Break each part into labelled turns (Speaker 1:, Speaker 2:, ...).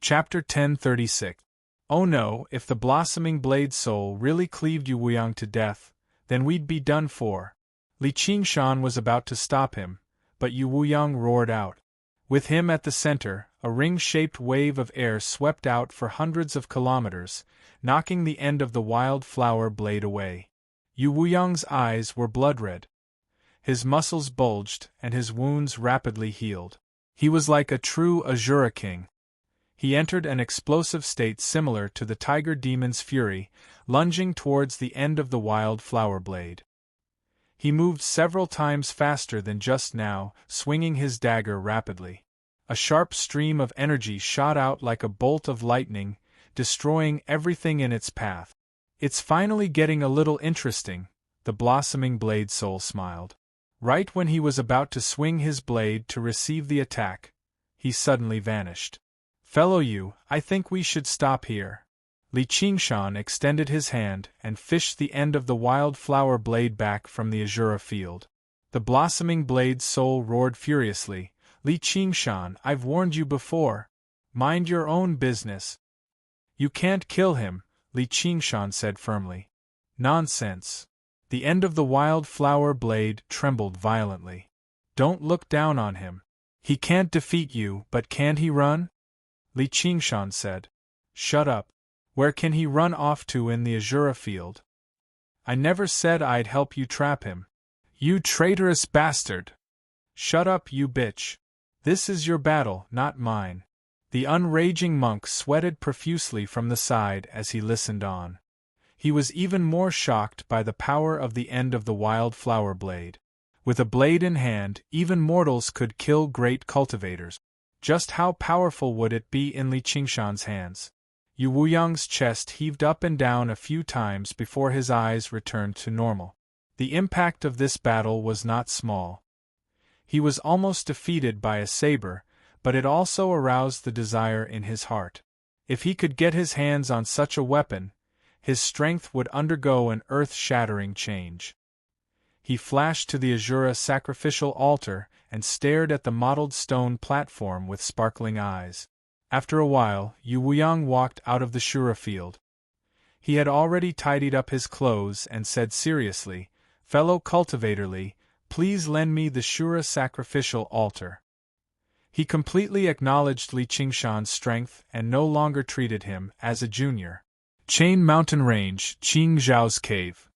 Speaker 1: Chapter 1036. Oh no, if the blossoming blade soul really cleaved Yu Wuyang to death, then we'd be done for. Li Qingshan was about to stop him, but Yu Wuyang roared out. With him at the center, a ring-shaped wave of air swept out for hundreds of kilometers, knocking the end of the wild flower blade away. Yu Wuyang's eyes were blood-red. His muscles bulged, and his wounds rapidly healed. He was like a true Azura king. He entered an explosive state similar to the tiger demon's fury, lunging towards the end of the wild flower blade. He moved several times faster than just now, swinging his dagger rapidly. A sharp stream of energy shot out like a bolt of lightning, destroying everything in its path. It's finally getting a little interesting, the blossoming blade soul smiled. Right when he was about to swing his blade to receive the attack, he suddenly vanished. Fellow Yu, I think we should stop here. Li Qingshan extended his hand and fished the end of the wild flower blade back from the azura field. The blossoming blade soul roared furiously, Li Qingshan, I've warned you before. Mind your own business. You can't kill him, Li Qingshan said firmly. Nonsense. The end of the wild flower blade trembled violently. Don't look down on him. He can't defeat you, but can he run? Li Qingshan said. Shut up. Where can he run off to in the azura field? I never said I'd help you trap him. You traitorous bastard! Shut up, you bitch. This is your battle, not mine. The unraging monk sweated profusely from the side as he listened on. He was even more shocked by the power of the end of the wild flower blade. With a blade in hand, even mortals could kill great cultivators. Just how powerful would it be in Li Qingshan's hands? Yu Wuyang's chest heaved up and down a few times before his eyes returned to normal. The impact of this battle was not small. He was almost defeated by a saber, but it also aroused the desire in his heart. If he could get his hands on such a weapon, his strength would undergo an earth-shattering change. He flashed to the azura sacrificial altar and stared at the mottled stone platform with sparkling eyes. After a while, Yu Wuyang walked out of the shura field. He had already tidied up his clothes and said seriously, Fellow cultivator Li, please lend me the shura sacrificial altar. He completely acknowledged Li Qingshan's strength and no longer treated him as a junior. Chain Mountain Range, Qing Zhao's Cave.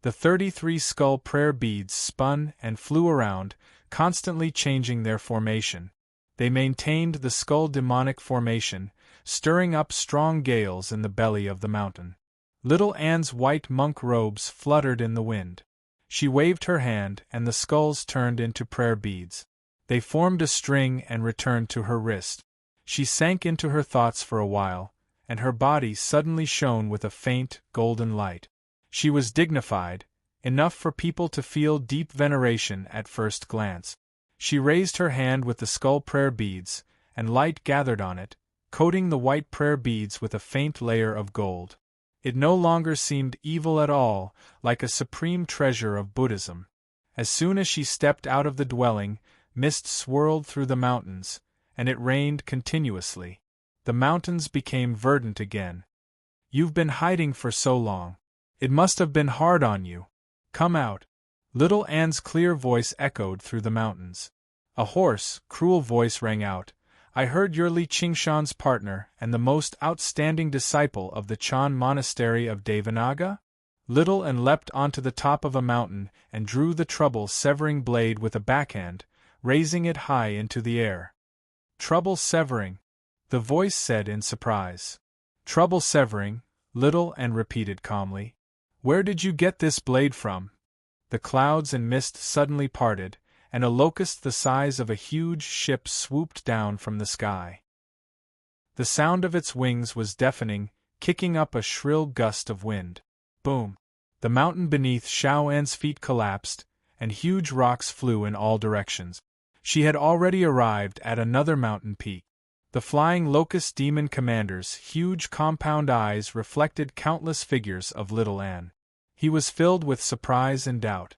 Speaker 1: The 33 skull prayer beads spun and flew around, constantly changing their formation. They maintained the skull demonic formation, stirring up strong gales in the belly of the mountain. Little Anne's white monk robes fluttered in the wind. She waved her hand and the skulls turned into prayer beads. They formed a string and returned to her wrist. She sank into her thoughts for a while, and her body suddenly shone with a faint, golden light. She was dignified, enough for people to feel deep veneration at first glance. She raised her hand with the skull prayer beads, and light gathered on it, coating the white prayer beads with a faint layer of gold. It no longer seemed evil at all, like a supreme treasure of Buddhism. As soon as she stepped out of the dwelling, mist swirled through the mountains, and it rained continuously. The mountains became verdant again. You've been hiding for so long. It must have been hard on you. Come out. Little Anne's clear voice echoed through the mountains. A hoarse, cruel voice rang out. I heard you're Li Qingshan's partner and the most outstanding disciple of the Chan monastery of Devanaga? Little Anne leapt onto the top of a mountain and drew the trouble-severing blade with a backhand, raising it high into the air. Trouble-severing, the voice said in surprise. Trouble-severing, Little Anne repeated calmly. Where did you get this blade from? The clouds and mist suddenly parted, and a locust the size of a huge ship swooped down from the sky. The sound of its wings was deafening, kicking up a shrill gust of wind. Boom! The mountain beneath Xiao An's feet collapsed, and huge rocks flew in all directions. She had already arrived at another mountain peak. The flying locust demon commander's huge compound eyes reflected countless figures of Little Anne. He was filled with surprise and doubt.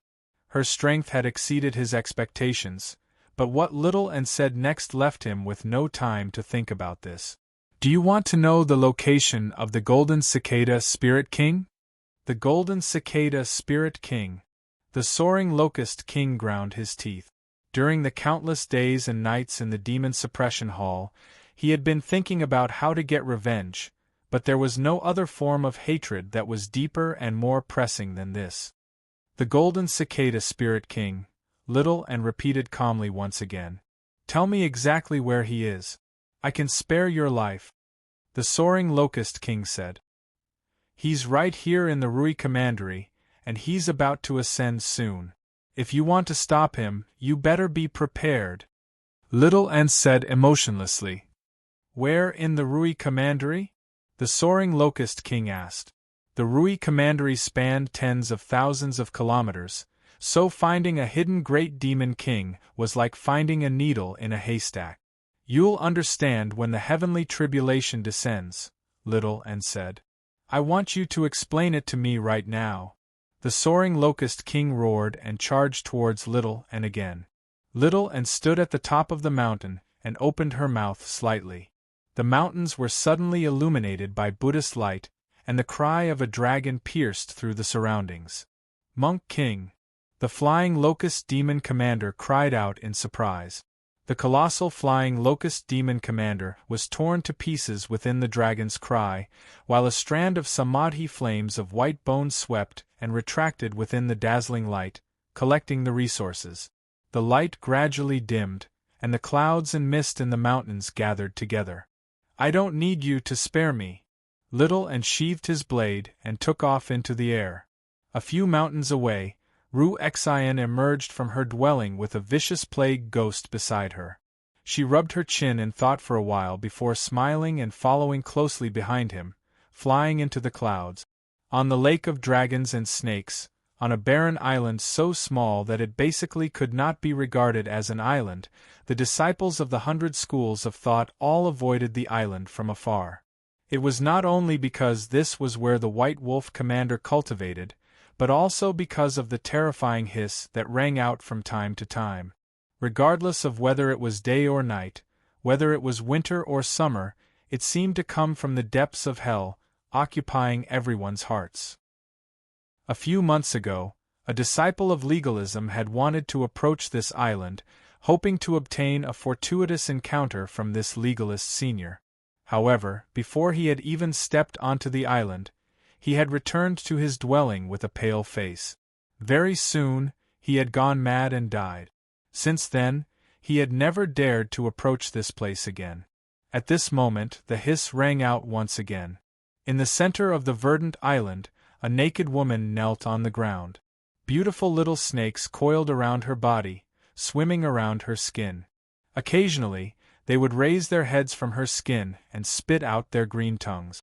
Speaker 1: Her strength had exceeded his expectations, but what Little Anne said next left him with no time to think about this. Do you want to know the location of the Golden Cicada Spirit King? The Golden Cicada Spirit King. The soaring locust king ground his teeth. During the countless days and nights in the Demon Suppression Hall, he had been thinking about how to get revenge, but there was no other form of hatred that was deeper and more pressing than this. The Golden Cicada Spirit King, little and repeated calmly once again. Tell me exactly where he is. I can spare your life. The soaring locust king said. He's right here in the Rui Commandery, and he's about to ascend soon. If you want to stop him, you better be prepared. Little N said emotionlessly. Where in the Rui Commandery? The soaring locust king asked. The Rui Commandery spanned tens of thousands of kilometers, so finding a hidden great demon king was like finding a needle in a haystack. You'll understand when the heavenly tribulation descends, Little N said. I want you to explain it to me right now. The soaring locust king roared and charged towards Little N again. Little N stood at the top of the mountain and opened her mouth slightly. The mountains were suddenly illuminated by Buddhist light, and the cry of a dragon pierced through the surroundings. Monk King! The flying locust demon commander cried out in surprise. The colossal flying locust demon commander was torn to pieces within the dragon's cry, while a strand of samadhi flames of white bone swept and retracted within the dazzling light, collecting the resources. The light gradually dimmed, and the clouds and mist in the mountains gathered together. I don't need you to spare me. Little N sheathed his blade and took off into the air. A few mountains away, Ru Xian emerged from her dwelling with a vicious plague ghost beside her. She rubbed her chin and thought for a while before smiling and following closely behind him, flying into the clouds. On the lake of dragons and snakes, on a barren island so small that it basically could not be regarded as an island, the disciples of the 100 schools of thought all avoided the island from afar. It was not only because this was where the White Wolf commander cultivated, but also because of the terrifying hiss that rang out from time to time. Regardless of whether it was day or night, whether it was winter or summer, it seemed to come from the depths of hell, occupying everyone's hearts. A few months ago, a disciple of legalism had wanted to approach this island, hoping to obtain a fortuitous encounter from this legalist senior. However, before he had even stepped onto the island, he had returned to his dwelling with a pale face. Very soon, he had gone mad and died. Since then, he had never dared to approach this place again. At this moment, the hiss rang out once again. In the center of the verdant island, a naked woman knelt on the ground. Beautiful little snakes coiled around her body, swimming around her skin. Occasionally, they would raise their heads from her skin and spit out their green tongues.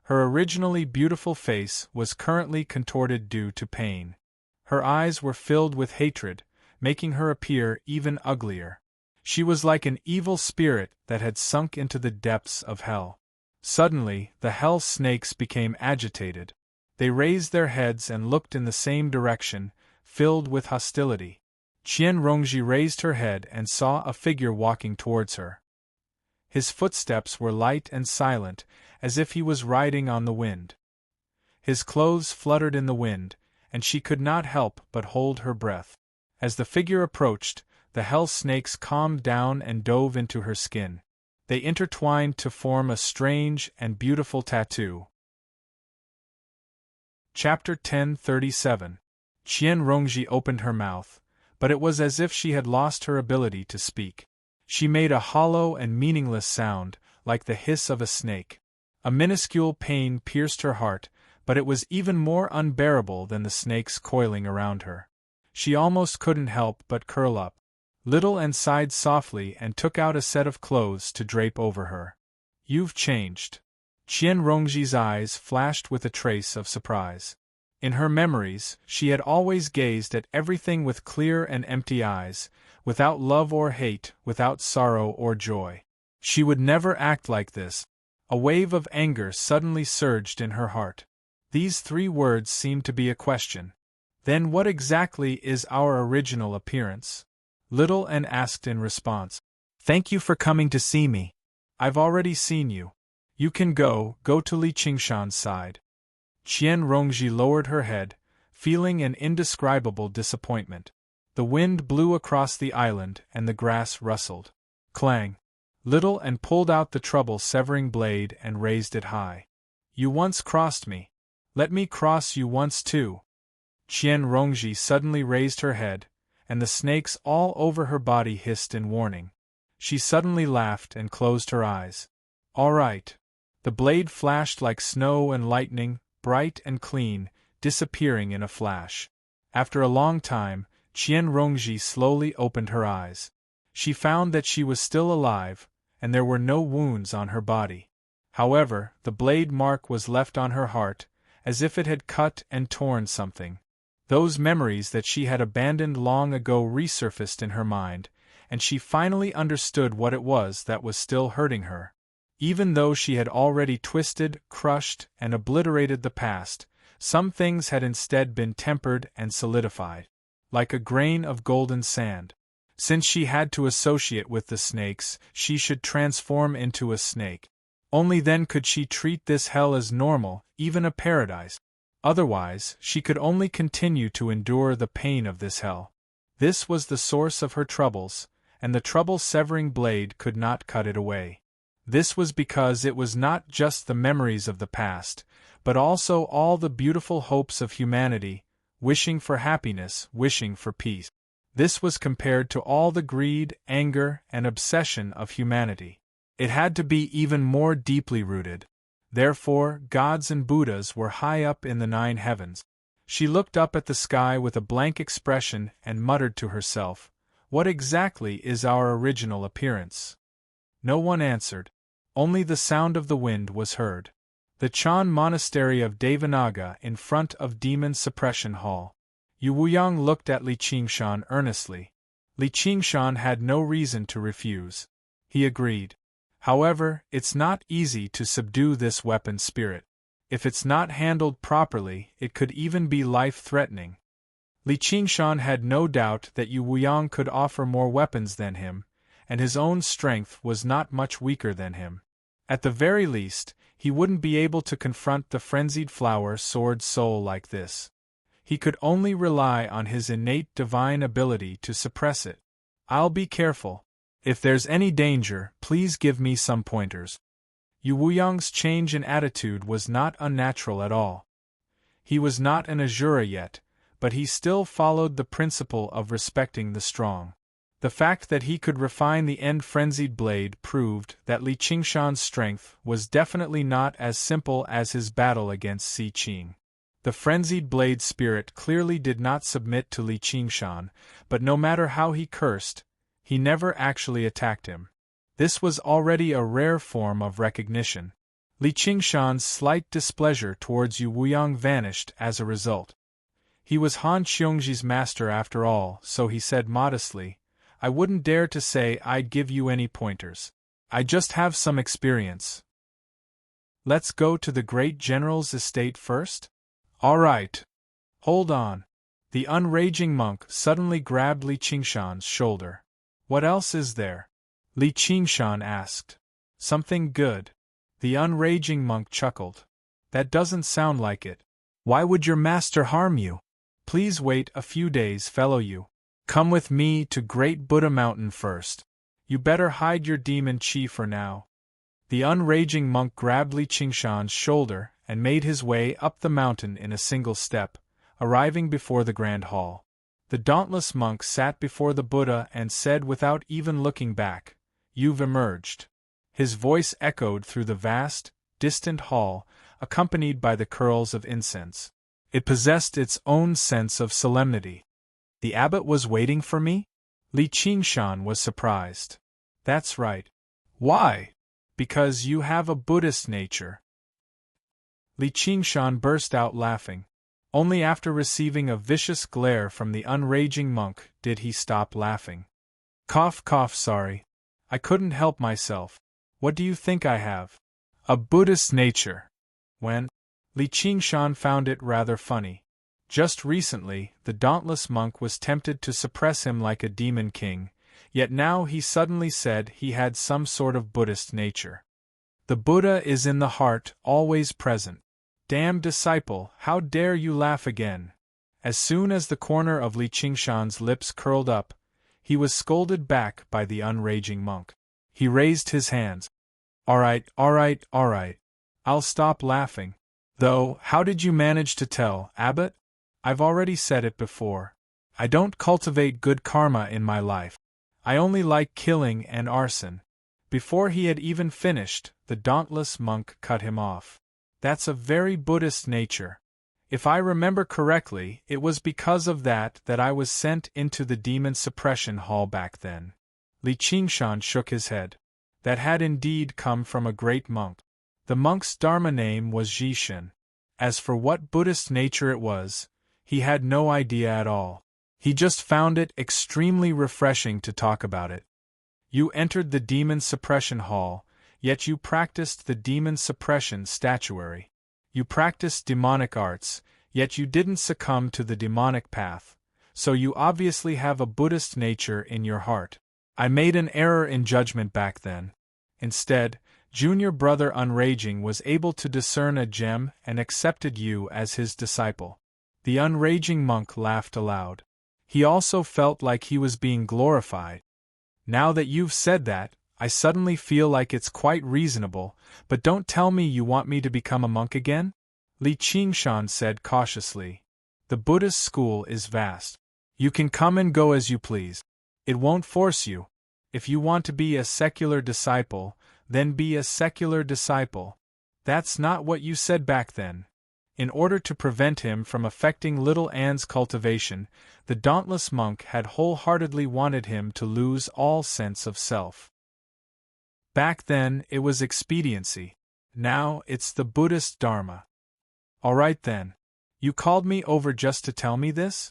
Speaker 1: Her originally beautiful face was currently contorted due to pain. Her eyes were filled with hatred, making her appear even uglier. She was like an evil spirit that had sunk into the depths of hell. Suddenly, the hell snakes became agitated. They raised their heads and looked in the same direction, filled with hostility. Qian Rongji raised her head and saw a figure walking towards her. His footsteps were light and silent, as if he was riding on the wind. His clothes fluttered in the wind, and she could not help but hold her breath. As the figure approached, the hell snakes calmed down and dove into her skin. They intertwined to form a strange and beautiful tattoo. Chapter 1037. Qian Rongji opened her mouth, but it was as if she had lost her ability to speak. She made a hollow and meaningless sound, like the hiss of a snake. A minuscule pain pierced her heart, but it was even more unbearable than the snakes coiling around her. She almost couldn't help but curl up. Little N sighed softly and took out a set of clothes to drape over her. You've changed. Qian Rongji's eyes flashed with a trace of surprise. In her memories, she had always gazed at everything with clear and empty eyes, without love or hate, without sorrow or joy. She would never act like this. A wave of anger suddenly surged in her heart. These 3 words seemed to be a question. Then what exactly is our original appearance? Little N asked in response. Thank you for coming to see me. I've already seen you. You can go to Li Qingshan's side. Qian Rongji lowered her head, feeling an indescribable disappointment. The wind blew across the island and the grass rustled. Clang! Little and pulled out the trouble-severing blade and raised it high. You once crossed me. Let me cross you once too. Qian Rongji suddenly raised her head, and the snakes all over her body hissed in warning. She suddenly laughed and closed her eyes. All right. The blade flashed like snow and lightning, bright and clean, disappearing in a flash. After a long time, Qian Rongji slowly opened her eyes. She found that she was still alive, and there were no wounds on her body. However, the blade mark was left on her heart, as if it had cut and torn something. Those memories that she had abandoned long ago resurfaced in her mind, and she finally understood what it was that was still hurting her. Even though she had already twisted, crushed, and obliterated the past, some things had instead been tempered and solidified, like a grain of golden sand. Since she had to associate with the snakes, she should transform into a snake. Only then could she treat this hell as normal, even a paradise. Otherwise, she could only continue to endure the pain of this hell. This was the source of her troubles, and the trouble-severing blade could not cut it away. This was because it was not just the memories of the past, but also all the beautiful hopes of humanity, wishing for happiness, wishing for peace. This was compared to all the greed, anger, and obsession of humanity. It had to be even more deeply rooted. Therefore, gods and Buddhas were high up in the 9 heavens. She looked up at the sky with a blank expression and muttered to herself, "What exactly is our original appearance?" No one answered. Only the sound of the wind was heard. The Chan Monastery of Devanaga in front of Demon Suppression Hall. Yu Wuyang looked at Li Qingshan earnestly. Li Qingshan had no reason to refuse. He agreed. However, it's not easy to subdue this weapon spirit. If it's not handled properly, it could even be life-threatening. Li Qingshan had no doubt that Yu Wuyang could offer more weapons than him, and his own strength was not much weaker than him. At the very least, he wouldn't be able to confront the frenzied flower sword soul like this. He could only rely on his innate divine ability to suppress it. I'll be careful. If there's any danger, please give me some pointers. Yu Wuyang's change in attitude was not unnatural at all. He was not an Azura yet, but he still followed the principle of respecting the strong. The fact that he could refine the end-frenzied blade proved that Li Qingshan's strength was definitely not as simple as his battle against Si Qing. The frenzied blade spirit clearly did not submit to Li Qingshan, but no matter how he cursed, he never actually attacked him. This was already a rare form of recognition. Li Qingshan's slight displeasure towards Yu Wuyang vanished as a result. He was Han Qiongji's master after all, so he said modestly, "I wouldn't dare to say I'd give you any pointers. I just have some experience. Let's go to the great general's estate first?" "All right. Hold on." The unraging monk suddenly grabbed Li Qingshan's shoulder. "What else is there?" Li Qingshan asked. "Something good." The unraging monk chuckled. "That doesn't sound like it. Why would your master harm you? Please wait a few days, fellow Yu. Come with me to Great Buddha Mountain first. You better hide your demon chi for now." The unraging monk grabbed Li Qingshan's shoulder and made his way up the mountain in a single step, arriving before the grand hall. The dauntless monk sat before the Buddha and said without even looking back, "You've emerged." His voice echoed through the vast, distant hall, accompanied by the curls of incense. It possessed its own sense of solemnity. "The abbot was waiting for me?" Li Qingshan was surprised. "That's right." "Why?" "Because you have a Buddhist nature." Li Qingshan burst out laughing. Only after receiving a vicious glare from the unraging monk did he stop laughing. "Cough, cough, sorry. I couldn't help myself. What do you think I have? A Buddhist nature." When? Li Qingshan found it rather funny. Just recently, the dauntless monk was tempted to suppress him like a demon king, yet now he suddenly said he had some sort of Buddhist nature. The Buddha is in the heart, always present. Damn disciple, how dare you laugh again? As soon as the corner of Li Qingshan's lips curled up, he was scolded back by the unraging monk. He raised his hands. All right, all right, all right. I'll stop laughing. Though, how did you manage to tell, Abbot? I've already said it before. I don't cultivate good karma in my life. I only like killing and arson. Before he had even finished, the dauntless monk cut him off. That's a very Buddhist nature. If I remember correctly, it was because of that I was sent into the demon suppression hall back then. Li Qingshan shook his head. That had indeed come from a great monk. The monk's Dharma name was Jishin. As for what Buddhist nature it was, he had no idea at all. He just found it extremely refreshing to talk about it. You entered the demon suppression hall, yet you practiced the demon suppression statuary. You practiced demonic arts, yet you didn't succumb to the demonic path, so you obviously have a Buddhist nature in your heart. I made an error in judgment back then. Instead, junior brother Unraging was able to discern a gem and accepted you as his disciple. The unraging monk laughed aloud. He also felt like he was being glorified. Now that you've said that, I suddenly feel like it's quite reasonable, but don't tell me you want me to become a monk again? Li Qingshan said cautiously. The Buddhist school is vast. You can come and go as you please. It won't force you. If you want to be a secular disciple, then be a secular disciple. That's not what you said back then. In order to prevent him from affecting little Anne's cultivation, the dauntless monk had wholeheartedly wanted him to lose all sense of self. Back then, it was expediency. Now, it's the Buddhist Dharma. All right then. You called me over just to tell me this?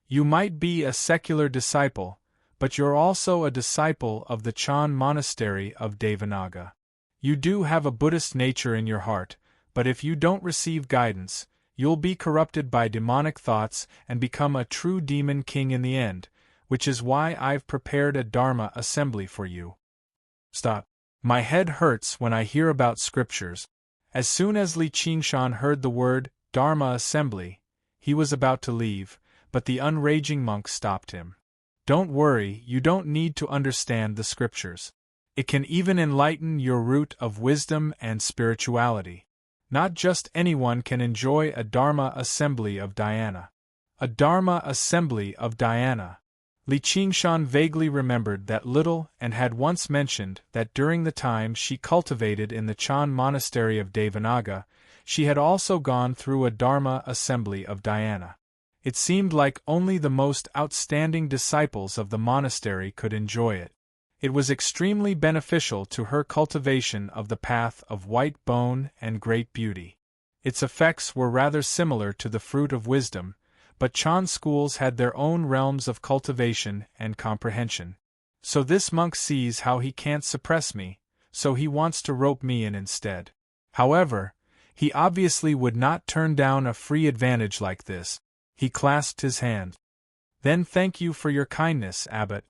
Speaker 1: You might be a secular disciple, but you're also a disciple of the Chan monastery of Devanaga. You do have a Buddhist nature in your heart, but if you don't receive guidance, you'll be corrupted by demonic thoughts and become a true demon king in the end, which is why I've prepared a Dharma assembly for you. Stop. My head hurts when I hear about scriptures. As soon as Li Qingshan heard the word Dharma assembly, he was about to leave, but the unraging monk stopped him. Don't worry, you don't need to understand the scriptures. It can even enlighten your root of wisdom and spirituality. Not just anyone can enjoy a Dharma assembly of Dhyana. A Dharma assembly of Dhyana. Li Qingshan vaguely remembered that little and had once mentioned that during the time she cultivated in the Chan monastery of Devanaga, she had also gone through a Dharma assembly of Dhyana. It seemed like only the most outstanding disciples of the monastery could enjoy it. It was extremely beneficial to her cultivation of the path of white bone and great beauty. Its effects were rather similar to the fruit of wisdom, but Chan schools had their own realms of cultivation and comprehension. So this monk sees how he can't suppress me, so he wants to rope me in instead. However, he obviously would not turn down a free advantage like this. He clasped his hand. Then thank you for your kindness, Abbot.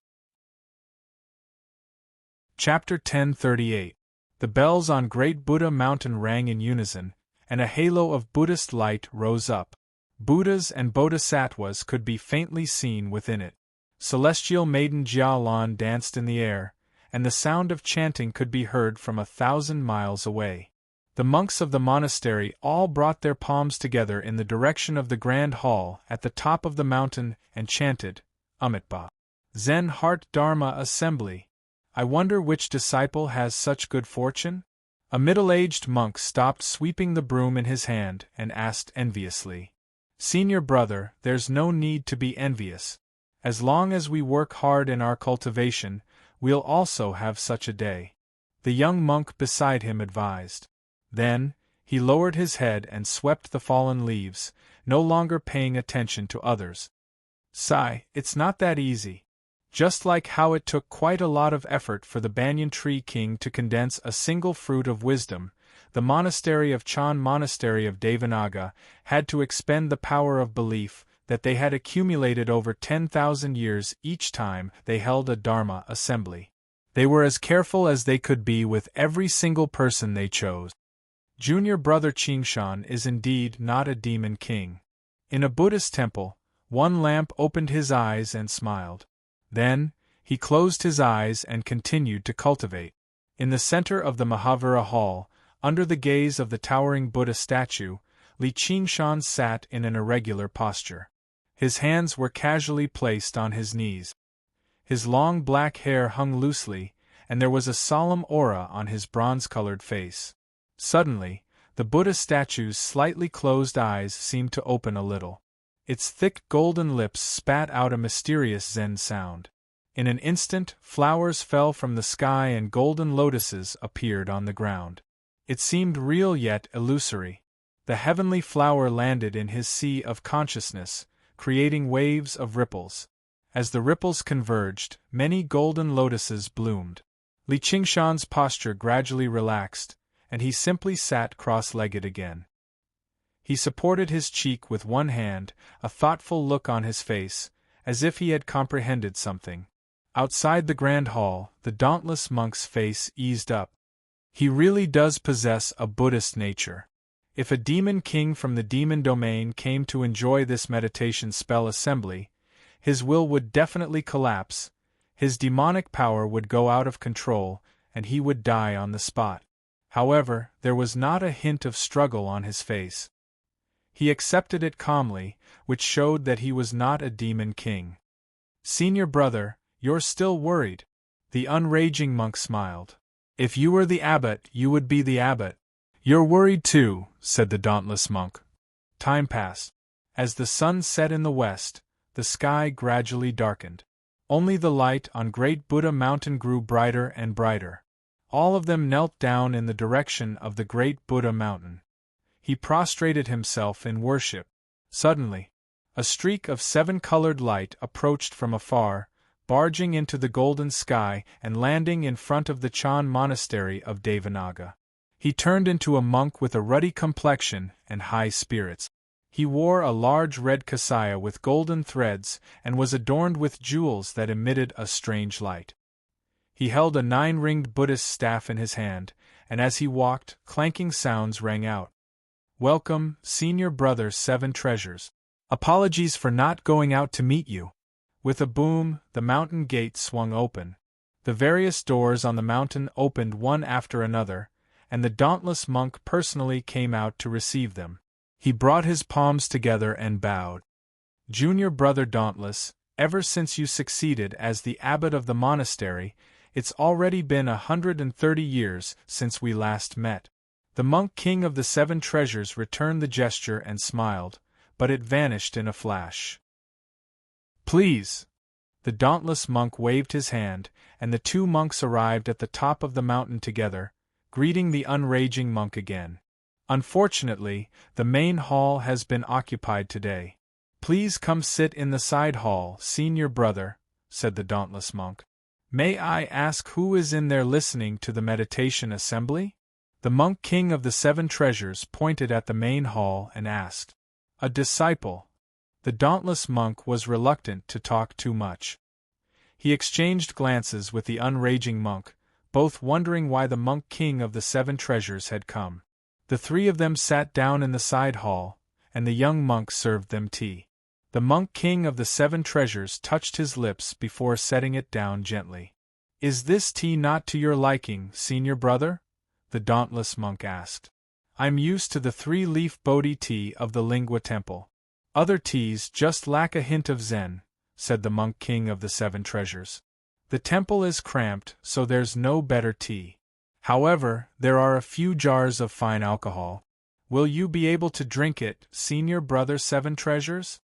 Speaker 1: Chapter 1038. The bells on Great Buddha Mountain rang in unison, and a halo of Buddhist light rose up. Buddhas and bodhisattvas could be faintly seen within it. Celestial maiden Jia Lan danced in the air, and the sound of chanting could be heard from 1,000 miles away. The monks of the monastery all brought their palms together in the direction of the grand hall at the top of the mountain and chanted, Amitabha. Zen Heart Dharma Assembly. I wonder which disciple has such good fortune? A middle-aged monk stopped sweeping the broom in his hand and asked enviously. Senior brother, there's no need to be envious. As long as we work hard in our cultivation, we'll also have such a day. The young monk beside him advised. Then, he lowered his head and swept the fallen leaves, no longer paying attention to others. Sigh, it's not that easy. Just like how it took quite a lot of effort for the banyan tree king to condense a single fruit of wisdom, the monastery of Chan monastery of Devanaga had to expend the power of belief that they had accumulated over 10,000 years each time they held a Dharma assembly. They were as careful as they could be with every single person they chose. Junior brother Qingshan is indeed not a demon king. In a Buddhist temple, one lamp opened his eyes and smiled. Then, he closed his eyes and continued to cultivate. In the center of the Mahavira hall, under the gaze of the towering Buddha statue, Li Qingshan sat in an irregular posture. His hands were casually placed on his knees. His long black hair hung loosely, and there was a solemn aura on his bronze-colored face. Suddenly, the Buddha statue's slightly closed eyes seemed to open a little. Its thick golden lips spat out a mysterious Zen sound. In an instant, flowers fell from the sky and golden lotuses appeared on the ground. It seemed real yet illusory. The heavenly flower landed in his sea of consciousness, creating waves of ripples. As the ripples converged, many golden lotuses bloomed. Li Qingshan's posture gradually relaxed, and he simply sat cross-legged again. He supported his cheek with one hand, a thoughtful look on his face, as if he had comprehended something. Outside the grand hall, the dauntless monk's face eased up. He really does possess a Buddhist nature. If a demon king from the demon domain came to enjoy this meditation spell assembly, his will would definitely collapse, his demonic power would go out of control, and he would die on the spot. However, there was not a hint of struggle on his face. He accepted it calmly, which showed that he was not a demon king. "Senior brother, you're still worried." The unraging monk smiled. "If you were the abbot, you would be the abbot." "You're worried too," said the dauntless monk. Time passed. As the sun set in the west, the sky gradually darkened. Only the light on Great Buddha Mountain grew brighter and brighter. All of them knelt down in the direction of the Great Buddha Mountain. He prostrated himself in worship. Suddenly, a streak of seven-colored light approached from afar, barging into the golden sky and landing in front of the Chan monastery of Devanaga. He turned into a monk with a ruddy complexion and high spirits. He wore a large red kasaya with golden threads and was adorned with jewels that emitted a strange light. He held a 9-ringed Buddhist staff in his hand, and as he walked, clanking sounds rang out. "Welcome, Senior Brother 7 Treasures. Apologies for not going out to meet you." With a boom, the mountain gate swung open. The various doors on the mountain opened one after another, and the dauntless monk personally came out to receive them. He brought his palms together and bowed. "Junior Brother Dauntless, ever since you succeeded as the abbot of the monastery, it's already been 130 years since we last met." The monk king of the 7 treasures returned the gesture and smiled, but it vanished in a flash. "Please!" The dauntless monk waved his hand, and the 2 monks arrived at the top of the mountain together, greeting the unraging monk again. "Unfortunately, the main hall has been occupied today. Please come sit in the side hall, Senior Brother," said the dauntless monk. "May I ask who is in there listening to the meditation assembly?" The monk king of the 7 treasures pointed at the main hall and asked. "A disciple." The dauntless monk was reluctant to talk too much. He exchanged glances with the unraging monk, both wondering why the monk king of the 7 treasures had come. The 3 of them sat down in the side hall, and the young monk served them tea. The monk king of the 7 treasures touched his lips before setting it down gently. "Is this tea not to your liking, Senior Brother?" the dauntless monk asked. "I'm used to the 3-leaf Bodhi tea of the Lingua Temple. Other teas just lack a hint of Zen," said the monk king of the 7 treasures. "The temple is cramped, so there's no better tea. However, there are a few jars of fine alcohol. Will you be able to drink it, Senior Brother 7 treasures?"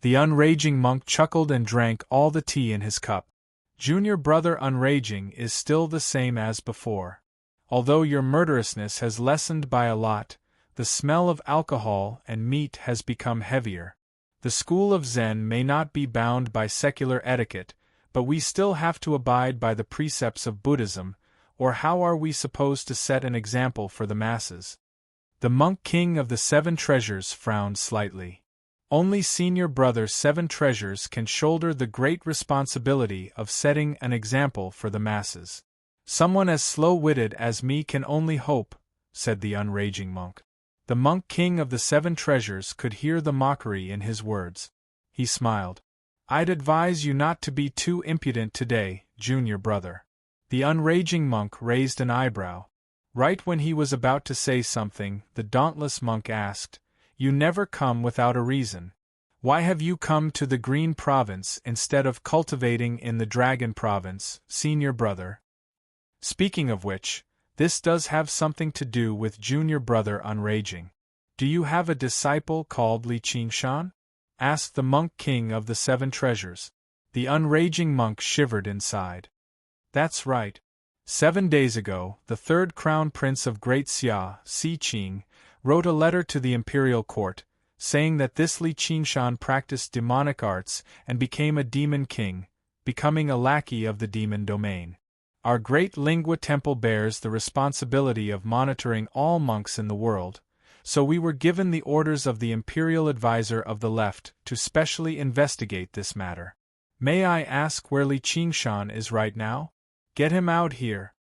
Speaker 1: The unraging monk chuckled and drank all the tea in his cup. "Junior Brother Unraging is still the same as before. Although your murderousness has lessened by a lot, the smell of alcohol and meat has become heavier. The school of Zen may not be bound by secular etiquette, but we still have to abide by the precepts of Buddhism, or how are we supposed to set an example for the masses?" The monk king of the 7 treasures frowned slightly. Only Senior Brother 7 treasures can shoulder the great responsibility of setting an example for the masses. Someone as slow-witted as me can only hope, said the unraging monk. The monk king of the 7 treasures could hear the mockery in his words. He smiled. I'd advise you not to be too impudent today, junior brother. The unraging monk raised an eyebrow. Right when he was about to say something, the dauntless monk asked, You never come without a reason. Why have you come to the Green Province instead of cultivating in the Dragon Province, senior brother? Speaking of which, this does have something to do with junior brother unraging. Do you have a disciple called Li Qingshan? Asked the monk king of the 7 treasures. The unraging monk shivered inside. That's right. 7 days ago, the 3rd crown prince of Great Xia, Si Qing, wrote a letter to the imperial court, saying that this Li Qingshan practiced demonic arts and became a demon king, becoming a lackey of the demon domain. Our great Lingua Temple bears the responsibility of monitoring all monks in the world, so we were given the orders of the imperial advisor of the left to specially investigate this matter. May I ask where Li Qingshan is right now? Get him out here.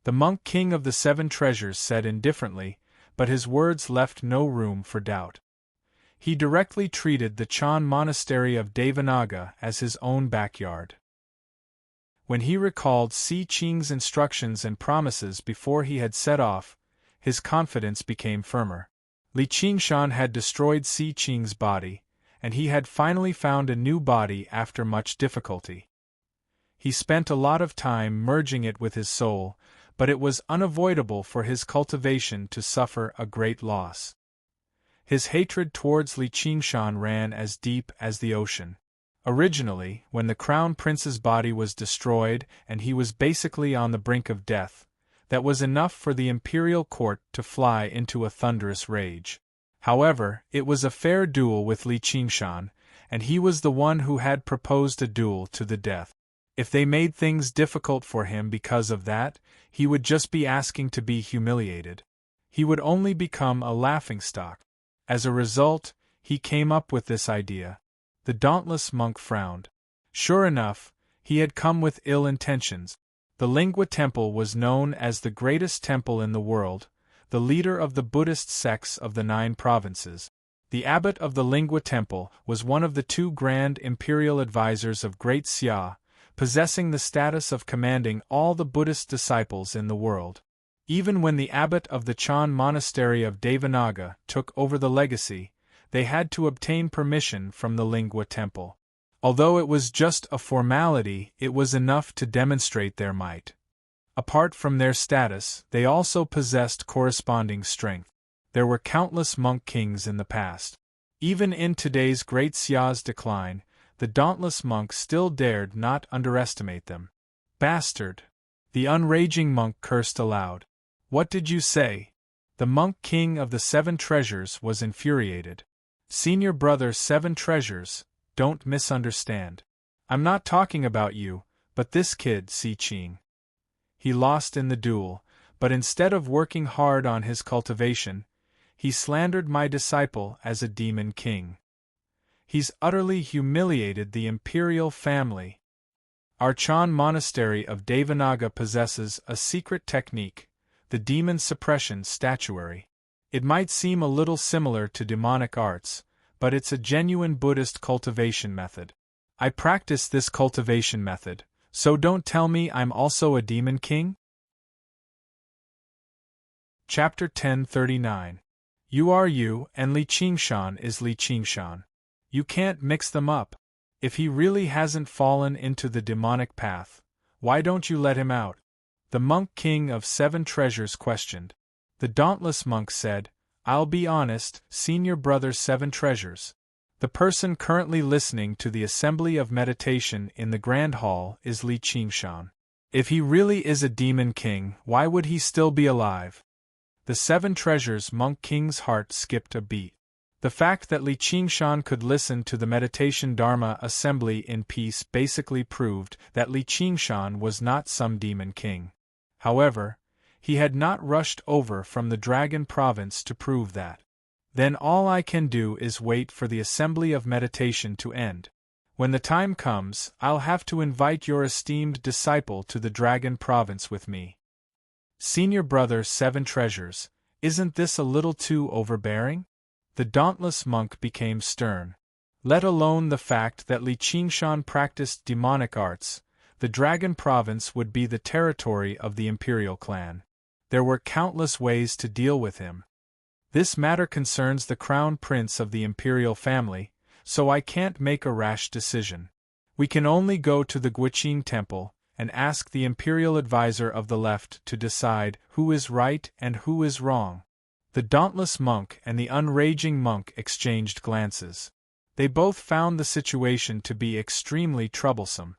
Speaker 1: The monk king of the 7 treasures said indifferently, but his words left no room for doubt. He directly treated the Chan monastery of Devanaga as his own backyard. When he recalled Si Qing's instructions and promises before he had set off, his confidence became firmer. Li Qingshan had destroyed Si Qing's body, and he had finally found a new body after much difficulty. He spent a lot of time merging it with his soul, but it was unavoidable for his cultivation to suffer a great loss. His hatred towards Li Qingshan ran as deep as the ocean. Originally, when the crown prince's body was destroyed and he was basically on the brink of death, that was enough for the imperial court to fly into a thunderous rage. However, it was a fair duel with Li Qingshan, and he was the one who had proposed a duel to the death. If they made things difficult for him because of that, he would just be asking to be humiliated. He would only become a laughingstock. As a result, he came up with this idea. The dauntless monk frowned. Sure enough, he had come with ill intentions. The Lingua Temple was known as the greatest temple in the world, the leader of the Buddhist sects of the 9 provinces. The abbot of the Lingua Temple was one of the 2 grand imperial advisors of Great Xia, possessing the status of commanding all the Buddhist disciples in the world. Even when the abbot of the Chan monastery of Devanaga took over the legacy, they had to obtain permission from the Lingua Temple. Although it was just a formality, it was enough to demonstrate their might. Apart from their status, they also possessed corresponding strength. There were countless monk kings in the past. Even in today's Great Xia's decline, the dauntless monk still dared not underestimate them. Bastard! The unraging monk cursed aloud. What did you say? The monk king of the 7 treasures was infuriated. Senior brother 7 treasures, don't misunderstand. I'm not talking about you, but this kid, Si Qing. He lost in the duel, but instead of working hard on his cultivation, he slandered my disciple as a demon king. He's utterly humiliated the imperial family. Our Chan monastery of Devanaga possesses a secret technique, the demon suppression statuary. It might seem a little similar to demonic arts, but it's a genuine Buddhist cultivation method. I practice this cultivation method, so don't tell me I'm also a demon king? Chapter 1039. You are you, and Li Qingshan is Li Qingshan. You can't mix them up. If he really hasn't fallen into the demonic path, why don't you let him out? The monk king of 7 treasures questioned. The dauntless monk said, I'll be honest, senior brother 7 treasures. The person currently listening to the assembly of meditation in the Grand Hall is Li Qingshan. If he really is a demon king, why would he still be alive? The 7 treasures monk king's heart skipped a beat. The fact that Li Qingshan could listen to the meditation Dharma assembly in peace basically proved that Li Qingshan was not some demon king. However, he had not rushed over from the Dragon Province to prove that. Then all I can do is wait for the assembly of meditation to end. When the time comes, I'll have to invite your esteemed disciple to the Dragon Province with me. Senior brother 7 treasures, isn't this a little too overbearing? The dauntless monk became stern. Let alone the fact that Li Qingshan practiced demonic arts, the Dragon Province would be the territory of the imperial clan. There were countless ways to deal with him. This matter concerns the crown prince of the imperial family, so I can't make a rash decision. We can only go to the Guiqing Temple and ask the imperial advisor of the left to decide who is right and who is wrong. The dauntless monk and the unraging monk exchanged glances. They both found the situation to be extremely troublesome.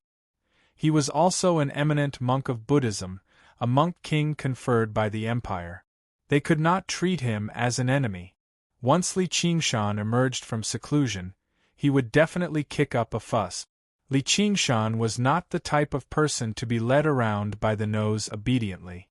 Speaker 1: He was also an eminent monk of Buddhism, a monk king conferred by the empire. They could not treat him as an enemy. Once Li Qingshan emerged from seclusion, he would definitely kick up a fuss. Li Qingshan was not the type of person to be led around by the nose obediently.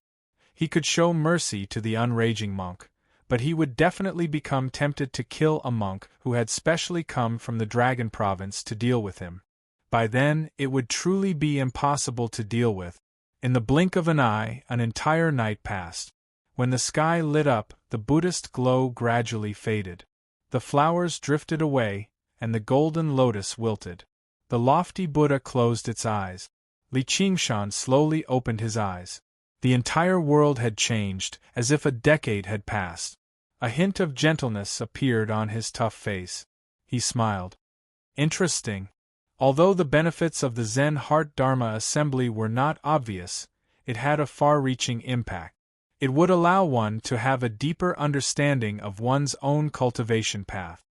Speaker 1: He could show mercy to the unraging monk, but he would definitely become tempted to kill a monk who had specially come from the Dragon Province to deal with him. By then, it would truly be impossible to deal with. In the blink of an eye, an entire night passed. When the sky lit up, the Buddhist glow gradually faded. The flowers drifted away, and the golden lotus wilted. The lofty Buddha closed its eyes. Li Qingshan slowly opened his eyes. The entire world had changed, as if a decade had passed. A hint of gentleness appeared on his tough face. He smiled. Interesting. Although the benefits of the Zen Heart Dharma Assembly were not obvious, it had a far-reaching impact. It would allow one to have a deeper understanding of one's own cultivation path.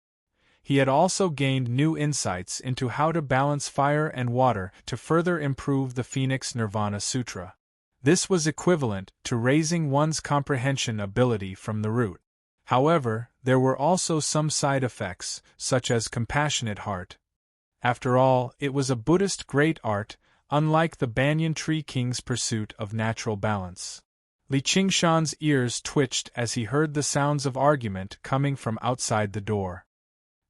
Speaker 1: He had also gained new insights into how to balance fire and water to further improve the Phoenix Nirvana Sutra. This was equivalent to raising one's comprehension ability from the root. However, there were also some side effects, such as compassionate heart. After all, it was a Buddhist great art, unlike the Banyan Tree King's pursuit of natural balance. Li Qingshan's ears twitched as he heard the sounds of argument coming from outside the door.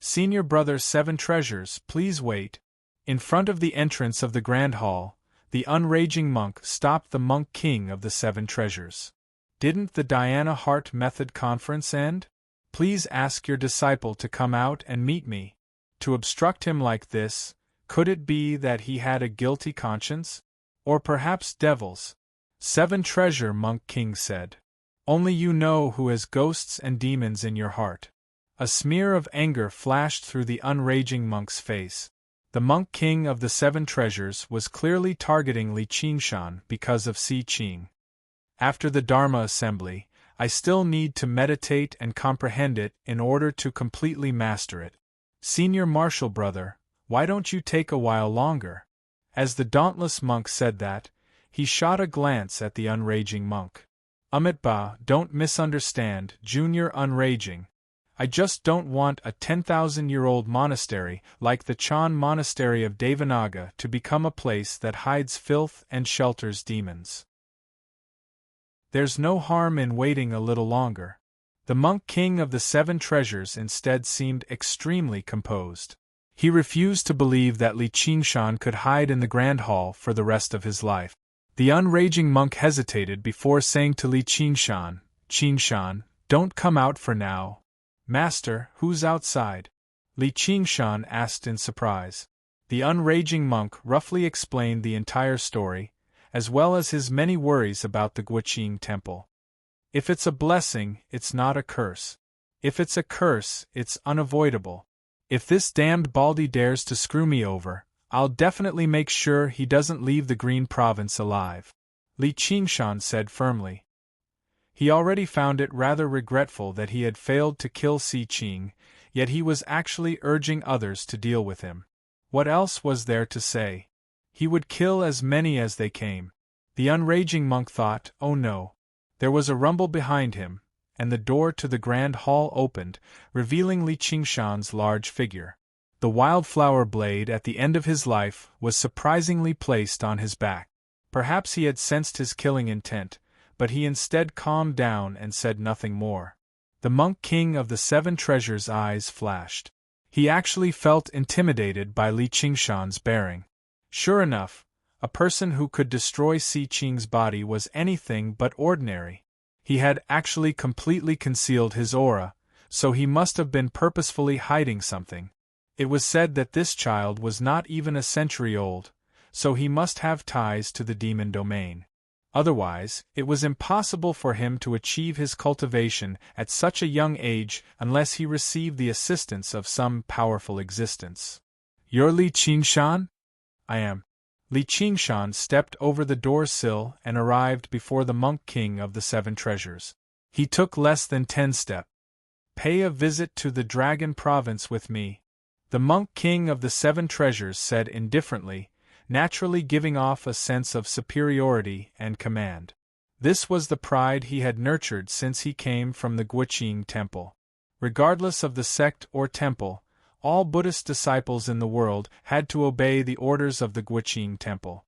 Speaker 1: Senior brother 7 treasures, please wait. In front of the entrance of the Grand Hall, the unraging monk stopped the monk king of the 7 treasures. Didn't the Diana Hart Method Conference end? Please ask your disciple to come out and meet me. To obstruct him like this, could it be that he had a guilty conscience? Or perhaps devils? 7 treasure, monk king said. Only you know who has ghosts and demons in your heart. A smear of anger flashed through the unraging monk's face. The monk king of the 7 treasures was clearly targeting Li Qingshan because of Si Qing. After the Dharma assembly, I still need to meditate and comprehend it in order to completely master it. Senior martial brother, why don't you take a while longer? As the dauntless monk said that, he shot a glance at the unraging monk. Amitba, don't misunderstand, Junior Unraging. I just don't want a 10,000-year-old monastery like the Chan Monastery of Devanaga to become a place that hides filth and shelters demons. There's no harm in waiting a little longer. The monk king of the 7 treasures instead seemed extremely composed. He refused to believe that Li Qingshan could hide in the Grand Hall for the rest of his life. The unraging monk hesitated before saying to Li Qingshan, "Qingshan, don't come out for now." "Master, who's outside?" Li Qingshan asked in surprise. The unraging monk roughly explained the entire story, as well as his many worries about the Guiqing Temple. If it's a blessing, it's not a curse. If it's a curse, it's unavoidable. If this damned Baldy dares to screw me over, I'll definitely make sure he doesn't leave the Green Province alive, Li Qingshan said firmly. He already found it rather regretful that he had failed to kill Si Qing, yet he was actually urging others to deal with him. What else was there to say? He would kill as many as they came. The unraging monk thought, oh no. There was a rumble behind him, and the door to the Grand Hall opened, revealing Li Qingshan's large figure. The wildflower blade at the end of his life was surprisingly placed on his back. Perhaps he had sensed his killing intent, but he instead calmed down and said nothing more. The monk king of the 7 treasures' eyes flashed. He actually felt intimidated by Li Qingshan's bearing. Sure enough, a person who could destroy Si Qing's body was anything but ordinary. He had actually completely concealed his aura, so he must have been purposefully hiding something. It was said that this child was not even a century old, so he must have ties to the demon domain. Otherwise, it was impossible for him to achieve his cultivation at such a young age unless he received the assistance of some powerful existence. "You're Li Qingshan?" "I am." Li Qingshan stepped over the door sill and arrived before the monk king of the 7 treasures. He took less than 10 steps. "Pay a visit to the Dragon Province with me," the monk king of the 7 treasures said indifferently, naturally giving off a sense of superiority and command. This was the pride he had nurtured since he came from the Guqing temple. Regardless of the sect or temple, all Buddhist disciples in the world had to obey the orders of the Guqing temple.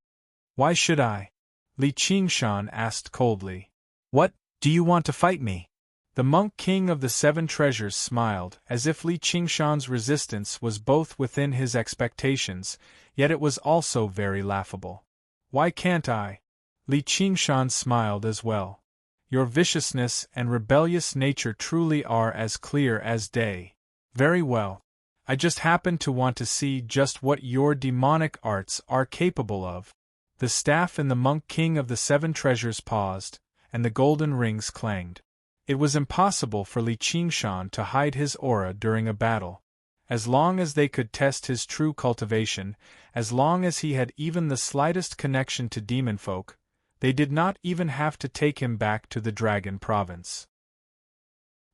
Speaker 1: "Why should I?" Li Qingshan asked coldly. "What, do you want to fight me?" The monk king of the 7 treasures smiled, as if Li Qingshan's resistance was both within his expectations, yet it was also very laughable. "Why can't I?" Li Qingshan smiled as well. "Your viciousness and rebellious nature truly are as clear as day." "Very well. I just happen to want to see just what your demonic arts are capable of." The staff in the monk king of the 7 treasures paused, and the golden rings clanged. It was impossible for Li Qingshan to hide his aura during a battle. As long as they could test his true cultivation, as long as he had even the slightest connection to demon folk, they did not even have to take him back to the Dragon Province.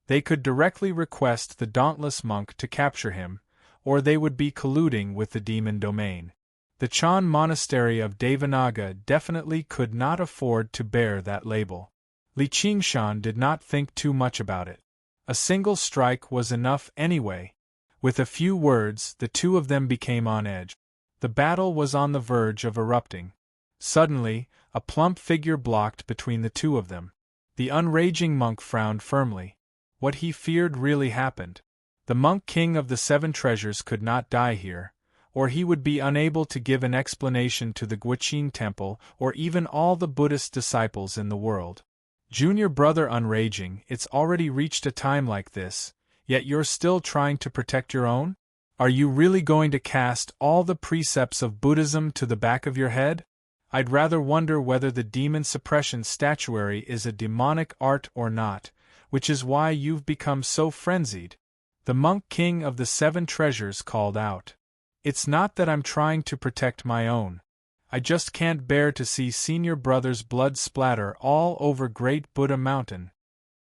Speaker 1: They could directly request the dauntless monk to capture him, or they would be colluding with the demon domain. The Chan monastery of Devanaga definitely could not afford to bear that label. Li Qingshan did not think too much about it. A single strike was enough anyway. With a few words, the two of them became on edge. The battle was on the verge of erupting. Suddenly, a plump figure blocked between the two of them. The unraging monk frowned firmly. What he feared really happened. The monk king of the 7 treasures could not die here, or he would be unable to give an explanation to the Guqing temple or even all the Buddhist disciples in the world. "Junior brother Unraging, it's already reached a time like this, yet you're still trying to protect your own? Are you really going to cast all the precepts of Buddhism to the back of your head? I'd rather wonder whether the demon suppression statuary is a demonic art or not, which is why you've become so frenzied," the monk king of the 7 treasures called out. "It's not that I'm trying to protect my own. I just can't bear to see senior brother's blood splatter all over Great Buddha Mountain,"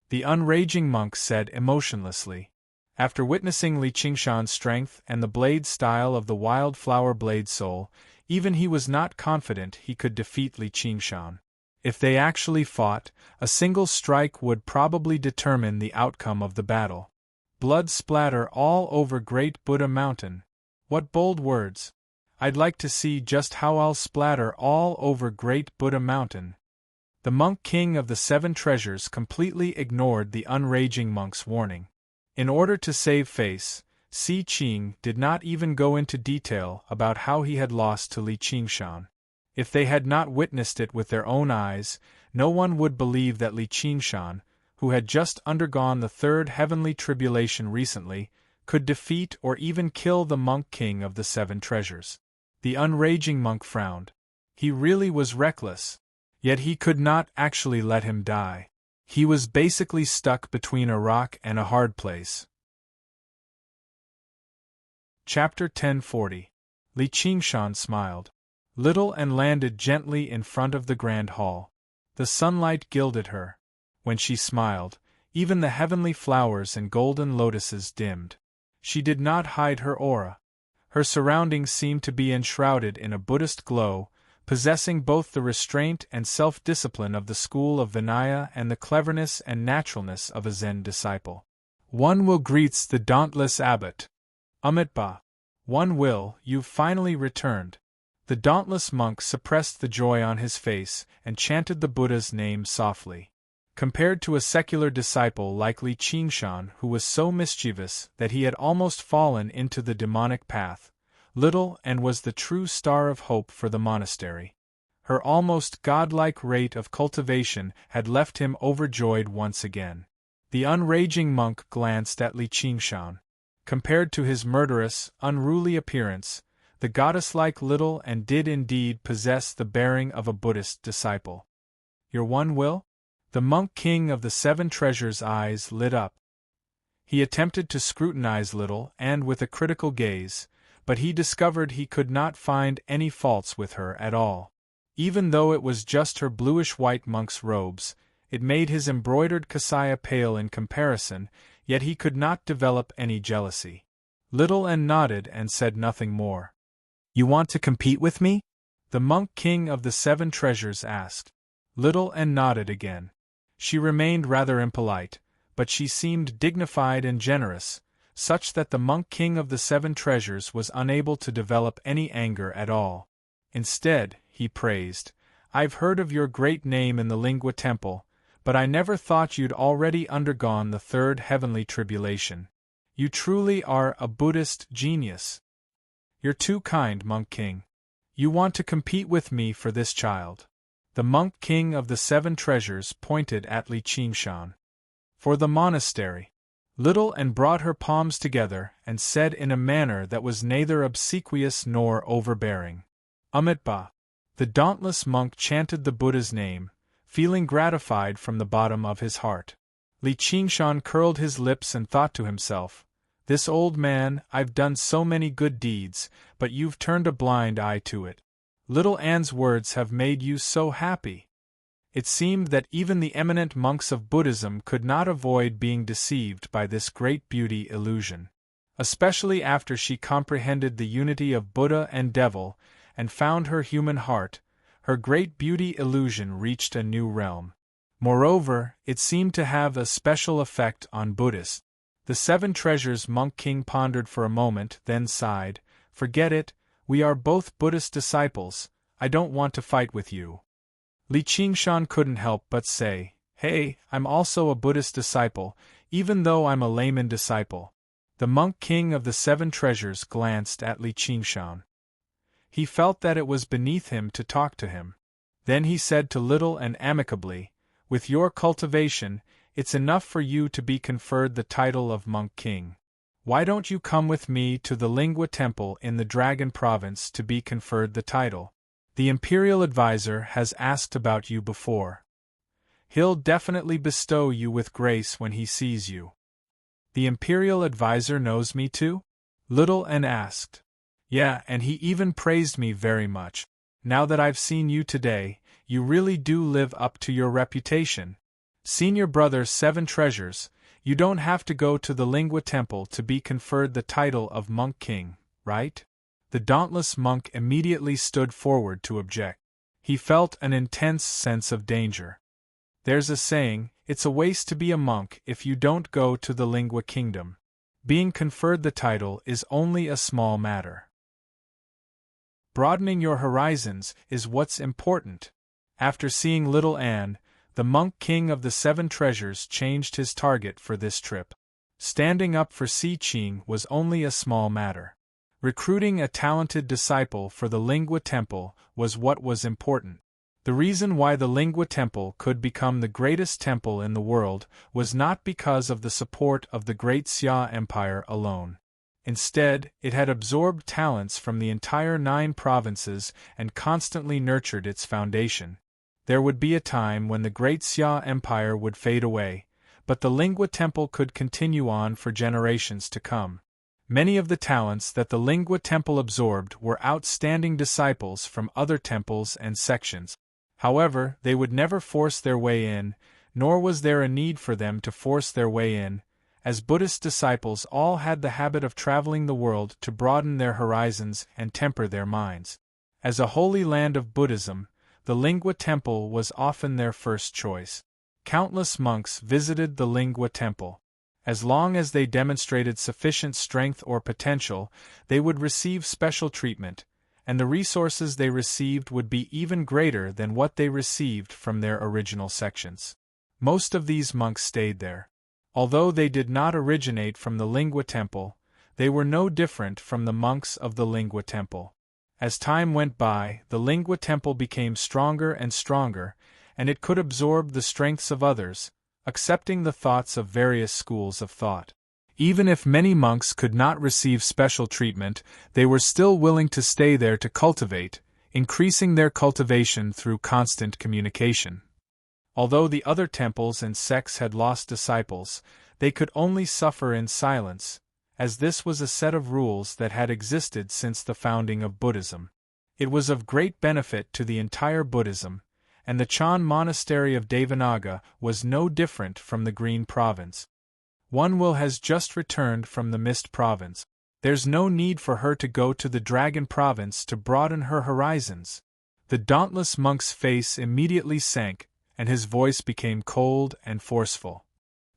Speaker 1: the unraging monk said emotionlessly. After witnessing Li Qingshan's strength and the blade style of the wildflower blade soul, even he was not confident he could defeat Li Qingshan. If they actually fought, a single strike would probably determine the outcome of the battle. Blood splatter all over Great Buddha Mountain. What bold words! I'd like to see just how I'll splatter all over Great Buddha Mountain. The monk king of the 7 treasures completely ignored the unraging monk's warning. In order to save face, Si Qing did not even go into detail about how he had lost to Li Qingshan. If they had not witnessed it with their own eyes, no one would believe that Li Qingshan, who had just undergone the 3rd heavenly tribulation recently, could defeat or even kill the monk king of the 7 treasures. The unraging monk frowned. He really was reckless. Yet he could not actually let him die. He was basically stuck between a rock and a hard place. Chapter 1040. Li Qingshan smiled. Little and landed gently in front of the grand hall. The sunlight gilded her. When she smiled, even the heavenly flowers and golden lotuses dimmed. She did not hide her aura. Her surroundings seemed to be enshrouded in a Buddhist glow, possessing both the restraint and self-discipline of the school of Vinaya and the cleverness and naturalness of a Zen disciple. "One will greets the dauntless abbot. Amitabha. One will, you've finally returned." The dauntless monk suppressed the joy on his face and chanted the Buddha's name softly. compared to a secular disciple like Li Qingshan who was so mischievous that he had almost fallen into the demonic path. Little Anne was the true star of hope for the monastery. Her almost godlike rate of cultivation had left him overjoyed once again. The unraging monk glanced at Li Qingshan. Compared to his murderous, unruly appearance, the goddess-like Little Anne did indeed possess the bearing of a Buddhist disciple. "Your one will?" The monk king of the seven treasures' eyes lit up. He attempted to scrutinize Little Anne with a critical gaze, but he discovered he could not find any faults with her at all. Even though it was just her bluish-white monk's robes, it made his embroidered kasaya pale in comparison, yet he could not develop any jealousy. Little Anne nodded and said nothing more. "You want to compete with me?" the monk king of the seven treasures asked. Little Anne nodded again. She remained rather impolite, but she seemed dignified and generous, such that the monk king of the seven treasures was unable to develop any anger at all. Instead, he praised, "I've heard of your great name in the Lingua Temple, but I never thought you'd already undergone the third heavenly tribulation. You truly are a Buddhist genius." "You're too kind, Monk King. You want to compete with me for this child." The monk king of the seven treasures pointed at Li Qingshan. "For the monastery." Little Anne brought her palms together and said in a manner that was neither obsequious nor overbearing, "Amitabha." The dauntless monk chanted the Buddha's name, feeling gratified from the bottom of his heart. Li Qingshan curled his lips and thought to himself, "This old man, I've done so many good deeds, but you've turned a blind eye to it. Little Anne's words have made you so happy." It seemed that even the eminent monks of Buddhism could not avoid being deceived by this great beauty illusion. Especially after she comprehended the unity of Buddha and Devil, and found her human heart, her great beauty illusion reached a new realm. Moreover, it seemed to have a special effect on Buddhists. The seven treasures monk king pondered for a moment, then sighed, "Forget it, we are both Buddhist disciples, I don't want to fight with you." Li Qingshan couldn't help but say, "Hey, I'm also a Buddhist disciple, even though I'm a layman disciple." The monk king of the seven treasures glanced at Li Qingshan. He felt that it was beneath him to talk to him. Then he said to Little and amicably, "With your cultivation, it's enough for you to be conferred the title of Monk King. Why don't you come with me to the Lingua Temple in the Dragon Province to be conferred the title? The Imperial Advisor has asked about you before. He'll definitely bestow you with grace when he sees you." "The Imperial Advisor knows me too?" Little Anne asked. "Yeah, and he even praised me very much. Now that I've seen you today, you really do live up to your reputation. Senior brother Seven Treasures, you don't have to go to the Lingua Temple to be conferred the title of Monk King, right?" The dauntless monk immediately stood forward to object. He felt an intense sense of danger. There's a saying, it's a waste to be a monk if you don't go to the Lingua Kingdom. Being conferred the title is only a small matter. Broadening your horizons is what's important. After seeing Little Anne, the monk king of the seven treasures changed his target for this trip. Standing up for Si Qing was only a small matter. Recruiting a talented disciple for the Lingua Temple was what was important. The reason why the Lingua Temple could become the greatest temple in the world was not because of the support of the Great Xia Empire alone. Instead, it had absorbed talents from the entire 9 provinces and constantly nurtured its foundation. There would be a time when the Great Xia Empire would fade away, but the Lingua Temple could continue on for generations to come. Many of the talents that the Lingua Temple absorbed were outstanding disciples from other temples and sections. However, they would never force their way in, nor was there a need for them to force their way in, as Buddhist disciples all had the habit of traveling the world to broaden their horizons and temper their minds. As a holy land of Buddhism, the Lingua Temple was often their first choice. Countless monks visited the Lingua Temple. As long as they demonstrated sufficient strength or potential, they would receive special treatment, and the resources they received would be even greater than what they received from their original sections. Most of these monks stayed there. Although they did not originate from the Lingua Temple, they were no different from the monks of the Lingua Temple. As time went by, the Lingua Temple became stronger and stronger, and it could absorb the strengths of others, accepting the thoughts of various schools of thought. Even if many monks could not receive special treatment, they were still willing to stay there to cultivate, increasing their cultivation through constant communication. Although the other temples and sects had lost disciples, they could only suffer in silence, as this was a set of rules that had existed since the founding of Buddhism. It was of great benefit to the entire Buddhism, and the Chan monastery of Devanaga was no different from the Green Province. One Will has just returned from the Mist Province. There's no need for her to go to the Dragon Province to broaden her horizons. The dauntless monk's face immediately sank, and his voice became cold and forceful.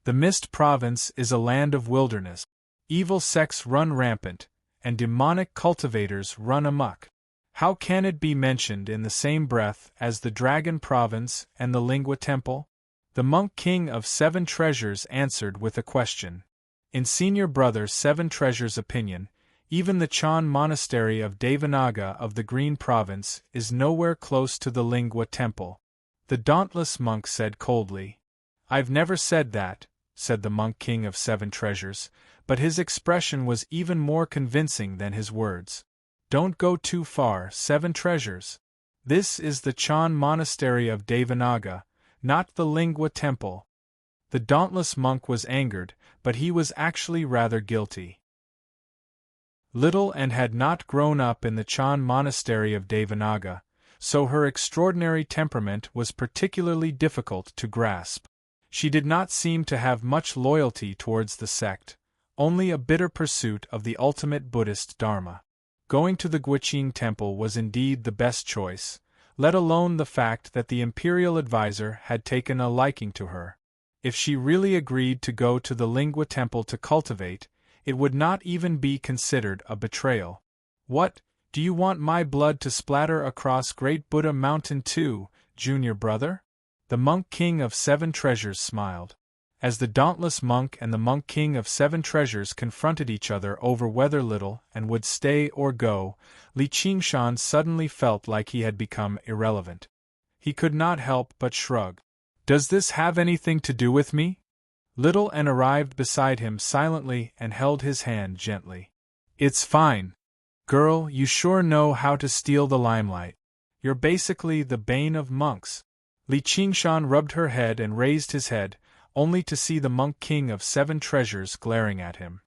Speaker 1: The Mist Province is a land of wilderness. Evil sects run rampant, and demonic cultivators run amok. How can it be mentioned in the same breath as the Dragon Province and the Lingua Temple? The monk king of Seven Treasures answered with a question. In Senior Brother Seven Treasures' opinion, even the Chan monastery of Devanaga of the Green Province is nowhere close to the Lingua Temple. The dauntless monk said coldly. I've never said that, said the monk king of Seven Treasures, but his expression was even more convincing than his words. Don't go too far, Seven Treasures. This is the Chan monastery of Devanaga, not the Lingua Temple. The dauntless monk was angered, but he was actually rather guilty. Little and had not grown up in the Chan monastery of Devanaga, so her extraordinary temperament was particularly difficult to grasp. She did not seem to have much loyalty towards the sect, only a bitter pursuit of the ultimate Buddhist Dharma. Going to the Guiqing Temple was indeed the best choice, let alone the fact that the imperial advisor had taken a liking to her. If she really agreed to go to the Lingua Temple to cultivate, it would not even be considered a betrayal. What, do you want my blood to splatter across Great Buddha Mountain too, Junior Brother? The monk king of Seven Treasures smiled. As the dauntless monk and the monk king of Seven Treasures confronted each other over whether Little and would stay or go, Li Qingshan suddenly felt like he had become irrelevant. He could not help but shrug. Does this have anything to do with me? Little and arrived beside him silently and held his hand gently. It's fine. Girl, you sure know how to steal the limelight. You're basically the bane of monks. Li Qingshan rubbed her head and raised his head, only to see the monk king of Seven Treasures glaring at him.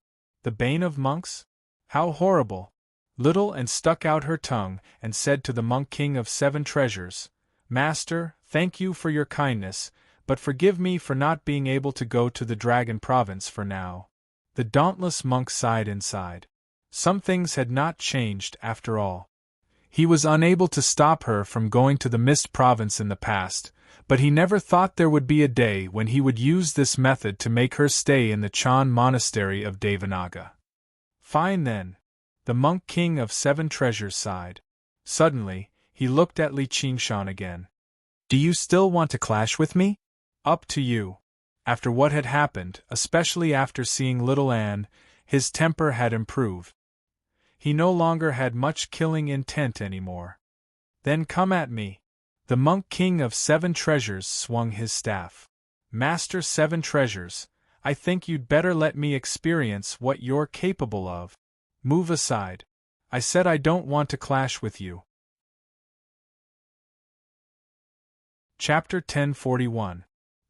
Speaker 1: The bane of monks? How horrible! Little and stuck out her tongue and said to the monk king of Seven Treasures, Master, thank you for your kindness, but forgive me for not being able to go to the Dragon Province for now. The dauntless monk sighed inside. Some things had not changed after all. He was unable to stop her from going to the Mist Province in the past, but he never thought there would be a day when he would use this method to make her stay in the Chan monastery of Devanaga. Fine then. The monk king of Seven Treasures sighed. Suddenly, he looked at Li Qingshan again. Do you still want to clash with me? Up to you. After what had happened, especially after seeing little Anne, his temper had improved. He no longer had much killing intent anymore. Then come at me. The monk king of Seven Treasures swung his staff. Master Seven Treasures, I think you'd better let me experience what you're capable of. Move aside. I said I don't want to clash with you. Chapter 1041.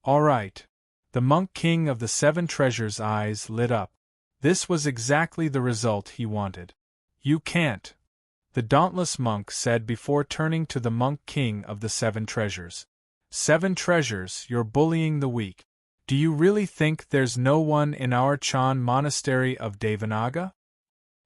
Speaker 1: All right. The monk king of the Seven Treasures' eyes lit up. This was exactly the result he wanted. You can't, the dauntless monk said before turning to the monk king of the Seven Treasures. Seven Treasures, you're bullying the weak. Do you really think there's no one in our Chan monastery of Devanaga?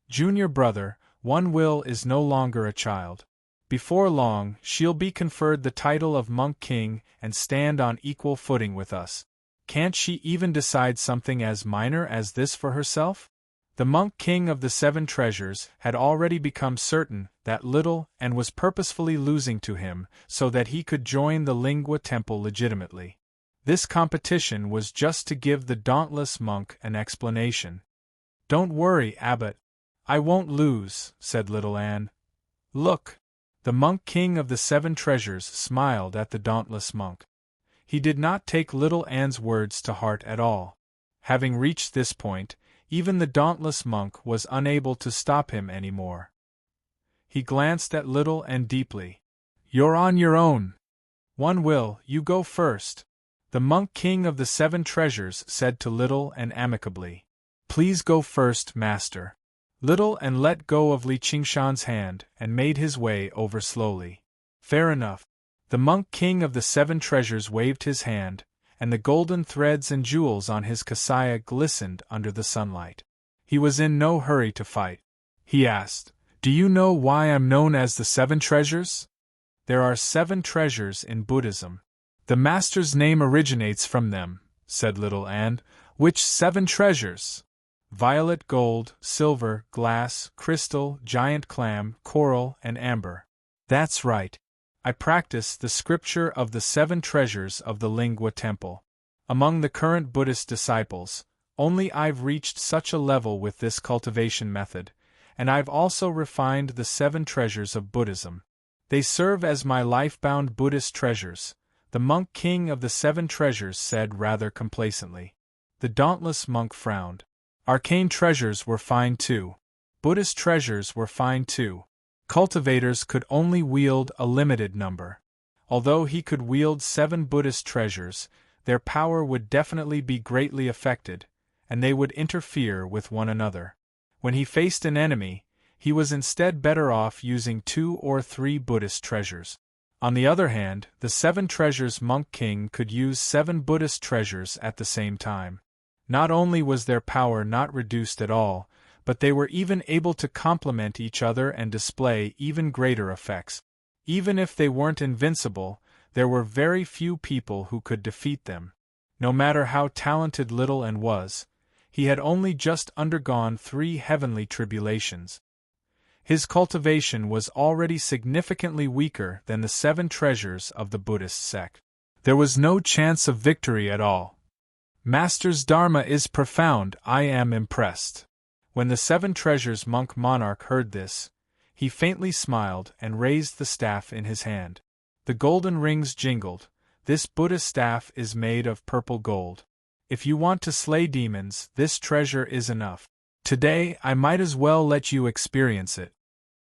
Speaker 1: Junior Brother, One Will is no longer a child. Before long, she'll be conferred the title of Monk King and stand on equal footing with us. Can't she even decide something as minor as this for herself? The monk king of the Seven Treasures had already become certain that Little and was purposefully losing to him so that he could join the Lingua Temple legitimately. This competition was just to give the dauntless monk an explanation. "Don't worry, Abbot. I won't lose," said little Anne. "Look!" The monk king of the 7 treasures smiled at the dauntless monk. He did not take little Anne's words to heart at all. Having reached this point, even the dauntless monk was unable to stop him any more. He glanced at little Anne deeply. "You're on your own. One will, you go first," the monk king of the 7 treasures said to little Anne amicably. "Please go first, master." Little Anne let go of Li Qingshan's hand and made his way over slowly. "Fair enough." The monk king of the 7 treasures waved his hand, and the golden threads and jewels on his kasaya glistened under the sunlight. He was in no hurry to fight. He asked, "Do you know why I'm known as the 7 treasures?" "There are 7 treasures in Buddhism. The master's name originates from them," said little Anne. "Which 7 treasures?" "Violet, gold, silver, glass, crystal, giant clam, coral, and amber." "That's right. I practice the scripture of the 7 treasures of the Lingua Temple. Among the current Buddhist disciples, only I've reached such a level with this cultivation method, and I've also refined the 7 treasures of Buddhism. They serve as my life-bound Buddhist treasures," the monk king of the 7 treasures said rather complacently. The dauntless monk frowned. Arcane treasures were fine too. Buddhist treasures were fine too. Cultivators could only wield a limited number. Although he could wield 7 Buddhist treasures, their power would definitely be greatly affected, and they would interfere with one another. When he faced an enemy, he was instead better off using 2 or 3 Buddhist treasures. On the other hand, the 7 treasures monk king could use 7 Buddhist treasures at the same time. Not only was their power not reduced at all, but they were even able to complement each other and display even greater effects. Even if they weren't invincible, there were very few people who could defeat them. No matter how talented little Anne was, he had only just undergone 3 heavenly tribulations. His cultivation was already significantly weaker than the 7 treasures of the Buddhist sect. There was no chance of victory at all. "Master's Dharma is profound, I am impressed." When the 7 treasures monk monarch heard this, he faintly smiled and raised the staff in his hand. The golden rings jingled. "This Buddhist staff is made of purple gold. If you want to slay demons, this treasure is enough. Today I might as well let you experience it."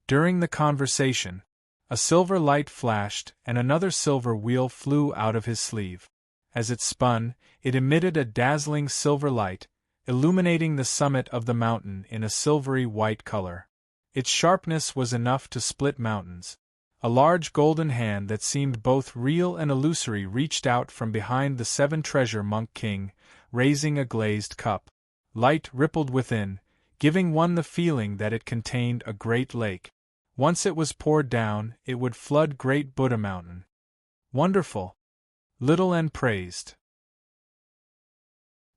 Speaker 1: During the conversation, a silver light flashed and another silver wheel flew out of his sleeve. As it spun, it emitted a dazzling silver light, illuminating the summit of the mountain in a silvery white color. Its sharpness was enough to split mountains. A large golden hand that seemed both real and illusory reached out from behind the 7 treasure monk king, raising a glazed cup. Light rippled within, giving one the feeling that it contained a great lake. Once it was poured down, it would flood Great Buddha Mountain. "Wonderful!" little Anne praised.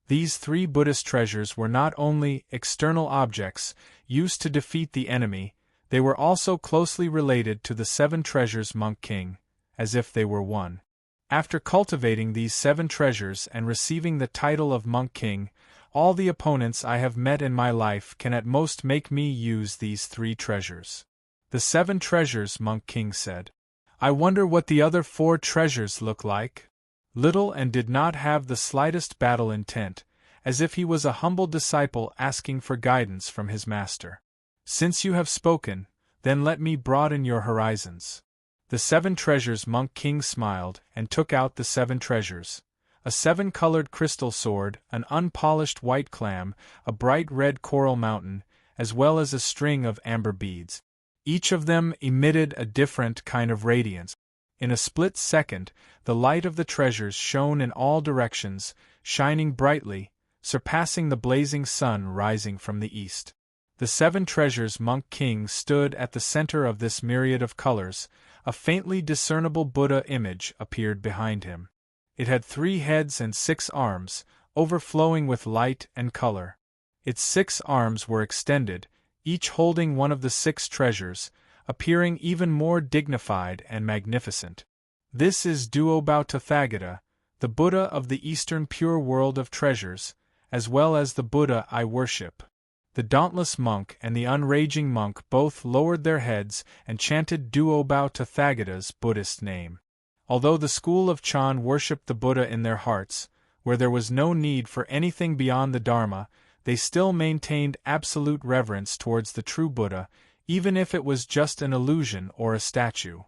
Speaker 1: These 3 Buddhist treasures were not only external objects used to defeat the enemy, they were also closely related to the 7 treasures monk king, as if they were one. After cultivating these 7 treasures and receiving the title of monk king, all the opponents I have met in my life can at most make me use these 3 treasures. The 7 treasures monk king said. "I wonder what the other 4 treasures look like?" Little Anne did not have the slightest battle intent, as if he was a humble disciple asking for guidance from his master. "Since you have spoken, then let me broaden your horizons." The 7 treasures monk king smiled and took out the 7 treasures: a 7-colored crystal sword, an unpolished white clam, a bright red coral mountain, as well as a string of amber beads. Each of them emitted a different kind of radiance. In a split second, the light of the treasures shone in all directions, shining brightly, surpassing the blazing sun rising from the east. The 7 treasures monk king stood at the center of this myriad of colors. A faintly discernible Buddha image appeared behind him. It had 3 heads and 6 arms, overflowing with light and color. Its 6 arms were extended, each holding one of the 6 treasures, appearing even more dignified and magnificent. "This is Duo Tathagata, the Buddha of the Eastern pure world of treasures, as well as the Buddha I worship." The dauntless monk and the unraging monk both lowered their heads and chanted Duobao Tathagata's Buddhist name. Although the school of Chan worshipped the Buddha in their hearts, where there was no need for anything beyond the Dharma, they still maintained absolute reverence towards the true Buddha, even if it was just an illusion or a statue.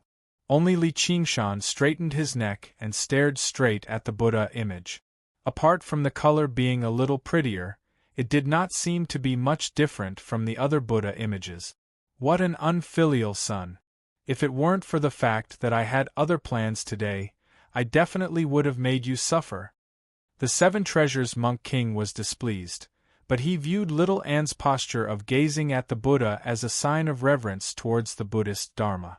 Speaker 1: Only Li Qingshan straightened his neck and stared straight at the Buddha image. Apart from the color being a little prettier, it did not seem to be much different from the other Buddha images. What an unfilial son! If it weren't for the fact that I had other plans today, I definitely would have made you suffer. The Seven Treasures Monk King was displeased, but he viewed little Anne's posture of gazing at the Buddha as a sign of reverence towards the Buddhist Dharma.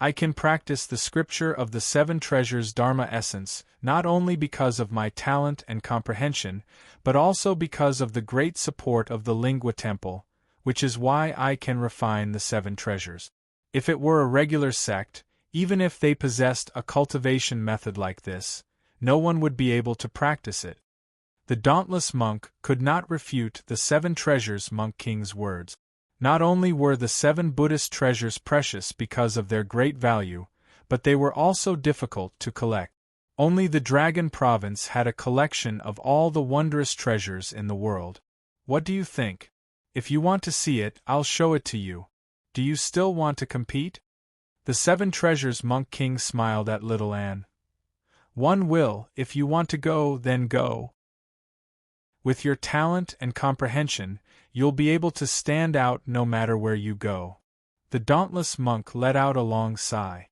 Speaker 1: I can practice the scripture of the Seven Treasures Dharma essence not only because of my talent and comprehension, but also because of the great support of the Lingua Temple, which is why I can refine the Seven Treasures. If it were a regular sect, even if they possessed a cultivation method like this, no one would be able to practice it. The dauntless monk could not refute the Seven Treasures Monk King's words. Not only were the seven Buddhist treasures precious because of their great value, but they were also difficult to collect. Only the Dragon Province had a collection of all the wondrous treasures in the world. What do you think? If you want to see it, I'll show it to you. Do you still want to compete? The Seven Treasures Monk King smiled at little Anne. One will, if you want to go, then go. With your talent and comprehension, you'll be able to stand out no matter where you go. The dauntless monk let out a long sigh.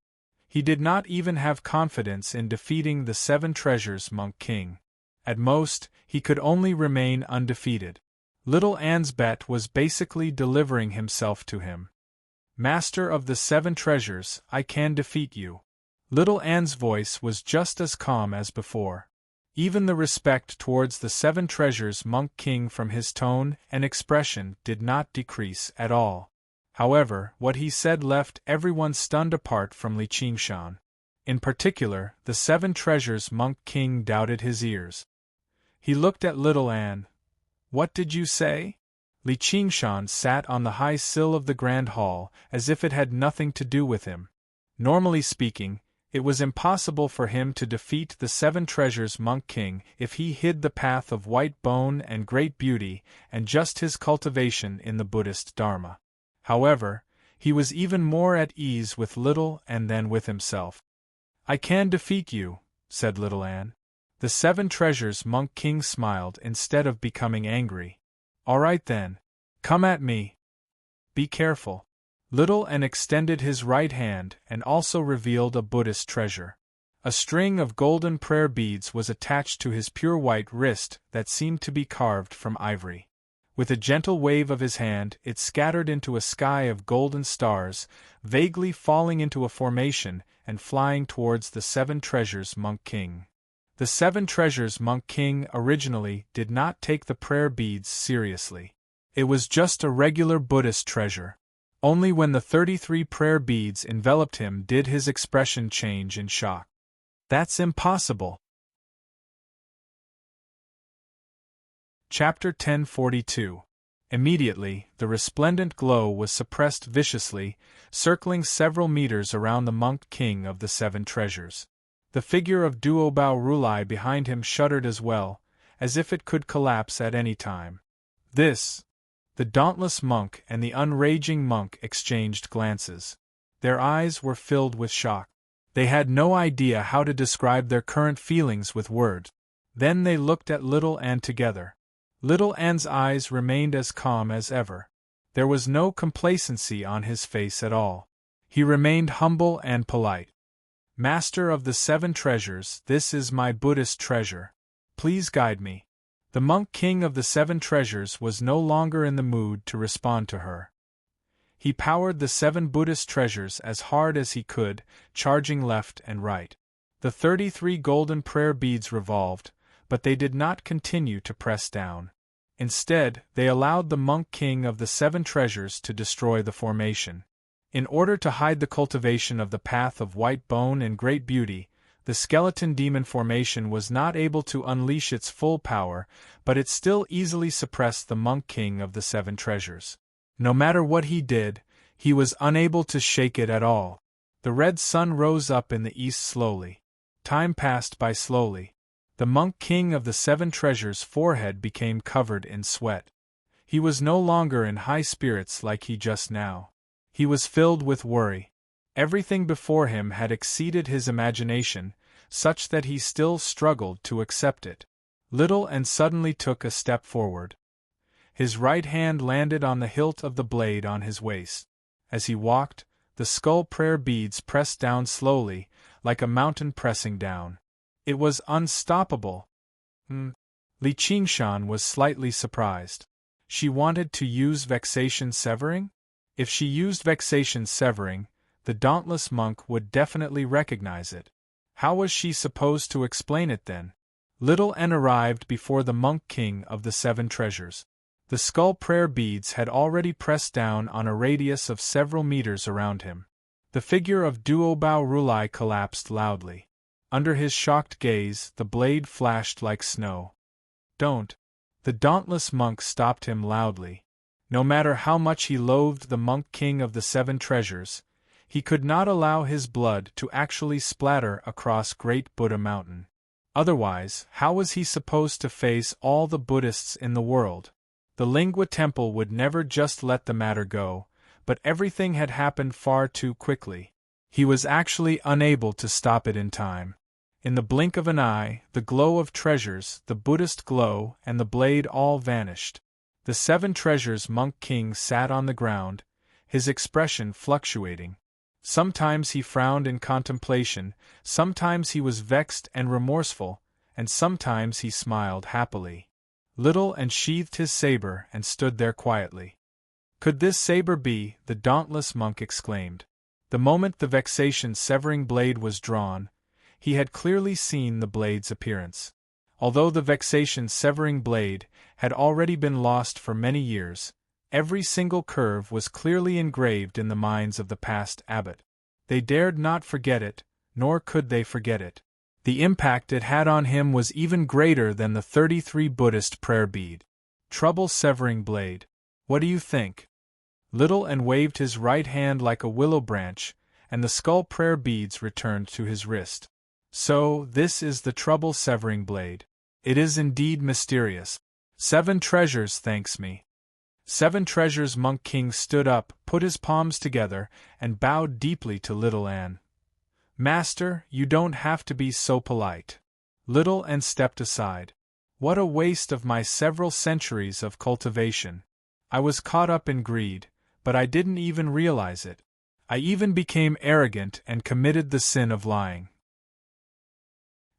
Speaker 1: He did not even have confidence in defeating the Seven Treasures Monk King. At most, he could only remain undefeated. Little Anne's bet was basically delivering himself to him. Master of the Seven Treasures, I can defeat you. Little Anne's voice was just as calm as before. Even the respect towards the Seven Treasures Monk King from his tone and expression did not decrease at all. However, what he said left everyone stunned apart from Li Qingshan. In particular, the Seven Treasures Monk King doubted his ears. He looked at little Anne. What did you say? Li Qingshan sat on the high sill of the Grand Hall as if it had nothing to do with him. Normally speaking, it was impossible for him to defeat the Seven Treasures Monk King if he hid the path of white bone and great beauty and just his cultivation in the Buddhist Dharma. However, he was even more at ease with little Anne than with himself. I can defeat you, said little Anne. The Seven Treasures Monk King smiled instead of becoming angry. All right then. Come at me. Be careful. Little Anne extended his right hand and also revealed a Buddhist treasure. A string of golden prayer beads was attached to his pure white wrist that seemed to be carved from ivory. With a gentle wave of his hand, it scattered into a sky of golden stars, vaguely falling into a formation and flying towards the Seven Treasures Monk King. The Seven Treasures Monk King originally did not take the prayer beads seriously. It was just a regular Buddhist treasure. Only when the 33 prayer beads enveloped him did his expression change in shock. That's impossible. Chapter 1042. Immediately, the resplendent glow was suppressed viciously, circling several meters around the Monk King of the Seven Treasures. The figure of Duobao Rulai behind him shuddered as well, as if it could collapse at any time. The dauntless monk and the unraging monk exchanged glances. Their eyes were filled with shock. They had no idea how to describe their current feelings with words. Then they looked at little Anne together. Little Anne's eyes remained as calm as ever. There was no complacency on his face at all. He remained humble and polite. Master of the Seven Treasures, this is my Buddhist treasure. Please guide me. The Monk King of the Seven Treasures was no longer in the mood to respond to her. He powered the seven Buddhist treasures as hard as he could, charging left and right. The 33 golden prayer beads revolved, but they did not continue to press down. Instead, they allowed the Monk King of the Seven Treasures to destroy the formation. In order to hide the cultivation of the path of white bone and great beauty, The skeleton demon formation was not able to unleash its full power, but it still easily suppressed the monk king of the 7 treasures. No matter what he did, he was unable to shake it at all. The red sun rose up in the east slowly. Time passed by slowly. The monk king of the 7 treasures' forehead became covered in sweat. He was no longer in high spirits like he just now. He was filled with worry. Everything before him had exceeded his imagination, such that he still struggled to accept it. Little and suddenly took a step forward. His right hand landed on the hilt of the blade on his waist. As he walked, the skull prayer beads pressed down slowly, like a mountain pressing down. It was unstoppable. Li Qingshan was slightly surprised. She wanted to use vexation severing? If she used vexation severing, the dauntless monk would definitely recognize it. How was she supposed to explain it then? Little N arrived before the monk king of the 7 treasures. The skull prayer beads had already pressed down on a radius of several meters around him. The figure of Duobao Rulai collapsed loudly. Under his shocked gaze, the blade flashed like snow. Don't! The dauntless monk stopped him loudly. No matter how much he loathed the monk king of the 7 treasures, he could not allow his blood to actually splatter across Great Buddha Mountain. Otherwise, how was he supposed to face all the Buddhists in the world? The Lingua Temple would never just let the matter go, but everything had happened far too quickly. He was actually unable to stop it in time. In the blink of an eye, the glow of treasures, the Buddhist glow, and the blade all vanished. The 7 treasures monk king sat on the ground, his expression fluctuating. Sometimes he frowned in contemplation, sometimes he was vexed and remorseful, and sometimes he smiled happily. Little and sheathed his saber and stood there quietly. Could this saber be? The dauntless monk exclaimed. The moment the vexation-severing blade was drawn, he had clearly seen the blade's appearance. Although the vexation-severing blade had already been lost for many years, every single curve was clearly engraved in the minds of the past abbot. They dared not forget it, nor could they forget it. The impact it had on him was even greater than the 33 Buddhist prayer bead. Trouble-severing blade. What do you think? Little and waved his right hand like a willow branch, and the skull prayer beads returned to his wrist. So, this is the trouble-severing blade. It is indeed mysterious. 7 treasures thanks me. 7 treasures monk king stood up, put his palms together, and bowed deeply to Little Anne. Master, you don't have to be so polite. Little Anne stepped aside. What a waste of my several centuries of cultivation. I was caught up in greed, but I didn't even realize it. I even became arrogant and committed the sin of lying.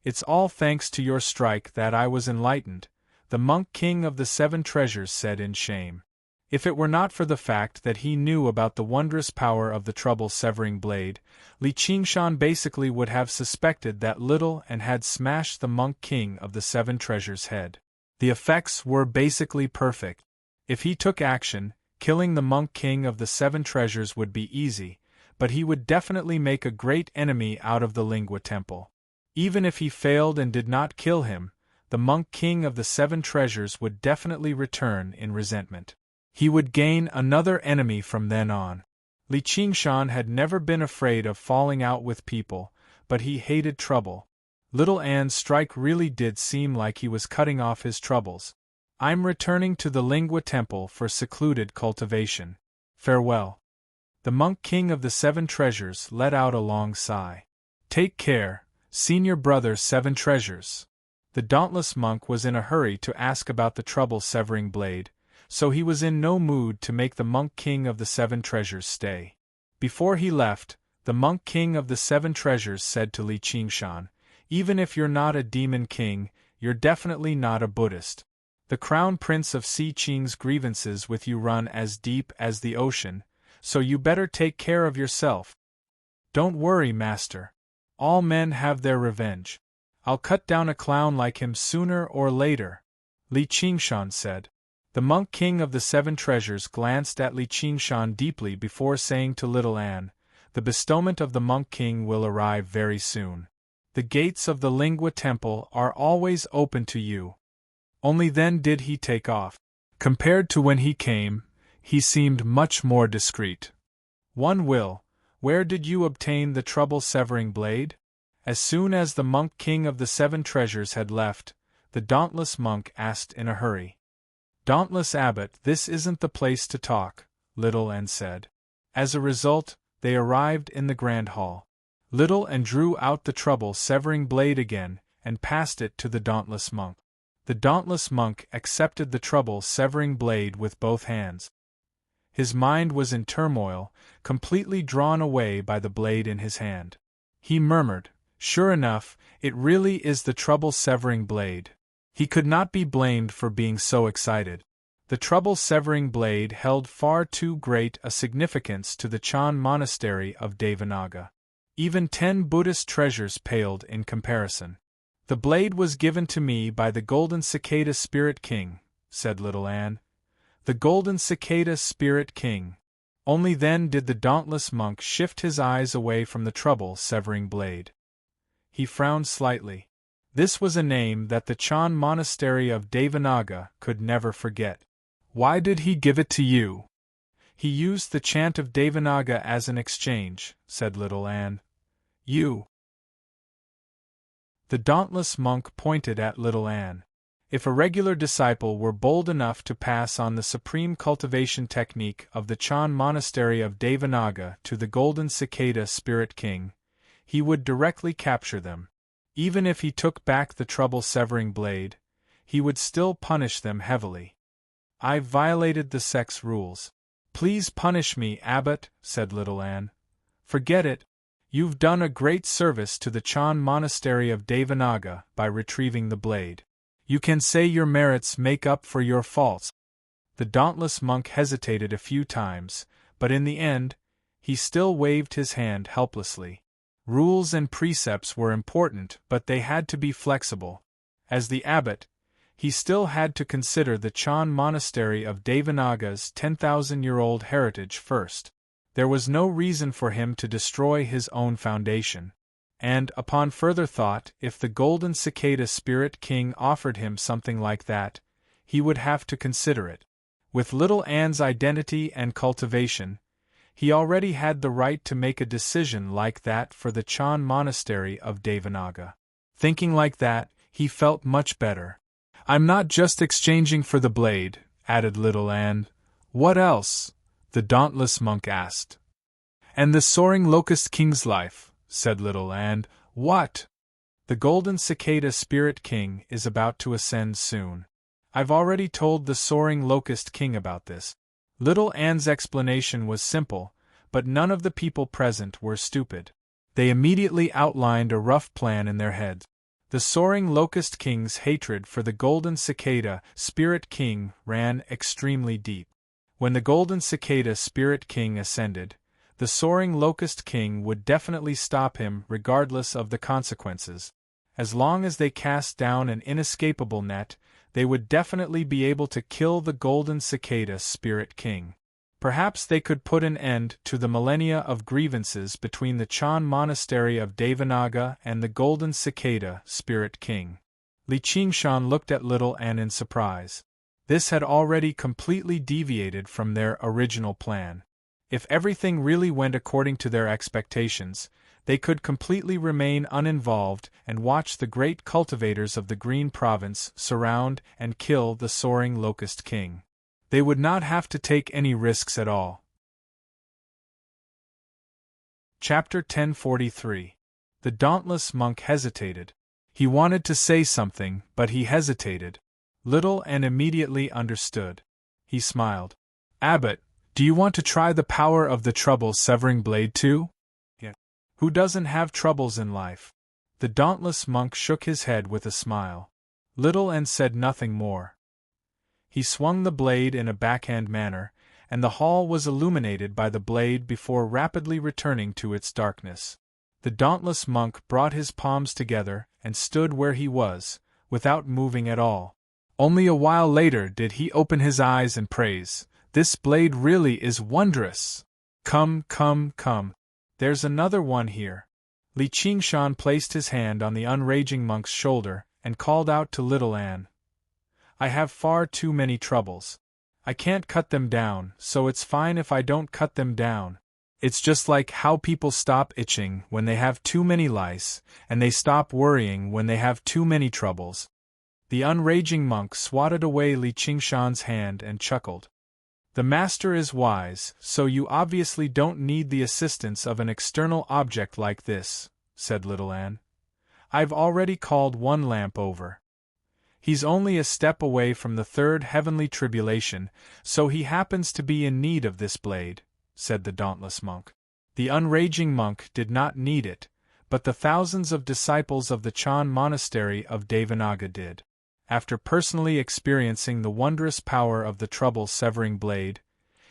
Speaker 1: It's all thanks to your strike that I was enlightened, the monk king of the 7 treasures said in shame. If it were not for the fact that he knew about the wondrous power of the trouble-severing blade, Li Qingshan basically would have suspected that Little and had smashed the monk king of the 7 treasures' head. The effects were basically perfect. If he took action, killing the monk king of the 7 treasures would be easy, but he would definitely make a great enemy out of the Lingua Temple. Even if he failed and did not kill him, the monk king of the 7 treasures would definitely return in resentment. He would gain another enemy from then on. Li Qingshan had never been afraid of falling out with people, but he hated trouble. Little Anne's strike really did seem like he was cutting off his troubles. I'm returning to the Lingua Temple for secluded cultivation. Farewell. The monk king of the 7 treasures let out a long sigh. Take care, senior brother 7 treasures. The dauntless monk was in a hurry to ask about the trouble-severing blade, so he was in no mood to make the monk king of the 7 treasures stay. Before he left, the monk king of the 7 treasures said to Li Qingshan, even if you're not a demon king, you're definitely not a Buddhist. The crown prince of Si Qing's grievances with you run as deep as the ocean, so you better take care of yourself. Don't worry, master. All men have their revenge. I'll cut down a clown like him sooner or later, Li Qingshan said. The monk king of the 7 treasures glanced at Li Qingshan deeply before saying to Little Anne, the bestowment of the monk king will arrive very soon. The gates of the Lingua Temple are always open to you. Only then did he take off. Compared to when he came, he seemed much more discreet. One will, where did you obtain the trouble-severing blade? As soon as the monk king of the 7 treasures had left, the dauntless monk asked in a hurry. Dauntless abbot, this isn't the place to talk, Little Anne said. As a result, they arrived in the grand hall. Little Anne drew out the trouble-severing blade again, and passed it to the dauntless monk. The dauntless monk accepted the trouble-severing blade with both hands. His mind was in turmoil, completely drawn away by the blade in his hand. He murmured, "Sure enough, it really is the trouble-severing blade." He could not be blamed for being so excited. The trouble-severing blade held far too great a significance to the Chan monastery of Devanaga. Even 10 Buddhist treasures paled in comparison. "The blade was given to me by the Golden Cicada Spirit King," said Little Anne. "The Golden Cicada Spirit King." Only then did the dauntless monk shift his eyes away from the trouble-severing blade. He frowned slightly. This was a name that the Chan monastery of Devanaga could never forget. "Why did he give it to you?" "He used the chant of Devanaga as an exchange," said Little Anne. "You." The dauntless monk pointed at Little Anne. If a regular disciple were bold enough to pass on the supreme cultivation technique of the Chan monastery of Devanaga to the Golden Cicada Spirit King, he would directly capture them. Even if he took back the trouble-severing blade, he would still punish them heavily. "I've violated the sect's rules. Please punish me, Abbot," said Little Anne. "Forget it. You've done a great service to the Chan monastery of Devanaga by retrieving the blade. You can say your merits make up for your faults." The dauntless monk hesitated a few times, but in the end, he still waved his hand helplessly. Rules and precepts were important, but they had to be flexible. As the abbot, he still had to consider the Chan monastery of Devanaga's 10,000-year-old heritage first. There was no reason for him to destroy his own foundation. And, upon further thought, if the Golden Cicada Spirit King offered him something like that, he would have to consider it. With Little Anne's identity and cultivation, he already had the right to make a decision like that for the Chan monastery of Devanaga. Thinking like that, he felt much better. "I'm not just exchanging for the blade," added Little Anne. "What else?" the dauntless monk asked. "And the soaring locust king's life," said Little Anne. "What?" "The Golden Cicada Spirit King is about to ascend soon. I've already told the soaring locust king about this." Little Anne's explanation was simple, but none of the people present were stupid. They immediately outlined a rough plan in their heads. The soaring locust king's hatred for the Golden Cicada Spirit King ran extremely deep. When the Golden Cicada Spirit King ascended, the soaring locust king would definitely stop him regardless of the consequences. As long as they cast down an inescapable net, they would definitely be able to kill the Golden Cicada Spirit King. Perhaps they could put an end to the millennia of grievances between the Chan monastery of Devanaga and the Golden Cicada Spirit King. Li Qingshan looked at Little Anne in surprise. This had already completely deviated from their original plan. If everything really went according to their expectations, they could completely remain uninvolved and watch the great cultivators of the Green Province surround and kill the soaring Locust King. They would not have to take any risks at all. Chapter 1043. The dauntless monk hesitated. He wanted to say something, but he hesitated. Little Anne immediately understood. He smiled. "Abbot, do you want to try the power of the trouble-severing blade too?" "Yeah. Who doesn't have troubles in life?" The dauntless monk shook his head with a smile. Little Anne said nothing more. He swung the blade in a backhand manner, and the hall was illuminated by the blade before rapidly returning to its darkness. The dauntless monk brought his palms together and stood where he was, without moving at all. Only a while later did he open his eyes and praise, "This blade really is wondrous! Come, come, come! There's another one here." Li Qingshan placed his hand on the unraging monk's shoulder and called out to little Anne. I have far too many troubles. I can't cut them down, so it's fine if I don't cut them down. It's just like how people stop itching when they have too many lice, and they stop worrying when they have too many troubles. The unraging monk swatted away Li Qingshan's hand and chuckled. The master is wise, so you obviously don't need the assistance of an external object like this, said little Anne. I've already called one lamp over. He's only a step away from the third heavenly tribulation, so he happens to be in need of this blade, said the dauntless monk. The unraging monk did not need it, but the thousands of disciples of the Chan monastery of Devanaga did. After personally experiencing the wondrous power of the trouble-severing blade,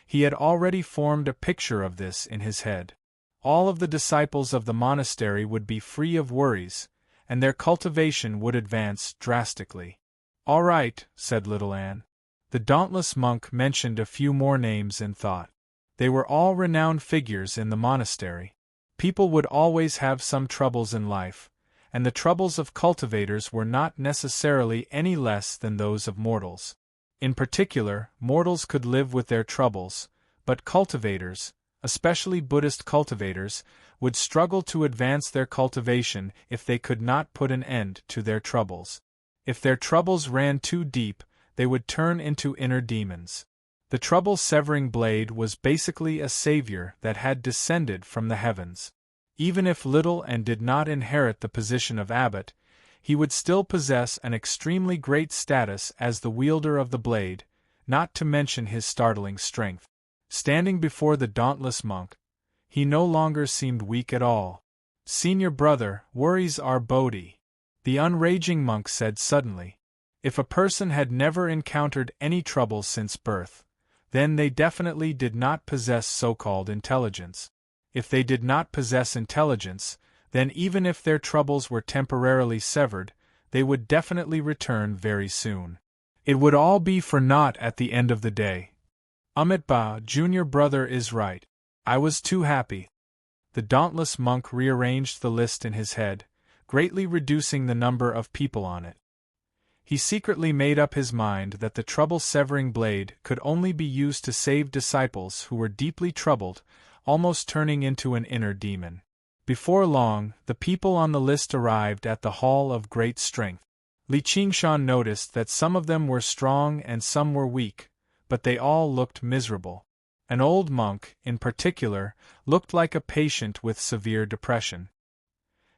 Speaker 1: he had already formed a picture of this in his head. All of the disciples of the monastery would be free of worries, and their cultivation would advance drastically. All right, said little Anne. The dauntless monk mentioned a few more names in thought. They were all renowned figures in the monastery. People would always have some troubles in life, and the troubles of cultivators were not necessarily any less than those of mortals. In particular, mortals could live with their troubles, but cultivators, especially Buddhist cultivators, would struggle to advance their cultivation if they could not put an end to their troubles. If their troubles ran too deep, they would turn into inner demons. The trouble-severing blade was basically a savior that had descended from the heavens. Even if little Anne did not inherit the position of abbot, he would still possess an extremely great status as the wielder of the blade, not to mention his startling strength. Standing before the dauntless monk, he no longer seemed weak at all. Senior brother, worries are Bodhi, the unraging monk said suddenly. If a person had never encountered any trouble since birth, then they definitely did not possess so-called intelligence. If they did not possess intelligence, then even if their troubles were temporarily severed, they would definitely return very soon. It would all be for naught at the end of the day. Amitba, junior brother is right. I was too happy. The dauntless monk rearranged the list in his head, greatly reducing the number of people on it. He secretly made up his mind that the trouble-severing blade could only be used to save disciples who were deeply troubled, almost turning into an inner demon. Before long, the people on the list arrived at the Hall of Great Strength. Li Qingshan noticed that some of them were strong and some were weak, but they all looked miserable. An old monk, in particular, looked like a patient with severe depression.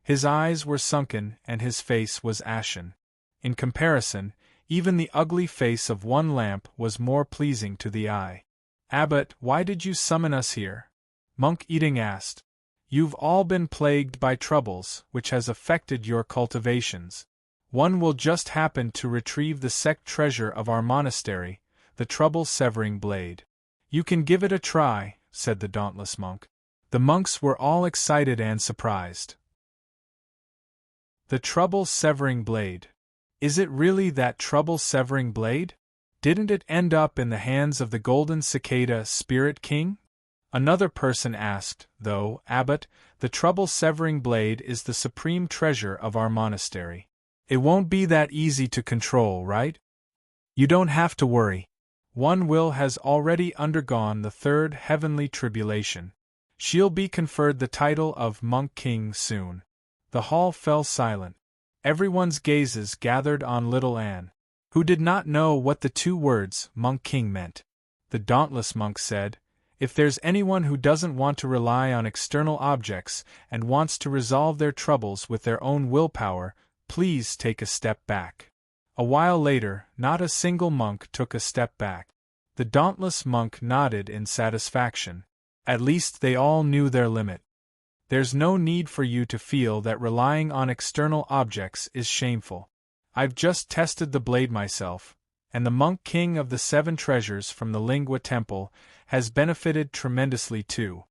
Speaker 1: His eyes were sunken and his face was ashen. In comparison, even the ugly face of one lamp was more pleasing to the eye. Abbot, why did you summon us here? Monk Eating asked. You've all been plagued by troubles, which has affected your cultivations. One will just happen to retrieve the sect treasure of our monastery, the trouble-severing blade. You can give it a try, said the dauntless monk. The monks were all excited and surprised. The trouble-severing blade. Is it really that trouble-severing blade? Didn't it end up in the hands of the golden cicada Spirit King? Another person asked, though, Abbot, the trouble-severing blade is the supreme treasure of our monastery. It won't be that easy to control, right? You don't have to worry. One will has already undergone the third heavenly tribulation. She'll be conferred the title of Monk King soon. The hall fell silent. Everyone's gazes gathered on little Anne, who did not know what the two words Monk King meant. The dauntless monk said, If there's anyone who doesn't want to rely on external objects and wants to resolve their troubles with their own willpower, please take a step back. A while later, not a single monk took a step back. The dauntless monk nodded in satisfaction. At least they all knew their limit. There's no need for you to feel that relying on external objects is shameful. I've just tested the blade myself, and the monk king of the 7 treasures from the Lingua Temple has benefited tremendously too.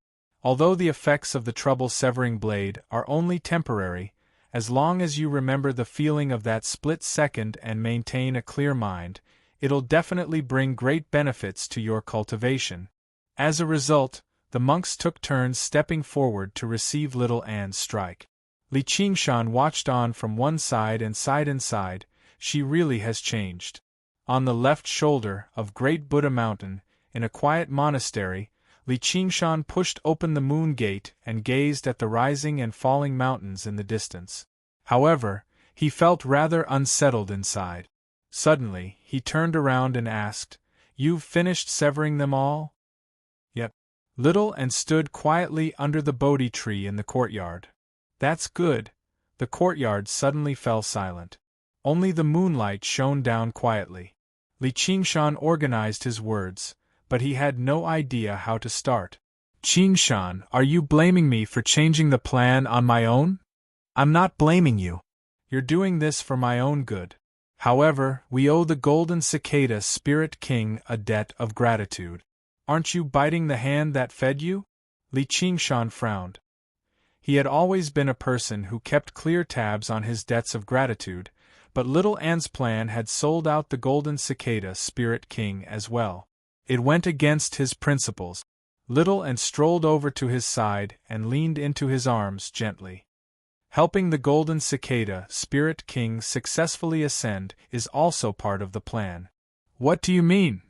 Speaker 1: Although the effects of the trouble-severing blade are only temporary, as long as you remember the feeling of that split second and maintain a clear mind, it'll definitely bring great benefits to your cultivation. As a result, the monks took turns stepping forward to receive little Anne's strike. Li Qingshan watched on from one side and side. She really has changed. On the left shoulder of Great Buddha Mountain, in a quiet monastery, Li Qingshan pushed open the moon gate and gazed at the rising and falling mountains in the distance. However, he felt rather unsettled inside. Suddenly, he turned around and asked, "You've finished severing them all?" "Yep." Little and stood quietly under the Bodhi tree in the courtyard. "That's good." The courtyard suddenly fell silent. Only the moonlight shone down quietly. Li Qingshan organized his words, but he had no idea how to start. "Qingshan, are you blaming me for changing the plan on my own?" "I'm not blaming you. You're doing this for my own good. However, we owe the Golden Cicada Spirit King a debt of gratitude. Aren't you biting the hand that fed you?" Li Qingshan frowned. He had always been a person who kept clear tabs on his debts of gratitude, but Little An's plan had sold out the Golden Cicada Spirit King as well. It went against his principles. Little An strolled over to his side and leaned into his arms gently. Helping the Golden Cicada Spirit King successfully ascend is also part of the plan. "What do you mean?"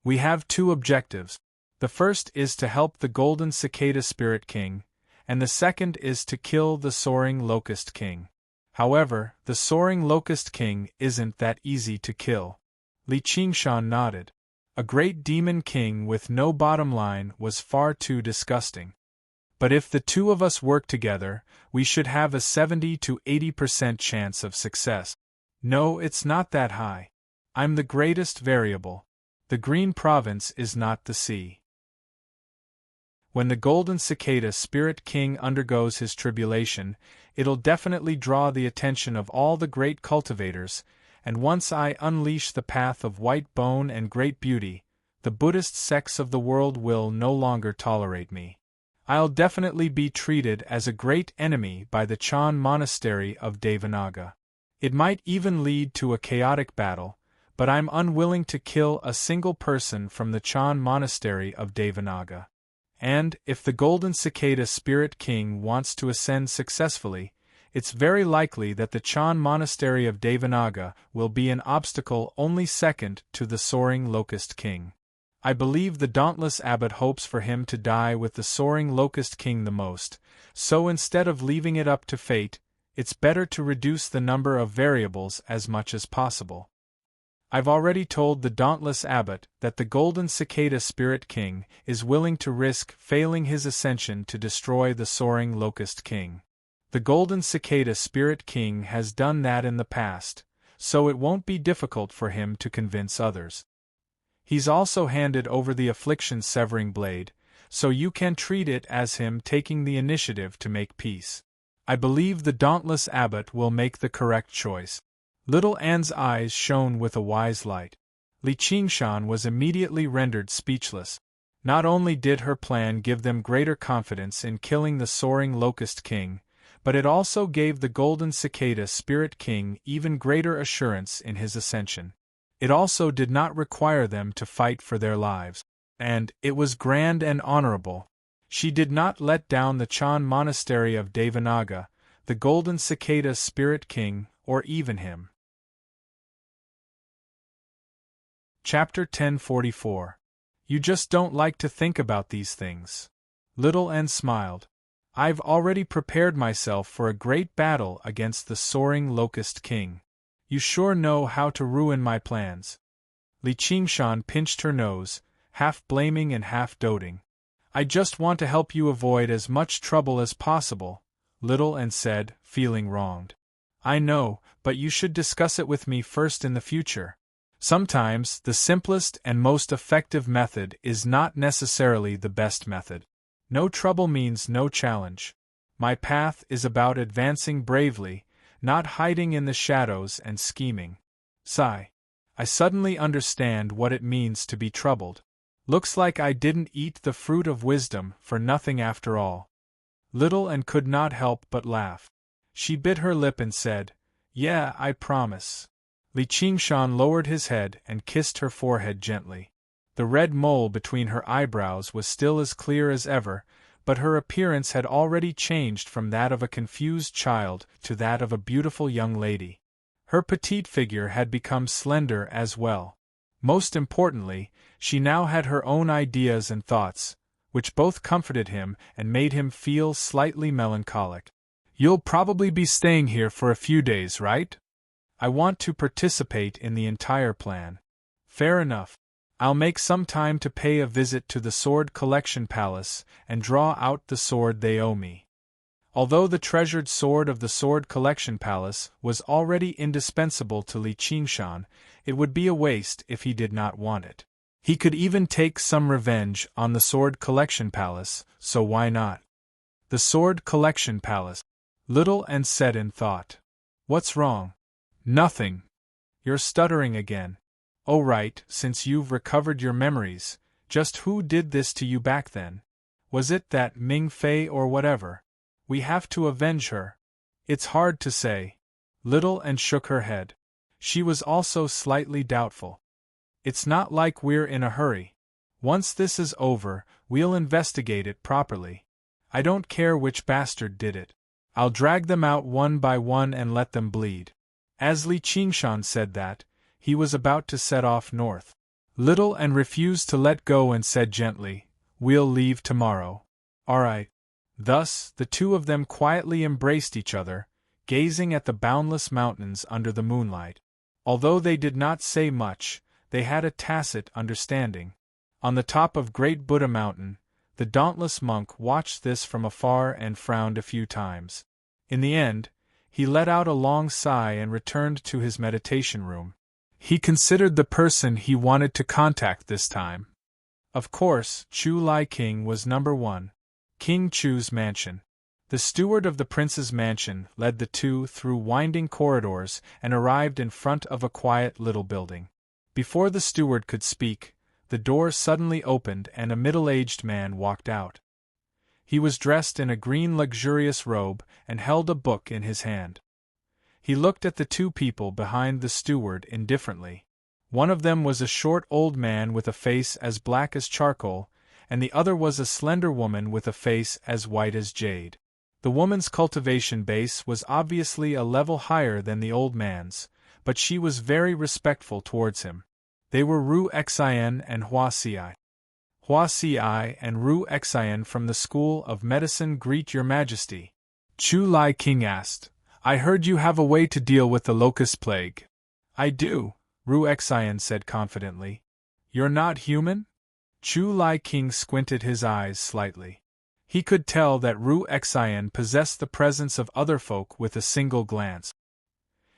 Speaker 1: "We have two objectives. The first is to help the Golden Cicada Spirit King, and the second is to kill the Soaring Locust King. However, the Soaring Locust King isn't that easy to kill." Li Qingshan nodded. A great demon king with no bottom line was far too disgusting. "But if the two of us work together, we should have a 70 to 80% chance of success." "No, it's not that high. I'm the greatest variable. The Green Province is not the sea." When the Golden Cicada Spirit King undergoes his tribulation, it'll definitely draw the attention of all the great cultivators, and once I unleash the path of white bone and great beauty, the Buddhist sects of the world will no longer tolerate me. I'll definitely be treated as a great enemy by the Chan Monastery of Devanaga. It might even lead to a chaotic battle, but I'm unwilling to kill a single person from the Chan Monastery of Devanaga. And, if the Golden Cicada Spirit King wants to ascend successfully, it's very likely that the Chan Monastery of Devanaga will be an obstacle only second to the Soaring Locust King. I believe the dauntless abbot hopes for him to die with the Soaring Locust King the most, so instead of leaving it up to fate, it's better to reduce the number of variables as much as possible. I've already told the dauntless abbot that the Golden Cicada Spirit King is willing to risk failing his ascension to destroy the Soaring Locust King. The Golden Cicada Spirit King has done that in the past, so it won't be difficult for him to convince others. He's also handed over the Affliction Severing Blade, so you can treat it as him taking the initiative to make peace. I believe the dauntless abbot will make the correct choice. Little An's eyes shone with a wise light. Li Qingshan was immediately rendered speechless. Not only did her plan give them greater confidence in killing the Soaring Locust King, but it also gave the Golden Cicada Spirit King even greater assurance in his ascension. It also did not require them to fight for their lives, and it was grand and honorable. She did not let down the Chan Monastery of Devanaga, the Golden Cicada Spirit King, or even him. Chapter 1044. You just don't like to think about these things. Little An smiled. I've already prepared myself for a great battle against the Soaring Locust King. You sure know how to ruin my plans. Li Qingshan pinched her nose, half blaming and half doting. I just want to help you avoid as much trouble as possible, Little An said, feeling wronged. I know, but you should discuss it with me first in the future. Sometimes, the simplest and most effective method is not necessarily the best method. No trouble means no challenge. My path is about advancing bravely, not hiding in the shadows and scheming. Sigh. I suddenly understand what it means to be troubled. Looks like I didn't eat the fruit of wisdom for nothing after all. Little An could not help but laugh. She bit her lip and said, Yeah, I promise. Li Qingshan lowered his head and kissed her forehead gently. The red mole between her eyebrows was still as clear as ever, but her appearance had already changed from that of a confused child to that of a beautiful young lady. Her petite figure had become slender as well. Most importantly, she now had her own ideas and thoughts, which both comforted him and made him feel slightly melancholic. "You'll probably be staying here for a few days, right?" "I want to participate in the entire plan." "Fair enough. I'll make some time to pay a visit to the Sword Collection Palace and draw out the sword they owe me." Although the treasured sword of the Sword Collection Palace was already indispensable to Li Qingshan, it would be a waste if he did not want it. He could even take some revenge on the Sword Collection Palace, so why not? The Sword Collection Palace. Little and said in thought. "What's wrong?" "Nothing. You're stuttering again. Oh right, since you've recovered your memories, just who did this to you back then? Was it that Ming Fei or whatever? We have to avenge her." "It's hard to say." Little and shook her head. She was also slightly doubtful. "It's not like we're in a hurry. Once this is over, we'll investigate it properly. I don't care which bastard did it. I'll drag them out one by one and let them bleed." As Li Qingshan said that, he was about to set off north. Little and refused to let go and said gently, "We'll leave tomorrow." "All right." Thus, the two of them quietly embraced each other, gazing at the boundless mountains under the moonlight. Although they did not say much, they had a tacit understanding. On the top of Great Buddha Mountain, the dauntless monk watched this from afar and frowned a few times. In the end, he let out a long sigh and returned to his meditation room. He considered the person he wanted to contact this time. Of course, Chu Lai King was number one. King Chu's mansion. The steward of the prince's mansion led the two through winding corridors and arrived in front of a quiet little building. Before the steward could speak, the door suddenly opened and a middle-aged man walked out. He was dressed in a green luxurious robe and held a book in his hand. He looked at the two people behind the steward indifferently. One of them was a short old man with a face as black as charcoal, and the other was a slender woman with a face as white as jade. The woman's cultivation base was obviously a level higher than the old man's, but she was very respectful towards him. They were Ru Xian and Hua Xi. Hua Xi and Ru Xian from the School of Medicine greet your majesty. Chu Lai King asked, "I heard you have a way to deal with the locust plague." "I do," Ru Xian said confidently. "You're not human?" Chu Lai King squinted his eyes slightly. He could tell that Ru Xian possessed the presence of other folk with a single glance.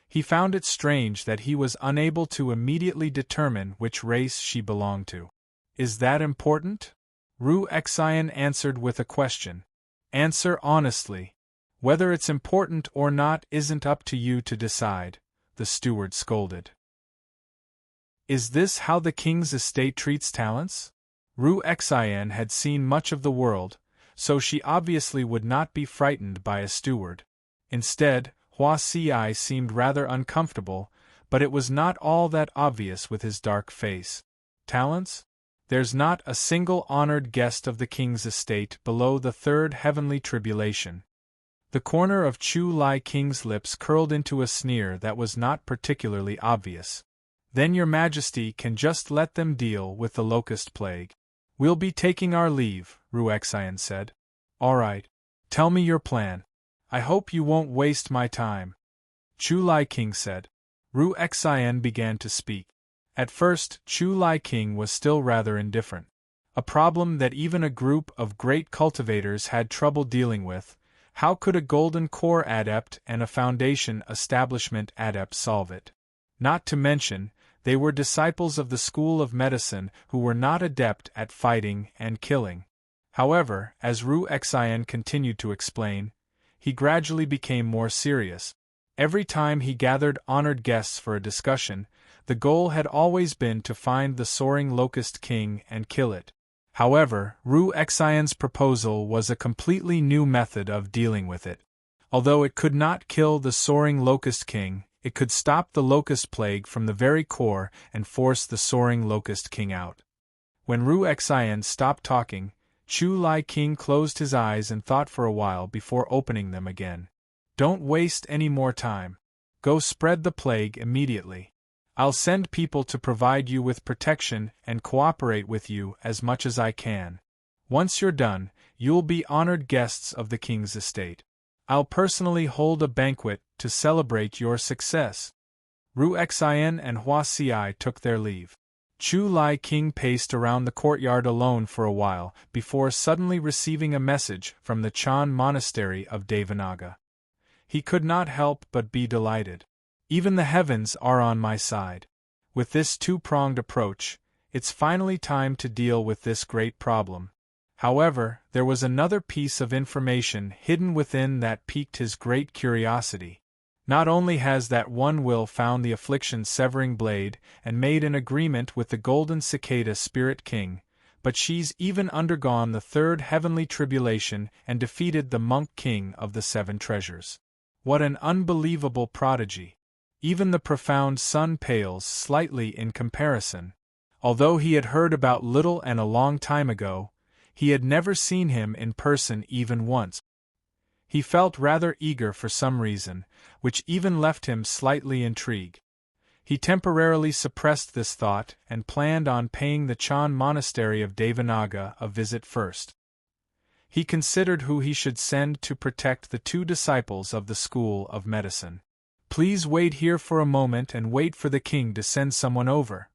Speaker 1: He found it strange that he was unable to immediately determine which race she belonged to. "Is that important?" Ru Xian answered with a question. "Answer honestly. Whether it's important or not isn't up to you to decide," the steward scolded. "Is this how the king's estate treats talents?" Ru Xian had seen much of the world, so she obviously would not be frightened by a steward. Instead, Hua Xi seemed rather uncomfortable, but it was not all that obvious with his dark face. "Talents? There's not a single honored guest of the king's estate below the third heavenly tribulation." The corner of Chu Lai King's lips curled into a sneer that was not particularly obvious. "Then your majesty can just let them deal with the locust plague." "We'll be taking our leave," Ru Xian said. "All right. Tell me your plan. I hope you won't waste my time." Chu Lai King said. Ru Xian began to speak. At first, Chu Lai King was still rather indifferent. A problem that even a group of great cultivators had trouble dealing with. How could a Golden Core adept and a Foundation establishment adept solve it? Not to mention, they were disciples of the School of Medicine who were not adept at fighting and killing. However, as Ru Xian continued to explain, he gradually became more serious. Every time he gathered honored guests for a discussion, the goal had always been to find the soaring Locust King and kill it. However, Ru Xian's proposal was a completely new method of dealing with it. Although it could not kill the soaring Locust King, it could stop the locust plague from the very core and force the soaring Locust King out. When Ru Xian stopped talking, Chu Lai King closed his eyes and thought for a while before opening them again. Don't waste any more time. Go spread the plague immediately. I'll send people to provide you with protection and cooperate with you as much as I can. Once you're done, you'll be honored guests of the king's estate. I'll personally hold a banquet to celebrate your success. Ru Xian and Hua Xiai took their leave. Chu Lai King paced around the courtyard alone for a while before suddenly receiving a message from the Chan Monastery of Devanaga. He could not help but be delighted. Even the heavens are on my side. With this two-pronged approach, it's finally time to deal with this great problem. However, there was another piece of information hidden within that piqued his great curiosity. Not only has that one will found the affliction-severing blade and made an agreement with the Golden Cicada Spirit King, but she's even undergone the third heavenly tribulation and defeated the Monk King of the Seven Treasures. What an unbelievable prodigy! Even the profound sun pales slightly in comparison. Although he had heard about Little and a long time ago, he had never seen him in person even once. He felt rather eager for some reason, which even left him slightly intrigued. He temporarily suppressed this thought and planned on paying the Chan Monastery of Devanaga a visit first. He considered who he should send to protect the two disciples of the School of Medicine. Please wait here for a moment and wait for the king to send someone over.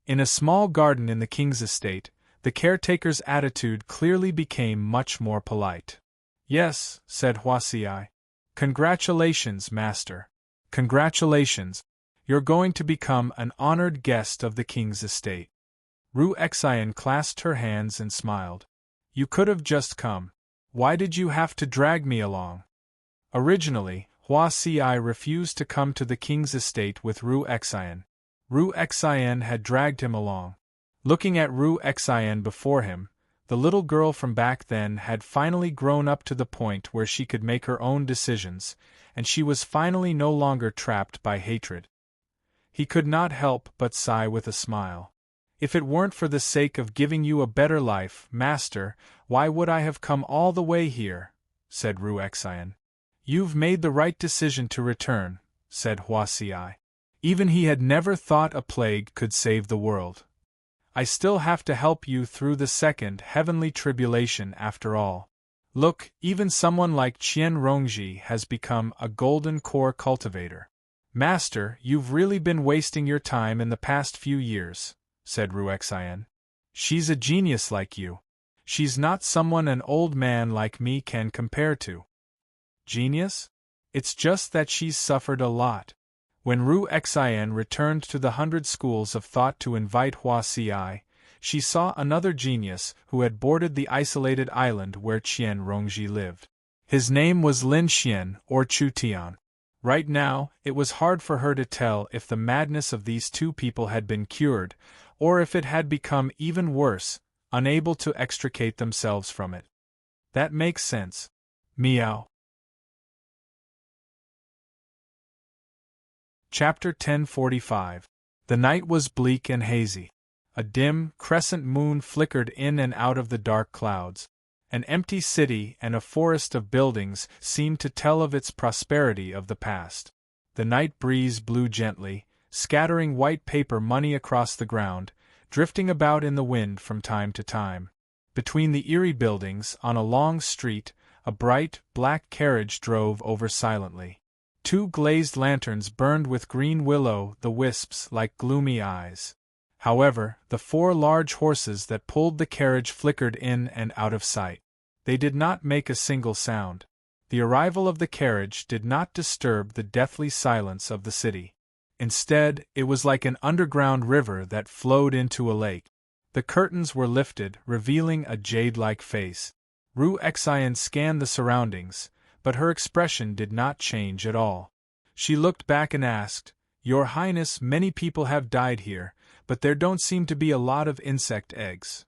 Speaker 1: In a small garden in the king's estate, the caretaker's attitude clearly became much more polite. Yes, said Hua Xiai. Congratulations, master. Congratulations. You're going to become an honored guest of the king's estate. Ru Xian clasped her hands and smiled. You could have just come. Why did you have to drag me along? Originally, Hua Xiai refused to come to the king's estate with Ru Xian. Ru Xian had dragged him along. Looking at Ru Xian before him, the little girl from back then had finally grown up to the point where she could make her own decisions, and she was finally no longer trapped by hatred. He could not help but sigh with a smile. If it weren't for the sake of giving you a better life, master, why would I have come all the way here? Said Ru Xian. You've made the right decision to return, said Hua Xiai. Even he had never thought a plague could save the world. I still have to help you through the second heavenly tribulation after all. Look, even someone like Qian Rongji has become a golden core cultivator. Master, you've really been wasting your time in the past few years, said Ru Xian. She's a genius like you. She's not someone an old man like me can compare to. Genius? It's just that she's suffered a lot. When Ru Xian returned to the 100 schools of thought to invite Hua Xiai, she saw another genius who had boarded the isolated island where Qian Rongji lived. His name was Lin Xian or Chu Tian. Right now, it was hard for her to tell if the madness of these two people had been cured, or if it had become even worse, unable to extricate themselves from it. That makes sense. Meow. Chapter 1045. The night was bleak and hazy. A dim, crescent moon flickered in and out of the dark clouds. An empty city and a forest of buildings seemed to tell of its prosperity of the past. The night breeze blew gently, scattering white paper money across the ground, drifting about in the wind from time to time. Between the eerie buildings, on a long street, a bright, black carriage drove over silently. 2 glazed lanterns burned with green will-o'-the-wisps like gloomy eyes. However, the 4 large horses that pulled the carriage flickered in and out of sight. They did not make a single sound. The arrival of the carriage did not disturb the deathly silence of the city. Instead, it was like an underground river that flowed into a lake. The curtains were lifted, revealing a jade-like face. Ru Xian scanned the surroundings, but her expression did not change at all. She looked back and asked, Your Highness, many people have died here, but there don't seem to be a lot of insect eggs.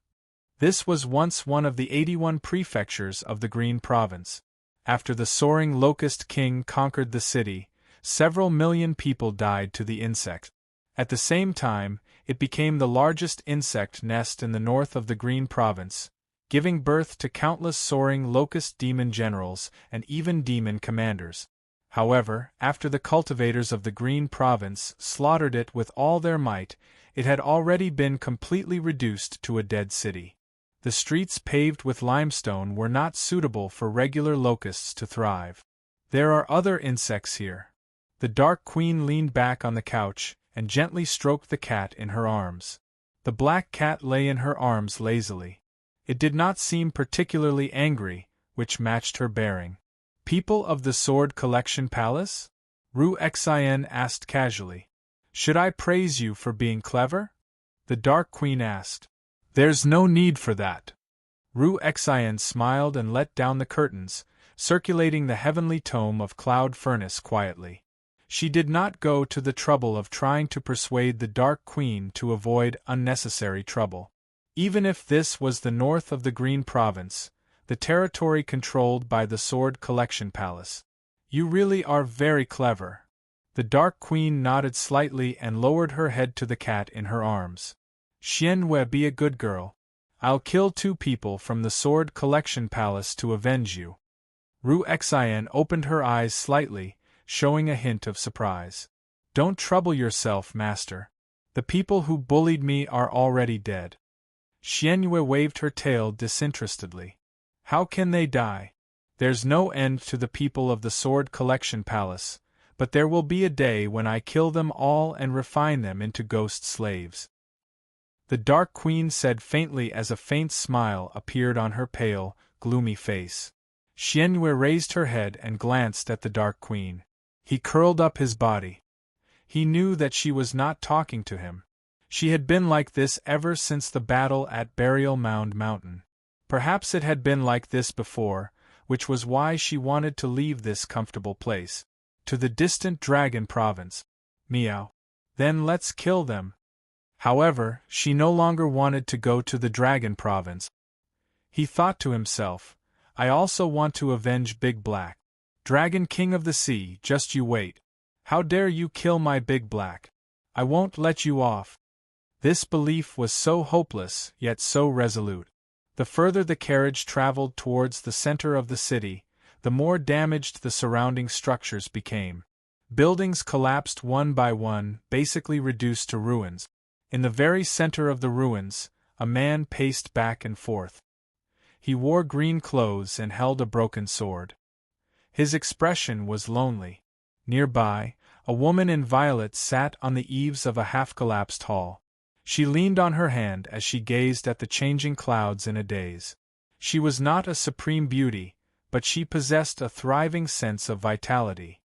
Speaker 1: This was once one of the 81 prefectures of the Green Province. After the soaring Locust King conquered the city, several million people died to the insect. At the same time, It became the largest insect nest in the north of the Green Province, giving birth to countless soaring locust demon generals and even demon commanders. However, after the cultivators of the Green Province slaughtered it with all their might, it had already been completely reduced to a dead city. The streets paved with limestone were not suitable for regular locusts to thrive. There are other insects here. The Dark Queen leaned back on the couch and gently stroked the cat in her arms. The black cat lay in her arms lazily. It did not seem particularly angry, which matched her bearing. "People of the Sword Collection Palace?" Ru Xin asked casually. "Should I praise you for being clever?" The Dark Queen asked. "There's no need for that." Ru Xin smiled and let down the curtains, circulating the heavenly tome of Cloud Furnace quietly. She did not go to the trouble of trying to persuade the Dark Queen to avoid unnecessary trouble. Even if this was the north of the Green Province, the territory controlled by the Sword Collection Palace. "You really are very clever." The Dark Queen nodded slightly and lowered her head to the cat in her arms. "Xianwei, be a good girl. I'll kill 2 people from the Sword Collection Palace to avenge you." Ru Xin opened her eyes slightly, showing a hint of surprise. "Don't trouble yourself, master. The people who bullied me are already dead." Xianwei waved her tail disinterestedly. "How can they die? There's no end to the people of the Sword Collection Palace, but there will be a day when I kill them all and refine them into ghost slaves." The Dark Queen said faintly as a faint smile appeared on her pale, gloomy face. Xianwei raised her head and glanced at the Dark Queen. He curled up his body. He knew that she was not talking to him. She had been like this ever since the battle at Burial Mound Mountain. Perhaps it had been like this before, which was why she wanted to leave this comfortable place. To the distant Dragon Province. Meow. Then let's kill them. However, she no longer wanted to go to the Dragon Province. He thought to himself, "I also want to avenge Big Black. Dragon King of the Sea, just you wait. How dare you kill my Big Black? I won't let you off." This belief was so hopeless, yet so resolute. The further the carriage traveled towards the center of the city, the more damaged the surrounding structures became. Buildings collapsed one by one, basically reduced to ruins. In the very center of the ruins, a man paced back and forth. He wore green clothes and held a broken sword. His expression was lonely. Nearby, a woman in violet sat on the eaves of a half-collapsed hall. She leaned on her hand as she gazed at the changing clouds in a daze. She was not a supreme beauty, but she possessed a thriving sense of vitality.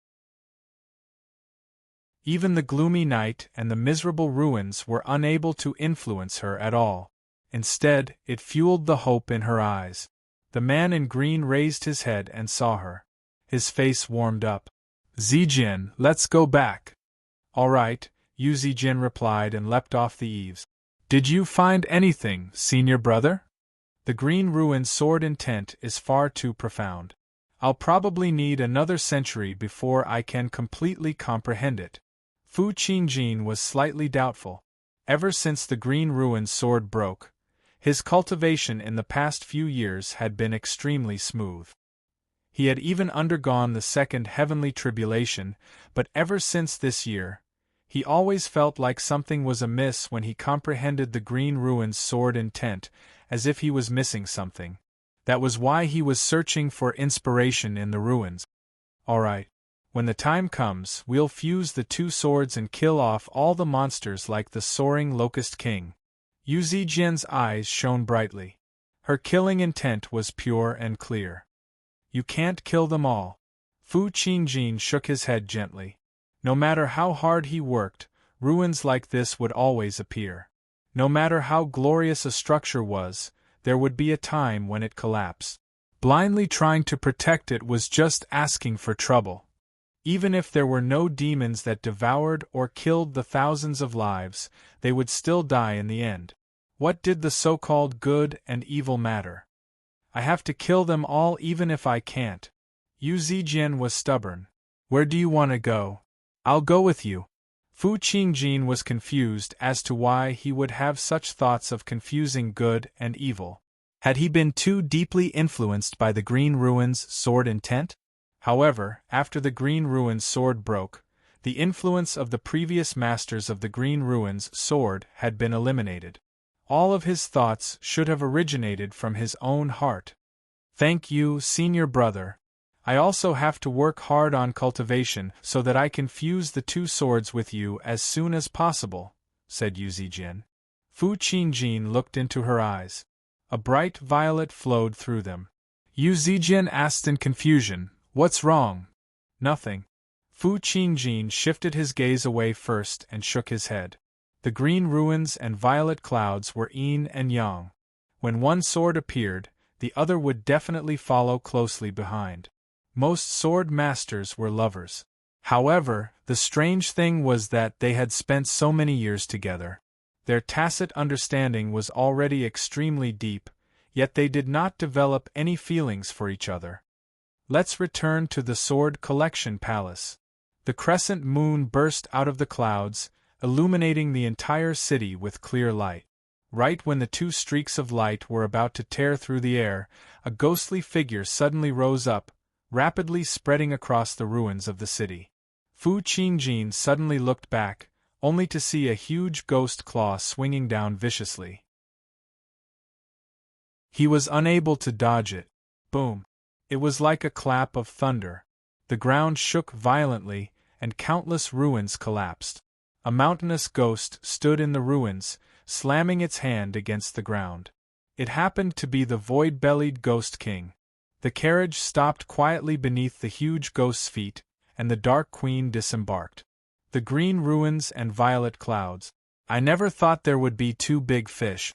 Speaker 1: Even the gloomy night and the miserable ruins were unable to influence her at all. Instead, it fueled the hope in her eyes. The man in green raised his head and saw her. His face warmed up. "Zijin, let's go back." "All right," Yu Zijin replied and leapt off the eaves. "Did you find anything, senior brother?" "The green ruin's sword intent is far too profound. I'll probably need another century before I can completely comprehend it." Fu Qingjin was slightly doubtful. Ever since the green ruin's sword broke, his cultivation in the past few years had been extremely smooth. He had even undergone the second heavenly tribulation, but ever since this year, he always felt like something was amiss when he comprehended the green ruin's sword intent, as if he was missing something. That was why he was searching for inspiration in the ruins. "All right. When the time comes, we'll fuse the 2 swords and kill off all the monsters like the soaring Locust King." Yu Zijin's eyes shone brightly. Her killing intent was pure and clear. "You can't kill them all." Fu Qingjin shook his head gently. No matter how hard he worked, ruins like this would always appear. No matter how glorious a structure was, there would be a time when it collapsed. Blindly trying to protect it was just asking for trouble. Even if there were no demons that devoured or killed the thousands of lives, they would still die in the end. What did the so-called good and evil matter? "I have to kill them all even if I can't." Yu Zijin was stubborn. "Where do you want to go?" "I'll go with you." Fu Qingjin was confused as to why he would have such thoughts of confusing good and evil. Had he been too deeply influenced by the Green Ruins' sword intent? However, after the Green Ruins' sword broke, the influence of the previous masters of the Green Ruins' sword had been eliminated. All of his thoughts should have originated from his own heart. Thank you, senior brother. I also have to work hard on cultivation so that I can fuse the two swords with you as soon as possible, said Yu Zijian. Fu Qingjin looked into her eyes. A bright violet flowed through them. Yu Zijian asked in confusion, "What's wrong?" "Nothing." Fu Qingjin shifted his gaze away first and shook his head. The Green Ruins and violet clouds were yin and yang. When one sword appeared, the other would definitely follow closely behind. Most sword masters were lovers. However, the strange thing was that they had spent so many years together. Their tacit understanding was already extremely deep, yet they did not develop any feelings for each other. Let's return to the Sword Collection Palace. The crescent moon burst out of the clouds, illuminating the entire city with clear light. Right when the two streaks of light were about to tear through the air, a ghostly figure suddenly rose up, rapidly spreading across the ruins of the city. Fu Qingjin suddenly looked back, only to see a huge ghost claw swinging down viciously. He was unable to dodge it. Boom! It was like a clap of thunder. The ground shook violently, and countless ruins collapsed. A mountainous ghost stood in the ruins, slamming its hand against the ground. It happened to be the void-bellied Ghost King. The carriage stopped quietly beneath the huge ghost's feet, and the Dark Queen disembarked. The Green Ruins and violet clouds. I never thought there would be two big fish.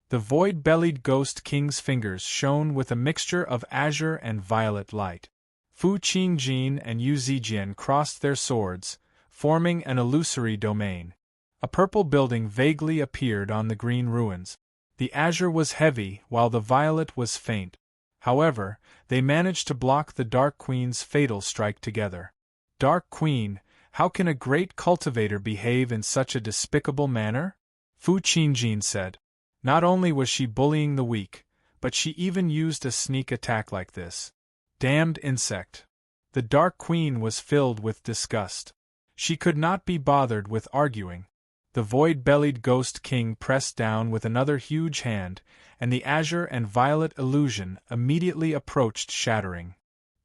Speaker 1: The void-bellied Ghost King's fingers shone with a mixture of azure and violet light. Fu Qingjin and Yu Zijian crossed their swords, forming an illusory domain. A purple building vaguely appeared on the Green Ruins. The azure was heavy while the violet was faint. However, they managed to block the Dark Queen's fatal strike together. Dark Queen, how can a great cultivator behave in such a despicable manner? Fu Qingjin said. Not only was she bullying the weak, but she even used a sneak attack like this. Damned insect! The Dark Queen was filled with disgust. She could not be bothered with arguing. The void-bellied Ghost King pressed down with another huge hand, and the azure and violet illusion immediately approached shattering.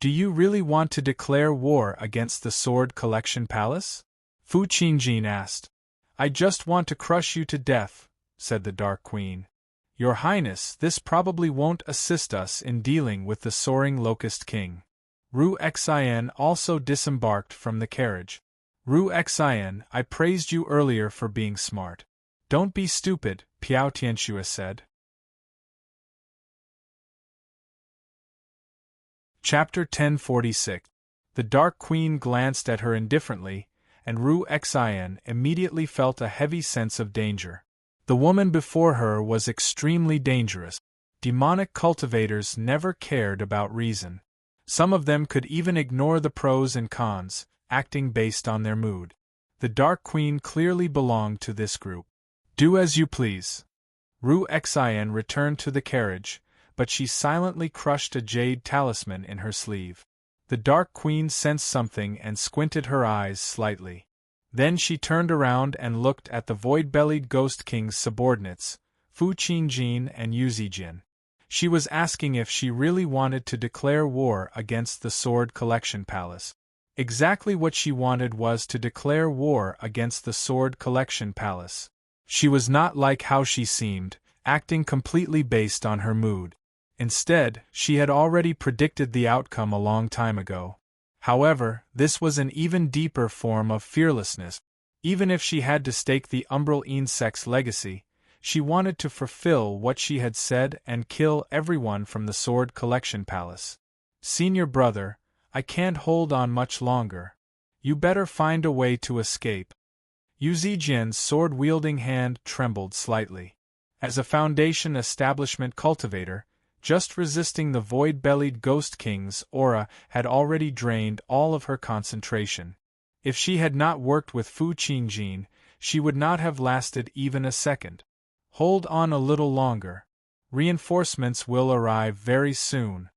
Speaker 1: Do you really want to declare war against the Sword Collection Palace? Fu Qingjin asked. I just want to crush you to death, said the Dark Queen. Your Highness, this probably won't assist us in dealing with the soaring Locust King. Ru Xian also disembarked from the carriage. Ru Xian, I praised you earlier for being smart. Don't be stupid, Piao Tianxue said. Chapter 1046. The Dark Queen glanced at her indifferently, and Ru Xian immediately felt a heavy sense of danger. The woman before her was extremely dangerous. Demonic cultivators never cared about reason. Some of them could even ignore the pros and cons, acting based on their mood. The Dark Queen clearly belonged to this group. Do as you please. Ru Xian returned to the carriage, but she silently crushed a jade talisman in her sleeve. The Dark Queen sensed something and squinted her eyes slightly. Then she turned around and looked at the void-bellied Ghost King's subordinates, Fu Qingjin and Yu Zijian. She was asking if she really wanted to declare war against the Sword Collection Palace. Exactly what she wanted was to declare war against the Sword Collection Palace. She was not like how she seemed, acting completely based on her mood. Instead, she had already predicted the outcome a long time ago. However, this was an even deeper form of fearlessness. Even if she had to stake the umbral insect's legacy, she wanted to fulfill what she had said and kill everyone from the Sword Collection Palace. Senior brother, I can't hold on much longer. You better find a way to escape. Yu Zijian's sword-wielding hand trembled slightly. As a Foundation establishment cultivator, just resisting the void-bellied Ghost King's aura had already drained all of her concentration. If she had not worked with Fu Qingjin, she would not have lasted even a second. Hold on a little longer. Reinforcements will arrive very soon.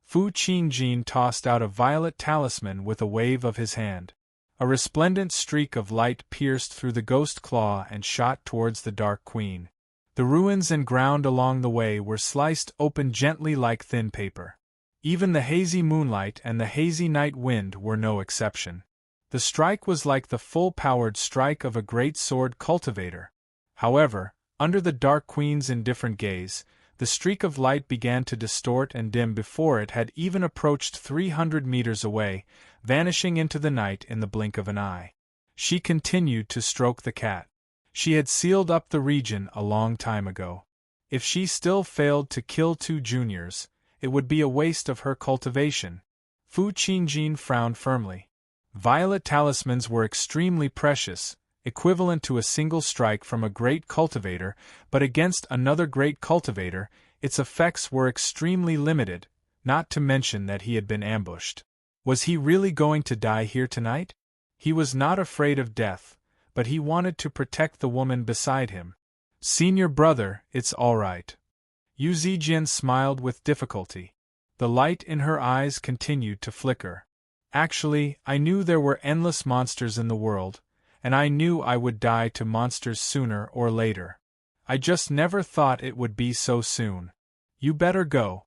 Speaker 1: Fu Qingjin tossed out a violet talisman with a wave of his hand. A resplendent streak of light pierced through the ghost claw and shot towards the Dark Queen. The ruins and ground along the way were sliced open gently like thin paper. Even the hazy moonlight and the hazy night wind were no exception. The strike was like the full-powered strike of a great sword cultivator. However, under the Dark Queen's indifferent gaze, the streak of light began to distort and dim before it had even approached 300 meters away, vanishing into the night in the blink of an eye. She continued to stroke the cat. She had sealed up the region a long time ago. If she still failed to kill 2 juniors, it would be a waste of her cultivation. Fu Qingjin frowned firmly. Violet talismans were extremely precious, equivalent to a single strike from a great cultivator, but against another great cultivator, its effects were extremely limited, not to mention that he had been ambushed. Was he really going to die here tonight? He was not afraid of death, but he wanted to protect the woman beside him. Senior brother, it's all right. Yu Zijian smiled with difficulty. The light in her eyes continued to flicker. Actually, I knew there were endless monsters in the world, and I knew I would die to monsters sooner or later. I just never thought it would be so soon. You better go.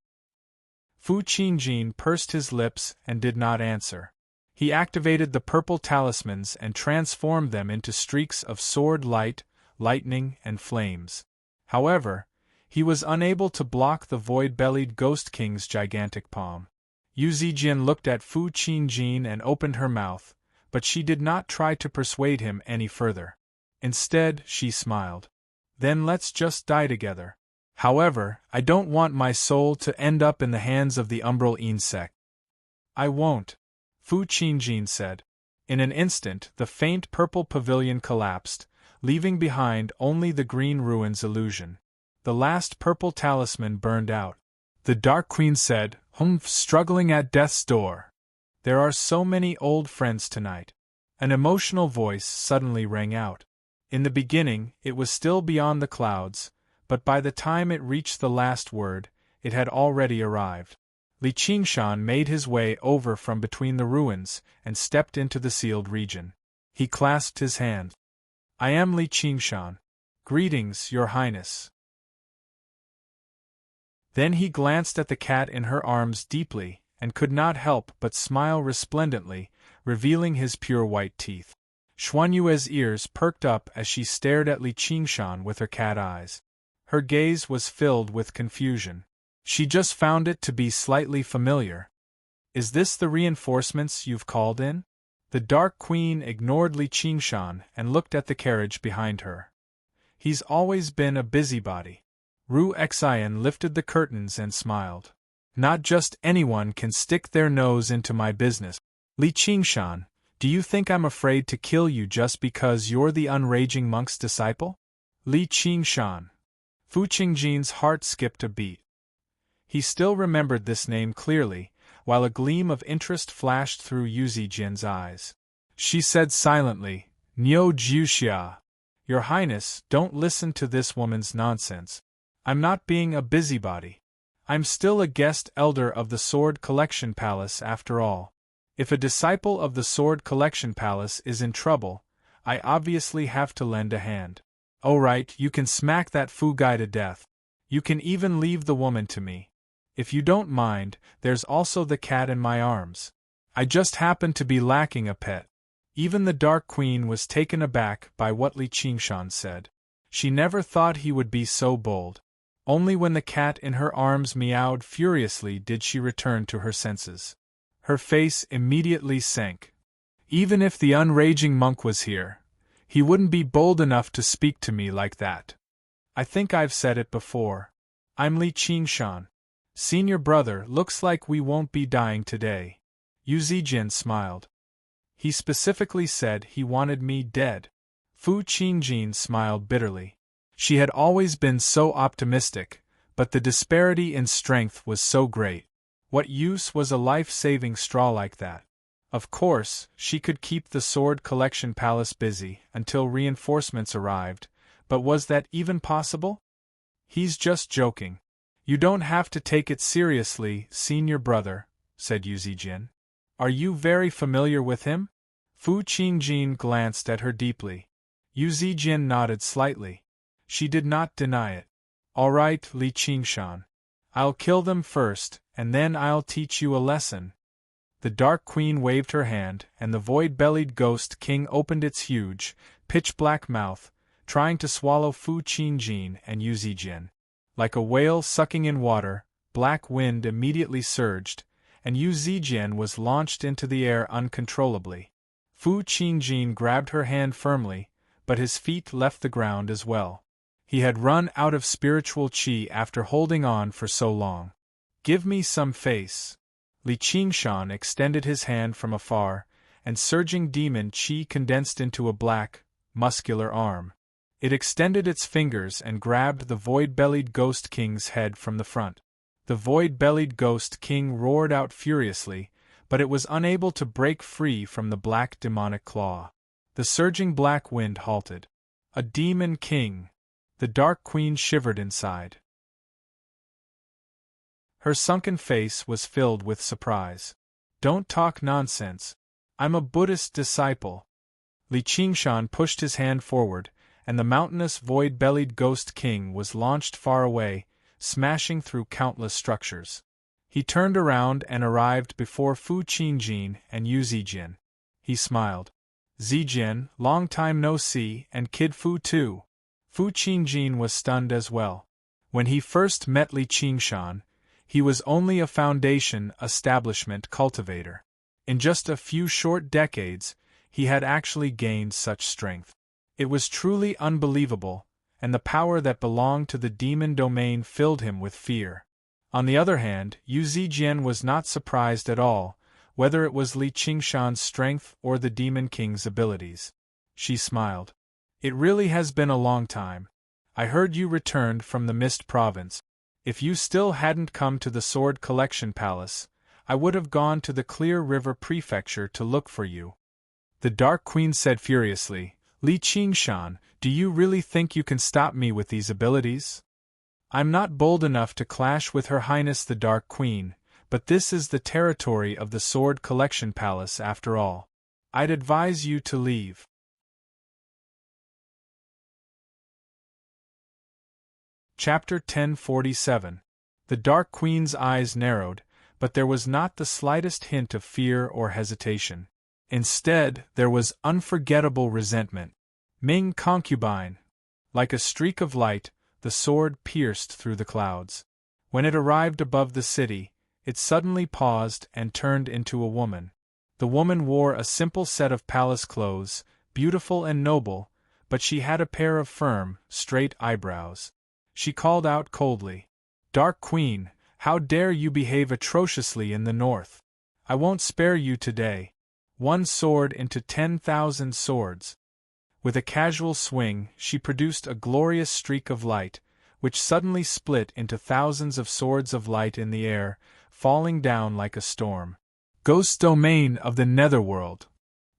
Speaker 1: Fu Qingjin pursed his lips and did not answer. He activated the purple talismans and transformed them into streaks of sword light, lightning, and flames. However, he was unable to block the void-bellied Ghost King's gigantic palm. Yu Zijian looked at Fu Qingjin and opened her mouth, but she did not try to persuade him any further. Instead, she smiled. Then let's just die together. However, I don't want my soul to end up in the hands of the umbral insect. I won't, Fu Qingjin said. In an instant, the faint purple pavilion collapsed, leaving behind only the green ruins illusion. The last purple talisman burned out. The Dark Queen said, struggling at death's door. There are so many old friends tonight. An emotional voice suddenly rang out. In the beginning, it was still beyond the clouds, but by the time it reached the last word, it had already arrived. Li Qingshan made his way over from between the ruins and stepped into the sealed region. He clasped his hand. I am Li Qingshan. Greetings, Your Highness. Then he glanced at the cat in her arms deeply, and could not help but smile resplendently, revealing his pure white teeth. Xuanyue's ears perked up as she stared at Li Qingshan with her cat eyes. Her gaze was filled with confusion. She just found it to be slightly familiar. Is this the reinforcements you've called in? The Dark Queen ignored Li Qingshan and looked at the carriage behind her. He's always been a busybody. Ru Xian lifted the curtains and smiled. Not just anyone can stick their nose into my business. Li Qingshan, do you think I'm afraid to kill you just because you're the unraging monk's disciple? Li Qingshan. Fu Qingjin's heart skipped a beat. He still remembered this name clearly, while a gleam of interest flashed through Yu Zijian's eyes. She said silently, Niu Jiuxia. Your Highness, don't listen to this woman's nonsense. I'm not being a busybody. I'm still a guest elder of the Sword Collection Palace after all. If a disciple of the Sword Collection Palace is in trouble, I obviously have to lend a hand. Oh right, you can smack that Fu guy to death. You can even leave the woman to me. If you don't mind, there's also the cat in my arms. I just happen to be lacking a pet. Even the Dark Queen was taken aback by what Li Qingshan said. She never thought he would be so bold. Only when the cat in her arms meowed furiously did she return to her senses. Her face immediately sank. Even if the unraging monk was here, he wouldn't be bold enough to speak to me like that. I think I've said it before. I'm Li Qingshan. Senior brother, looks like we won't be dying today. Yu Zijian smiled. He specifically said he wanted me dead. Fu Qingjin smiled bitterly. She had always been so optimistic, but the disparity in strength was so great. What use was a life-saving straw like that? Of course, she could keep the sword collection palace busy until reinforcements arrived, but was that even possible? He's just joking. You don't have to take it seriously, senior brother, said Yu Zijin. Are you very familiar with him? Fu Qingjin glanced at her deeply. Yu Zijin nodded slightly. She did not deny it. All right, Li Qingshan. I'll kill them first, and then I'll teach you a lesson. The Dark Queen waved her hand, and the void-bellied Ghost King opened its huge, pitch-black mouth, trying to swallow Fu Qingjin and Yu Zijin. Like a whale sucking in water, black wind immediately surged, and Yu Zijin was launched into the air uncontrollably. Fu Qingjin grabbed her hand firmly, but his feet left the ground as well. He had run out of spiritual qi after holding on for so long. Give me some face. Li Qingshan extended his hand from afar, and surging demon qi condensed into a black, muscular arm. It extended its fingers and grabbed the void-bellied Ghost King's head from the front. The void-bellied Ghost King roared out furiously, but it was unable to break free from the black demonic claw. The surging black wind halted. A demon king! The Dark Queen shivered inside. Her sunken face was filled with surprise. Don't talk nonsense. I'm a Buddhist disciple. Li Qingshan pushed his hand forward, and the mountainous void-bellied Ghost King was launched far away, smashing through countless structures. He turned around and arrived before Fu Qingjin and Yu Zijin. He smiled. Zijin, long time no see, and Kid Fu too. Fu Qingjin was stunned as well. When he first met Li Qingshan, he was only a foundation establishment cultivator. In just a few short decades, he had actually gained such strength. It was truly unbelievable, and the power that belonged to the demon domain filled him with fear. On the other hand, Yu Zijin was not surprised at all, whether it was Li Qingshan's strength or the Demon King's abilities. She smiled. It really has been a long time. I heard you returned from the Mist Province. If you still hadn't come to the Sword Collection Palace, I would have gone to the Clear River Prefecture to look for you. The Dark Queen said furiously, Li Qingshan, do you really think you can stop me with these abilities? I'm not bold enough to clash with Her Highness the Dark Queen, but this is the territory of the Sword Collection Palace after all. I'd advise you to leave. Chapter 1047. The Dark Queen's eyes narrowed, but there was not the slightest hint of fear or hesitation. Instead, there was unforgettable resentment. Ming concubine. Like a streak of light, the sword pierced through the clouds. When it arrived above the city, it suddenly paused and turned into a woman. The woman wore a simple set of palace clothes, beautiful and noble, but she had a pair of firm, straight eyebrows. She called out coldly, Dark Queen, how dare you behave atrociously in the north? I won't spare you today. One sword into 10,000 swords. With a casual swing, she produced a glorious streak of light, which suddenly split into thousands of swords of light in the air, falling down like a storm. Ghost domain of the Netherworld.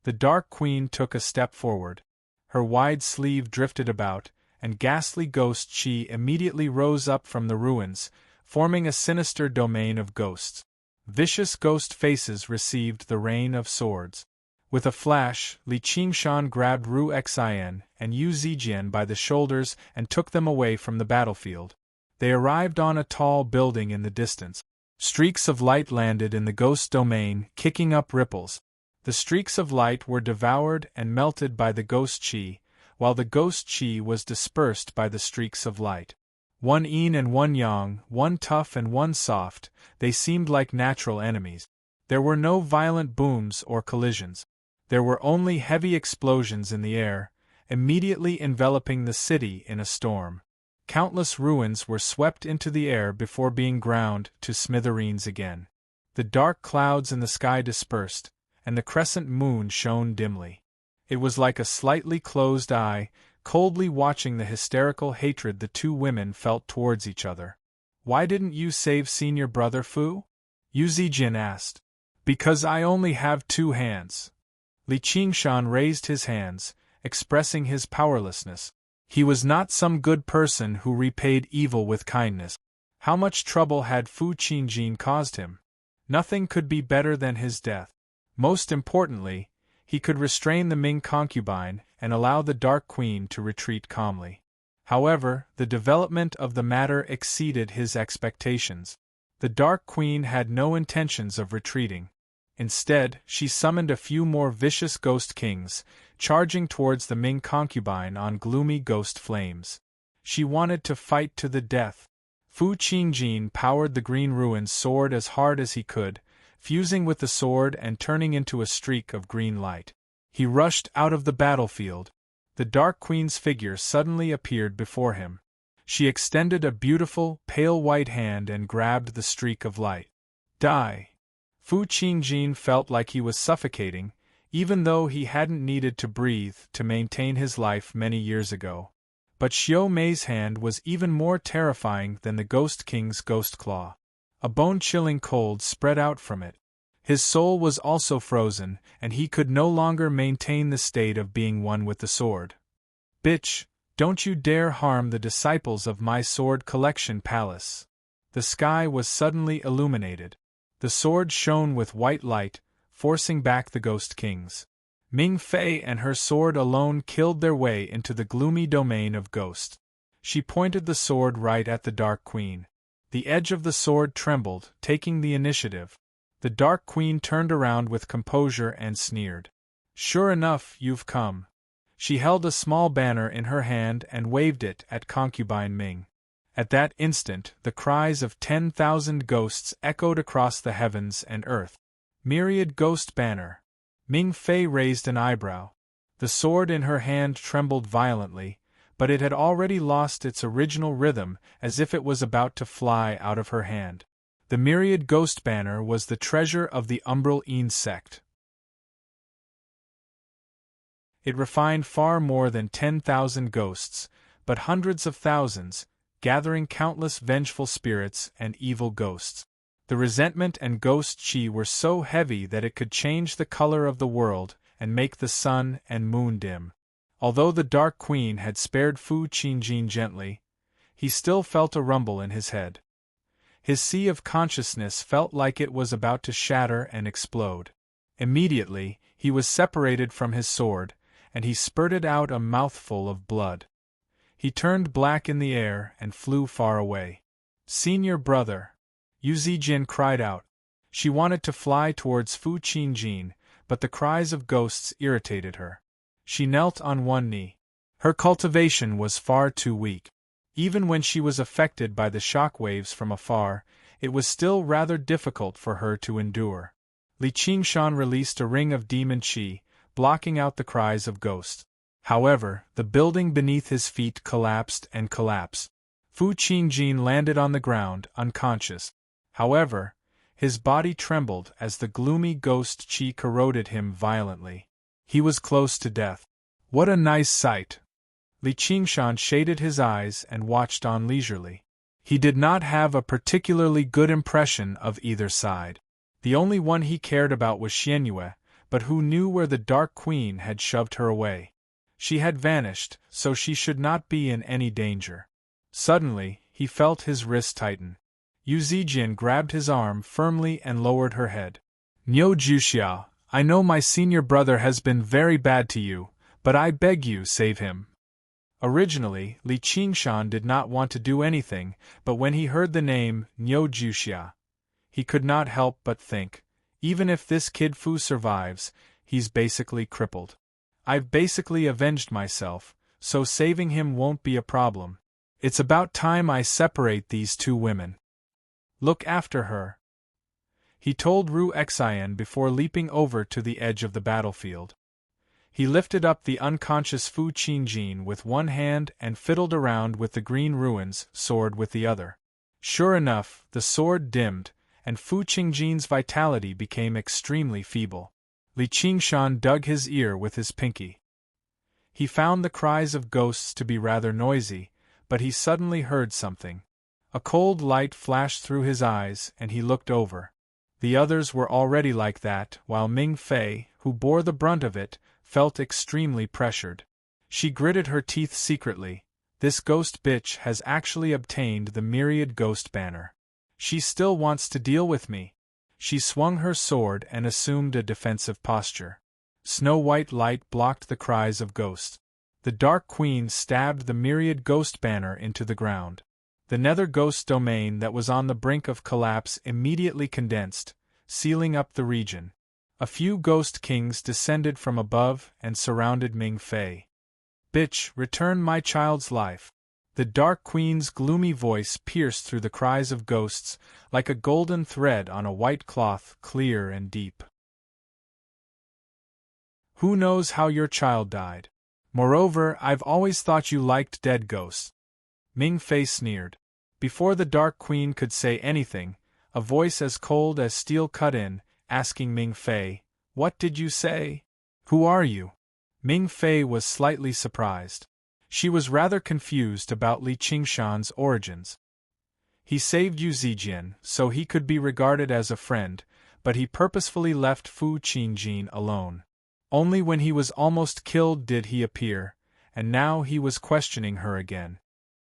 Speaker 1: The Dark Queen took a step forward. Her wide sleeve drifted about, and ghastly ghost chi immediately rose up from the ruins, forming a sinister domain of ghosts. Vicious ghost faces received the rain of swords. With a flash, Li Qingshan grabbed Ru Xin and Yu Zijin by the shoulders and took them away from the battlefield. They arrived on a tall building in the distance. Streaks of light landed in the ghost domain, kicking up ripples. The streaks of light were devoured and melted by the ghost chi, while the ghost chi was dispersed by the streaks of light. One yin and one yang, one tough and one soft, they seemed like natural enemies. There were no violent booms or collisions. There were only heavy explosions in the air, immediately enveloping the city in a storm. Countless ruins were swept into the air before being ground to smithereens again. The dark clouds in the sky dispersed, and the crescent moon shone dimly. It was like a slightly closed eye, coldly watching the hysterical hatred the two women felt towards each other. Why didn't you save senior brother Fu? Yu Zijin asked. Because I only have 2 hands. Li Qingshan raised his hands, expressing his powerlessness. He was not some good person who repaid evil with kindness. How much trouble had Fu Qingjin caused him? Nothing could be better than his death. Most importantly, he could restrain the Ming concubine and allow the Dark Queen to retreat calmly. However, the development of the matter exceeded his expectations. The Dark Queen had no intentions of retreating. Instead, she summoned a few more vicious ghost kings, charging towards the Ming concubine on gloomy ghost flames. She wanted to fight to the death. Fu Qingjin powered the Green Ruin's sword as hard as he could, fusing with the sword and turning into a streak of green light. He rushed out of the battlefield. The Dark Queen's figure suddenly appeared before him. She extended a beautiful, pale white hand and grabbed the streak of light. Die! Fu Qingjin felt like he was suffocating, even though he hadn't needed to breathe to maintain his life many years ago. But Xiao Mei's hand was even more terrifying than the Ghost King's ghost claw. A bone-chilling cold spread out from it. His soul was also frozen, and he could no longer maintain the state of being one with the sword. Bitch, don't you dare harm the disciples of my sword collection palace. The sky was suddenly illuminated. The sword shone with white light, forcing back the Ghost Kings. Ming Fei and her sword alone killed their way into the gloomy domain of ghosts. She pointed the sword right at the Dark Queen. The edge of the sword trembled, taking the initiative. The Dark Queen turned around with composure and sneered. Sure enough, you've come. She held a small banner in her hand and waved it at concubine Ming. At that instant, the cries of 10,000 ghosts echoed across the heavens and earth. Myriad ghost banner. Ming Fei raised an eyebrow. The sword in her hand trembled violently, but it had already lost its original rhythm, as if it was about to fly out of her hand. The myriad ghost banner was the treasure of the Umbral Een sect. It refined far more than 10,000 ghosts, but hundreds of thousands, gathering countless vengeful spirits and evil ghosts. The resentment and ghost chi were so heavy that it could change the color of the world and make the sun and moon dim. Although the Dark Queen had spared Fu Qingjin gently, he still felt a rumble in his head. His sea of consciousness felt like it was about to shatter and explode. Immediately, he was separated from his sword, and he spurted out a mouthful of blood. He turned black in the air and flew far away. Senior brother! Yu Zijin cried out. She wanted to fly towards Fu Qingjin, but the cries of ghosts irritated her. She knelt on one knee. Her cultivation was far too weak. Even when she was affected by the shock waves from afar, it was still rather difficult for her to endure. Li Qingshan released a ring of demon qi, blocking out the cries of ghosts. However, the building beneath his feet collapsed and collapsed. Fu Qingjin landed on the ground, unconscious. However, his body trembled as the gloomy ghost chi corroded him violently. He was close to death. What a nice sight! Li Qingshan shaded his eyes and watched on leisurely. He did not have a particularly good impression of either side. The only one he cared about was Xianyue, but who knew where the Dark Queen had shoved her away? She had vanished, so she should not be in any danger. Suddenly, he felt his wrist tighten. Yu Zijin grabbed his arm firmly and lowered her head. Niu Juxiao, I know my senior brother has been very bad to you, but I beg you save him. Originally, Li Qingshan did not want to do anything, but when he heard the name Niu Juxia, he could not help but think, even if this kid Fu survives, he's basically crippled. I've basically avenged myself, so saving him won't be a problem. It's about time I separate these two women. Look after her, he told Ru Xian before leaping over to the edge of the battlefield. He lifted up the unconscious Fu Qingjin with one hand and fiddled around with the Green Ruin's sword with the other. Sure enough, the sword dimmed, and Fu Qingjin's vitality became extremely feeble. Li Qingshan dug his ear with his pinky. He found the cries of ghosts to be rather noisy, but he suddenly heard something. A cold light flashed through his eyes and he looked over. The others were already like that, while Ming Fei, who bore the brunt of it, felt extremely pressured. She gritted her teeth secretly. This ghost bitch has actually obtained the myriad ghost banner. She still wants to deal with me. She swung her sword and assumed a defensive posture. Snow-white light blocked the cries of ghosts. The Dark Queen stabbed the myriad ghost banner into the ground. The nether ghost domain that was on the brink of collapse immediately condensed, sealing up the region. A few ghost kings descended from above and surrounded Ming Fei. "Bitch, return my child's life." The Dark Queen's gloomy voice pierced through the cries of ghosts like a golden thread on a white cloth, clear and deep. "Who knows how your child died? Moreover, I've always thought you liked dead ghosts." Ming Fei sneered. Before the Dark Queen could say anything, a voice as cold as steel cut in, asking Ming Fei, "What did you say? Who are you?" Ming Fei was slightly surprised. She was rather confused about Li Qingshan's origins. He saved Yu Zijian so he could be regarded as a friend, but he purposefully left Fu Qingjin alone. Only when he was almost killed did he appear, and now he was questioning her again.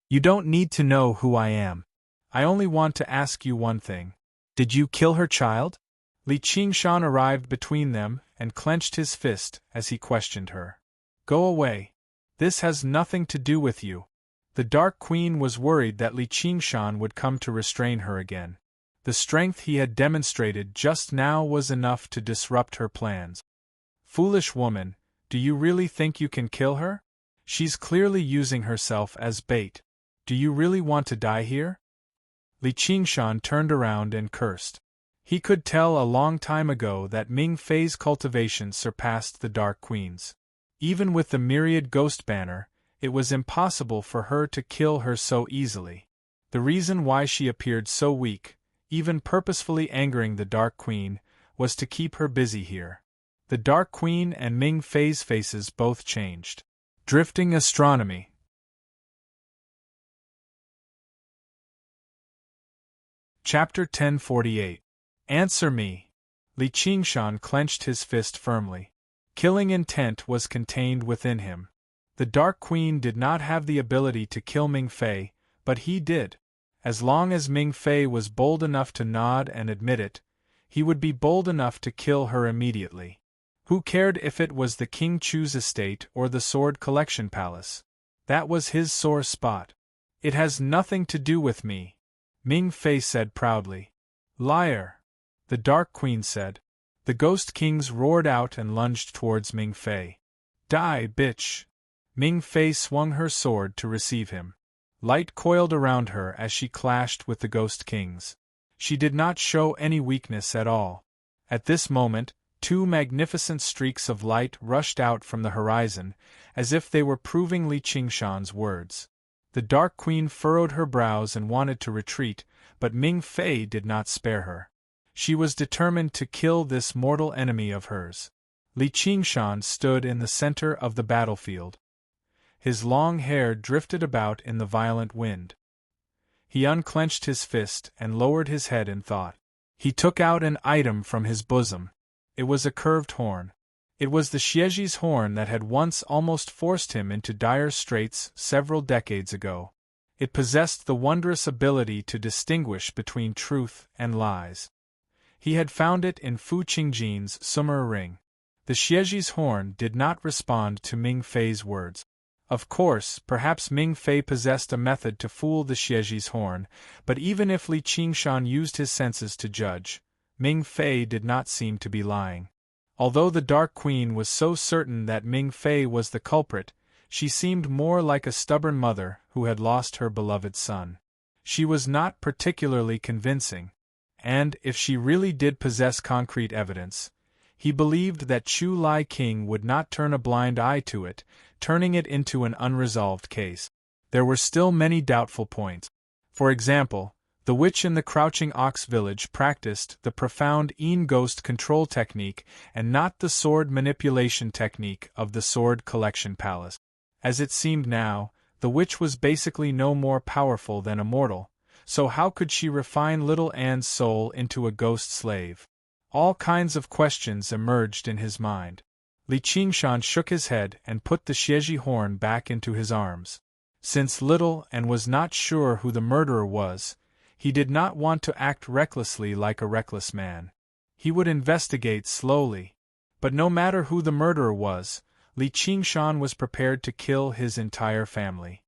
Speaker 1: "You don't need to know who I am. I only want to ask you one thing. Did you kill her child?" Li Qingshan arrived between them and clenched his fist as he questioned her. "Go away. This has nothing to do with you." The Dark Queen was worried that Li Qingshan would come to restrain her again. The strength he had demonstrated just now was enough to disrupt her plans. "Foolish woman, do you really think you can kill her? She's clearly using herself as bait. Do you really want to die here?" Li Qingshan turned around and cursed. He could tell a long time ago that Ming Fei's cultivation surpassed the Dark Queen's. Even with the myriad ghost banner, it was impossible for her to kill her so easily. The reason why she appeared so weak, even purposefully angering the Dark Queen, was to keep her busy here. The Dark Queen and Ming Fei's faces both changed. Drifting astronomy. Chapter 1048. Answer me. Li Qingshan clenched his fist firmly. Killing intent was contained within him. The Dark Queen did not have the ability to kill Ming Fei, but he did. As long as Ming Fei was bold enough to nod and admit it, he would be bold enough to kill her immediately. Who cared if it was the King Chu's estate or the Sword Collection Palace? That was his sore spot. "It has nothing to do with me," Ming Fei said proudly. "Liar," the Dark Queen said. The Ghost Kings roared out and lunged towards Ming Fei. "Die, bitch!" Ming Fei swung her sword to receive him. Light coiled around her as she clashed with the Ghost Kings. She did not show any weakness at all. At this moment, two magnificent streaks of light rushed out from the horizon, as if they were proving Li Qingshan's words. The Dark Queen furrowed her brows and wanted to retreat, but Ming Fei did not spare her. She was determined to kill this mortal enemy of hers. Li Qingshan stood in the center of the battlefield. His long hair drifted about in the violent wind. He unclenched his fist and lowered his head in thought. He took out an item from his bosom. It was a curved horn. It was the Xieji's horn that had once almost forced him into dire straits several decades ago. It possessed the wondrous ability to distinguish between truth and lies. He had found it in Fu Qingjin's summer ring. The Xieji's horn did not respond to Ming Fei's words. Of course, perhaps Ming Fei possessed a method to fool the Xieji's horn, but even if Li Qingshan used his senses to judge, Ming Fei did not seem to be lying. Although the Dark Queen was so certain that Ming Fei was the culprit, she seemed more like a stubborn mother who had lost her beloved son. She was not particularly convincing, and if she really did possess concrete evidence, he believed that Chu Lai King would not turn a blind eye to it, turning it into an unresolved case. There were still many doubtful points. For example, the witch in the Crouching Ox village practiced the profound ghost control technique and not the sword manipulation technique of the Sword Collection Palace. As it seemed now, the witch was basically no more powerful than a mortal, so how could she refine little Anne's soul into a ghost slave? All kinds of questions emerged in his mind. Li Qingshan shook his head and put the Xieji horn back into his arms. Since little Anne was not sure who the murderer was, he did not want to act recklessly like a reckless man. He would investigate slowly. But no matter who the murderer was, Li Qingshan was prepared to kill his entire family.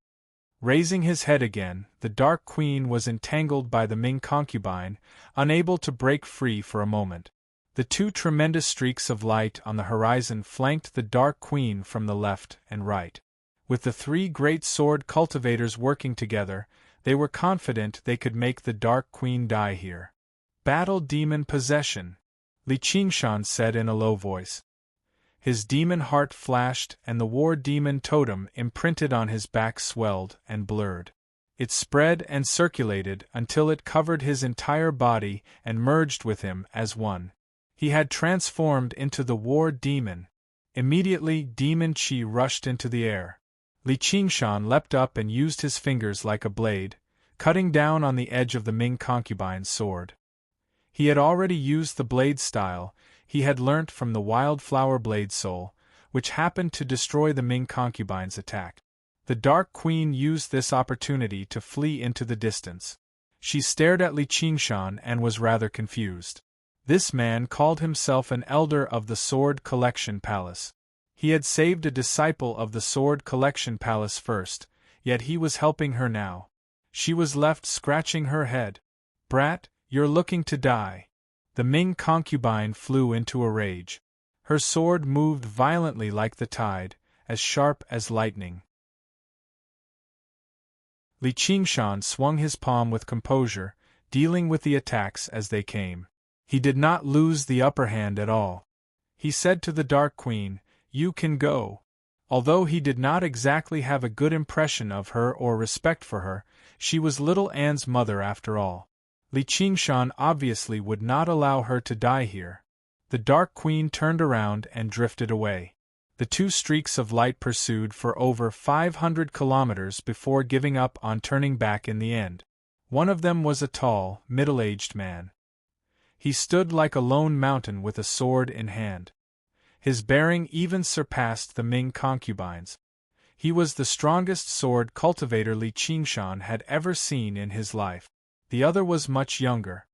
Speaker 1: Raising his head again, the Dark Queen was entangled by the Ming concubine, unable to break free for a moment. The two tremendous streaks of light on the horizon flanked the Dark Queen from the left and right. With the three great sword cultivators working together, they were confident they could make the Dark Queen die here. Battle demon possession, Li Qingshan said in a low voice. His demon heart flashed and the war demon totem imprinted on his back swelled and blurred. It spread and circulated until it covered his entire body and merged with him as one. He had transformed into the war demon. Immediately, demon chi rushed into the air. Li Qingshan leapt up and used his fingers like a blade, cutting down on the edge of the Ming concubine's sword. He had already used the blade style he had learnt from the wildflower blade soul, which happened to destroy the Ming concubine's attack. The Dark Queen used this opportunity to flee into the distance. She stared at Li Qingshan and was rather confused. This man called himself an elder of the Sword Collection Palace. He had saved a disciple of the Sword Collection Palace first, yet he was helping her now. She was left scratching her head. "Brat, you're looking to die." The Ming concubine flew into a rage. Her sword moved violently like the tide, as sharp as lightning. Li Qingshan swung his palm with composure, dealing with the attacks as they came. He did not lose the upper hand at all. He said to the Dark Queen, "You can go." Although he did not exactly have a good impression of her or respect for her, she was little Anne's mother after all. Li Qingshan obviously would not allow her to die here. The Dark Queen turned around and drifted away. The two streaks of light pursued for over 500 kilometers before giving up on turning back in the end. One of them was a tall, middle-aged man. He stood like a lone mountain with a sword in hand. His bearing even surpassed the Ming concubines. He was the strongest sword cultivator Li Qingshan had ever seen in his life. The other was much younger.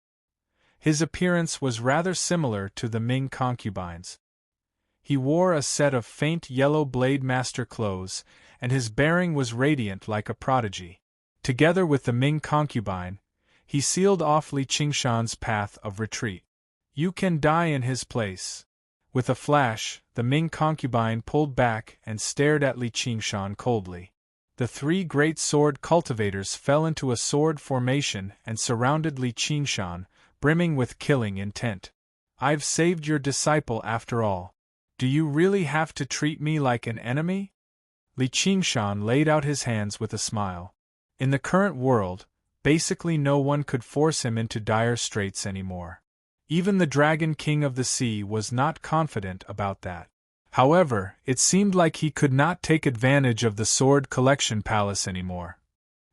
Speaker 1: His appearance was rather similar to the Ming concubines. He wore a set of faint yellow blade master clothes, and his bearing was radiant like a prodigy. Together with the Ming concubine, he sealed off Li Qingshan's path of retreat. "You can die in his place." With a flash, the Ming concubine pulled back and stared at Li Qingshan coldly. The three great sword cultivators fell into a sword formation and surrounded Li Qingshan, brimming with killing intent. "I've saved your disciple after all. Do you really have to treat me like an enemy?" Li Qingshan laid out his hands with a smile. In the current world, basically no one could force him into dire straits anymore. Even the Dragon King of the Sea was not confident about that. However, it seemed like he could not take advantage of the Sword Collection Palace anymore.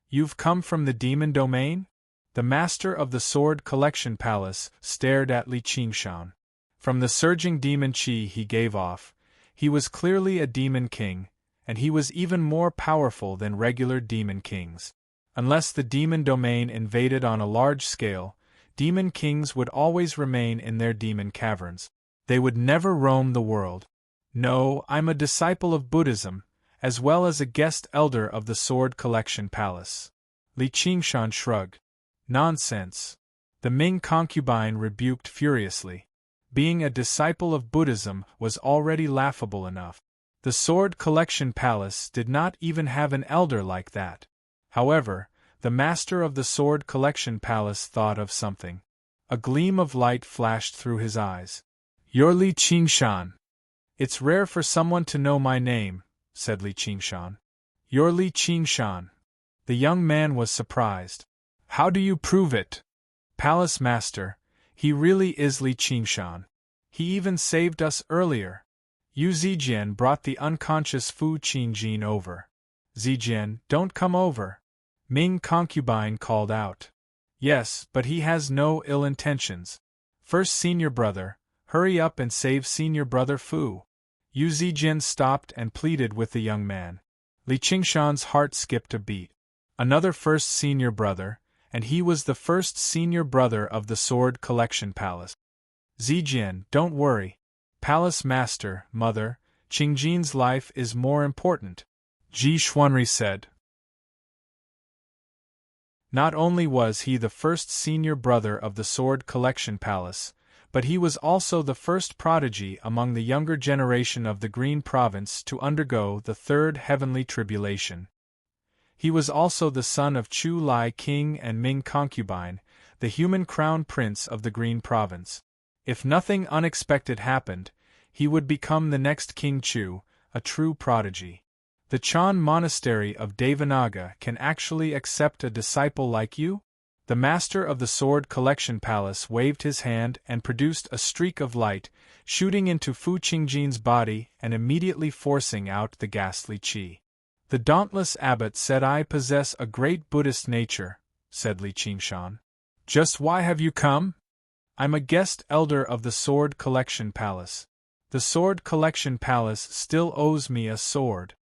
Speaker 1: "You've come from the demon domain?" The master of the Sword Collection Palace stared at Li Qingshan. From the surging demon chi he gave off, he was clearly a demon king, and he was even more powerful than regular demon kings. Unless the demon domain invaded on a large scale, demon kings would always remain in their demon caverns. They would never roam the world. "No, I'm a disciple of Buddhism, as well as a guest elder of the Sword Collection Palace." Li Qingshan shrugged. "Nonsense." The Ming concubine rebuked furiously. Being a disciple of Buddhism was already laughable enough. The Sword Collection Palace did not even have an elder like that. However, the master of the Sword Collection Palace thought of something. A gleam of light flashed through his eyes. "You're Li Qingshan." "It's rare for someone to know my name," said Li Qingshan. "You're Li Qingshan." The young man was surprised. "How do you prove it?" "Palace Master, he really is Li Qingshan. He even saved us earlier. Yu Zijian brought the unconscious Fu Qingjin over." "Zijian, don't come over," Ming concubine called out. Yes, but he has no ill intentions. First senior brother, hurry up and save senior brother Fu. Yu Zijin stopped and pleaded with the young man. Li Qingshan's heart skipped a beat. Another first senior brother, and he was the first senior brother of the Sword Collection Palace. Zijin, don't worry. Palace Master, Mother, Qingjin's life is more important, Ji Xuanri said. Not only was he the first senior brother of the Sword Collection Palace, but he was also the first prodigy among the younger generation of the Green Province to undergo the third heavenly tribulation. He was also the son of Chu Lai King and Ming Concubine, the human crown prince of the Green Province. If nothing unexpected happened, he would become the next King Chu, a true prodigy. The Chan Monastery of Devanaga can actually accept a disciple like you? The master of the Sword Collection Palace waved his hand and produced a streak of light, shooting into Fu Qingjin's body and immediately forcing out the ghastly qi. The dauntless abbot said, I possess a great Buddhist nature, said Li Qingshan. Just why have you come? I'm a guest elder of the Sword Collection Palace. The Sword Collection Palace still owes me a sword,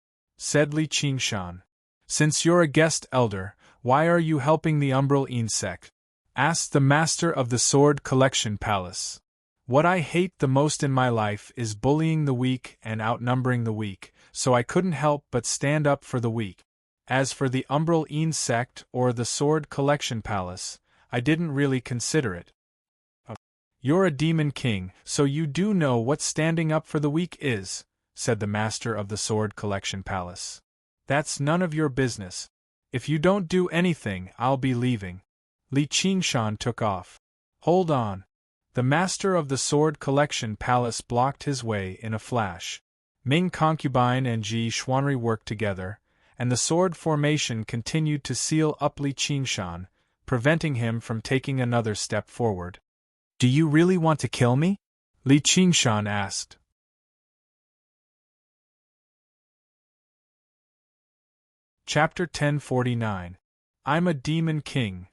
Speaker 1: said Li Qingshan. Since you're a guest elder, why are you helping the umbral insect? Asked the master of the Sword Collection Palace. What I hate the most in my life is bullying the weak and outnumbering the weak, so I couldn't help but stand up for the weak. As for the umbral insect or the Sword Collection Palace, I didn't really consider it. You're a demon king, so you do know what standing up for the weak is, said the master of the Sword Collection Palace. That's none of your business. If you don't do anything, I'll be leaving. Li Qingshan took off. Hold on. The master of the Sword Collection Palace blocked his way in a flash. Ming Concubine and Ji Xuanri worked together, and the sword formation continued to seal up Li Qingshan, preventing him from taking another step forward. Do you really want to kill me? Li Qingshan asked. Chapter 1049. I'm a Demon King.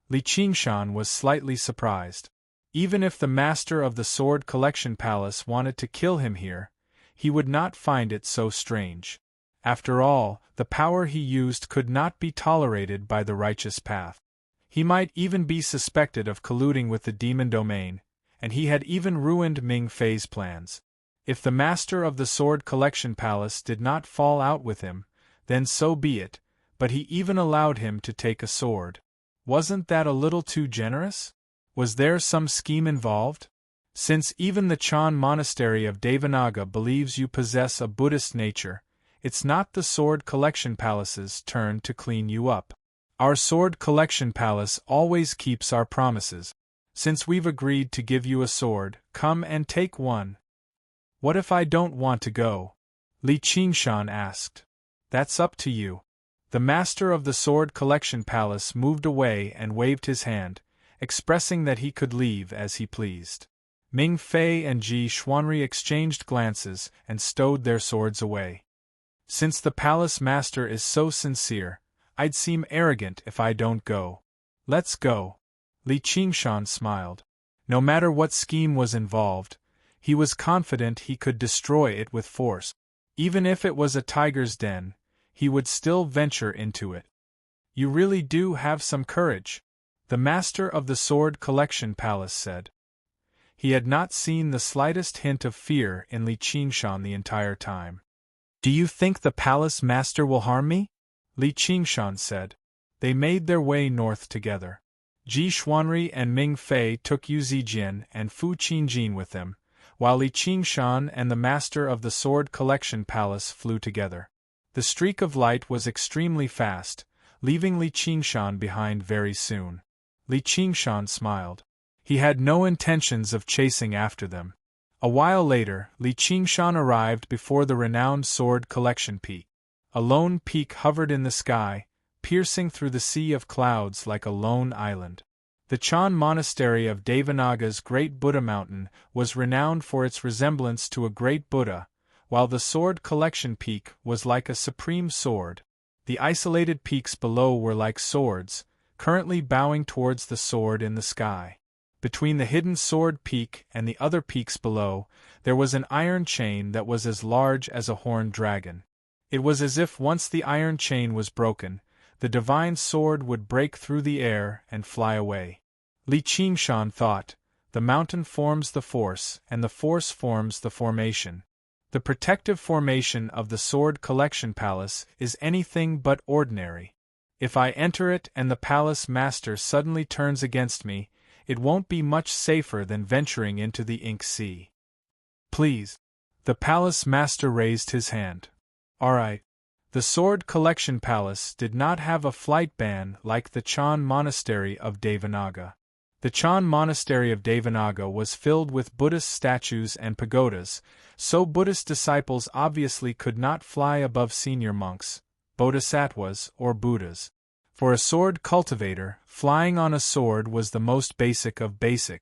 Speaker 1: Li Qingshan was slightly surprised. Even if the master of the Sword Collection Palace wanted to kill him here, he would not find it so strange. After all, the power he used could not be tolerated by the righteous path. He might even be suspected of colluding with the demon domain, and he had even ruined Ming Fei's plans. If the master of the Sword Collection Palace did not fall out with him, then so be it, but he even allowed him to take a sword. Wasn't that a little too generous? Was there some scheme involved? Since even the Chan Monastery of Devanaga believes you possess a Buddhist nature, it's not the Sword Collection Palace's turn to clean you up. Our Sword Collection Palace always keeps our promises. Since we've agreed to give you a sword, come and take one. What if I don't want to go? Li Qingshan asked. That's up to you. The master of the Sword Collection Palace moved away and waved his hand, expressing that he could leave as he pleased. Ming Fei and Ji Xuanri exchanged glances and stowed their swords away. Since the palace master is so sincere, I'd seem arrogant if I don't go. Let's go. Li Qingshan smiled. No matter what scheme was involved, he was confident he could destroy it with force. Even if it was a tiger's den, he would still venture into it. You really do have some courage, the master of the Sword Collection Palace said. He had not seen the slightest hint of fear in Li Qingshan the entire time. Do you think the palace master will harm me? Li Qingshan said. They made their way north together. Ji Xuanri and Ming Fei took Yu Zijin and Fu Qingjin with them, while Li Qingshan and the master of the Sword Collection Palace flew together. The streak of light was extremely fast, leaving Li Qingshan behind very soon. Li Qingshan smiled. He had no intentions of chasing after them. A while later, Li Qingshan arrived before the renowned Sword Collection Peak. A lone peak hovered in the sky, piercing through the sea of clouds like a lone island. The Chan Monastery of Devanaga's Great Buddha Mountain was renowned for its resemblance to a great Buddha, while the Sword Collection Peak was like a supreme sword. The isolated peaks below were like swords, currently bowing towards the sword in the sky. Between the hidden sword peak and the other peaks below, there was an iron chain that was as large as a horned dragon. It was as if once the iron chain was broken, the divine sword would break through the air and fly away. Li Qingshan thought, the mountain forms the force, and the force forms the formation. The protective formation of the Sword Collection Palace is anything but ordinary. If I enter it and the palace master suddenly turns against me, it won't be much safer than venturing into the ink sea. Please. The palace master raised his hand. All right. The Sword Collection Palace did not have a flight ban like the Chan Monastery of Devanaga. The Chan Monastery of Devanaga was filled with Buddhist statues and pagodas, so Buddhist disciples obviously could not fly above senior monks, bodhisattvas, or Buddhas. For a sword cultivator, flying on a sword was the most basic of basic.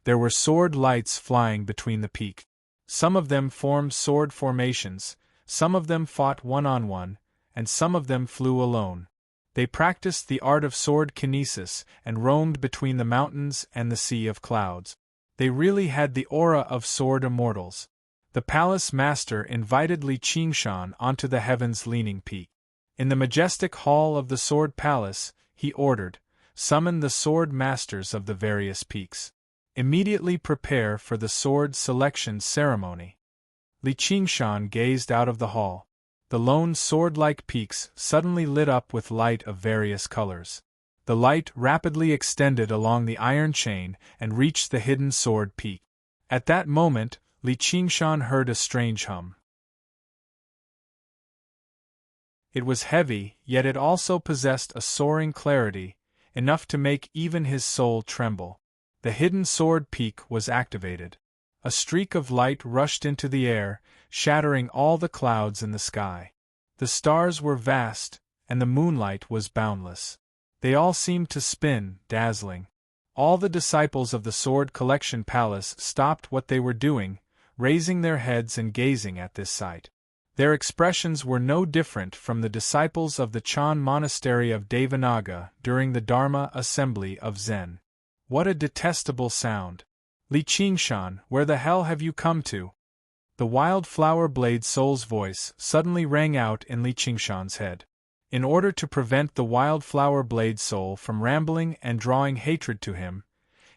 Speaker 1: There were sword lights flying between the peak. Some of them formed sword formations, some of them fought one-on-one, and some of them flew alone. They practiced the art of sword kinesis and roamed between the mountains and the sea of clouds. They really had the aura of sword immortals. The palace master invited Li Qingshan onto the heavens-leaning peak. In the majestic hall of the sword palace, he ordered, "Summon the sword masters of the various peaks. Immediately prepare for the sword selection ceremony." Li Qingshan gazed out of the hall. The lone sword-like peaks suddenly lit up with light of various colors. The light rapidly extended along the iron chain and reached the hidden sword peak. At that moment, Li Qingshan heard a strange hum. It was heavy, yet it also possessed a soaring clarity, enough to make even his soul tremble. The hidden sword peak was activated. A streak of light rushed into the air, shattering all the clouds in the sky. The stars were vast, and the moonlight was boundless. They all seemed to spin, dazzling. All the disciples of the Sword Collection Palace stopped what they were doing, raising their heads and gazing at this sight. Their expressions were no different from the disciples of the Chan Monastery of Devanaga during the Dharma assembly of Zen. What a detestable sound! Li Qingshan, where the hell have you come to? The wildflower blade soul's voice suddenly rang out in Li Qingshan's head. In order to prevent the wildflower blade soul from rambling and drawing hatred to him,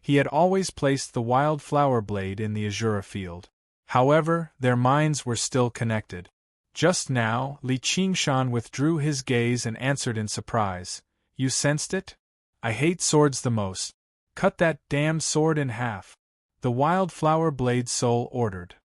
Speaker 1: he had always placed the wildflower blade in the Azura field. However, their minds were still connected. Just now, Li Qingshan withdrew his gaze and answered in surprise, "You sensed it? I hate swords the most. Cut that damn sword in half." The wildflower blade soul ordered.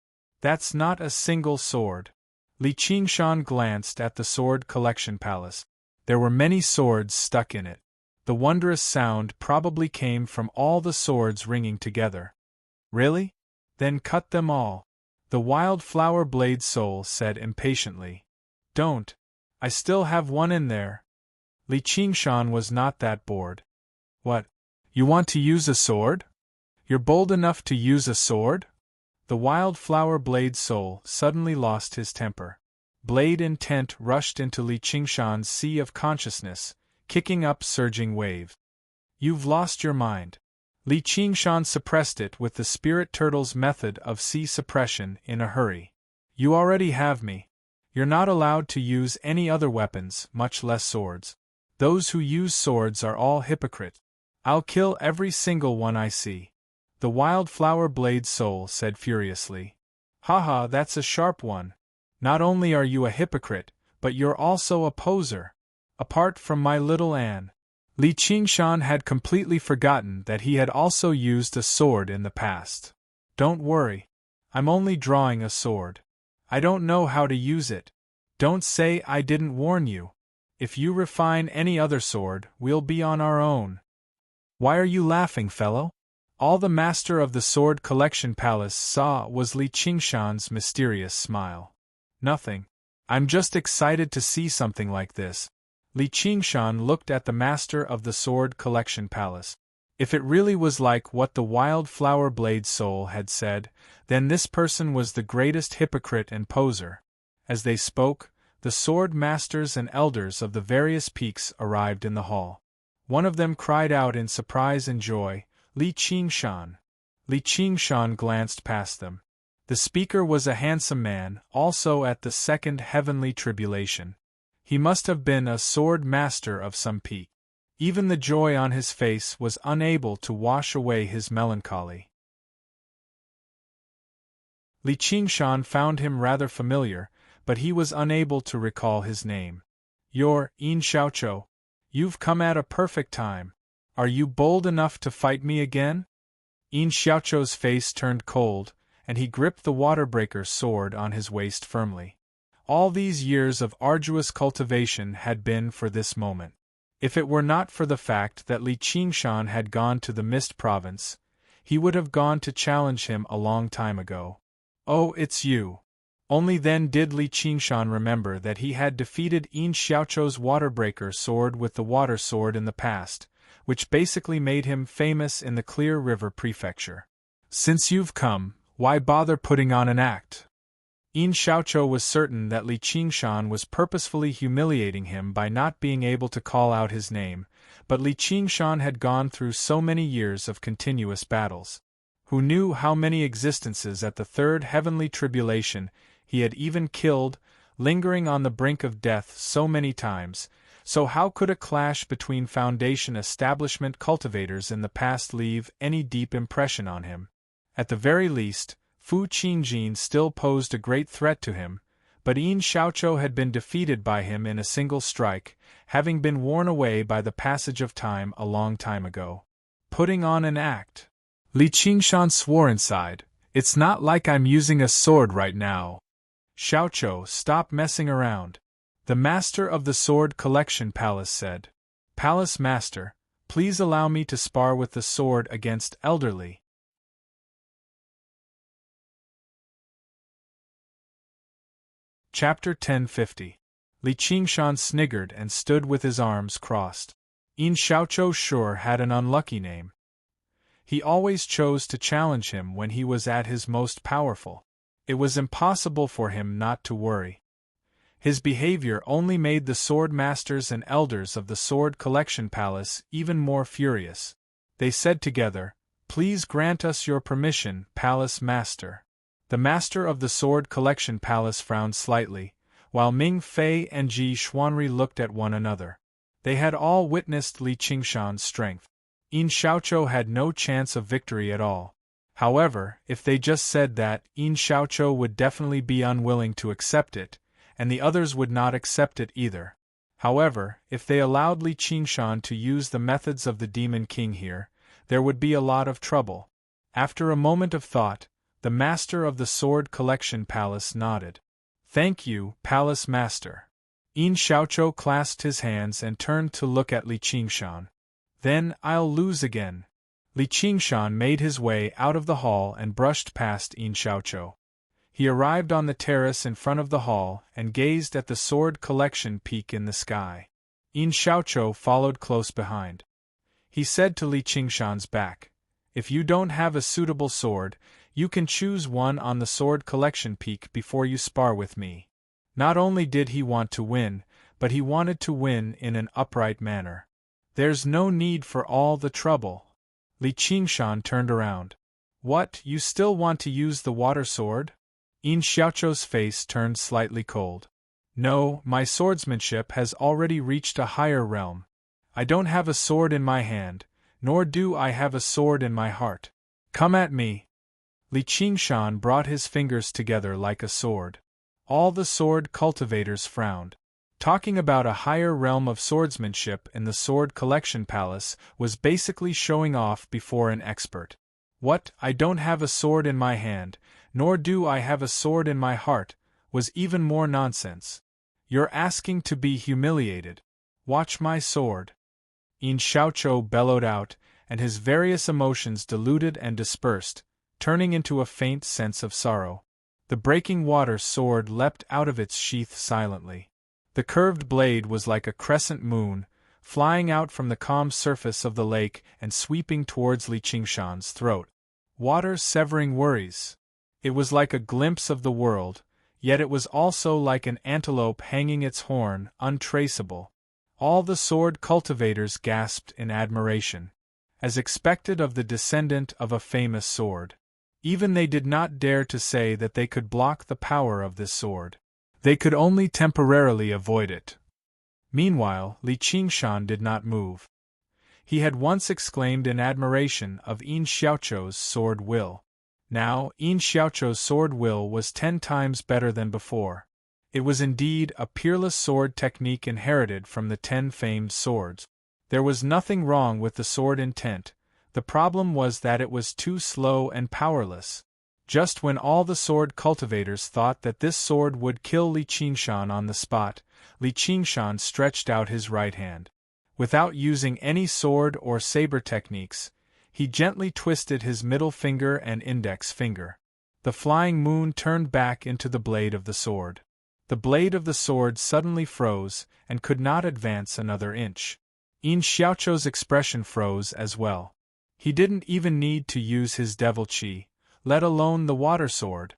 Speaker 1: "That's not a single sword." Li Qingshan glanced at the Sword Collection Palace. There were many swords stuck in it. The wondrous sound probably came from all the swords ringing together. "Really? Then cut them all," the wildflower blade soul said impatiently. "Don't. I still have one in there." Li Qingshan was not that bored. "What? You want to use a sword? You're bold enough to use a sword?" The wildflower blade soul suddenly lost his temper. Blade intent rushed into Li Qingshan's sea of consciousness, kicking up surging waves. "You've lost your mind." Li Qingshan suppressed it with the spirit turtle's method of sea suppression in a hurry. "You already have me. You're not allowed to use any other weapons, much less swords. Those who use swords are all hypocrites. I'll kill every single one I see." The wildflower blade soul said furiously. "Haha, that's a sharp one. Not only are you a hypocrite, but you're also a poser. Apart from my little Anne." Li Qingshan had completely forgotten that he had also used a sword in the past. "Don't worry. I'm only drawing a sword. I don't know how to use it. Don't say I didn't warn you. If you refine any other sword, we'll be on our own." "Why are you laughing, fellow?" All the master of the Sword Collection Palace saw was Li Qingshan's mysterious smile. "Nothing. I'm just excited to see something like this." Li Qingshan looked at the master of the Sword Collection Palace. If it really was like what the wildflower blade soul had said, then this person was the greatest hypocrite and poser. As they spoke, the sword masters and elders of the various peaks arrived in the hall. One of them cried out in surprise and joy, "Li Qingshan!" Li Qingshan glanced past them. The speaker was a handsome man, also at the second heavenly tribulation. He must have been a sword master of some peak. Even the joy on his face was unable to wash away his melancholy. Li Qingshan found him rather familiar, but he was unable to recall his name. "You're Yin Xiaoqiu. You've come at a perfect time. Are you bold enough to fight me again?" Yin Xiaoqiu's face turned cold, and he gripped the waterbreaker's sword on his waist firmly. All these years of arduous cultivation had been for this moment. If it were not for the fact that Li Qingshan had gone to the Mist Province, he would have gone to challenge him a long time ago. "Oh, it's you." Only then did Li Qingshan remember that he had defeated Yin Xiaoqiu's waterbreaker sword with the water sword in the past, which basically made him famous in the Clear River Prefecture. "Since you've come, why bother putting on an act?" Yin Xiaoqiu was certain that Li Qingshan was purposefully humiliating him by not being able to call out his name, but Li Qingshan had gone through so many years of continuous battles. Who knew how many existences at the third heavenly tribulation he had even killed, lingering on the brink of death so many times, so how could a clash between Foundation establishment cultivators in the past leave any deep impression on him? At the very least, Fu Qingjin still posed a great threat to him, but Yin Xiaoqiu had been defeated by him in a single strike, having been worn away by the passage of time a long time ago. Putting on an act. Li Qingshan swore inside, "It's not like I'm using a sword right now." "Xiaoqiu, stop messing around," the master of the Sword Collection Palace said. "Palace Master, please allow me to spar with the sword against elderly." Chapter 1050. Li Qingshan sniggered and stood with his arms crossed. Yin Xiaoqiu sure had an unlucky name. He always chose to challenge him when he was at his most powerful. It was impossible for him not to worry. His behavior only made the sword masters and elders of the Sword Collection Palace even more furious. They said together, "Please grant us your permission, Palace Master." The master of the Sword Collection Palace frowned slightly, while Ming Fei and Ji Xuanri looked at one another. They had all witnessed Li Qingshan's strength. Yin Xiaoqiu had no chance of victory at all. However, if they just said that, Yin Xiaoqiu would definitely be unwilling to accept it, and the others would not accept it either. However, if they allowed Li Qingshan to use the methods of the Demon King here, there would be a lot of trouble. After a moment of thought, the master of the Sword Collection Palace nodded. "Thank you, Palace Master." Yin Xiaoqiu clasped his hands and turned to look at Li Qingshan. "Then I'll lose again." Li Qingshan made his way out of the hall and brushed past Yin Xiaoqiu. He arrived on the terrace in front of the hall and gazed at the Sword Collection peak in the sky. Yin Xiaoqiu followed close behind. He said to Li Qingshan's back, "If you don't have a suitable sword, you can choose one on the Sword Collection peak before you spar with me." Not only did he want to win, but he wanted to win in an upright manner. "There's no need for all the trouble." Li Qingshan turned around. "What, you still want to use the water sword?" Yin Xiaoqiu's face turned slightly cold. "No, my swordsmanship has already reached a higher realm. I don't have a sword in my hand, nor do I have a sword in my heart. Come at me." Li Qingshan brought his fingers together like a sword. All the sword cultivators frowned. Talking about a higher realm of swordsmanship in the Sword Collection Palace was basically showing off before an expert. "What, I don't have a sword in my hand, nor do I have a sword in my heart," was even more nonsense. "You're asking to be humiliated. Watch my sword." Yin Xiaoqiu bellowed out, and his various emotions diluted and dispersed, turning into a faint sense of sorrow. The breaking water sword leapt out of its sheath silently. The curved blade was like a crescent moon, flying out from the calm surface of the lake and sweeping towards Li Qingshan's throat. Water severing worries. It was like a glimpse of the world, yet it was also like an antelope hanging its horn, untraceable. All the sword cultivators gasped in admiration, as expected of the descendant of a famous sword. Even they did not dare to say that they could block the power of this sword. They could only temporarily avoid it. Meanwhile, Li Qingshan did not move. He had once exclaimed in admiration of Yin Xiaochou's sword will. Now, Yin Xiaochou's sword will was 10 times better than before. It was indeed a peerless sword technique inherited from the 10 famed swords. There was nothing wrong with the sword intent. The problem was that it was too slow and powerless. Just when all the sword cultivators thought that this sword would kill Li Qingshan on the spot, Li Qingshan stretched out his right hand. Without using any sword or saber techniques, he gently twisted his middle finger and index finger. The flying moon turned back into the blade of the sword. The blade of the sword suddenly froze and could not advance another inch. Yin Xiaochou's expression froze as well. He didn't even need to use his devil chi, let alone the water sword.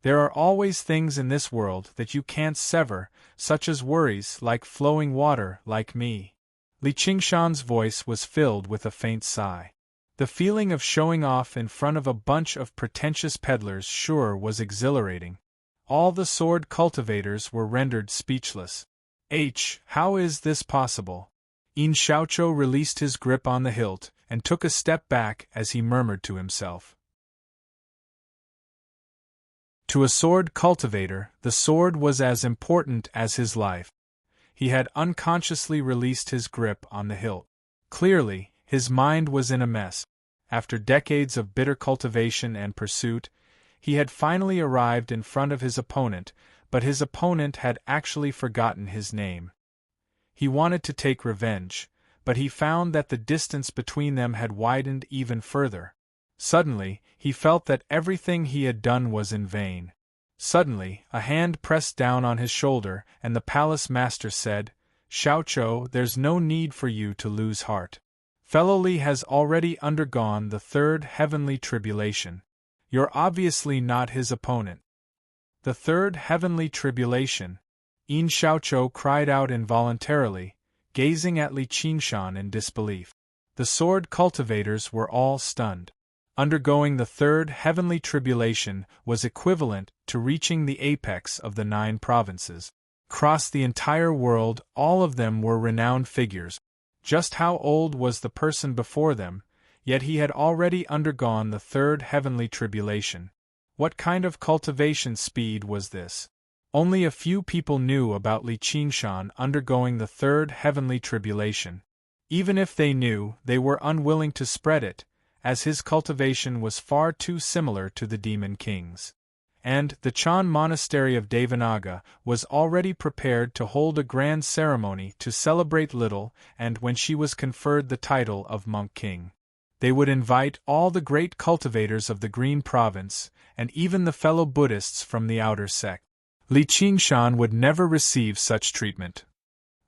Speaker 1: There are always things in this world that you can't sever, such as worries like flowing water like me. Li Qingshan's voice was filled with a faint sigh. The feeling of showing off in front of a bunch of pretentious peddlers sure was exhilarating. All the sword cultivators were rendered speechless. How is this possible? Yin Xiaochou released his grip on the hilt and took a step back as he murmured to himself. To a sword cultivator, the sword was as important as his life. He had unconsciously released his grip on the hilt. Clearly, his mind was in a mess. After decades of bitter cultivation and pursuit, he had finally arrived in front of his opponent, but his opponent had actually forgotten his name. He wanted to take revenge, but he found that the distance between them had widened even further. Suddenly, he felt that everything he had done was in vain. Suddenly, a hand pressed down on his shoulder, and the palace master said, "Xiaochou, there's no need for you to lose heart. Fellow Li has already undergone the 3rd heavenly tribulation. You're obviously not his opponent." The 3rd heavenly tribulation? Yin Xiaochou cried out involuntarily, gazing at Li Qingshan in disbelief. The sword cultivators were all stunned. Undergoing the 3rd heavenly tribulation was equivalent to reaching the apex of the 9 provinces. Across the entire world, all of them were renowned figures. Just how old was the person before them, yet he had already undergone the 3rd heavenly tribulation. What kind of cultivation speed was this? Only a few people knew about Li Qingshan undergoing the 3rd heavenly tribulation. Even if they knew, they were unwilling to spread it, as his cultivation was far too similar to the Demon King's. And the Chan monastery of Devanaga was already prepared to hold a grand ceremony to celebrate Little, and when she was conferred the title of Monk King. They would invite all the great cultivators of the Green Province, and even the fellow Buddhists from the outer sect. Li Qingshan would never receive such treatment.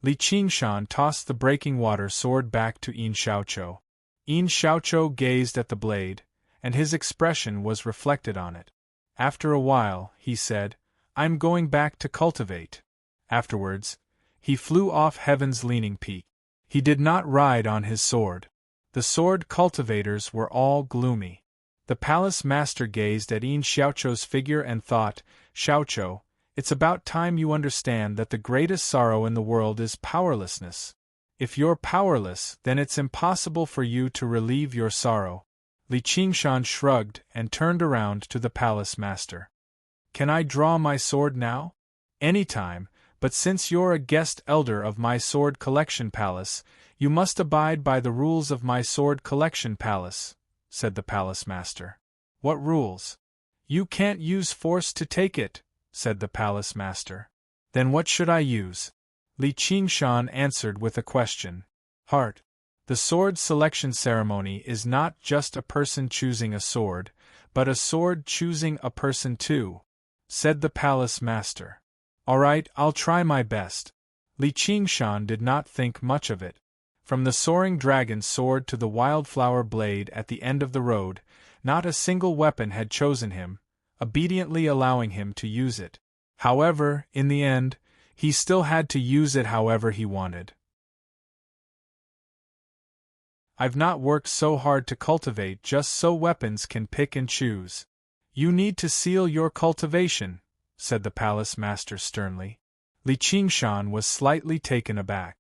Speaker 1: Li Qingshan tossed the breaking water sword back to Yin Xiaochou. Yin Xiaochou gazed at the blade, and his expression was reflected on it. After a while, he said, "I'm going back to cultivate." Afterwards, he flew off heaven's leaning peak. He did not ride on his sword. The sword cultivators were all gloomy. The palace master gazed at Yin Xiaochou's figure and thought, "Xiaochou, it's about time you understand that the greatest sorrow in the world is powerlessness. If you're powerless, then it's impossible for you to relieve your sorrow." Li Qingshan shrugged and turned around to the palace master. "Can I draw my sword now?" "Anytime, but since you're a guest elder of my sword collection palace, you must abide by the rules of my sword collection palace," said the palace master. "What rules?" "You can't use force to take it," said the palace master. "Then what should I use?" Li Qingshan answered with a question. "Heart. The sword selection ceremony is not just a person choosing a sword, but a sword choosing a person too," said the palace master. "All right, I'll try my best." Li Qingshan did not think much of it. From the soaring dragon's sword to the wildflower blade at the end of the road, not a single weapon had chosen him, obediently allowing him to use it. However, in the end, he still had to use it however he wanted. I've not worked so hard to cultivate just so weapons can pick and choose. You need to seal your cultivation, said the palace master sternly. Li Qingshan was slightly taken aback.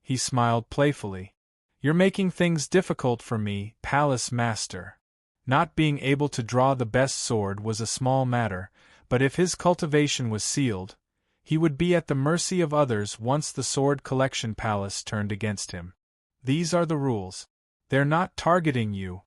Speaker 1: He smiled playfully. You're making things difficult for me, palace master. Not being able to draw the best sword was a small matter, but if his cultivation was sealed, he would be at the mercy of others once the sword collection palace turned against him. These are the rules. They're not targeting you,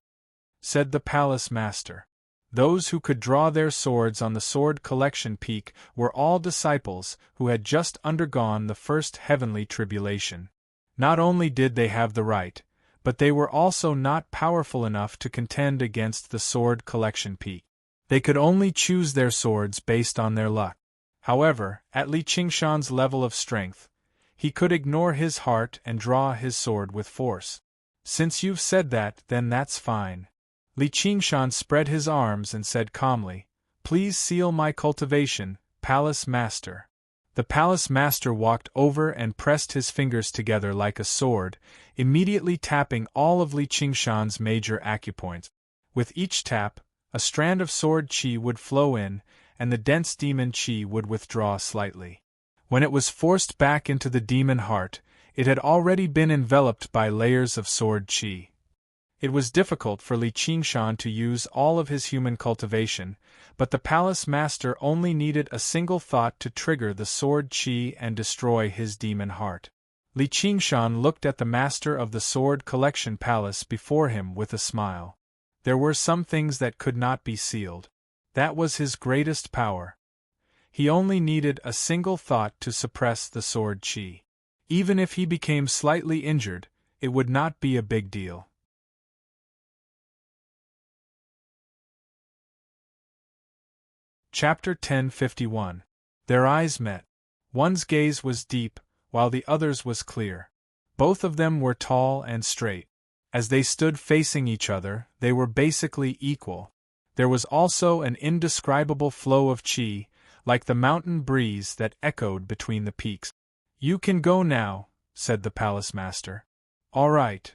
Speaker 1: said the palace master. Those who could draw their swords on the sword collection peak were all disciples who had just undergone the first heavenly tribulation. Not only did they have the right, but they were also not powerful enough to contend against the sword collection peak. They could only choose their swords based on their luck. However, at Li Qingshan's level of strength, he could ignore his heart and draw his sword with force. Since you've said that, then that's fine. Li Qingshan spread his arms and said calmly, Please seal my cultivation, palace master. The palace master walked over and pressed his fingers together like a sword, immediately tapping all of Li Qingshan's major acupoints. With each tap, a strand of sword chi would flow in, and the dense demon chi would withdraw slightly. When it was forced back into the demon heart, it had already been enveloped by layers of sword chi. It was difficult for Li Qingshan to use all of his human cultivation, but the palace master only needed a single thought to trigger the sword chi and destroy his demon heart. Li Qingshan looked at the master of the sword collection palace before him with a smile. There were some things that could not be sealed. That was his greatest power. He only needed a single thought to suppress the sword chi. Even if he became slightly injured, it would not be a big deal. Chapter 1051. Their eyes met. One's gaze was deep, while the other's was clear. Both of them were tall and straight. As they stood facing each other, they were basically equal. There was also an indescribable flow of chi, like the mountain breeze that echoed between the peaks. You can go now, said the palace master. All right.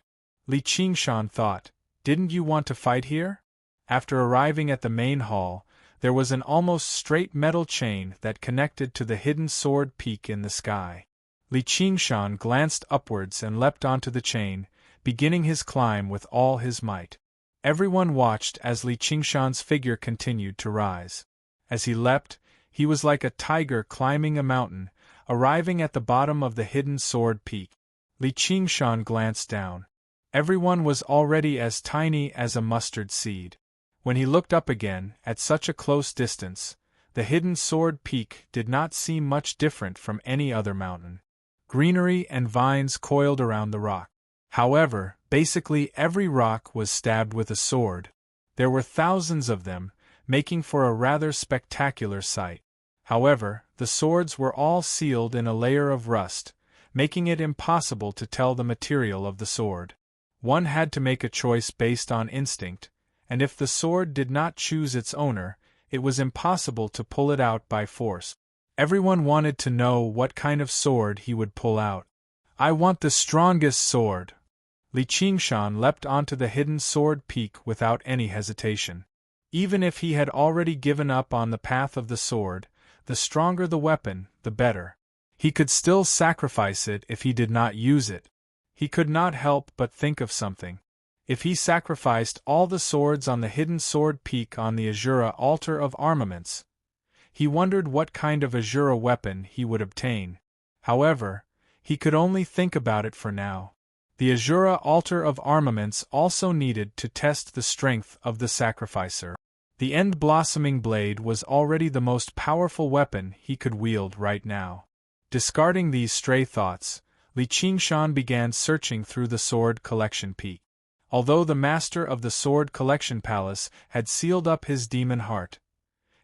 Speaker 1: Li Qingshan thought, didn't you want to fight here? After arriving at the main hall, there was an almost straight metal chain that connected to the hidden sword peak in the sky. Li Qingshan glanced upwards and leapt onto the chain, beginning his climb with all his might. Everyone watched as Li Qingshan's figure continued to rise. As he leapt, he was like a tiger climbing a mountain, arriving at the bottom of the hidden sword peak. Li Qingshan glanced down. Everyone was already as tiny as a mustard seed. When he looked up again, at such a close distance, the hidden sword peak did not seem much different from any other mountain. Greenery and vines coiled around the rock. However, basically every rock was stabbed with a sword. There were thousands of them, making for a rather spectacular sight. However, the swords were all sealed in a layer of rust, making it impossible to tell the material of the sword. One had to make a choice based on instinct, and if the sword did not choose its owner, it was impossible to pull it out by force. Everyone wanted to know what kind of sword he would pull out. I want the strongest sword. Li Qingshan leapt onto the hidden sword peak without any hesitation. Even if he had already given up on the path of the sword, the stronger the weapon, the better. He could still sacrifice it if he did not use it. He could not help but think of something. If he sacrificed all the swords on the hidden sword peak on the Azura altar of armaments, he wondered what kind of Azura weapon he would obtain. However, he could only think about it for now. The Azura altar of armaments also needed to test the strength of the sacrificer. The end-blossoming blade was already the most powerful weapon he could wield right now. Discarding these stray thoughts, Li Qingshan began searching through the sword collection peak. Although the master of the sword collection palace had sealed up his demon heart,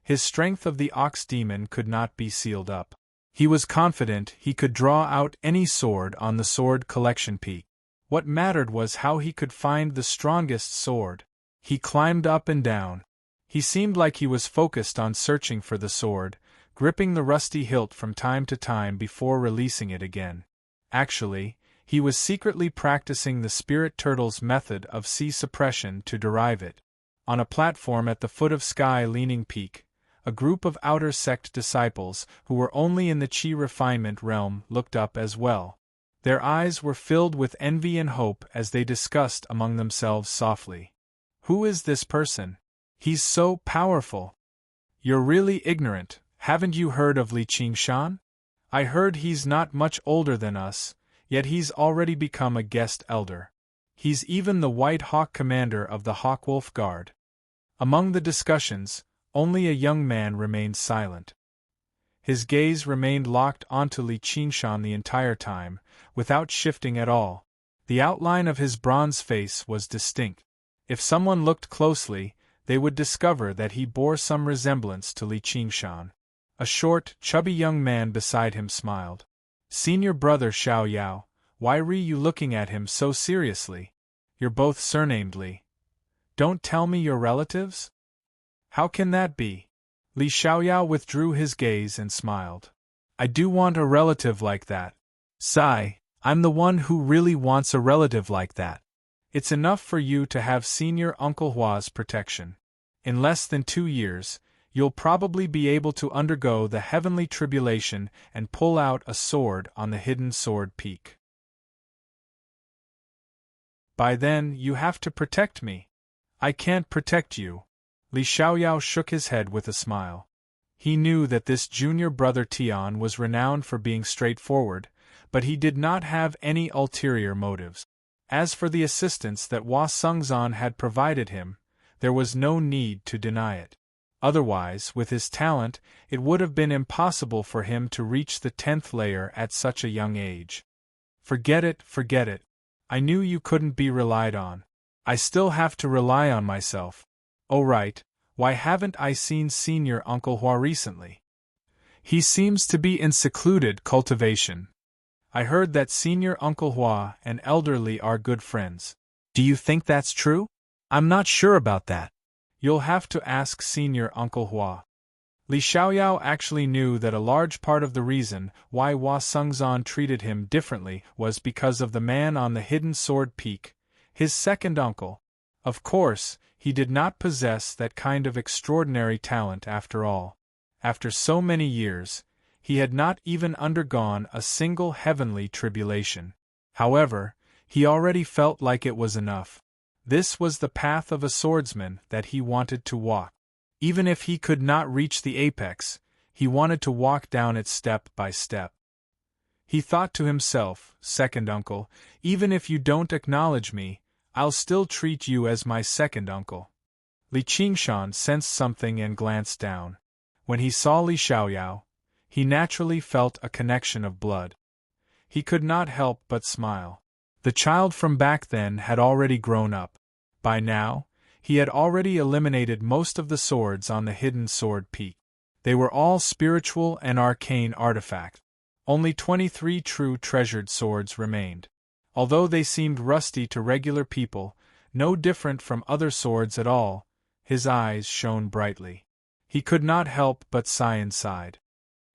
Speaker 1: his strength of the ox demon could not be sealed up. He was confident he could draw out any sword on the sword collection peak. What mattered was how he could find the strongest sword. He climbed up and down. He seemed like he was focused on searching for the sword, gripping the rusty hilt from time to time before releasing it again. Actually, He was secretly practicing the spirit turtle's method of sea suppression to derive it. On a platform at the foot of Sky Leaning Peak, a group of outer sect disciples, who were only in the chi refinement realm, looked up as well. Their eyes were filled with envy and hope as they discussed among themselves softly. Who is this person? He's so powerful. You're really ignorant, haven't you heard of Li Qingshan? I heard he's not much older than us, yet he's already become a guest elder. He's even the White Hawk commander of the Hawkwolf Guard. Among the discussions, only a young man remained silent. His gaze remained locked onto Li Qingshan the entire time, without shifting at all. The outline of his bronze face was distinct. If someone looked closely, they would discover that he bore some resemblance to Li Qingshan. A short, chubby young man beside him smiled. Senior brother Xiao Yao, why were you looking at him so seriously? You're both surnamed Li. Don't tell me you're relatives? How can that be? Li Xiaoyao withdrew his gaze and smiled. I do want a relative like that. Sigh, I'm the one who really wants a relative like that. It's enough for you to have Senior Uncle Hua's protection. In less than 2 years, you'll probably be able to undergo the heavenly tribulation and pull out a sword on the hidden sword peak. By then, you have to protect me. I can't protect you. Li Xiaoyao shook his head with a smile. He knew that this junior brother Tian was renowned for being straightforward, but he did not have any ulterior motives. As for the assistance that Hua Sengzan had provided him, there was no need to deny it. Otherwise, with his talent, it would have been impossible for him to reach the 10th layer at such a young age. Forget it, forget it. I knew you couldn't be relied on. I still have to rely on myself. Oh right, why haven't I seen Senior Uncle Hua recently? He seems to be in secluded cultivation. I heard that Senior Uncle Hua and Elder Li are good friends. Do you think that's true? I'm not sure about that. You'll have to ask Senior Uncle Hua. Li Xiaoyao actually knew that a large part of the reason why Hua Sengzan treated him differently was because of the man on the hidden sword peak, his second uncle. Of course, he did not possess that kind of extraordinary talent after all. After so many years, he had not even undergone a single heavenly tribulation. However, he already felt like it was enough. This was the path of a swordsman that he wanted to walk. Even if he could not reach the apex, he wanted to walk down it step by step. He thought to himself, second uncle, even if you don't acknowledge me, I'll still treat you as my second uncle. Li Qingshan sensed something and glanced down. When he saw Li Xiaoyao, he naturally felt a connection of blood. He could not help but smile. The child from back then had already grown up. By now, he had already eliminated most of the swords on the hidden sword peak. They were all spiritual and arcane artifacts. Only 23 true treasured swords remained. Although they seemed rusty to regular people, no different from other swords at all, his eyes shone brightly. He could not help but sigh inside.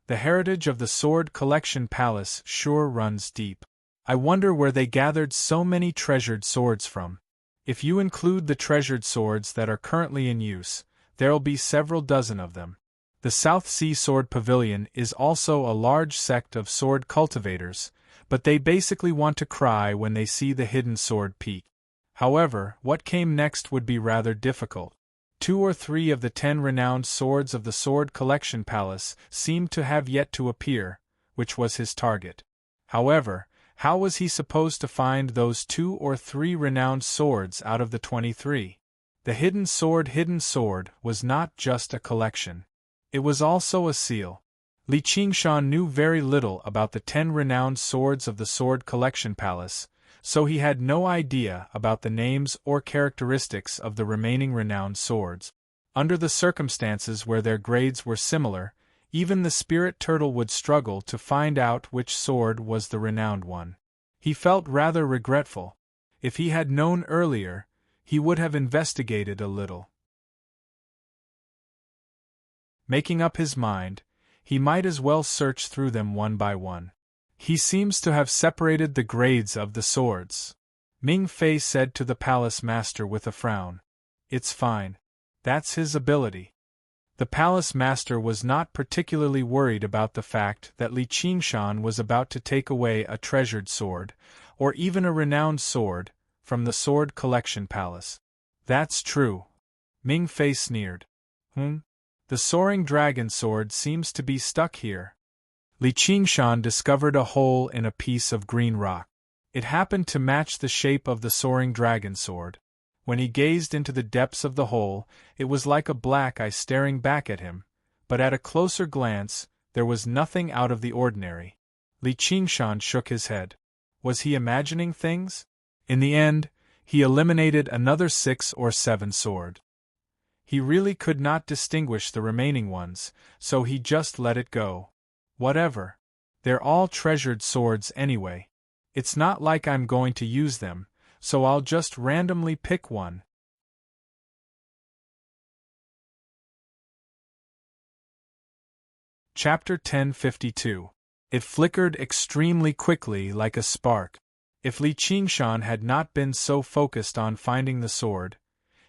Speaker 1: The heritage of the Sword Collection Palace sure runs deep. I wonder where they gathered so many treasured swords from. If you include the treasured swords that are currently in use, there'll be several dozen of them. The South Sea Sword Pavilion is also a large sect of sword cultivators, but they basically want to cry when they see the hidden sword peak. However, what came next would be rather difficult. 2 or 3 of the 10 renowned swords of the Sword Collection Palace seemed to have yet to appear, which was his target. However, how was he supposed to find those 2 or 3 renowned swords out of the 23? The hidden sword was not just a collection. It was also a seal. Li Qingshan knew very little about the 10 renowned swords of the Sword Collection Palace, so he had no idea about the names or characteristics of the remaining renowned swords. Under the circumstances where their grades were similar, even the spirit turtle would struggle to find out which sword was the renowned one. He felt rather regretful. If he had known earlier, he would have investigated a little. Making up his mind, he might as well search through them one by one. He seems to have separated the grades of the swords. Ming Fei said to the palace master with a frown. It's fine. That's his ability. The palace master was not particularly worried about the fact that Li Qingshan was about to take away a treasured sword, or even a renowned sword, from the sword collection palace. That's true. Ming Fei sneered. The soaring dragon sword seems to be stuck here. Li Qingshan discovered a hole in a piece of green rock. It happened to match the shape of the soaring dragon sword. When he gazed into the depths of the hole, it was like a black eye staring back at him, but at a closer glance, there was nothing out of the ordinary. Li Qingshan shook his head. Was he imagining things? In the end, he eliminated another 6 or 7 sword. He really could not distinguish the remaining ones, so he just let it go. Whatever. They're all treasured swords anyway. It's not like I'm going to use them, so I'll just randomly pick one. Chapter 1052. It flickered extremely quickly like a spark. If Li Qingshan had not been so focused on finding the sword,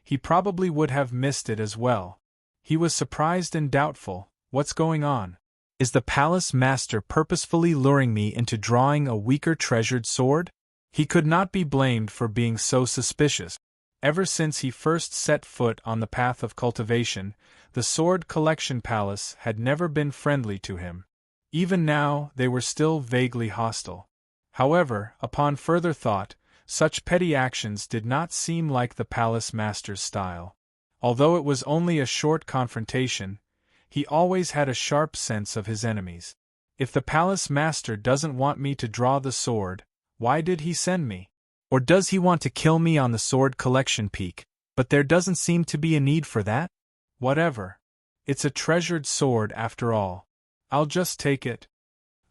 Speaker 1: he probably would have missed it as well. He was surprised and doubtful. What's going on? Is the palace master purposefully luring me into drawing a weaker treasured sword? He could not be blamed for being so suspicious. Ever since he first set foot on the path of cultivation, the sword collection palace had never been friendly to him. Even now, they were still vaguely hostile. However, upon further thought, such petty actions did not seem like the palace master's style. Although it was only a short confrontation, he always had a sharp sense of his enemies. If the palace master doesn't want me to draw the sword, why did he send me? Or does he want to kill me on the sword collection peak? But there doesn't seem to be a need for that. Whatever. It's a treasured sword after all. I'll just take it.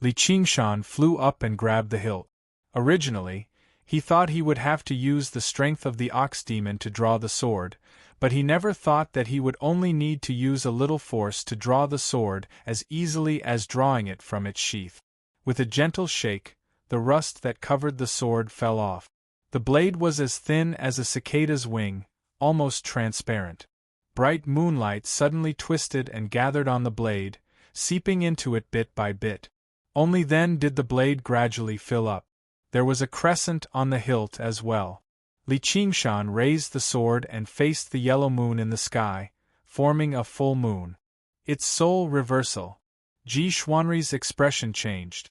Speaker 1: Li Qingshan flew up and grabbed the hilt. Originally, he thought he would have to use the strength of the ox demon to draw the sword, but he never thought that he would only need to use a little force to draw the sword as easily as drawing it from its sheath. With a gentle shake, the rust that covered the sword fell off. The blade was as thin as a cicada's wing, almost transparent. Bright moonlight suddenly twisted and gathered on the blade, seeping into it bit by bit. Only then did the blade gradually fill up. There was a crescent on the hilt as well. Li Qingshan raised the sword and faced the yellow moon in the sky, forming a full moon. Its soul reversal. Ji Xuanri's expression changed.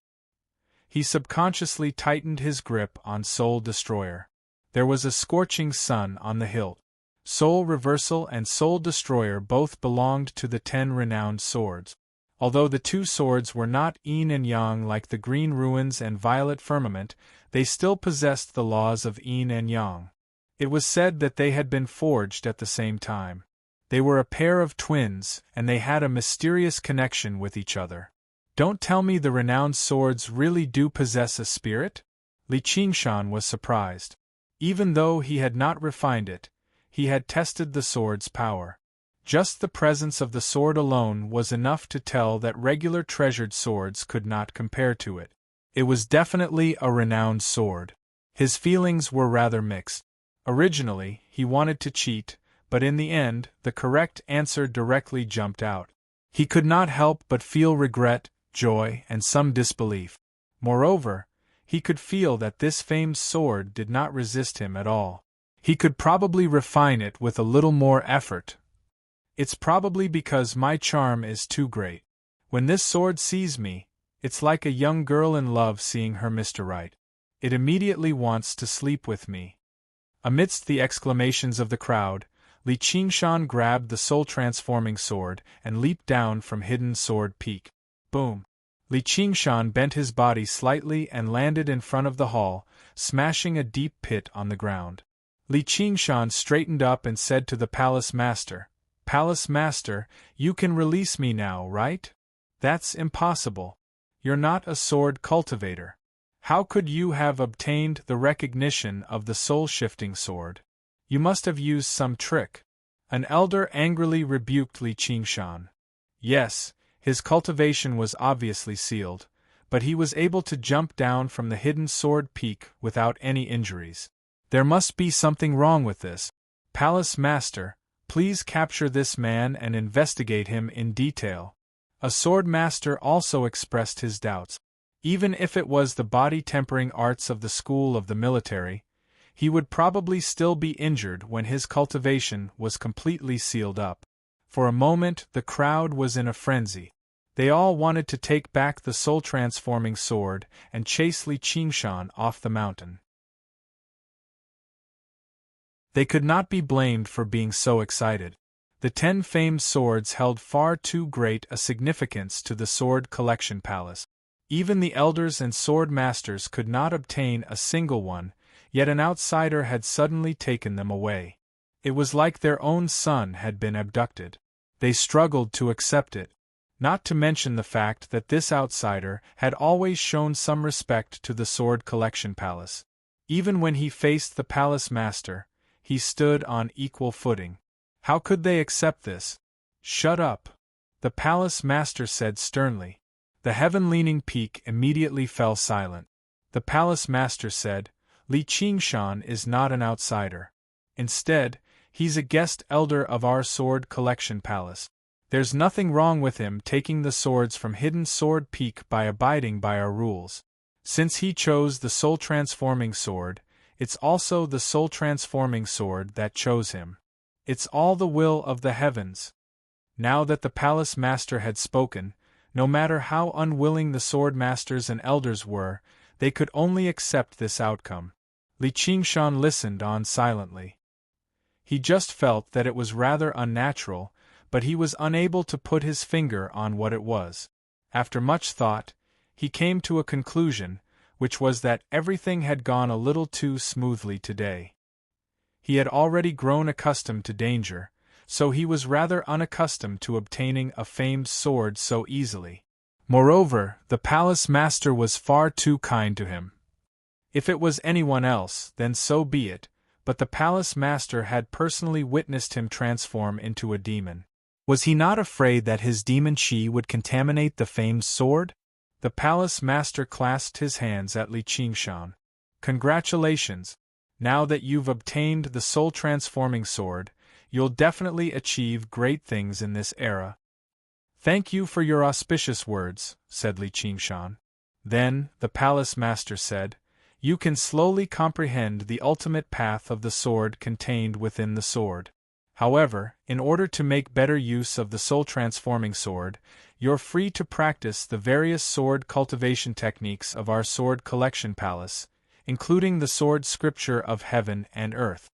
Speaker 1: He subconsciously tightened his grip on Soul Destroyer. There was a scorching sun on the hilt. Soul Reversal and Soul Destroyer both belonged to the 10 renowned swords. Although the 2 swords were not yin and yang like the Green Ruins and Violet Firmament, they still possessed the laws of yin and yang. It was said that they had been forged at the same time. They were a pair of twins, and they had a mysterious connection with each other. Don't tell me the renowned swords really do possess a spirit? Li Qingshan was surprised. Even though he had not refined it, he had tested the sword's power. Just the presence of the sword alone was enough to tell that regular treasured swords could not compare to it. It was definitely a renowned sword. His feelings were rather mixed. Originally, he wanted to cheat, but in the end, the correct answer directly jumped out. He could not help but feel regret, joy, and some disbelief. Moreover, he could feel that this famed sword did not resist him at all. He could probably refine it with a little more effort. It's probably because my charm is too great. When this sword sees me, it's like a young girl in love seeing her Mr. Right. It immediately wants to sleep with me. Amidst the exclamations of the crowd, Li Qingshan grabbed the soul-transforming sword and leaped down from hidden sword peak. Boom! Li Qingshan bent his body slightly and landed in front of the hall, smashing a deep pit on the ground. Li Qingshan straightened up and said to the palace master, "Palace master, you can release me now, right? That's impossible. You're not a sword cultivator. How could you have obtained the recognition of the soul-shifting sword? You must have used some trick." An elder angrily rebuked Li Qingshan. Yes, his cultivation was obviously sealed, but he was able to jump down from the hidden sword peak without any injuries. There must be something wrong with this. Palace Master, please capture this man and investigate him in detail. A sword master also expressed his doubts. Even if it was the body-tempering arts of the school of the military, he would probably still be injured when his cultivation was completely sealed up. For a moment the crowd was in a frenzy. They all wanted to take back the soul-transforming sword and chase Li Qingshan off the mountain. They could not be blamed for being so excited. The 10 famed swords held far too great a significance to the Sword Collection Palace. Even the elders and sword masters could not obtain a single one, yet an outsider had suddenly taken them away. It was like their own son had been abducted. They struggled to accept it. Not to mention the fact that this outsider had always shown some respect to the Sword Collection Palace. Even when he faced the palace master, he stood on equal footing. How could they accept this? Shut up! The palace master said sternly. The heaven-leaning peak immediately fell silent. The palace master said, Li Qingshan is not an outsider. Instead, he's a guest elder of our Sword Collection Palace. There's nothing wrong with him taking the swords from Hidden Sword Peak by abiding by our rules. Since he chose the soul-transforming sword, it's also the soul-transforming sword that chose him. It's all the will of the heavens. Now that the palace master had spoken, no matter how unwilling the sword masters and elders were, they could only accept this outcome. Li Qingshan listened on silently. He just felt that it was rather unnatural, but he was unable to put his finger on what it was. After much thought, he came to a conclusion, which was that everything had gone a little too smoothly today. He had already grown accustomed to danger, so he was rather unaccustomed to obtaining a famed sword so easily. Moreover, the palace master was far too kind to him. If it was anyone else, then so be it, but the palace master had personally witnessed him transform into a demon. Was he not afraid that his demon chi would contaminate the famed sword? The palace master clasped his hands at Li Qingshan. Congratulations! Now that you've obtained the soul-transforming sword, you'll definitely achieve great things in this era. Thank you for your auspicious words, said Li Qingshan. Then, the palace master said, you can slowly comprehend the ultimate path of the sword contained within the sword. However, in order to make better use of the soul-transforming sword, you're free to practice the various sword cultivation techniques of our Sword Collection Palace, including the sword scripture of heaven and earth.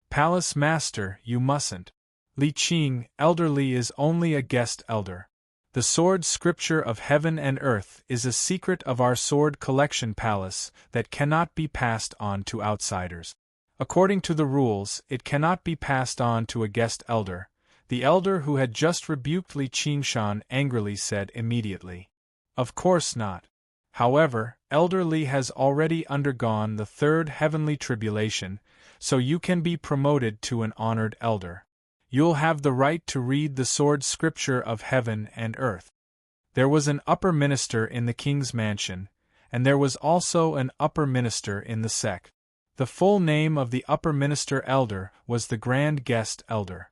Speaker 1: Palace Master, you mustn't. Li Qing, elderly, is only a guest elder. The sword scripture of heaven and earth is a secret of our Sword Collection Palace that cannot be passed on to outsiders. According to the rules, it cannot be passed on to a guest elder. The elder who had just rebuked Li Qingshan angrily said immediately. Of course not. However, Elder Li has already undergone the 3rd heavenly tribulation, so you can be promoted to an honored elder. You'll have the right to read the sword scripture of heaven and earth. There was an upper minister in the king's mansion, and there was also an upper minister in the sect. The full name of the upper minister elder was the Grand Guest Elder.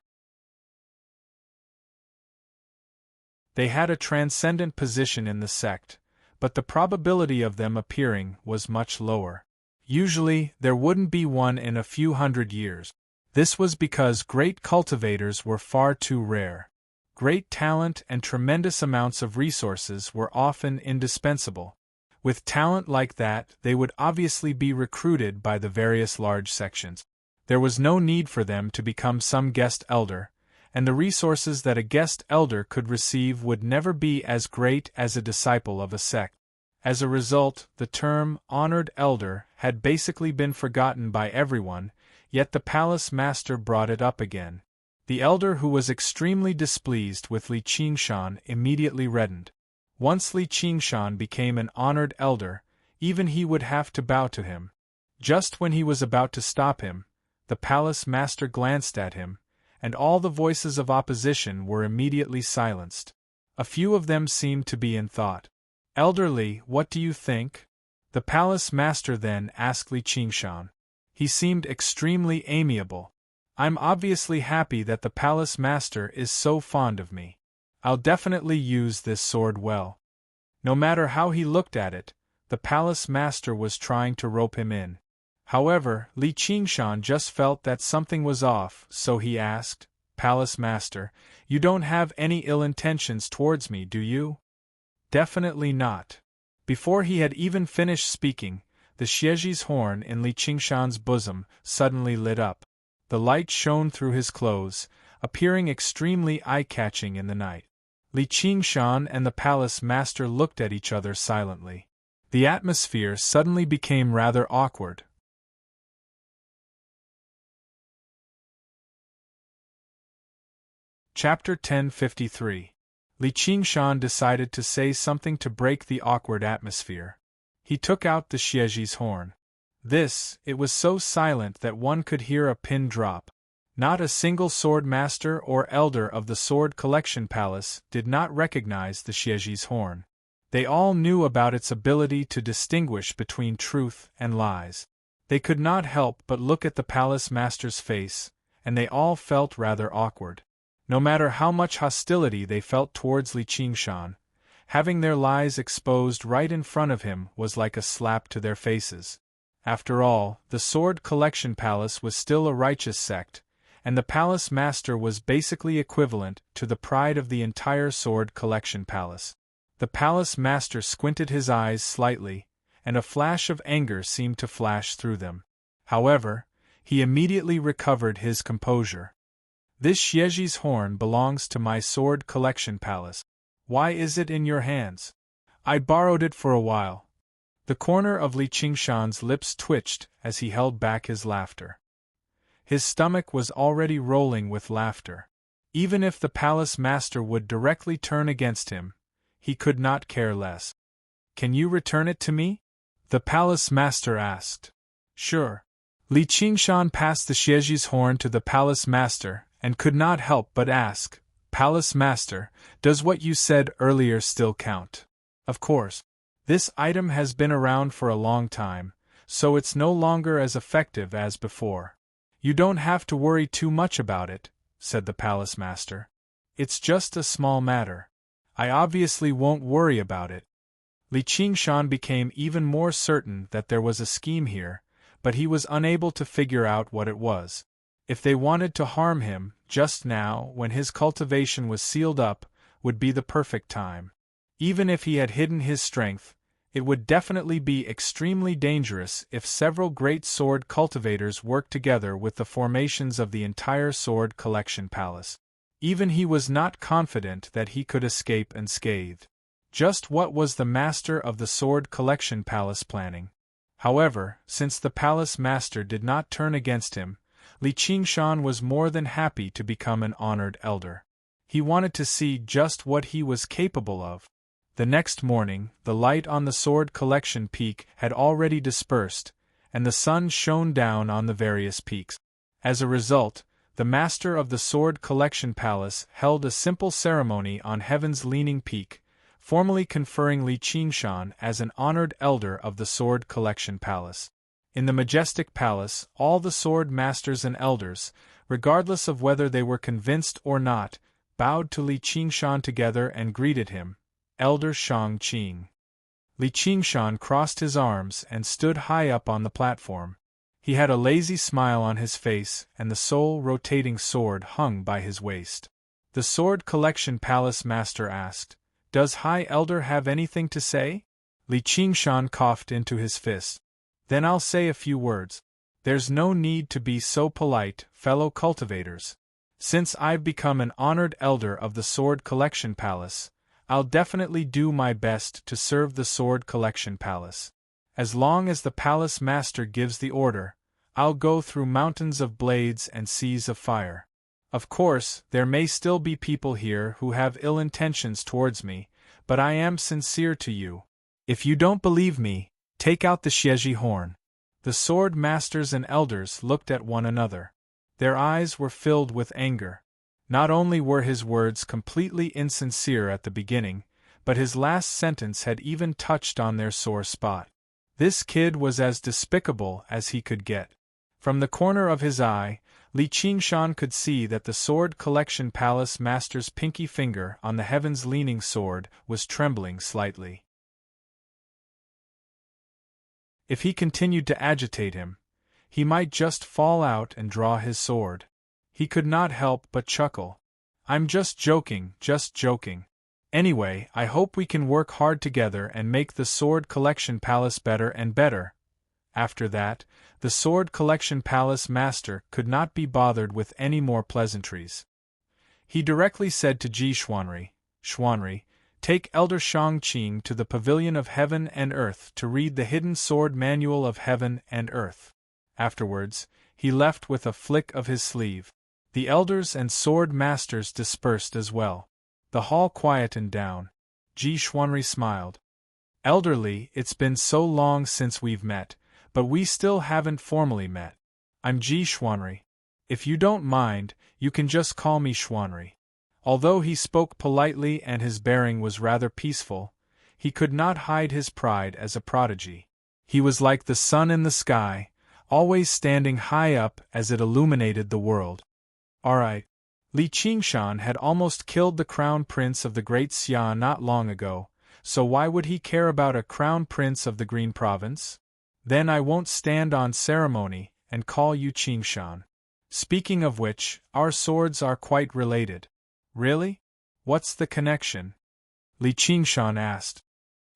Speaker 1: They had a transcendent position in the sect, but the probability of them appearing was much lower. Usually, there wouldn't be one in a few hundred years. This was because great cultivators were far too rare. Great talent and tremendous amounts of resources were often indispensable. With talent like that, they would obviously be recruited by the various large sections. There was no need for them to become some guest elder, and the resources that a guest elder could receive would never be as great as a disciple of a sect. As a result, the term honored elder had basically been forgotten by everyone, yet the palace master brought it up again. The elder who was extremely displeased with Li Qingshan immediately reddened. Once Li Qingshan became an honored elder, even he would have to bow to him. Just when he was about to stop him, the palace master glanced at him, and all the voices of opposition were immediately silenced. A few of them seemed to be in thought. Elderly, what do you think? The palace master then asked Li Qingshan. He seemed extremely amiable. I'm obviously happy that the palace master is so fond of me. I'll definitely use this sword well. No matter how he looked at it, the palace master was trying to rope him in. However, Li Qingshan just felt that something was off, so he asked, Palace master, you don't have any ill intentions towards me, do you? Definitely not. Before he had even finished speaking, the Xieji's horn in Li Qingshan's bosom suddenly lit up. The light shone through his clothes, appearing extremely eye-catching in the night. Li Qingshan and the palace master looked at each other silently. The atmosphere suddenly became rather awkward. Chapter 1053. Li Qingshan decided to say something to break the awkward atmosphere. He took out the Xieji's horn. It was so silent that one could hear a pin drop. Not a single sword master or elder of the Sword Collection Palace did not recognize the Xieji's horn. They all knew about its ability to distinguish between truth and lies. They could not help but look at the palace master's face, and they all felt rather awkward. No matter how much hostility they felt towards Li Qingshan, having their lies exposed right in front of him was like a slap to their faces. After all, the Sword Collection Palace was still a righteous sect, and the palace master was basically equivalent to the pride of the entire Sword Collection Palace. The palace master squinted his eyes slightly, and a flash of anger seemed to flash through them. However, he immediately recovered his composure. This Xieji's horn belongs to my Sword Collection Palace. Why is it in your hands? I borrowed it for a while. The corner of Li Qingshan's lips twitched as he held back his laughter. His stomach was already rolling with laughter. Even if the palace master would directly turn against him, he could not care less. Can you return it to me? The palace master asked. Sure. Li Qingshan passed the Xieji's horn to the palace master, and could not help but ask, Palace master, does what you said earlier still count? Of course. This item has been around for a long time, so it's no longer as effective as before. You don't have to worry too much about it, said the palace master. It's just a small matter. I obviously won't worry about it. Li Qingshan became even more certain that there was a scheme here, but he was unable to figure out what it was. If they wanted to harm him, just now, when his cultivation was sealed up, would be the perfect time. Even if he had hidden his strength, it would definitely be extremely dangerous if several great sword cultivators worked together with the formations of the entire Sword Collection Palace. Even he was not confident that he could escape unscathed. Just what was the master of the Sword Collection Palace planning? However, since the palace master did not turn against him, Li Qingshan was more than happy to become an honored elder. He wanted to see just what he was capable of. The next morning, the light on the Sword Collection peak had already dispersed, and the sun shone down on the various peaks. As a result, the master of the Sword Collection Palace held a simple ceremony on Heaven's Leaning Peak, formally conferring Li Qingshan as an honored elder of the Sword Collection Palace. In the majestic palace, all the sword masters and elders, regardless of whether they were convinced or not, bowed to Li Qingshan together and greeted him, Elder Shang Qing. Li Qingshan crossed his arms and stood high up on the platform. He had a lazy smile on his face, and the soul-rotating sword hung by his waist. The Sword Collection Palace master asked, "Does High Elder have anything to say?" Li Qingshan coughed into his fist. "Then I'll say a few words. There's no need to be so polite, fellow cultivators. Since I've become an honored elder of the Sword Collection Palace, I'll definitely do my best to serve the Sword Collection Palace. As long as the palace master gives the order, I'll go through mountains of blades and seas of fire. Of course, there may still be people here who have ill intentions towards me, but I am sincere to you. If you don't believe me, take out the Xieji horn." The sword masters and elders looked at one another. Their eyes were filled with anger. Not only were his words completely insincere at the beginning, but his last sentence had even touched on their sore spot. This kid was as despicable as he could get. From the corner of his eye, Li Qingshan could see that the Sword Collection Palace master's pinky finger on the heavens leaning sword was trembling slightly. If he continued to agitate him, he might just fall out and draw his sword. He could not help but chuckle. "I'm just joking, just joking. Anyway, I hope we can work hard together and make the Sword Collection Palace better and better." After that, the Sword Collection Palace master could not be bothered with any more pleasantries. He directly said to Ji Xuanri, "Xuanri, take Elder Shang-Qing to the Pavilion of Heaven and Earth to read the Hidden Sword Manual of Heaven and Earth." Afterwards, he left with a flick of his sleeve. The elders and sword masters dispersed as well. The hall quietened down. Ji Xuanri smiled. "Elderly, it's been so long since we've met, but we still haven't formally met. I'm Ji Xuanri. If you don't mind, you can just call me Xuanri." Although he spoke politely and his bearing was rather peaceful, he could not hide his pride as a prodigy. He was like the sun in the sky, always standing high up as it illuminated the world. All right. Li Qingshan had almost killed the crown prince of the Great Xia not long ago, so why would he care about a crown prince of the Green Province? Then I won't stand on ceremony and call you Qingshan. Speaking of which, our swords are quite related. Really? What's the connection? Li Qingshan asked.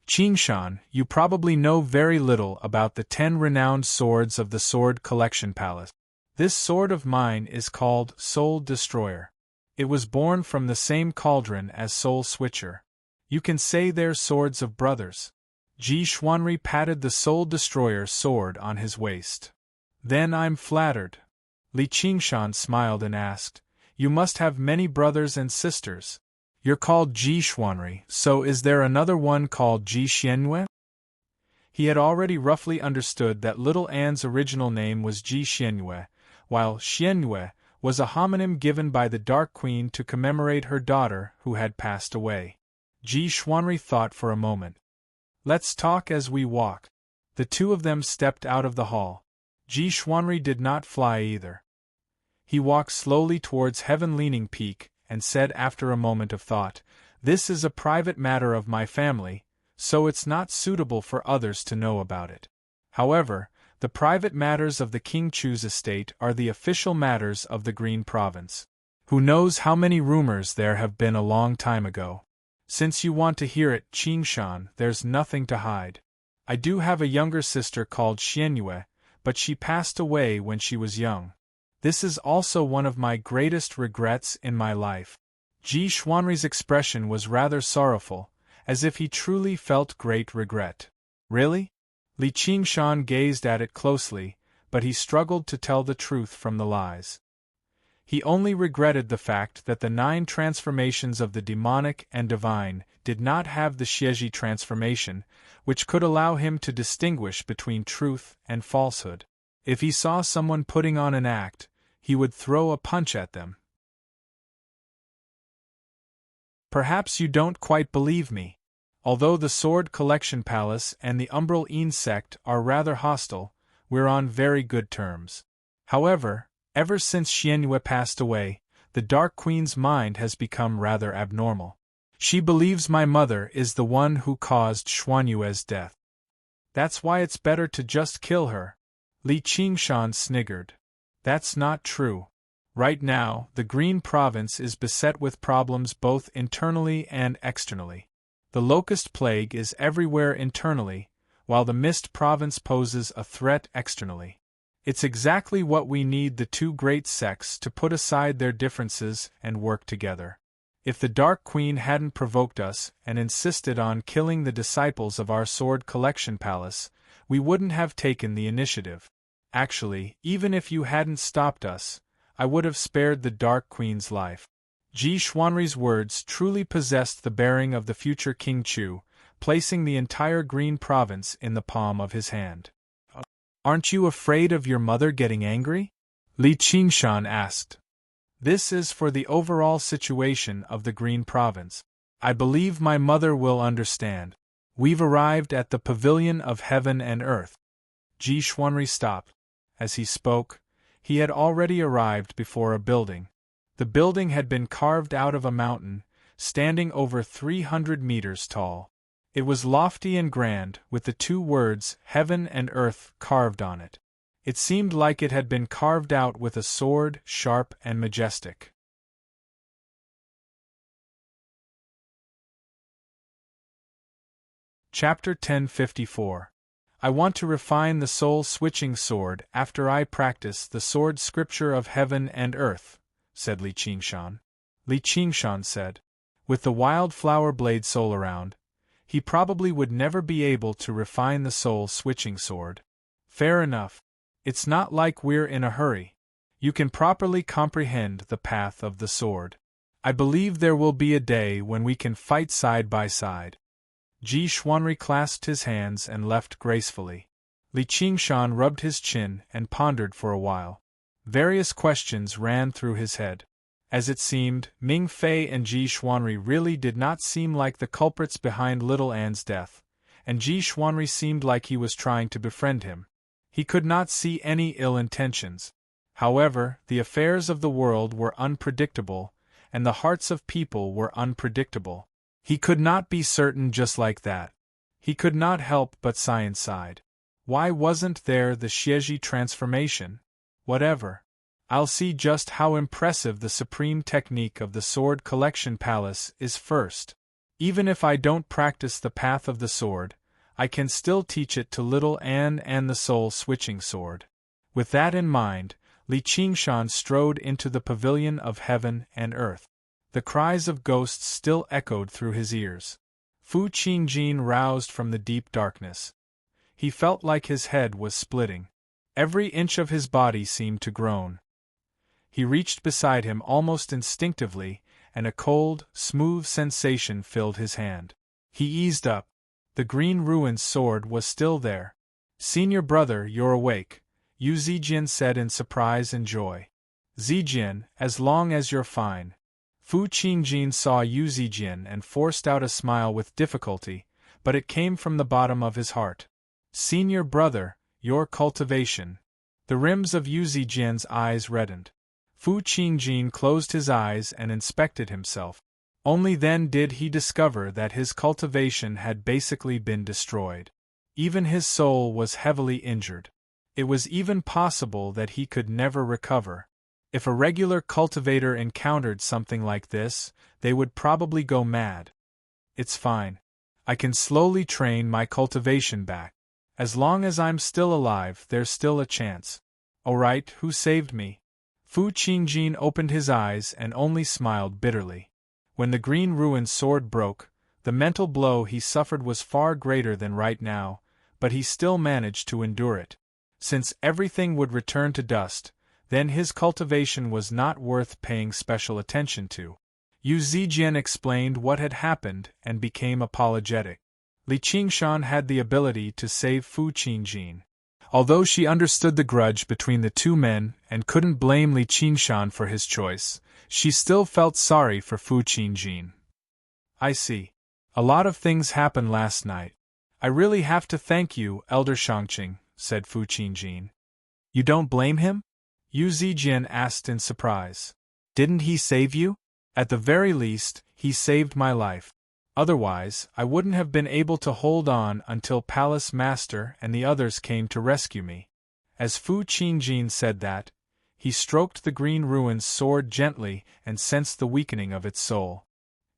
Speaker 1: Qingshan, you probably know very little about the 10 renowned swords of the Sword Collection Palace. This sword of mine is called Soul Destroyer. It was born from the same cauldron as Soul Switcher. You can say they're swords of brothers. Ji Xuanri patted the Soul Destroyer sword on his waist. Then I'm flattered. Li Qingshan smiled and asked, "You must have many brothers and sisters. You're called Ji Xuanri, so is there another one called Ji Xianyue?" He had already roughly understood that little Anne's original name was Ji Xianyue, while Xianyue was a homonym given by the Dark Queen to commemorate her daughter who had passed away. Ji Xuanri thought for a moment. "Let's talk as we walk." The two of them stepped out of the hall. Ji Xuanri did not fly either. He walked slowly towards Heaven-leaning Peak and said after a moment of thought, "This is a private matter of my family, so it's not suitable for others to know about it. However, the private matters of the King Chu's estate are the official matters of the Green Province. Who knows how many rumors there have been a long time ago. Since you want to hear it, Qingshan, there's nothing to hide. I do have a younger sister called Xianyue, but she passed away when she was young. This is also one of my greatest regrets in my life." Ji Xuanri's expression was rather sorrowful, as if he truly felt great regret. "Really?" Li Qingshan gazed at it closely, but he struggled to tell the truth from the lies. He only regretted the fact that the 9 transformations of the demonic and divine did not have the Xieji transformation, which could allow him to distinguish between truth and falsehood. If he saw someone putting on an act, he would throw a punch at them. Perhaps you don't quite believe me. Although the Sword Collection Palace and the Umbral Een sect are rather hostile, we're on very good terms. However, ever since Xianyue passed away, the Dark Queen's mind has become rather abnormal. She believes my mother is the one who caused Xuanyue's death. That's why it's better to just kill her. Li Qingshan sniggered. That's not true. Right now, the Green Province is beset with problems both internally and externally. The Locust Plague is everywhere internally, while the Mist Province poses a threat externally. It's exactly what we need the two great sects to put aside their differences and work together. If the Dark Queen hadn't provoked us and insisted on killing the disciples of our Sword Collection Palace, we wouldn't have taken the initiative. Actually, even if you hadn't stopped us, I would have spared the Dark Queen's life. Ji Xuanri's words truly possessed the bearing of the future King Chu, placing the entire Green Province in the palm of his hand. Aren't you afraid of your mother getting angry? Li Qingshan asked. This is for the overall situation of the Green Province. I believe my mother will understand. We've arrived at the pavilion of heaven and earth. Ji Xuanri stopped. As he spoke, he had already arrived before a building. The building had been carved out of a mountain, standing over 300 meters tall. It was lofty and grand, with the two words, heaven and earth, carved on it. It seemed like it had been carved out with a sword, sharp and majestic. Chapter 1054. I want to refine the soul-switching sword after I practice the sword scripture of heaven and earth, said Li Qingshan. Li Qingshan said, with the wildflower blade soul around, he probably would never be able to refine the soul-switching sword. Fair enough. It's not like we're in a hurry. You can properly comprehend the path of the sword. I believe there will be a day when we can fight side by side. Ji Xuanri clasped his hands and left gracefully. Li Qingshan rubbed his chin and pondered for a while. Various questions ran through his head. As it seemed, Ming Fei and Ji Xuanri really did not seem like the culprits behind Little Anne's death, and Ji Xuanri seemed like he was trying to befriend him. He could not see any ill intentions. However, the affairs of the world were unpredictable, and the hearts of people were unpredictable. He could not be certain just like that. He could not help but sigh inside. Why wasn't there the Xieji transformation? Whatever. I'll see just how impressive the supreme technique of the Sword Collection Palace is first. Even if I don't practice the path of the sword, I can still teach it to Little Anne and the soul-switching sword. With that in mind, Li Qingshan strode into the pavilion of heaven and earth. The cries of ghosts still echoed through his ears. Fu Qingjin roused from the deep darkness. He felt like his head was splitting. Every inch of his body seemed to groan. He reached beside him almost instinctively, and a cold, smooth sensation filled his hand. He eased up. The green ruin's sword was still there. "Senior brother, you're awake," Yu Zijian said in surprise and joy. "Zijian, as long as you're fine." Fu Qingjin saw Yu Zijian and forced out a smile with difficulty, but it came from the bottom of his heart. "Senior brother, your cultivation." The rims of Yu Zijian's eyes reddened. Fu Qingjin closed his eyes and inspected himself. Only then did he discover that his cultivation had basically been destroyed. Even his soul was heavily injured. It was even possible that he could never recover. If a regular cultivator encountered something like this, they would probably go mad. "It's fine. I can slowly train my cultivation back. As long as I'm still alive, there's still a chance." "Alright, who saved me?" Fu Qingjin opened his eyes and only smiled bitterly. When the green ruin's sword broke, the mental blow he suffered was far greater than right now, but he still managed to endure it. Since everything would return to dust, then his cultivation was not worth paying special attention to. Yu Zijian explained what had happened and became apologetic. Li Qingshan had the ability to save Fu Qingjin. Although she understood the grudge between the two men and couldn't blame Li Qingshan for his choice, she still felt sorry for Fu Qingjin. "I see. A lot of things happened last night. I really have to thank you, Elder Shangqing," said Fu Qingjin. "You don't blame him?" Yu Zijian asked in surprise. "Didn't he save you?" "At the very least, he saved my life. Otherwise, I wouldn't have been able to hold on until Palace Master and the others came to rescue me." As Fu Qingjin said that, he stroked the green ruin's sword gently and sensed the weakening of its soul.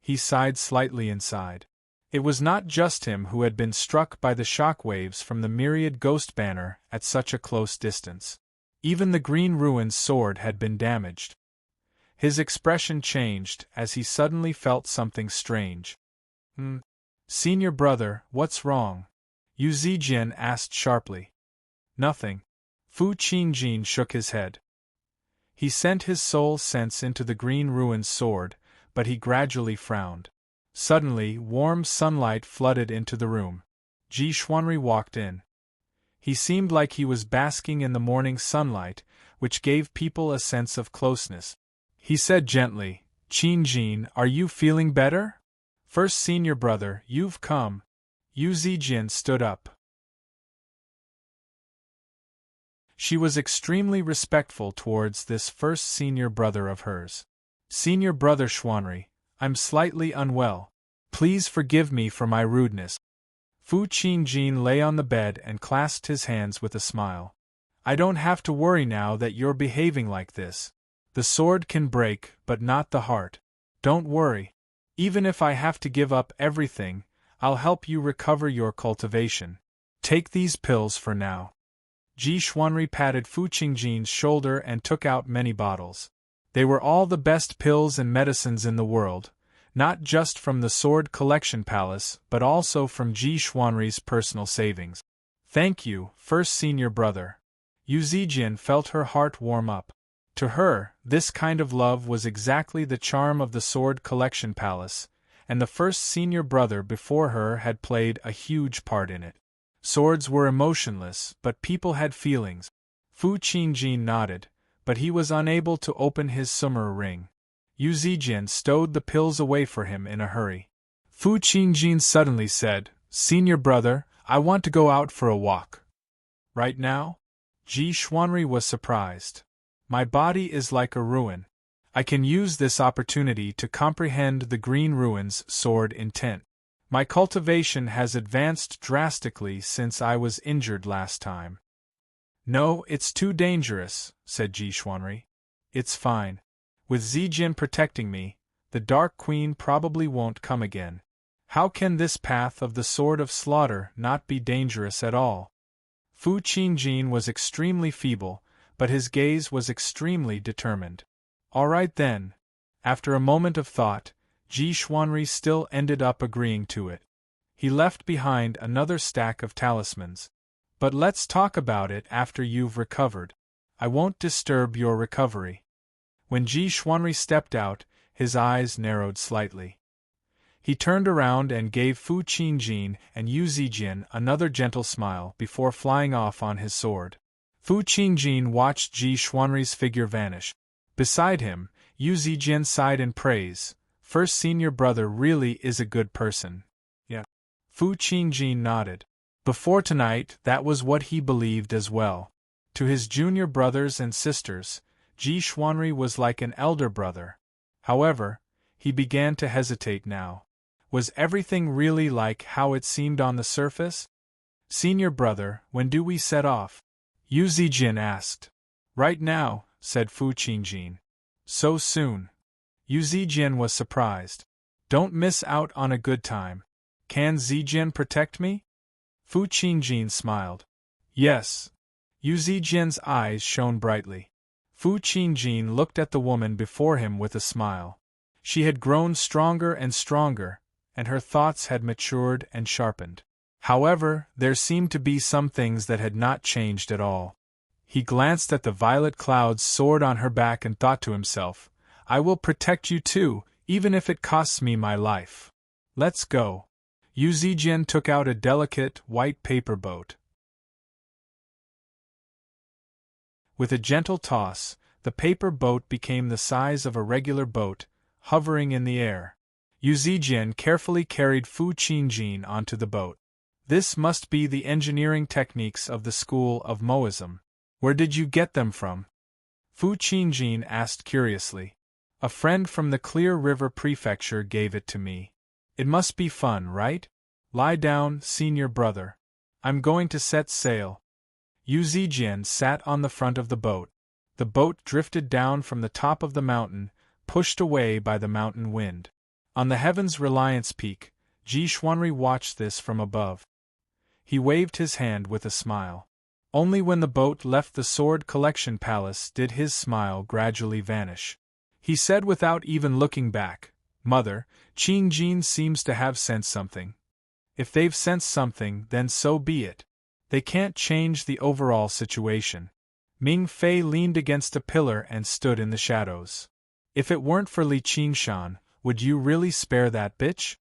Speaker 1: He sighed slightly inside. It was not just him who had been struck by the shock waves from the myriad ghost banner at such a close distance. Even the green ruin's sword had been damaged. His expression changed as he suddenly felt something strange. "Senior brother, what's wrong?" Yu Zijian asked sharply. "Nothing." Fu Qingjin shook his head. He sent his soul sense into the green ruin's sword, but he gradually frowned. Suddenly, warm sunlight flooded into the room. Ji Xuanri walked in. He seemed like he was basking in the morning sunlight, which gave people a sense of closeness. He said gently, "Qingjin, are you feeling better?" First senior brother, you've come. Yu Zijin stood up. She was extremely respectful towards this first senior brother of hers. Senior brother Xuanri, I'm slightly unwell. Please forgive me for my rudeness. Fu Qingjin lay on the bed and clasped his hands with a smile. I don't have to worry now that you're behaving like this. The sword can break, but not the heart. Don't worry. Even if I have to give up everything, I'll help you recover your cultivation. Take these pills for now. Ji Xuanri patted Fu Qingjin's shoulder and took out many bottles. They were all the best pills and medicines in the world, not just from the Sword Collection Palace but also from Ji Xuanri's personal savings. Thank you, first senior brother. Yu Zijin felt her heart warm up. To her, this kind of love was exactly the charm of the Sword Collection Palace, and the first senior brother before her had played a huge part in it. Swords were emotionless, but people had feelings. Fu Qingjin nodded, but he was unable to open his summer ring. Yu Zijin stowed the pills away for him in a hurry. Fu Qingjin suddenly said, Senior brother, I want to go out for a walk. Right now? Ji Xuanri was surprised. My body is like a ruin. I can use this opportunity to comprehend the Green Ruin's sword intent. My cultivation has advanced drastically since I was injured last time. No, it's too dangerous, said Ji Xuanri. It's fine. With Zijin protecting me, the Dark Queen probably won't come again. How can this path of the Sword of Slaughter not be dangerous at all? Fu Qingjin was extremely feeble, but his gaze was extremely determined. All right then. After a moment of thought, Ji Xuanri still ended up agreeing to it. He left behind another stack of talismans. But let's talk about it after you've recovered. I won't disturb your recovery. When Ji Xuanri stepped out, his eyes narrowed slightly. He turned around and gave Fu Qingjin and Yu Zijin another gentle smile before flying off on his sword. Fu Qingjin watched Ji Xuanri's figure vanish. Beside him, Yu Zijin sighed in praise. First senior brother really is a good person. Yeah. Fu Qingjin nodded. Before tonight, that was what he believed as well. To his junior brothers and sisters, Ji Xuanri was like an elder brother. However, he began to hesitate now. Was everything really like how it seemed on the surface? Senior brother, when do we set off? Yu Zijin asked. Right now, said Fu Qingjin. So soon? Yu Zijin was surprised. Don't miss out on a good time. Can Zijin protect me? Fu Qingjin smiled. Yes. Yu Zijin's eyes shone brightly. Fu Qingjin looked at the woman before him with a smile. She had grown stronger and stronger, and her thoughts had matured and sharpened. However, there seemed to be some things that had not changed at all. He glanced at the violet clouds soared on her back and thought to himself, I will protect you too, even if it costs me my life. Let's go. Yu Zijin took out a delicate, white paper boat. With a gentle toss, the paper boat became the size of a regular boat, hovering in the air. Yu Zijin carefully carried Fu Qingjin onto the boat. This must be the engineering techniques of the school of Moism. Where did you get them from? Fu Qingjin asked curiously. A friend from the Clear River Prefecture gave it to me. It must be fun, right? Lie down, senior brother. I'm going to set sail. Yu Zijin sat on the front of the boat. The boat drifted down from the top of the mountain, pushed away by the mountain wind. On the Heaven's Reliance Peak, Ji Xuanri watched this from above. He waved his hand with a smile. Only when the boat left the Sword Collection Palace did his smile gradually vanish. He said without even looking back, Mother, Qingjin seems to have sensed something. If they've sensed something, then so be it. They can't change the overall situation. Ming Fei leaned against a pillar and stood in the shadows. If it weren't for Li Qingshan, would you really spare that bitch?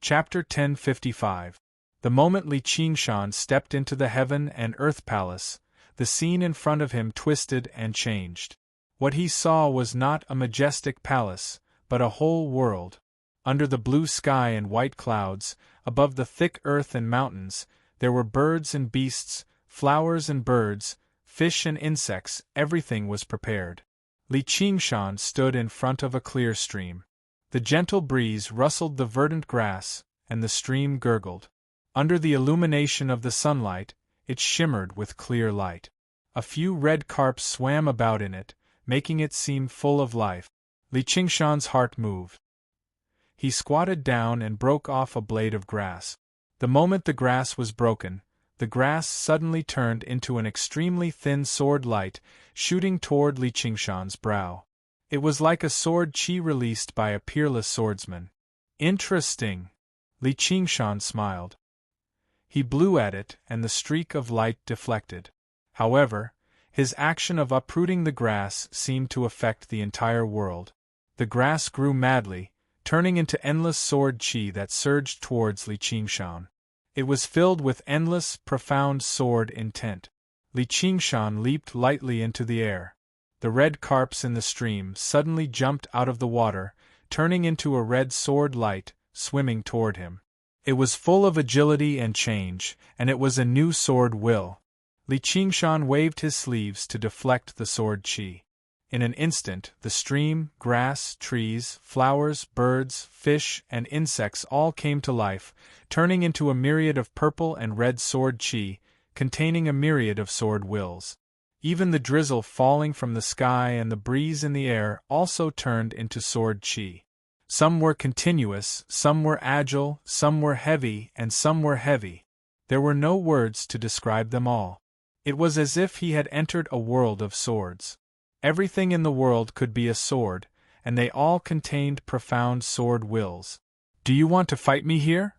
Speaker 1: Chapter 1055. The moment Li Qingshan stepped into the Heaven and Earth Palace, the scene in front of him twisted and changed. What he saw was not a majestic palace, but a whole world. Under the blue sky and white clouds, above the thick earth and mountains, there were birds and beasts, flowers and birds, fish and insects. Everything was prepared. Li Qingshan stood in front of a clear stream. The gentle breeze rustled the verdant grass, and the stream gurgled. Under the illumination of the sunlight, it shimmered with clear light. A few red carps swam about in it, making it seem full of life. Li Qingshan's heart moved. He squatted down and broke off a blade of grass. The moment the grass was broken, the grass suddenly turned into an extremely thin sword light, shooting toward Li Qingshan's brow. It was like a sword chi released by a peerless swordsman. Interesting. Li Qingshan smiled. He blew at it, and the streak of light deflected. However, his action of uprooting the grass seemed to affect the entire world. The grass grew madly, turning into endless sword chi that surged towards Li Qingshan. It was filled with endless, profound sword intent. Li Qingshan leaped lightly into the air. The red carps in the stream suddenly jumped out of the water, turning into a red sword light, swimming toward him. It was full of agility and change, and it was a new sword will. Li Qingshan waved his sleeves to deflect the sword chi. In an instant, the stream, grass, trees, flowers, birds, fish, and insects all came to life, turning into a myriad of purple and red sword chi, containing a myriad of sword wills. Even the drizzle falling from the sky and the breeze in the air also turned into sword chi. Some were continuous, some were agile, some were heavy, and some were heavy. There were no words to describe them all. It was as if he had entered a world of swords. Everything in the world could be a sword, and they all contained profound sword wills. Do you want to fight me here?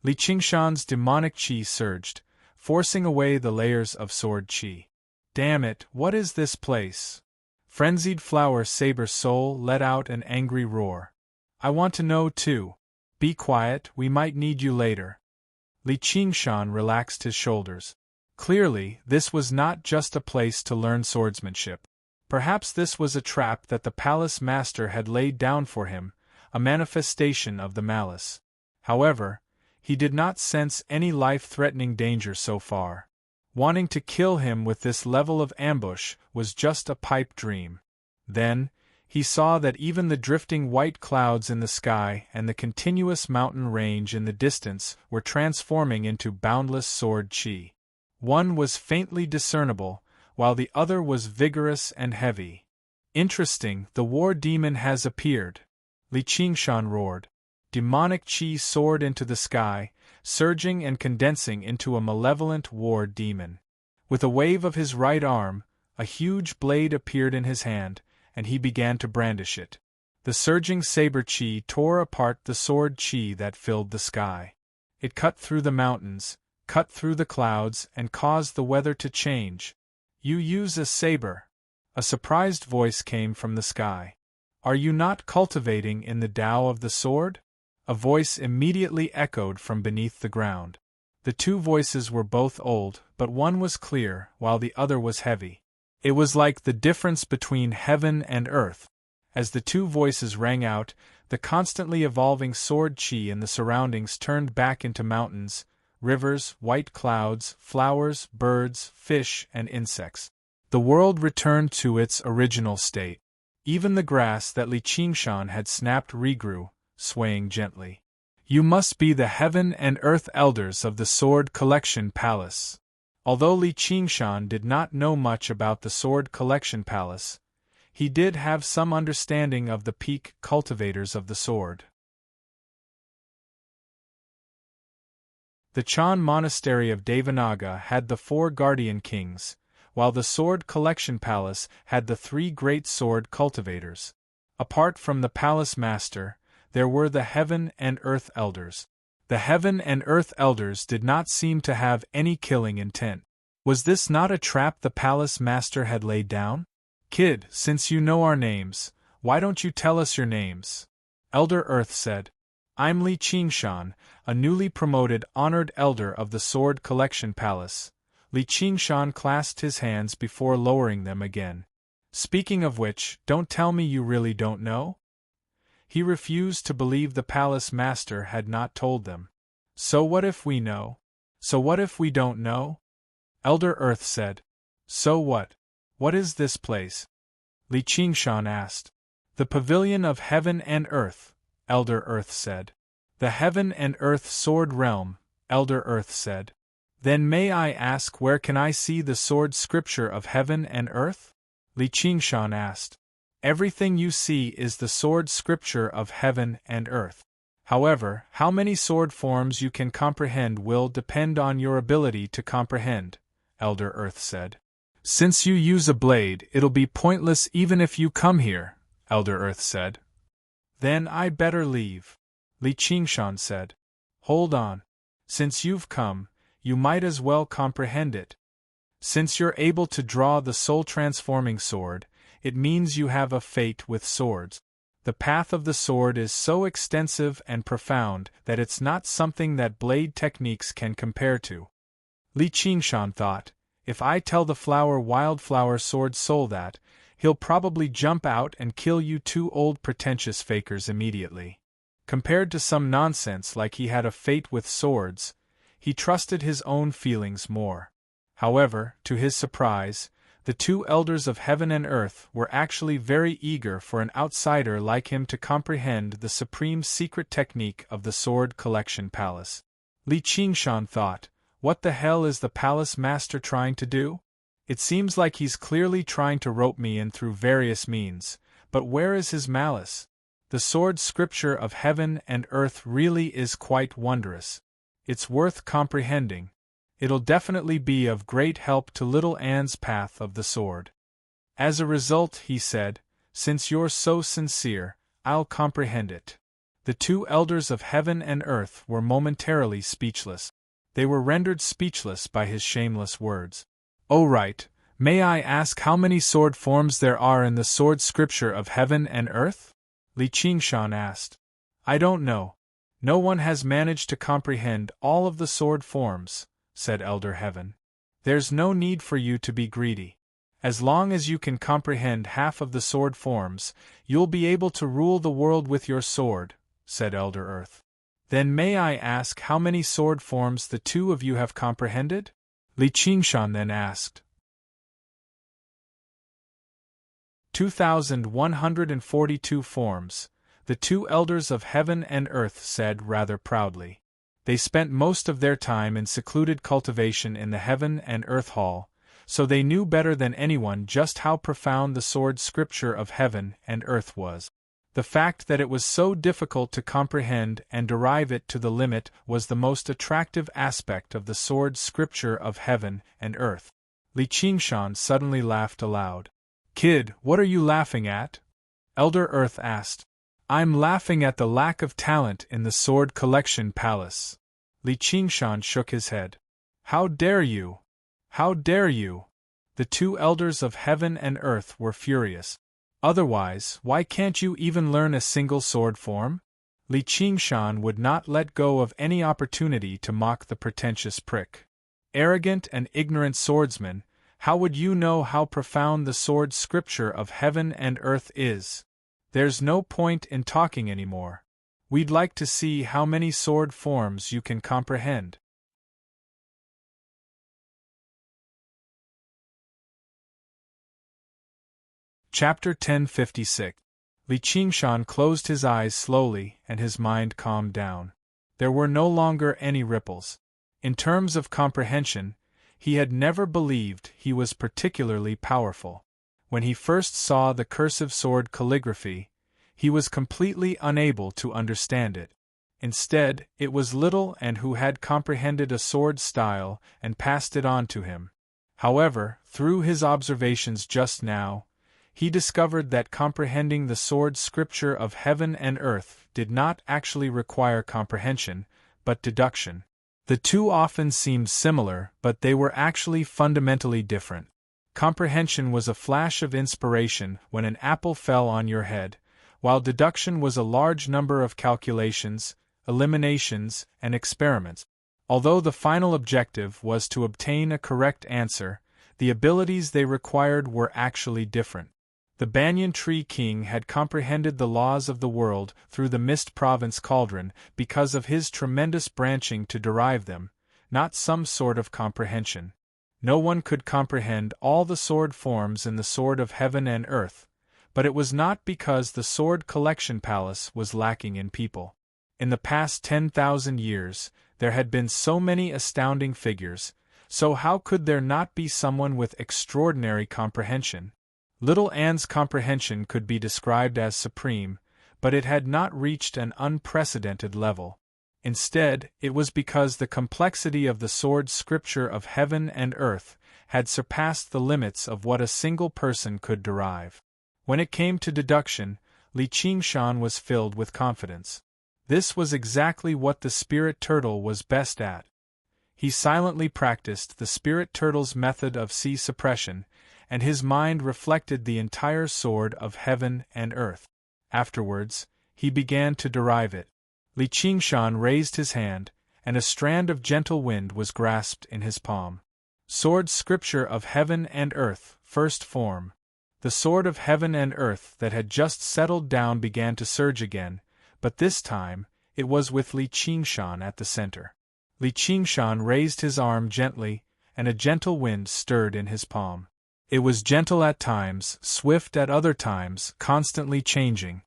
Speaker 1: Li Qingshan's demonic chi surged, forcing away the layers of sword chi. Damn it, what is this place? Frenzied Flower Saber Soul let out an angry roar. I want to know too. Be quiet, we might need you later. Li Qingshan relaxed his shoulders. Clearly, this was not just a place to learn swordsmanship. Perhaps this was a trap that the palace master had laid down for him, a manifestation of the malice. However, he did not sense any life-threatening danger so far. Wanting to kill him with this level of ambush was just a pipe dream. Then, he saw that even the drifting white clouds in the sky and the continuous mountain range in the distance were transforming into boundless sword chi. One was faintly discernible, while the other was vigorous and heavy. Interesting, the war demon has appeared. Li Qingshan roared. Demonic chi soared into the sky, surging and condensing into a malevolent war demon. With a wave of his right arm, a huge blade appeared in his hand, and he began to brandish it. The surging saber chi tore apart the sword chi that filled the sky. It cut through the mountains, cut through the clouds, and caused the weather to change. You use a saber. A surprised voice came from the sky. Are you not cultivating in the Tao of the sword? A voice immediately echoed from beneath the ground. The two voices were both old, but one was clear, while the other was heavy. It was like the difference between heaven and earth. As the two voices rang out, the constantly evolving sword chi in the surroundings turned back into mountains, rivers, white clouds, flowers, birds, fish, and insects. The world returned to its original state. Even the grass that Li Qingshan had snapped regrew, swaying gently. You must be the heaven and earth elders of the Sword Collection Palace. Although Li Qingshan did not know much about the Sword Collection Palace, he did have some understanding of the peak cultivators of the sword. The Chan Monastery of Devanaga had the 4 guardian kings, while the Sword Collection Palace had the 3 great sword cultivators. Apart from the palace master, there were the Heaven and Earth Elders. The Heaven and Earth Elders did not seem to have any killing intent. Was this not a trap the palace master had laid down? Kid, since you know our names, why don't you tell us your names? Elder Earth said. I'm Li Qingshan, a newly promoted honored elder of the Sword Collection Palace. Li Qingshan clasped his hands before lowering them again. Speaking of which, don't tell me you really don't know? He refused to believe the palace master had not told them. So what if we know? So what if we don't know? Elder Earth said. So what? What is this place? Li Qingshan asked. The Pavilion of Heaven and Earth, Elder Earth said. The Heaven and Earth Sword Realm, Elder Earth said. Then may I ask where can I see the sword scripture of Heaven and Earth? Li Qingshan asked. Everything you see is the sword scripture of Heaven and Earth. However, how many sword forms you can comprehend will depend on your ability to comprehend, Elder Earth said. Since you use a blade, it'll be pointless even if you come here, Elder Earth said. Then I'd better leave, Li Qingshan said. Hold on. Since you've come, you might as well comprehend it. Since you're able to draw the soul-transforming sword, it means you have a fate with swords. The path of the sword is so extensive and profound that it's not something that blade techniques can compare to. Li Qingshan thought, if I tell the Wildflower Sword Soul that, he'll probably jump out and kill you two old pretentious fakers immediately. Compared to some nonsense like he had a fate with swords, he trusted his own feelings more. However, to his surprise, the two elders of Heaven and Earth were actually very eager for an outsider like him to comprehend the supreme secret technique of the Sword Collection Palace. Li Qingshan thought, what the hell is the palace master trying to do? It seems like he's clearly trying to rope me in through various means, but where is his malice? The sword scripture of Heaven and Earth really is quite wondrous. It's worth comprehending. It'll definitely be of great help to little Anne's path of the sword. As a result, he said, since you're so sincere, I'll comprehend it. The two elders of Heaven and Earth were momentarily speechless. They were rendered speechless by his shameless words. Oh right, may I ask how many sword forms there are in the sword scripture of Heaven and Earth? Li Qingshan asked. I don't know. No one has managed to comprehend all of the sword forms, said Elder Heaven. There's no need for you to be greedy. As long as you can comprehend half of the sword forms, you'll be able to rule the world with your sword, said Elder Earth. Then may I ask how many sword forms the two of you have comprehended? Li Qingshan then asked. 2,142 forms, the two elders of Heaven and Earth said rather proudly. They spent most of their time in secluded cultivation in the Heaven and Earth Hall, so they knew better than anyone just how profound the sword scripture of Heaven and Earth was. The fact that it was so difficult to comprehend and derive it to the limit was the most attractive aspect of the sword scripture of Heaven and Earth. Li Qingshan suddenly laughed aloud. Kid, what are you laughing at? Elder Earth asked. I'm laughing at the lack of talent in the Sword Collection Palace. Li Qingshan shook his head. How dare you? How dare you? The two elders of Heaven and Earth were furious. Otherwise, why can't you even learn a single sword form? Li Qingshan would not let go of any opportunity to mock the pretentious prick. Arrogant and ignorant swordsman, how would you know how profound the sword scripture of Heaven and Earth is? There's no point in talking anymore. We'd like to see how many sword forms you can comprehend. Chapter 1056. Li Qingshan closed his eyes slowly and his mind calmed down. There were no longer any ripples. In terms of comprehension, he had never believed he was particularly powerful. When he first saw the cursive sword calligraphy, he was completely unable to understand it. Instead, it was Little Anne who had comprehended a sword style and passed it on to him. However, through his observations just now, he discovered that comprehending the sword scripture of Heaven and Earth did not actually require comprehension, but deduction. The two often seemed similar, but they were actually fundamentally different. Comprehension was a flash of inspiration when an apple fell on your head, while deduction was a large number of calculations, eliminations, and experiments. Although the final objective was to obtain a correct answer, the abilities they required were actually different. The Banyan Tree King had comprehended the laws of the world through the Mist Province Cauldron because of his tremendous branching to derive them, not some sort of comprehension. No one could comprehend all the sword forms in the Sword of Heaven and Earth, but it was not because the Sword Collection Palace was lacking in people. In the past 10,000 years, there had been so many astounding figures, so how could there not be someone with extraordinary comprehension? Little Anne's comprehension could be described as supreme, but it had not reached an unprecedented level. Instead, it was because the complexity of the sword scripture of heaven and earth had surpassed the limits of what a single person could derive. When it came to deduction, Li Qingshan was filled with confidence. This was exactly what the spirit turtle was best at. He silently practiced the spirit turtle's method of sea suppression, and his mind reflected the entire sword of heaven and earth. Afterwards, he began to derive it. Li Qingshan raised his hand, and a strand of gentle wind was grasped in his palm. Sword Scripture of Heaven and Earth, First Form. The sword of heaven and earth that had just settled down began to surge again, but this time, it was with Li Qingshan at the center. Li Qingshan raised his arm gently, and a gentle wind stirred in his palm. It was gentle at times, swift at other times, constantly changing.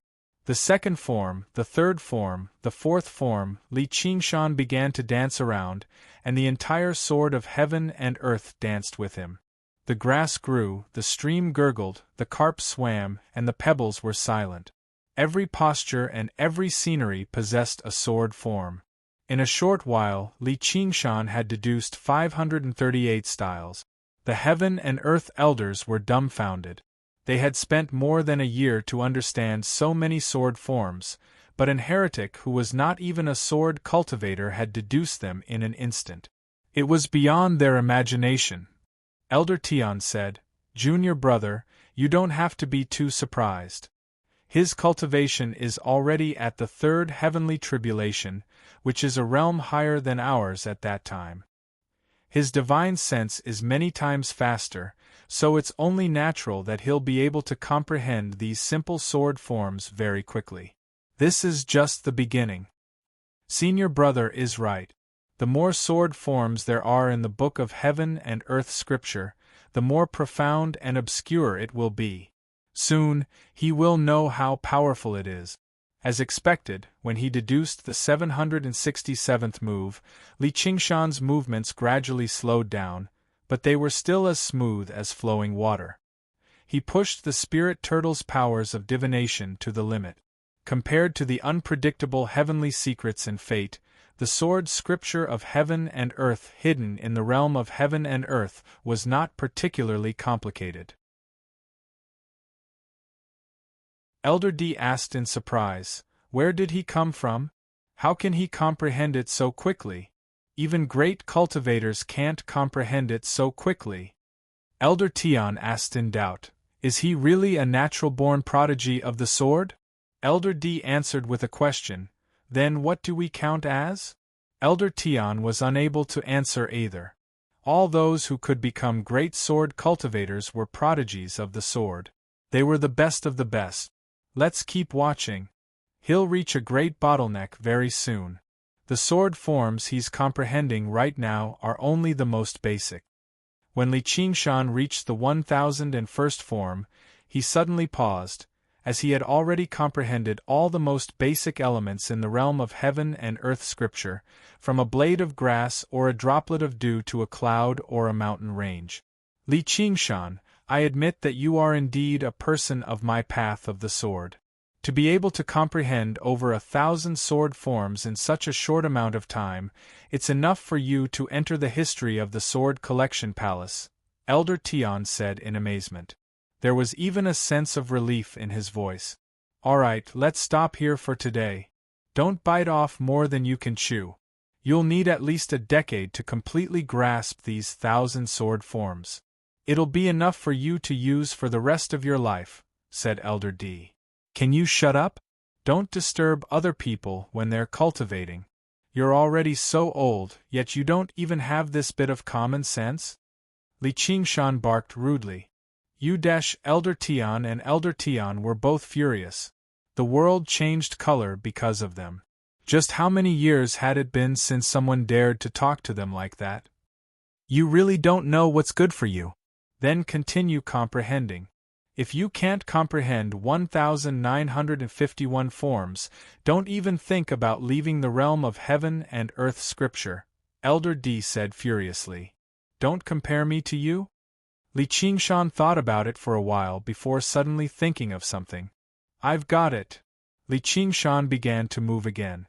Speaker 1: The second form, the third form, the fourth form, Li Qingshan began to dance around, and the entire sword of heaven and earth danced with him. The grass grew, the stream gurgled, the carp swam, and the pebbles were silent. Every posture and every scenery possessed a sword form. In a short while, Li Qingshan had deduced 538 styles. The heaven and earth elders were dumbfounded. They had spent more than a year to understand so many sword forms, but an heretic who was not even a sword cultivator had deduced them in an instant. It was beyond their imagination. Elder Tian said, "Junior brother, you don't have to be too surprised. His cultivation is already at the third heavenly tribulation, which is a realm higher than ours at that time. His divine sense is many times faster, so it's only natural that he'll be able to comprehend these simple sword forms very quickly. This is just the beginning." Senior brother is right. The more sword forms there are in the Book of Heaven and Earth Scripture, the more profound and obscure it will be. Soon, he will know how powerful it is. As expected, when he deduced the 767th move, Li Qingshan's movements gradually slowed down, but they were still as smooth as flowing water. He pushed the spirit turtle's powers of divination to the limit. Compared to the unpredictable heavenly secrets and fate, the sword scripture of heaven and earth hidden in the realm of heaven and earth was not particularly complicated. Elder D asked in surprise, "Where did he come from? How can he comprehend it so quickly? Even great cultivators can't comprehend it so quickly." Elder Tian asked in doubt, "Is he really a natural-born prodigy of the sword?" Elder D answered with a question, "Then what do we count as?" Elder Tian was unable to answer either. All those who could become great sword cultivators were prodigies of the sword. They were the best of the best. Let's keep watching. He'll reach a great bottleneck very soon. The sword forms he's comprehending right now are only the most basic. When Li Qingshan reached the 1001st form, he suddenly paused, as he had already comprehended all the most basic elements in the realm of heaven and earth scripture, from a blade of grass or a droplet of dew to a cloud or a mountain range. Li Qingshan, I admit that you are indeed a person of my path of the sword. To be able to comprehend over 1,000 sword forms in such a short amount of time, it's enough for you to enter the history of the Sword Collection Palace, Elder Tian said in amazement. There was even a sense of relief in his voice. Alright, let's stop here for today. Don't bite off more than you can chew. You'll need at least a decade to completely grasp these 1,000 sword forms. It'll be enough for you to use for the rest of your life, said Elder D. Can you shut up? Don't disturb other people when they're cultivating. You're already so old, yet you don't even have this bit of common sense? Li Qingshan barked rudely. Elder Tian and Elder Tian were both furious. The world changed color because of them. Just how many years had it been since someone dared to talk to them like that? You really don't know what's good for you. Then continue comprehending. If you can't comprehend 1951 forms, don't even think about leaving the realm of heaven and earth scripture, Elder D said furiously. Don't compare me to you? Li Qingshan thought about it for a while before suddenly thinking of something. I've got it. Li Qingshan began to move again.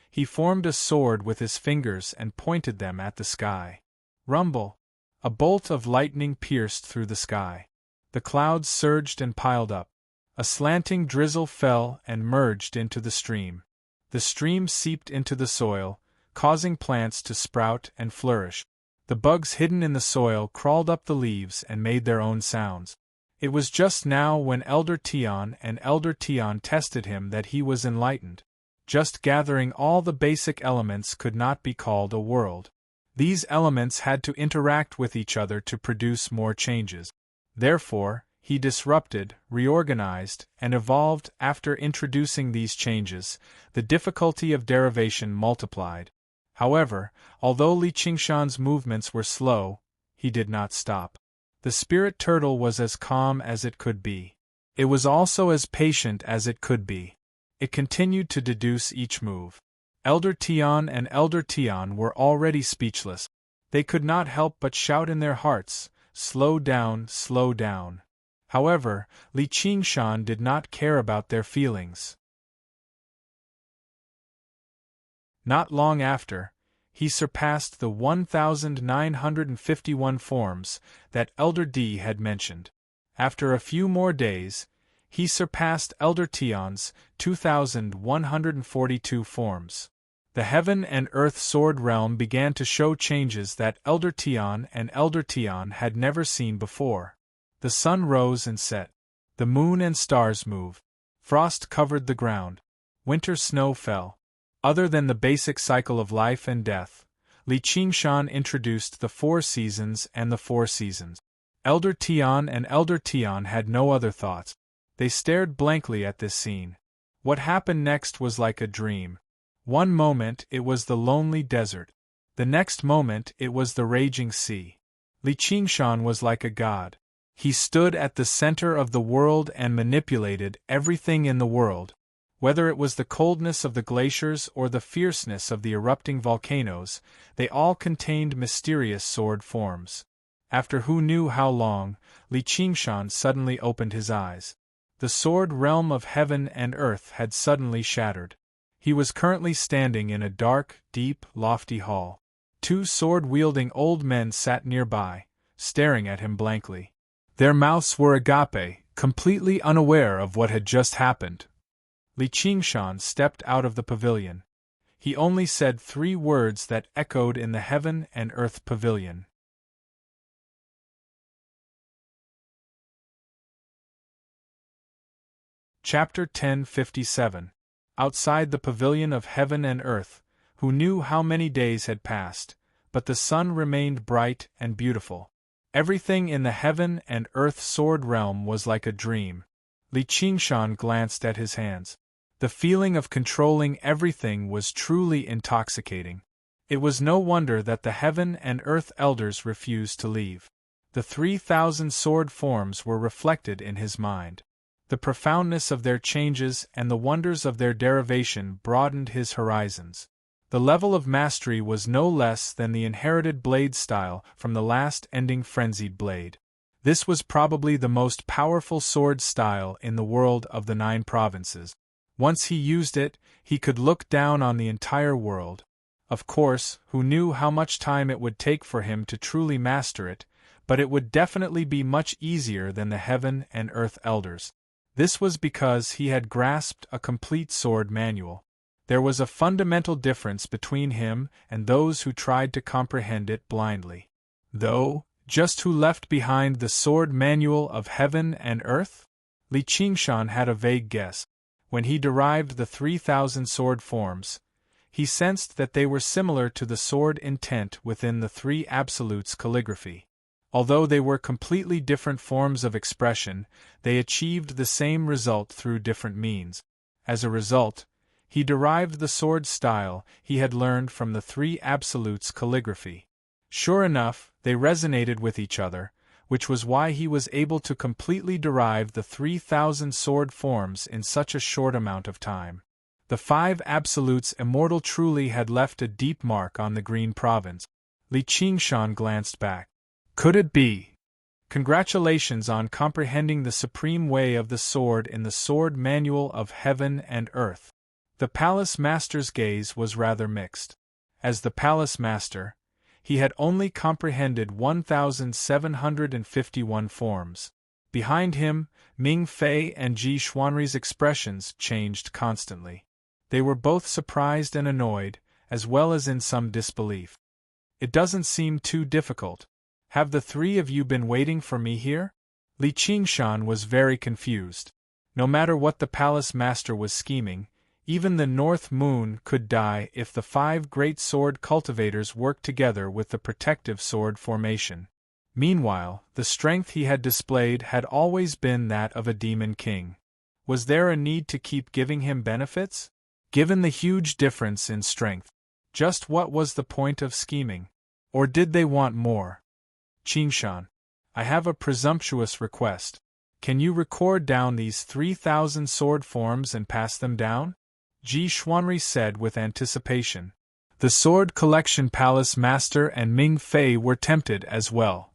Speaker 1: He formed a sword with his fingers and pointed them at the sky. Rumble! A bolt of lightning pierced through the sky. The clouds surged and piled up. A slanting drizzle fell and merged into the stream. The stream seeped into the soil, causing plants to sprout and flourish. The bugs hidden in the soil crawled up the leaves and made their own sounds. It was just now when Elder Tian and Elder Tian tested him that he was enlightened. Just gathering all the basic elements could not be called a world. These elements had to interact with each other to produce more changes. Therefore, he disrupted, reorganized, and evolved. After introducing these changes, the difficulty of derivation multiplied. However, although Li Qingshan's movements were slow, he did not stop. The spirit turtle was as calm as it could be. It was also as patient as it could be. It continued to deduce each move. Elder Tian and Elder Tian were already speechless. They could not help but shout in their hearts, "Slow down, slow down." However, Li Qingshan did not care about their feelings. Not long after, he surpassed the 1951 forms that Elder D had mentioned. After a few more days, he surpassed Elder Tian's 2142 forms. The heaven and earth sword realm began to show changes that Elder Tian and Elder Tian had never seen before. The sun rose and set. The moon and stars moved. Frost covered the ground. Winter snow fell. Other than the basic cycle of life and death, Li Qingshan introduced the 4 seasons and the 4 seasons. Elder Tian and Elder Tian had no other thoughts. They stared blankly at this scene. What happened next was like a dream. One moment it was the lonely desert. The next moment it was the raging sea. Li Qingshan was like a god. He stood at the center of the world and manipulated everything in the world. Whether it was the coldness of the glaciers or the fierceness of the erupting volcanoes, they all contained mysterious sword forms. After who knew how long, Li Qingshan suddenly opened his eyes. The sword realm of heaven and earth had suddenly shattered. He was currently standing in a dark, deep, lofty hall. 2 sword-wielding old men sat nearby, staring at him blankly. Their mouths were agape, completely unaware of what had just happened. Li Qingshan stepped out of the pavilion. He only said 3 words that echoed in the heaven and earth pavilion. Chapter 1057. Outside the pavilion of heaven and earth, who knew how many days had passed, but the sun remained bright and beautiful. Everything in the heaven and earth sword realm was like a dream. Li Qingshan glanced at his hands. The feeling of controlling everything was truly intoxicating. It was no wonder that the heaven and earth elders refused to leave. The 3,000 sword forms were reflected in his mind. The profoundness of their changes and the wonders of their derivation broadened his horizons. The level of mastery was no less than the inherited blade style from the last ending frenzied blade. This was probably the most powerful sword style in the world of the 9 provinces. Once he used it, he could look down on the entire world. Of course, who knew how much time it would take for him to truly master it, but it would definitely be much easier than the heaven and earth elders. This was because he had grasped a complete sword manual. There was a fundamental difference between him and those who tried to comprehend it blindly. Though, just who left behind the sword manual of heaven and earth? Li Qingshan had a vague guess. When he derived the 3,000 sword forms, He sensed that they were similar to the sword intent within the Three Absolutes calligraphy. Although they were completely different forms of expression, they achieved the same result through different means. As a result, he derived the sword style he had learned from the Three Absolutes calligraphy. Sure enough, they resonated with each other, which was why he was able to completely derive the 3,000 sword forms in such a short amount of time. The Five Absolutes Immortal truly had left a deep mark on the Green Province. Li Qingshan glanced back. Could it be? Congratulations on comprehending the supreme way of the sword in the Sword Manual of Heaven and Earth. The Palace Master's gaze was rather mixed. As the Palace Master, he had only comprehended 1,751 forms. Behind him, Ming Fei and Ji Xuanri's expressions changed constantly. They were both surprised and annoyed, as well as in some disbelief. It doesn't seem too difficult. Have the three of you been waiting for me here? Li Qingshan was very confused. No matter what the Palace Master was scheming, even the North Moon could die if the 5 great sword cultivators worked together with the protective sword formation. Meanwhile, the strength he had displayed had always been that of a demon king. Was there a need to keep giving him benefits? Given the huge difference in strength, just what was the point of scheming? Or did they want more? Qingshan, I have a presumptuous request. Can you record down these 3,000 sword forms and pass them down? Ji Xuanri said with anticipation. The Sword Collection Palace Master and Ming Fei were tempted as well.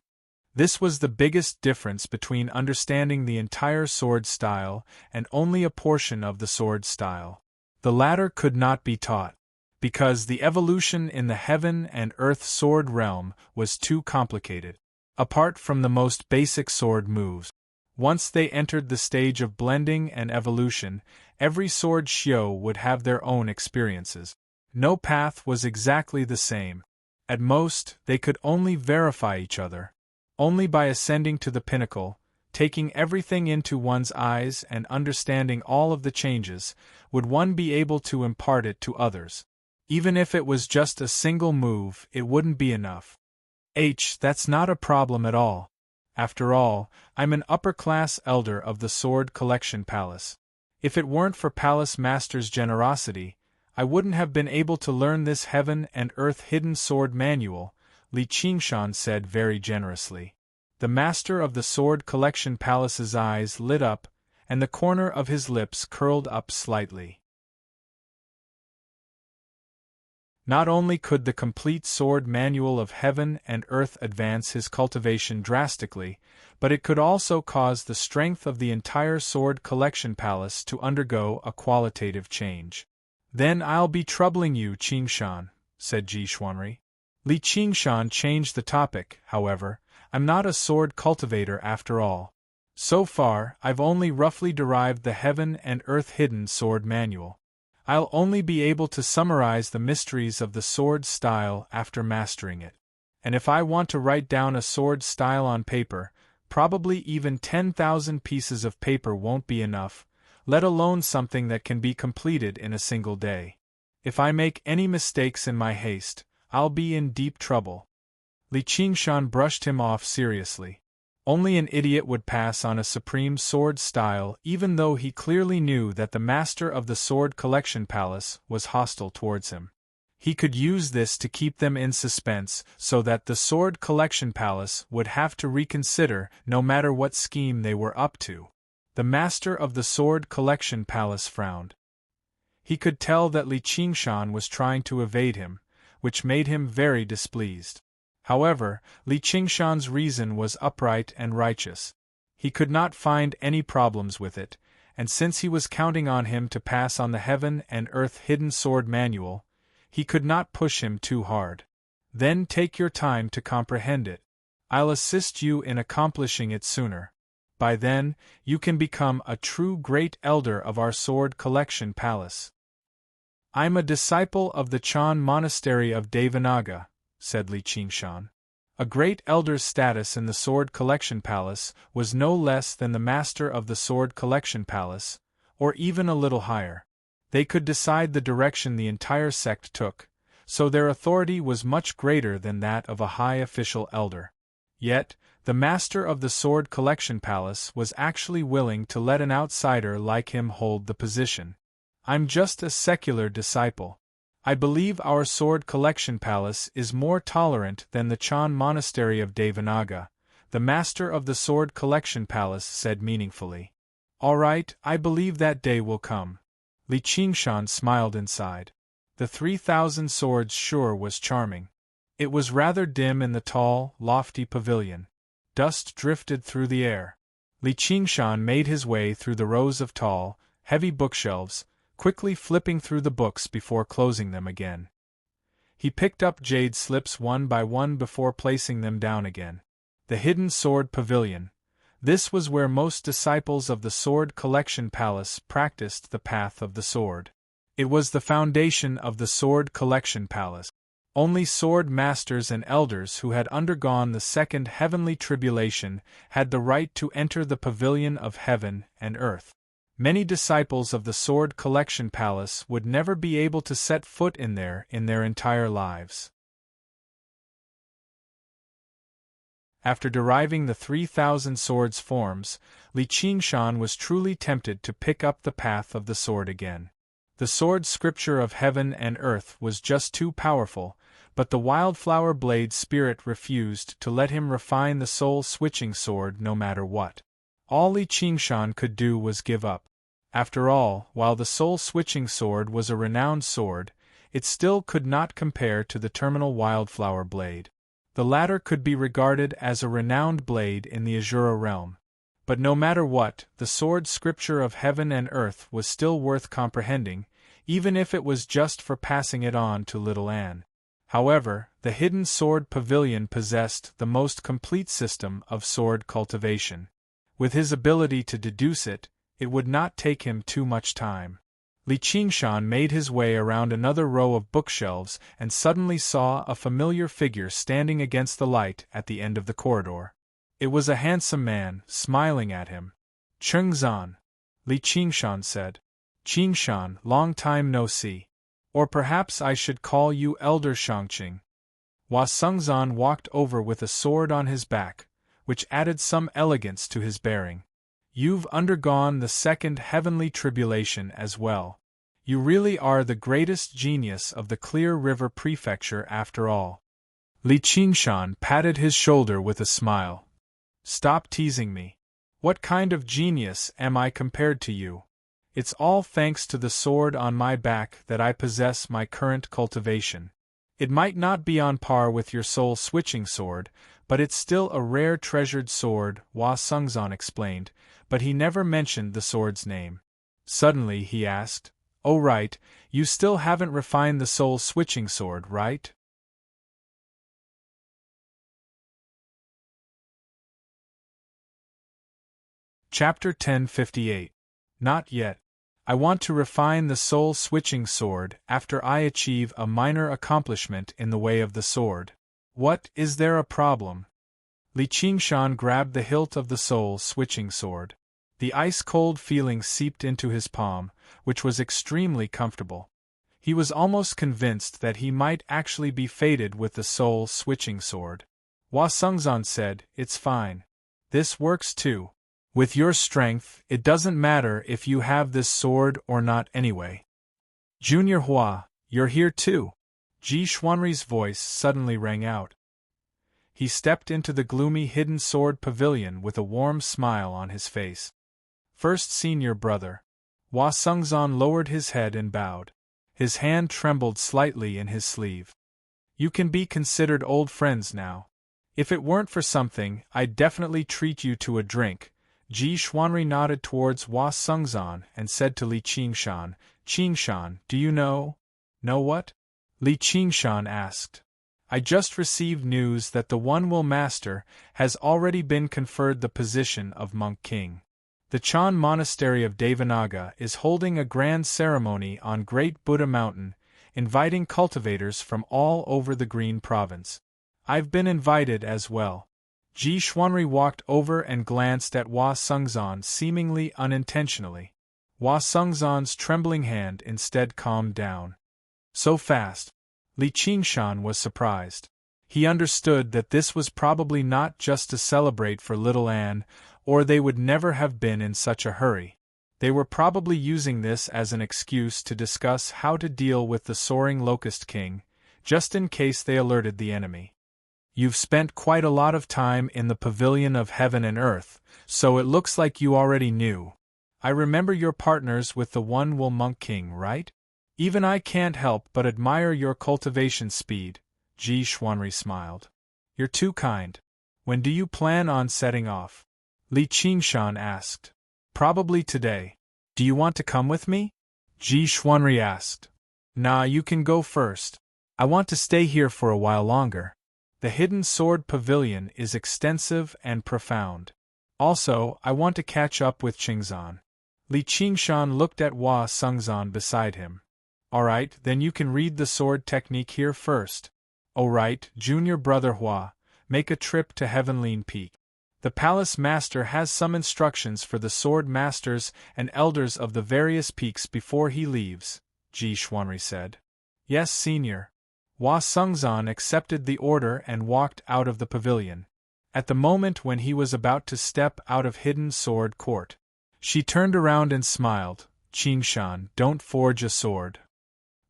Speaker 1: This was the biggest difference between understanding the entire sword style and only a portion of the sword style. The latter could not be taught, because the evolution in the heaven and earth sword realm was too complicated. Apart from the most basic sword moves, once they entered the stage of blending and evolution, every sword shio would have their own experiences. No path was exactly the same. At most, they could only verify each other. Only by ascending to the pinnacle, taking everything into one's eyes and understanding all of the changes, would one be able to impart it to others. Even if it was just a single move, it wouldn't be enough. That's not a problem at all. After all, I'm an upper-class elder of the Sword Collection Palace. If it weren't for Palace Master's generosity, I wouldn't have been able to learn this Heaven and Earth Hidden Sword Manual, Li Qingshan said very generously. The Master of the Sword Collection Palace's eyes lit up, and the corner of his lips curled up slightly. Not only could the complete Sword Manual of Heaven and Earth advance his cultivation drastically, but it could also cause the strength of the entire Sword Collection Palace to undergo a qualitative change. Then I'll be troubling you, Qingshan, said Ji Xuanri. Li Qingshan changed the topic, however. I'm not a sword cultivator after all. So far, I've only roughly derived the Heaven and Earth Hidden Sword Manual. I'll only be able to summarize the mysteries of the sword style after mastering it. And if I want to write down a sword style on paper, probably even 10,000 pieces of paper won't be enough, let alone something that can be completed in a single day. If I make any mistakes in my haste, I'll be in deep trouble. Li Qingshan brushed him off seriously. Only an idiot would pass on a supreme sword style, even though he clearly knew that the master of the Sword Collection Palace was hostile towards him. He could use this to keep them in suspense so that the Sword Collection Palace would have to reconsider no matter what scheme they were up to. The master of the Sword Collection Palace frowned. He could tell that Li Qingshan was trying to evade him, which made him very displeased. However, Li Qingshan's reason was upright and righteous. He could not find any problems with it, and since he was counting on him to pass on the Heaven and Earth Hidden Sword Manual, he could not push him too hard. Then take your time to comprehend it. I'll assist you in accomplishing it sooner. By then, you can become a true great elder of our Sword Collection Palace. I'm a disciple of the Chan Monastery of Devanaga, said Li Qingshan. A great elder's status in the Sword Collection Palace was no less than the master of the Sword Collection Palace, or even a little higher. They could decide the direction the entire sect took, so their authority was much greater than that of a high official elder. Yet, the master of the Sword Collection Palace was actually willing to let an outsider like him hold the position. "I'm just a secular disciple. I believe our Sword Collection Palace is more tolerant than the Chan Monastery of Devanaga," the master of the Sword Collection Palace said meaningfully. "All right, I believe that day will come." Li Qingshan smiled inside. The 3,000 swords sure was charming. It was rather dim in the tall, lofty pavilion. Dust drifted through the air. Li Qingshan made his way through the rows of tall, heavy bookshelves, quickly flipping through the books before closing them again. He picked up jade slips one by one before placing them down again. The Hidden Sword Pavilion. This was where most disciples of the Sword Collection Palace practiced the path of the sword. It was the foundation of the Sword Collection Palace. Only sword masters and elders who had undergone the second heavenly tribulation had the right to enter the pavilion of heaven and earth. Many disciples of the Sword Collection Palace would never be able to set foot in there in their entire lives. After deriving the 3,000 swords forms, Li Qingshan was truly tempted to pick up the path of the sword again. The sword scripture of heaven and earth was just too powerful, but the wildflower blade spirit refused to let him refine the soul-switching sword no matter what. All Li Qingshan could do was give up. After all, while the soul-switching sword was a renowned sword, it still could not compare to the terminal wildflower blade. The latter could be regarded as a renowned blade in the Azura realm. But no matter what, the sword scripture of heaven and earth was still worth comprehending, even if it was just for passing it on to little Anne. However, the Hidden Sword Pavilion possessed the most complete system of sword cultivation. With his ability to deduce it, it would not take him too much time. Li Qingshan made his way around another row of bookshelves and suddenly saw a familiar figure standing against the light at the end of the corridor. It was a handsome man, smiling at him. "Chengzan," Li Qingshan said. "Qingshan, long time no see. Or perhaps I should call you Elder Shangqing." Hua Sengzan walked over with a sword on his back, which added some elegance to his bearing. "You've undergone the second heavenly tribulation as well. You really are the greatest genius of the Clear River Prefecture after all." Li Qingshan patted his shoulder with a smile. "Stop teasing me. What kind of genius am I compared to you? It's all thanks to the sword on my back that I possess my current cultivation. It might not be on par with your soul-switching sword, but it's still a rare treasured sword," Hua Sengzan explained, but he never mentioned the sword's name. Suddenly he asked, "Oh right, you still haven't refined the soul-switching sword, right?" Chapter 1058. Not yet. I want to refine the soul-switching sword after I achieve a minor accomplishment in the way of the sword. What, is there a problem? Li Qingshan grabbed the hilt of the soul-switching sword. The ice-cold feeling seeped into his palm, which was extremely comfortable. He was almost convinced that he might actually be fated with the soul-switching sword. Hua Sengzan said, "It's fine. This works too. With your strength, it doesn't matter if you have this sword or not anyway." "Junior Hua, you're here too." Ji Xuanri's voice suddenly rang out. He stepped into the gloomy Hidden Sword Pavilion with a warm smile on his face. "First senior brother." Hua Sengzan lowered his head and bowed. His hand trembled slightly in his sleeve. "You can be considered old friends now. If it weren't for something, I'd definitely treat you to a drink." Ji Xuanri nodded towards Hua Sengzan and said to Li Qingshan, "Qingshan, do you know?" "Know what?" Li Qingshan asked. "I just received news that the One Will Master has already been conferred the position of Monk King. The Chan Monastery of Devanaga is holding a grand ceremony on Great Buddha Mountain, inviting cultivators from all over the Green Province. I've been invited as well." Ji Xuanri walked over and glanced at Hua Sengzan seemingly unintentionally. Hua Sungzan's trembling hand instead calmed down. So fast. Li Qingshan was surprised. He understood that this was probably not just to celebrate for little Anne, or they would never have been in such a hurry. They were probably using this as an excuse to discuss how to deal with the soaring Locust King, just in case they alerted the enemy. You've spent quite a lot of time in the Pavilion of Heaven and Earth, so it looks like you already knew. I remember your partners with the One Wool Monk King, right? Even I can't help but admire your cultivation speed, Ji Xuanri smiled. You're too kind. When do you plan on setting off? Li Qingshan asked. Probably today. Do you want to come with me? Ji Xuanri asked. Nah, you can go first. I want to stay here for a while longer. The Hidden Sword Pavilion is extensive and profound. Also, I want to catch up with Qingzan. Li Qingshan looked at Hua Sungzan beside him. Alright, then you can read the sword technique here first. Alright, junior brother Hua, make a trip to Heavenly Peak. The palace master has some instructions for the sword masters and elders of the various peaks before he leaves, Ji Xuanri said. Yes, senior. Hua Sungzan accepted the order and walked out of the pavilion. At the moment when he was about to step out of Hidden Sword Court, she turned around and smiled. Qingshan, don't forge a sword.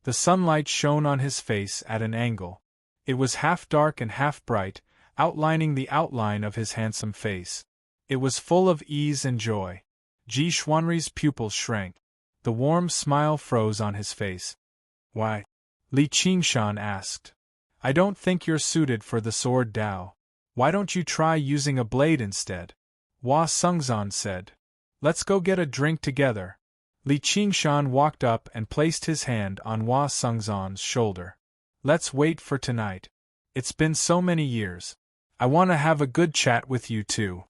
Speaker 1: The sunlight shone on his face at an angle. It was half dark and half bright, outlining the outline of his handsome face. It was full of ease and joy. Ji Xuanri's pupils shrank. The warm smile froze on his face. Why? Li Qingshan asked. I don't think you're suited for the sword Dao. Why don't you try using a blade instead? Hua Sungzan said. Let's go get a drink together. Li Qingshan walked up and placed his hand on Hua Sungzan's shoulder. Let's wait for tonight. It's been so many years. I want to have a good chat with you too.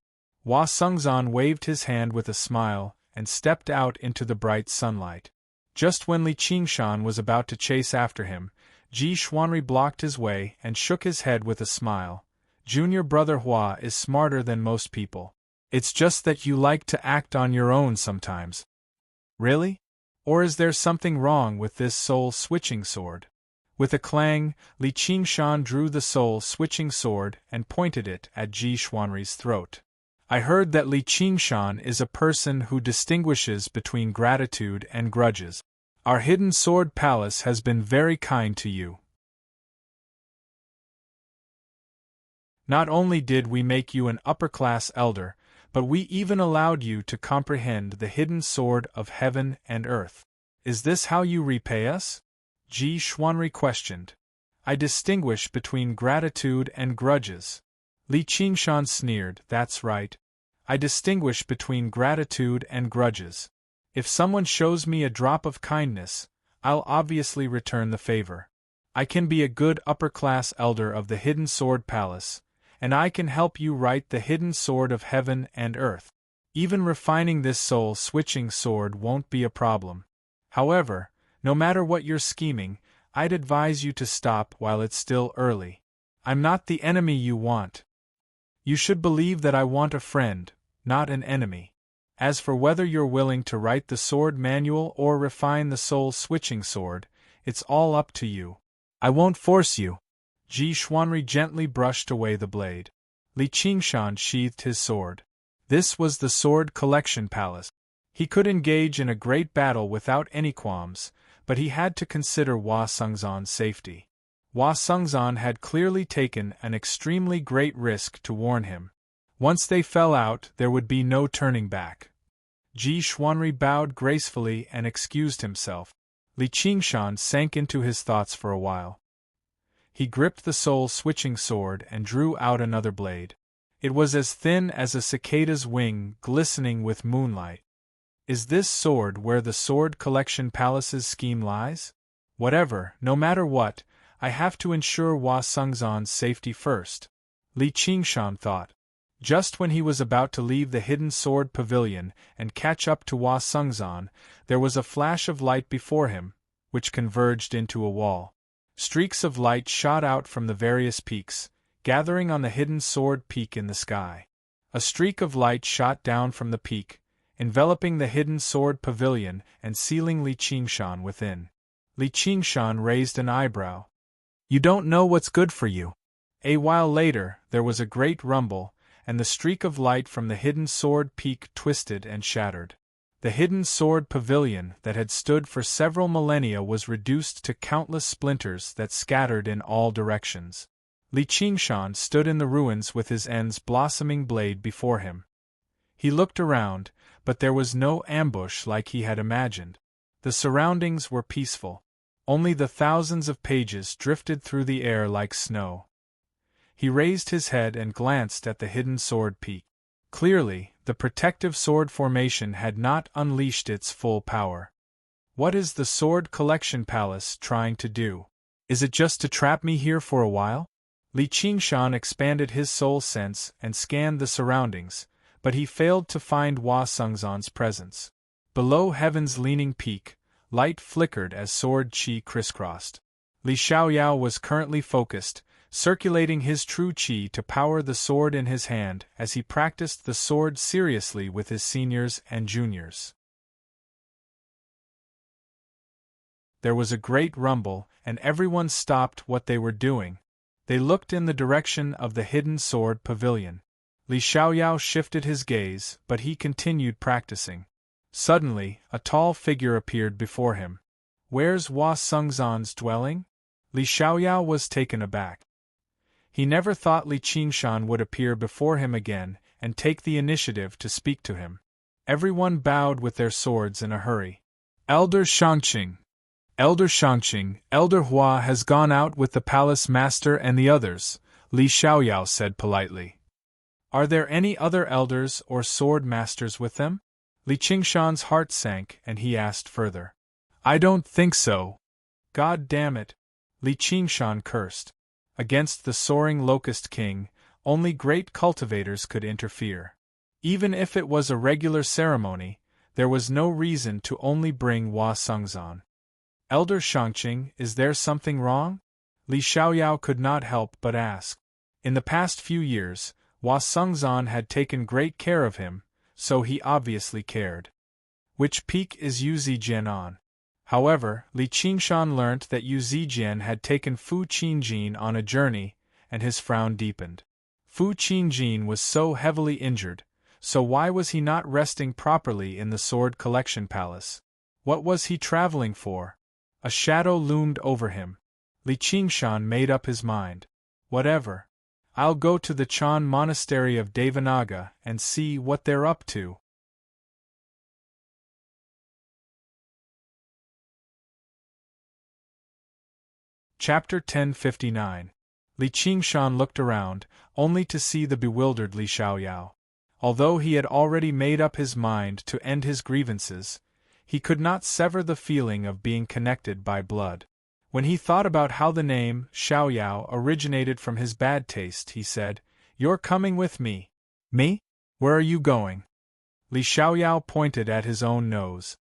Speaker 1: Hua Sungzan waved his hand with a smile and stepped out into the bright sunlight. Just when Li Qingshan was about to chase after him, Ji Xuanri blocked his way and shook his head with a smile. Junior brother Hua is smarter than most people. It's just that you like to act on your own sometimes. Really? Or is there something wrong with this soul-switching sword? With a clang, Li Qingshan drew the soul-switching sword and pointed it at Ji Xuanri's throat. I heard that Li Qingshan is a person who distinguishes between gratitude and grudges. Our Hidden Sword Palace has been very kind to you. Not only did we make you an upper-class elder, but we even allowed you to comprehend the hidden sword of heaven and earth. Is this how you repay us? Ji Xuanri questioned. I distinguish between gratitude and grudges. Li Qingshan sneered. That's right. I distinguish between gratitude and grudges. If someone shows me a drop of kindness, I'll obviously return the favor. I can be a good upper-class elder of the Hidden Sword Palace, and I can help you write the hidden sword of heaven and earth. Even refining this soul-switching sword won't be a problem. However, no matter what you're scheming, I'd advise you to stop while it's still early. I'm not the enemy you want. You should believe that I want a friend, not an enemy. As for whether you're willing to write the sword manual or refine the soul-switching sword, it's all up to you. I won't force you. Ji Xuanri gently brushed away the blade. Li Qingshan sheathed his sword. This was the Sword Collection Palace. He could engage in a great battle without any qualms, but he had to consider Hua Sungzan's safety. Hua Sungzan had clearly taken an extremely great risk to warn him. Once they fell out, there would be no turning back. Ji Xuanri bowed gracefully and excused himself. Li Qingshan sank into his thoughts for a while. He gripped the soul-switching sword and drew out another blade. It was as thin as a cicada's wing, glistening with moonlight. Is this sword where the Sword Collection Palace's scheme lies? Whatever, no matter what, I have to ensure Hua Sungzan's safety first, Li Qingshan thought. Just when he was about to leave the Hidden Sword Pavilion and catch up to Hua Sungzan, there was a flash of light before him, which converged into a wall. Streaks of light shot out from the various peaks, gathering on the hidden sword peak in the sky. A streak of light shot down from the peak, enveloping the hidden sword pavilion and sealing Li Qingshan within. Li Qingshan raised an eyebrow. You don't know what's good for you. A while later, there was a great rumble, and the streak of light from the hidden sword peak twisted and shattered. The hidden sword pavilion that had stood for several millennia was reduced to countless splinters that scattered in all directions. Li Qingshan stood in the ruins with his end's blossoming blade before him. He looked around, but there was no ambush like he had imagined. The surroundings were peaceful. Only the thousands of pages drifted through the air like snow. He raised his head and glanced at the hidden sword peak. Clearly, the protective sword formation had not unleashed its full power. What is the Sword Collection Palace trying to do? Is it just to trap me here for a while? Li Qingshan expanded his soul sense and scanned the surroundings, but he failed to find Hua Sengzan's presence. Below Heaven's leaning peak, light flickered as sword qi crisscrossed. Li Xiaoyao was currently focused, circulating his true qi to power the sword in his hand as he practiced the sword seriously with his seniors and juniors. There was a great rumble, and everyone stopped what they were doing. They looked in the direction of the hidden sword pavilion. Li Xiaoyao shifted his gaze, but he continued practicing. Suddenly, a tall figure appeared before him. Where's Hua Sengzan's dwelling? Li Xiaoyao was taken aback. He never thought Li Qingshan would appear before him again and take the initiative to speak to him. Everyone bowed with their swords in a hurry. Elder Shangqing! Elder Shangqing, Elder Hua has gone out with the palace master and the others, Li Xiaoyao said politely. Are there any other elders or sword masters with them? Li Qingshan's heart sank and he asked further. I don't think so. God damn it! Li Qingshan cursed. Against the soaring Locust King, only great cultivators could interfere. Even if it was a regular ceremony, there was no reason to only bring Hua Sengzan. Elder Shangqing, is there something wrong? Li Xiaoyao could not help but ask. In the past few years, Hua Sengzan had taken great care of him, so he obviously cared. Which peak is Yu Zijian on? However, Li Qingshan learnt that Yu Zijian had taken Fu Qingjin on a journey, and his frown deepened. Fu Qingjin was so heavily injured, so why was he not resting properly in the Sword Collection Palace? What was he traveling for? A shadow loomed over him. Li Qingshan made up his mind. Whatever. I'll go to the Chan Monastery of Devanaga and see what they're up to. Chapter 1059. Li Qingshan looked around, only to see the bewildered Li Xiaoyao. Although he had already made up his mind to end his grievances, he could not sever the feeling of being connected by blood. When he thought about how the name Xiaoyao originated from his bad taste, he said, You're coming with me. Me? Where are you going? Li Xiaoyao pointed at his own nose.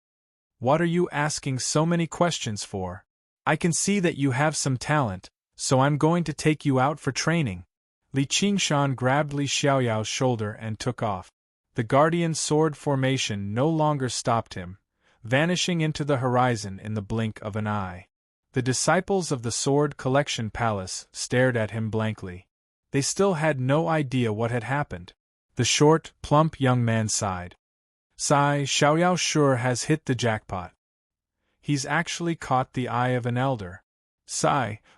Speaker 1: What are you asking so many questions for? I can see that you have some talent, so I'm going to take you out for training. Li Qingshan grabbed Li Xiaoyao's shoulder and took off. The guardian sword formation no longer stopped him, vanishing into the horizon in the blink of an eye. The disciples of the Sword Collection Palace stared at him blankly. They still had no idea what had happened. The short, plump young man sighed. Xiaoyao sure has hit the jackpot. He's actually caught the eye of an elder.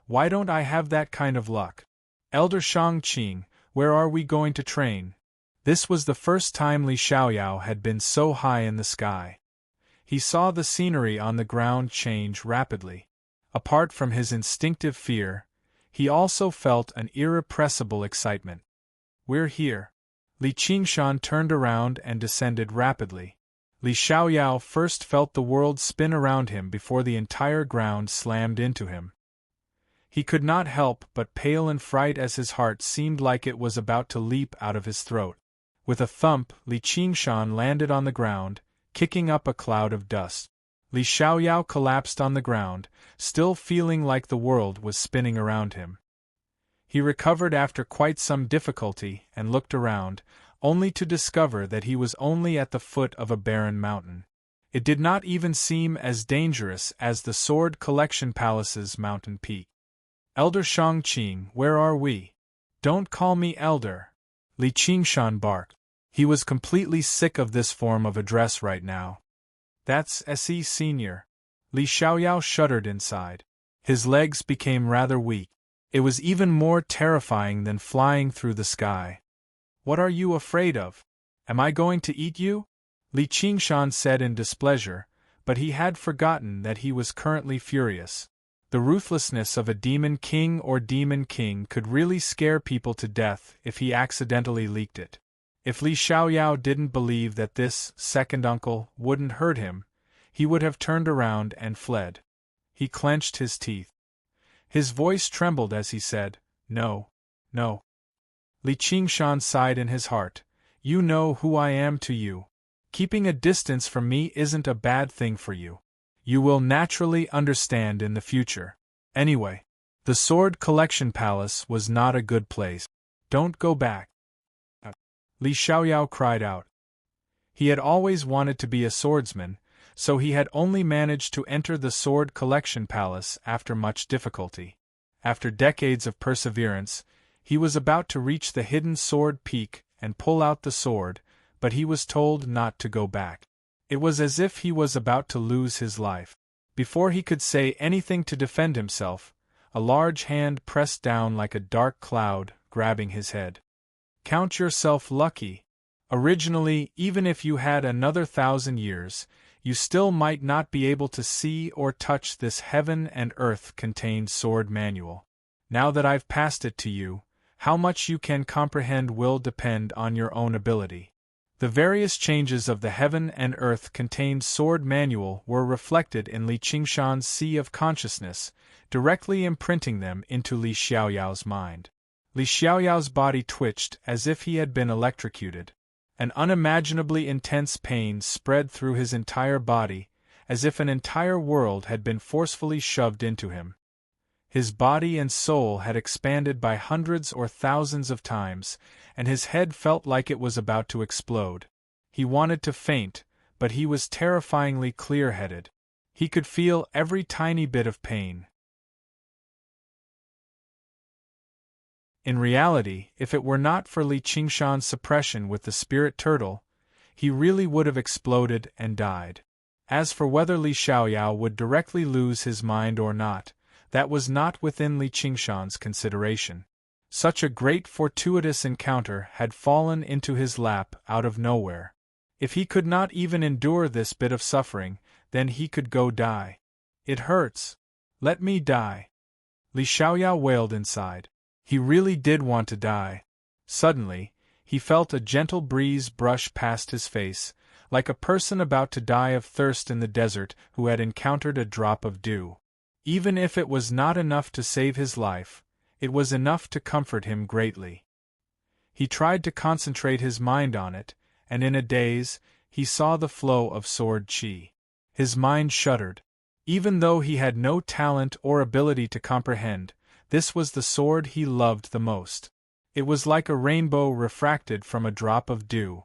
Speaker 1: Why don't I have that kind of luck? Elder Shangqing, where are we going to train? This was the first time Li Xiaoyao had been so high in the sky. He saw the scenery on the ground change rapidly. Apart from his instinctive fear, he also felt an irrepressible excitement. We're here. Li Qingshan turned around and descended rapidly. Li Xiaoyao first felt the world spin around him before the entire ground slammed into him. He could not help but pale in fright as his heart seemed like it was about to leap out of his throat. With a thump, Li Qingshan landed on the ground, kicking up a cloud of dust. Li Xiaoyao collapsed on the ground, still feeling like the world was spinning around him. He recovered after quite some difficulty and looked around, only to discover that he was only at the foot of a barren mountain. It did not even seem as dangerous as the Sword Collection Palace's mountain peak. "Elder Shang-Qing, where are we?" "Don't call me elder," Li Qingshan barked. He was completely sick of this form of address right now. "That's SE Senior." Li Xiaoyao shuddered inside. His legs became rather weak. It was even more terrifying than flying through the sky. "What are you afraid of? Am I going to eat you?" Li Qingshan said in displeasure, but he had forgotten that he was currently furious. The ruthlessness of a demon king or demon king could really scare people to death if he accidentally leaked it. If Li Xiaoyao didn't believe that this second uncle wouldn't hurt him, he would have turned around and fled. He clenched his teeth. His voice trembled as he said, "No, no." Li Qingshan sighed in his heart. "You know who I am to you. Keeping a distance from me isn't a bad thing for you. You will naturally understand in the future. Anyway, the Sword Collection Palace was not a good place. Don't go back." Li Xiaoyao cried out. He had always wanted to be a swordsman, so he had only managed to enter the Sword Collection Palace after much difficulty. After decades of perseverance, he was about to reach the hidden sword peak and pull out the sword, but he was told not to go back. It was as if he was about to lose his life. Before he could say anything to defend himself, a large hand pressed down like a dark cloud, grabbing his head. "Count yourself lucky. Originally, even if you had another 1,000 years, you still might not be able to see or touch this heaven and earth-contained sword manual. Now that I've passed it to you, how much you can comprehend will depend on your own ability." The various changes of the heaven and earth-contained sword manual were reflected in Li Qingshan's sea of consciousness, directly imprinting them into Li Xiaoyao's mind. Li Xiaoyao's body twitched as if he had been electrocuted. An unimaginably intense pain spread through his entire body, as if an entire world had been forcefully shoved into him. His body and soul had expanded by hundreds or thousands of times, and his head felt like it was about to explode. He wanted to faint, but he was terrifyingly clear-headed. He could feel every tiny bit of pain. In reality, if it were not for Li Qingshan's suppression with the spirit turtle, he really would have exploded and died. As for whether Li Xiaoyao would directly lose his mind or not, that was not within Li Qingshan's consideration. Such a great fortuitous encounter had fallen into his lap out of nowhere. If he could not even endure this bit of suffering, then he could go die. "It hurts. Let me die." Li Xiaoyao wailed inside. He really did want to die. Suddenly, he felt a gentle breeze brush past his face, like a person about to die of thirst in the desert who had encountered a drop of dew. Even if it was not enough to save his life, it was enough to comfort him greatly. He tried to concentrate his mind on it, and in a daze, he saw the flow of sword qi. His mind shuddered. Even though he had no talent or ability to comprehend, this was the sword he loved the most. It was like a rainbow refracted from a drop of dew.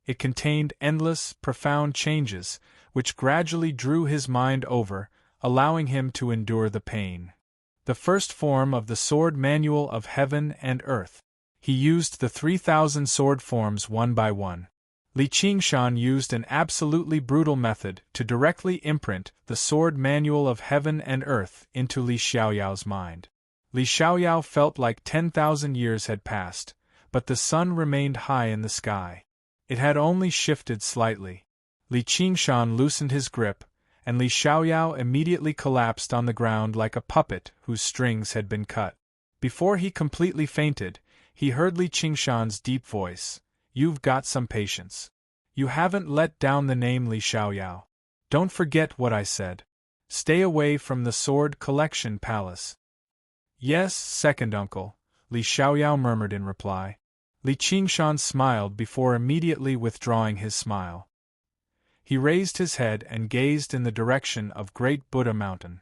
Speaker 1: It contained endless, profound changes, which gradually drew his mind over, allowing him to endure the pain. The first form of the sword manual of heaven and earth. He used the 3,000 sword forms one by one. Li Qingshan used an absolutely brutal method to directly imprint the sword manual of heaven and earth into Li Xiaoyao's mind. Li Xiaoyao felt like 10,000 years had passed, but the sun remained high in the sky. It had only shifted slightly. Li Qingshan loosened his grip, and Li Xiaoyao immediately collapsed on the ground like a puppet whose strings had been cut. Before he completely fainted, he heard Li Qingshan's deep voice. "You've got some patience. You haven't let down the name Li Xiaoyao. Don't forget what I said. Stay away from the Sword Collection Palace." "Yes, second uncle," Li Xiaoyao murmured in reply. Li Qingshan smiled before immediately withdrawing his smile. He raised his head and gazed in the direction of Great Buddha Mountain.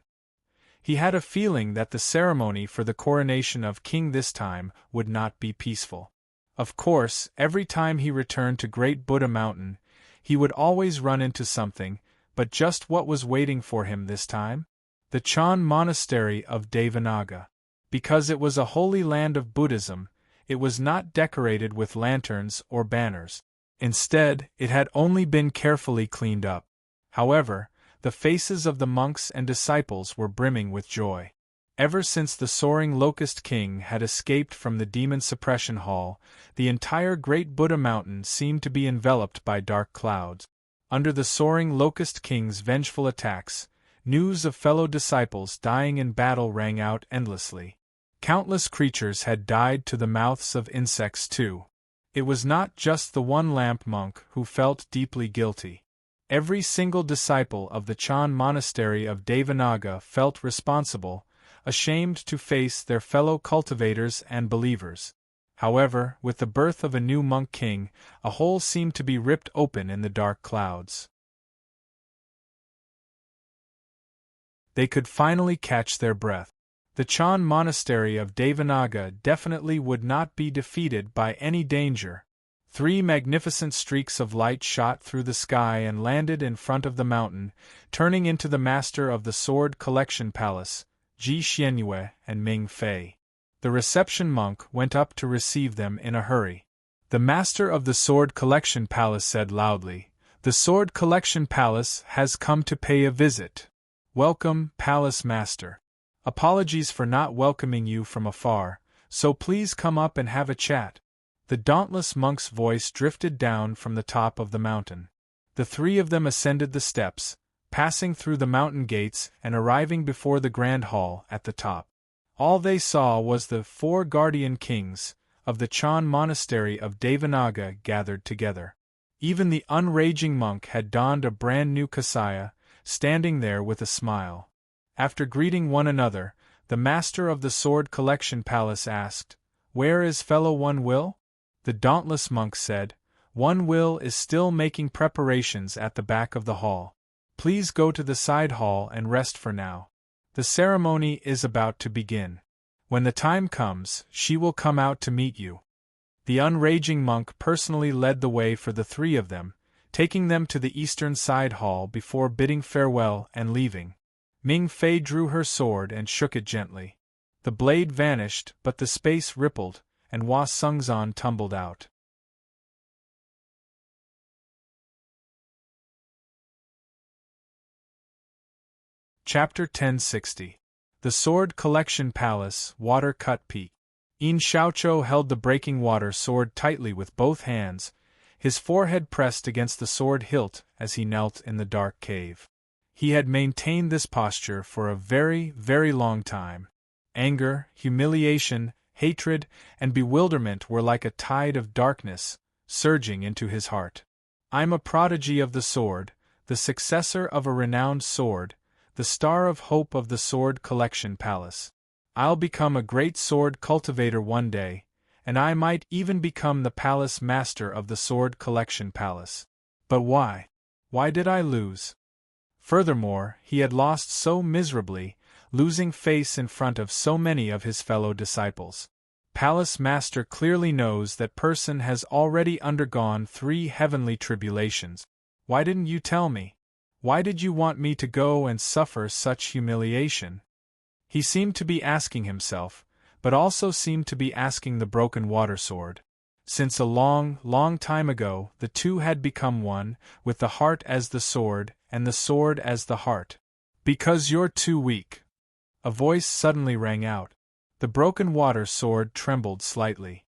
Speaker 1: He had a feeling that the ceremony for the coronation of king this time would not be peaceful. Of course, every time he returned to Great Buddha Mountain, he would always run into something, but just what was waiting for him this time? The Chan Monastery of Devanaga. Because it was a holy land of Buddhism, it was not decorated with lanterns or banners. Instead, it had only been carefully cleaned up. However, the faces of the monks and disciples were brimming with joy. Ever since the soaring Locust King had escaped from the Demon Suppression Hall, the entire Great Buddha Mountain seemed to be enveloped by dark clouds. Under the soaring Locust King's vengeful attacks, news of fellow disciples dying in battle rang out endlessly. Countless creatures had died to the mouths of insects too. It was not just the one lamp monk who felt deeply guilty. Every single disciple of the Chan Monastery of Devanaga felt responsible, ashamed to face their fellow cultivators and believers. However, with the birth of a new monk king, a hole seemed to be ripped open in the dark clouds. They could finally catch their breath. The Chan Monastery of Devanaga definitely would not be defeated by any danger. 3 magnificent streaks of light shot through the sky and landed in front of the mountain, turning into the master of the Sword Collection Palace, Ji Xianyue and Ming Fei. The reception monk went up to receive them in a hurry. The master of the Sword Collection Palace said loudly, "The Sword Collection Palace has come to pay a visit. Welcome, Palace Master. Apologies for not welcoming you from afar, so please come up and have a chat." The dauntless monk's voice drifted down from the top of the mountain. The 3 of them ascended the steps, passing through the mountain gates and arriving before the grand hall at the top. All they saw was the 4 guardian kings of the Chan Monastery of Devanaga gathered together. Even the unraging monk had donned a brand new kasaya, standing there with a smile. After greeting one another, the master of the Sword Collection Palace asked, "Where is fellow One Will?" The dauntless monk said, "One Will is still making preparations at the back of the hall. Please go to the side hall and rest for now. The ceremony is about to begin. When the time comes, she will come out to meet you." The unraging monk personally led the way for the 3 of them, taking them to the eastern side hall before bidding farewell and leaving. Ming Fei drew her sword and shook it gently. The blade vanished, but the space rippled, and Hua Sungzan tumbled out. Chapter 1060. The Sword Collection Palace, Water Cut Peak. Yin Xiaoqiu held the breaking water sword tightly with both hands, his forehead pressed against the sword hilt as he knelt in the dark cave. He had maintained this posture for a very, very long time. Anger, humiliation, hatred, and bewilderment were like a tide of darkness, surging into his heart. "I'm a prodigy of the sword, the successor of a renowned sword, the star of hope of the Sword Collection Palace. I'll become a great sword cultivator one day, and I might even become the palace master of the Sword Collection Palace. But why? Why did I lose?" Furthermore, he had lost so miserably, losing face in front of so many of his fellow disciples. Palace Master clearly knows that person has already undergone 3 heavenly tribulations. Why didn't you tell me? Why did you want me to go and suffer such humiliation? He seemed to be asking himself, but also seemed to be asking the broken water sword. Since a long, long time ago, the 2 had become one, with the heart as the sword, and the sword as the heart. "Because you're too weak." A voice suddenly rang out. The broken water sword trembled slightly.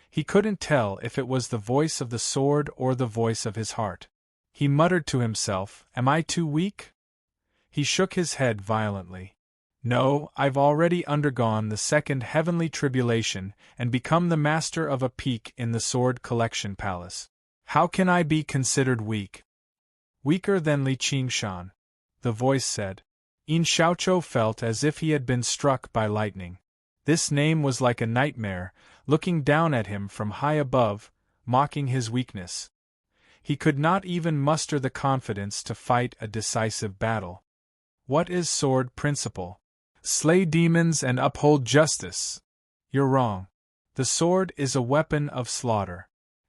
Speaker 1: He couldn't tell if it was the voice of the sword or the voice of his heart. He muttered to himself, "Am I too weak?" He shook his head violently. "No, I've already undergone the 2nd heavenly tribulation and become the master of a peak in the Sword Collection Palace. How can I be considered weak?" "Weaker than Li Qingshan," the voice said. Yin Xiaoqiu felt as if he had been struck by lightning. This name was like a nightmare, looking down at him from high above, mocking his weakness. He could not even muster the confidence to fight a decisive battle. What is sword principle? Slay demons and uphold justice. You're wrong. The sword is a weapon of slaughter.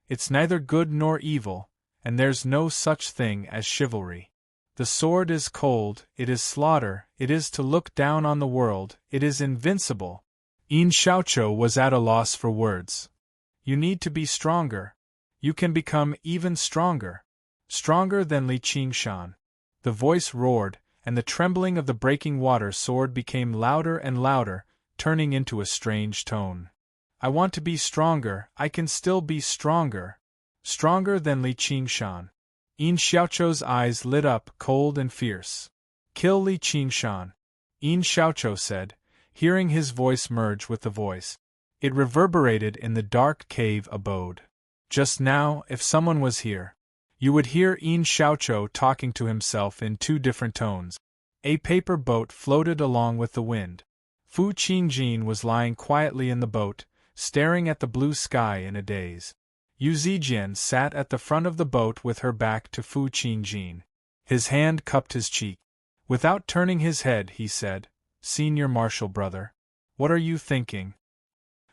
Speaker 1: It's neither good nor evil, and there's no such thing as chivalry. The sword is cold, it is slaughter, it is to look down on the world, it is invincible. Yin Xiaoqiu was at a loss for words. You need to be stronger. You can become even stronger. Stronger than Li Qingshan. The voice roared, and the trembling of the breaking water sword became louder and louder, turning into a strange tone. I want to be stronger, I can still be stronger. Stronger than Li Qingshan. Yin Xiaoqiu's eyes lit up, cold and fierce. Kill Li Qingshan, Yin Xiaoqiu said, hearing his voice merge with the voice. It reverberated in the dark cave abode. Just now, if someone was here, you would hear Yin Xiaoqiu talking to himself in two different tones. A paper boat floated along with the wind. Fu Qingjin was lying quietly in the boat, staring at the blue sky in a daze. Yu Zijian sat at the front of the boat with her back to Fu Qingjin. His hand cupped his cheek. Without turning his head, he said, "Senior Marshal brother, what are you thinking?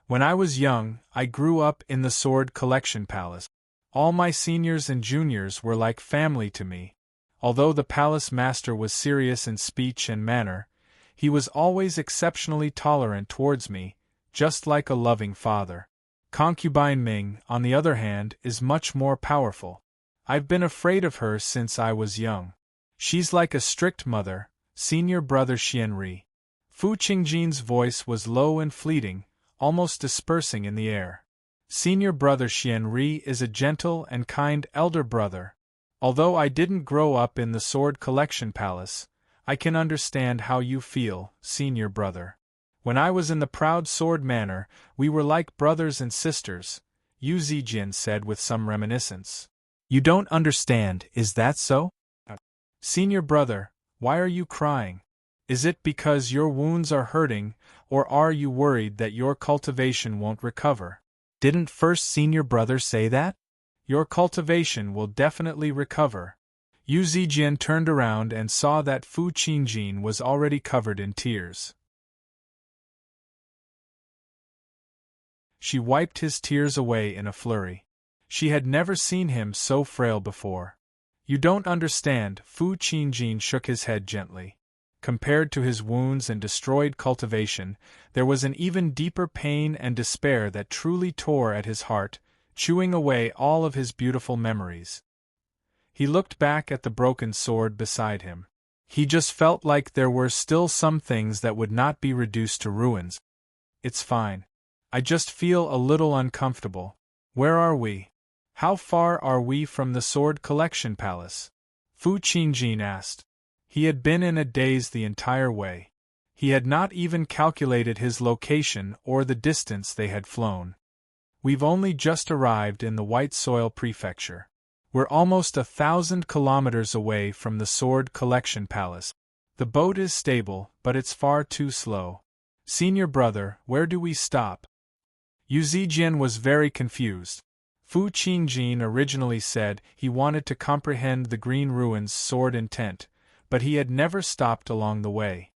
Speaker 1: When I was young, I grew up in the Sword Collection Palace. All my seniors and juniors were like family to me. Although the palace master was serious in speech and manner, he was always exceptionally tolerant towards me, just like a loving father. Concubine Ming, on the other hand, is much more powerful. I've been afraid of her since I was young. She's like a strict mother, senior brother Xianri." Fu Qingjin's voice was low and fleeting, almost dispersing in the air. "Senior brother Xianri is a gentle and kind elder brother. Although I didn't grow up in the Sword Collection Palace, I can understand how you feel, senior brother. When I was in the proud Sword Manor, we were like brothers and sisters," Yu Zijian said with some reminiscence. "You don't understand, is that so? Senior brother, why are you crying? Is it because your wounds are hurting, or are you worried that your cultivation won't recover? Didn't first senior brother say that? Your cultivation will definitely recover." Yu Zijian turned around and saw that Fu Qingjin was already covered in tears. She wiped his tears away in a flurry. She had never seen him so frail before. "You don't understand," Fu Qingjin shook his head gently. Compared to his wounds and destroyed cultivation, there was an even deeper pain and despair that truly tore at his heart, chewing away all of his beautiful memories. He looked back at the broken sword beside him. He just felt like there were still some things that would not be reduced to ruins. "It's fine. I just feel a little uncomfortable. Where are we? How far are we from the Sword Collection Palace?" Fu Qingjin asked. He had been in a daze the entire way. He had not even calculated his location or the distance they had flown. "We've only just arrived in the White Soil Prefecture. We're almost 1,000 kilometers away from the Sword Collection Palace. The boat is stable, but it's far too slow. Senior brother, where do we stop?" Yu Zijian was very confused. Fu Qingjin originally said he wanted to comprehend the Green Ruins' sword intent, but he had never stopped along the way.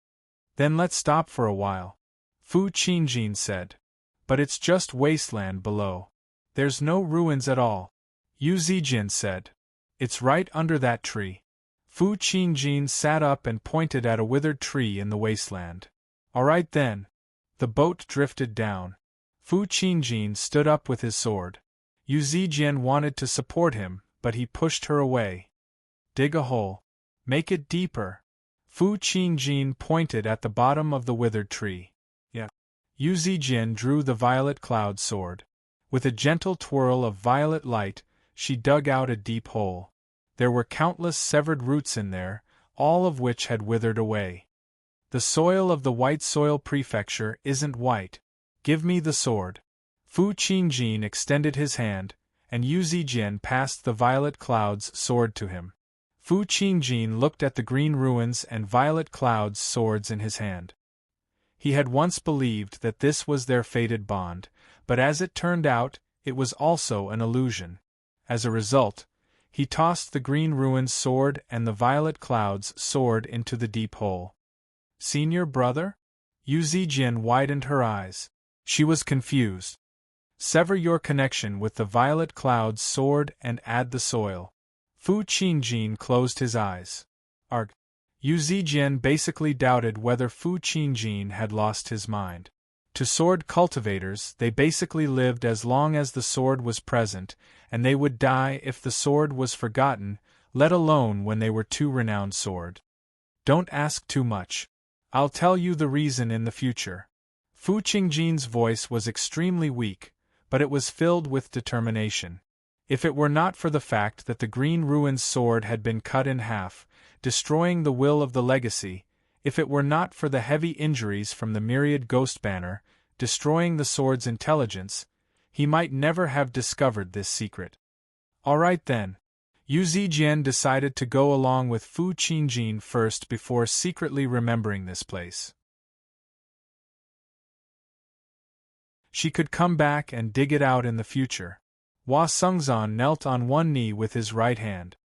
Speaker 1: "Then let's stop for a while," Fu Qingjin said. "But it's just wasteland below. There's no ruins at all," Yu Zijian said. "It's right under that tree." Fu Qingjin sat up and pointed at a withered tree in the wasteland. "All right then." The boat drifted down. Fu Qingjin stood up with his sword. Yu Zijian wanted to support him, but he pushed her away. "Dig a hole. Make it deeper." Fu Qingjin pointed at the bottom of the withered tree. "Yeah." Yu Zijian drew the violet cloud sword. With a gentle twirl of violet light, she dug out a deep hole. There were countless severed roots in there, all of which had withered away. "The soil of the White Soil Prefecture isn't white. Give me the sword." Fu Qingjin extended his hand, and Yu Zijian passed the Violet Cloud's sword to him. Fu Qingjin looked at the Green Ruins and Violet Cloud's swords in his hand. He had once believed that this was their fated bond, but as it turned out, it was also an illusion. As a result, he tossed the Green Ruins sword and the Violet Cloud's sword into the deep hole. "Senior brother?" Yu Zijian widened her eyes. She was confused. Sever your connection with the violet cloud's sword and add the soil. Fu Qingjin closed his eyes. Arg. Yu Zijian basically doubted whether Fu Qingjin had lost his mind. To sword cultivators, they basically lived as long as the sword was present, and they would die if the sword was forgotten, let alone when they were too renowned sword. Don't ask too much. I'll tell you the reason in the future. Fu Qingjin's voice was extremely weak, but it was filled with determination. If it were not for the fact that the Green Ruin's sword had been cut in half, destroying the will of the legacy, if it were not for the heavy injuries from the myriad ghost banner, destroying the sword's intelligence, he might never have discovered this secret. All right then. Yu Zijian decided to go along with Fu Qingjin first before secretly remembering this place. She could come back and dig it out in the future. Hua Sengzan knelt on one knee with his right hand.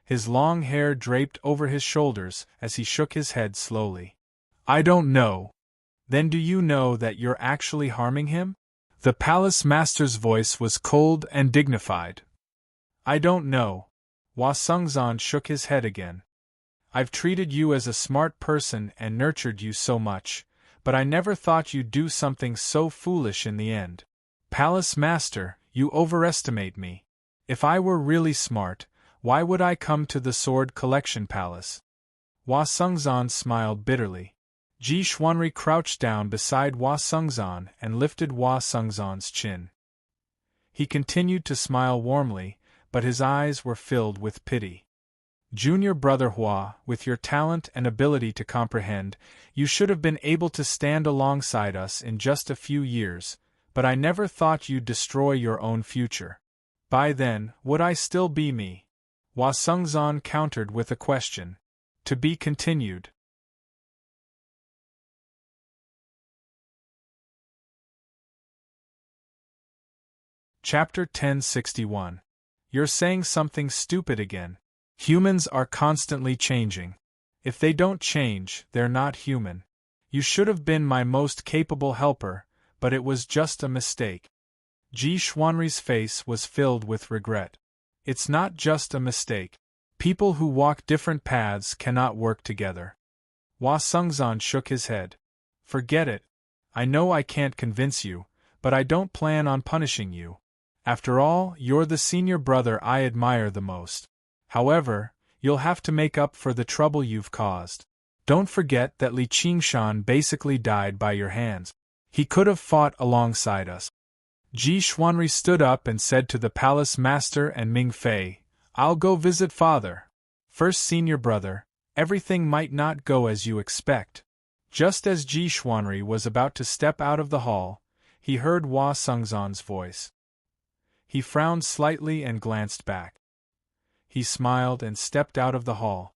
Speaker 1: His long hair draped over his shoulders as he shook his head slowly. I don't know. Then do you know that you're actually harming him? The palace master's voice was cold and dignified. I don't know. Hua Sengzan shook his head again. I've treated you as a smart person and nurtured you so much, but I never thought you'd do something so foolish in the end. Palace master, you overestimate me. If I were really smart, why would I come to the Sword Collection Palace? Hua Sengzan smiled bitterly. Ji Xuanri crouched down beside Hua Sengzan and lifted Hua Sengzan's chin. He continued to smile warmly, but his eyes were filled with pity. Junior brother Hua, with your talent and ability to comprehend, you should have been able to stand alongside us in just a few years, but I never thought you'd destroy your own future. By then, would I still be me? Hua Sengzan countered with a question. To be continued. Chapter 1061. You're saying something stupid again. Humans are constantly changing. If they don't change, they're not human. You should have been my most capable helper, but it was just a mistake. Ji Xuanri's face was filled with regret. It's not just a mistake. People who walk different paths cannot work together. Hua Sengzan shook his head. Forget it. I know I can't convince you, but I don't plan on punishing you. After all, you're the senior brother I admire the most. However, you'll have to make up for the trouble you've caused. Don't forget that Li Qingshan basically died by your hands. He could have fought alongside us. Ji Xuanri stood up and said to the palace master and Ming Fei, I'll go visit father. First senior brother, everything might not go as you expect. Just as Ji Xuanri was about to step out of the hall, he heard Hua Sengzan's voice. He frowned slightly and glanced back. He smiled and stepped out of the hall.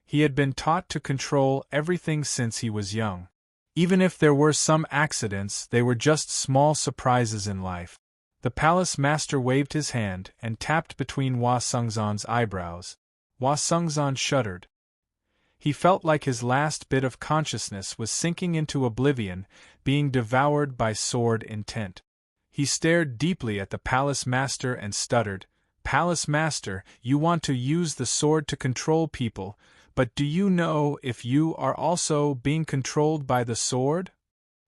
Speaker 1: He had been taught to control everything since he was young. Even if there were some accidents, they were just small surprises in life. The palace master waved his hand and tapped between Hua Sengzan's eyebrows. Hua Sengzan shuddered. He felt like his last bit of consciousness was sinking into oblivion, being devoured by sword intent. He stared deeply at the palace master and stuttered, Palace master, you want to use the sword to control people, but do you know if you are also being controlled by the sword?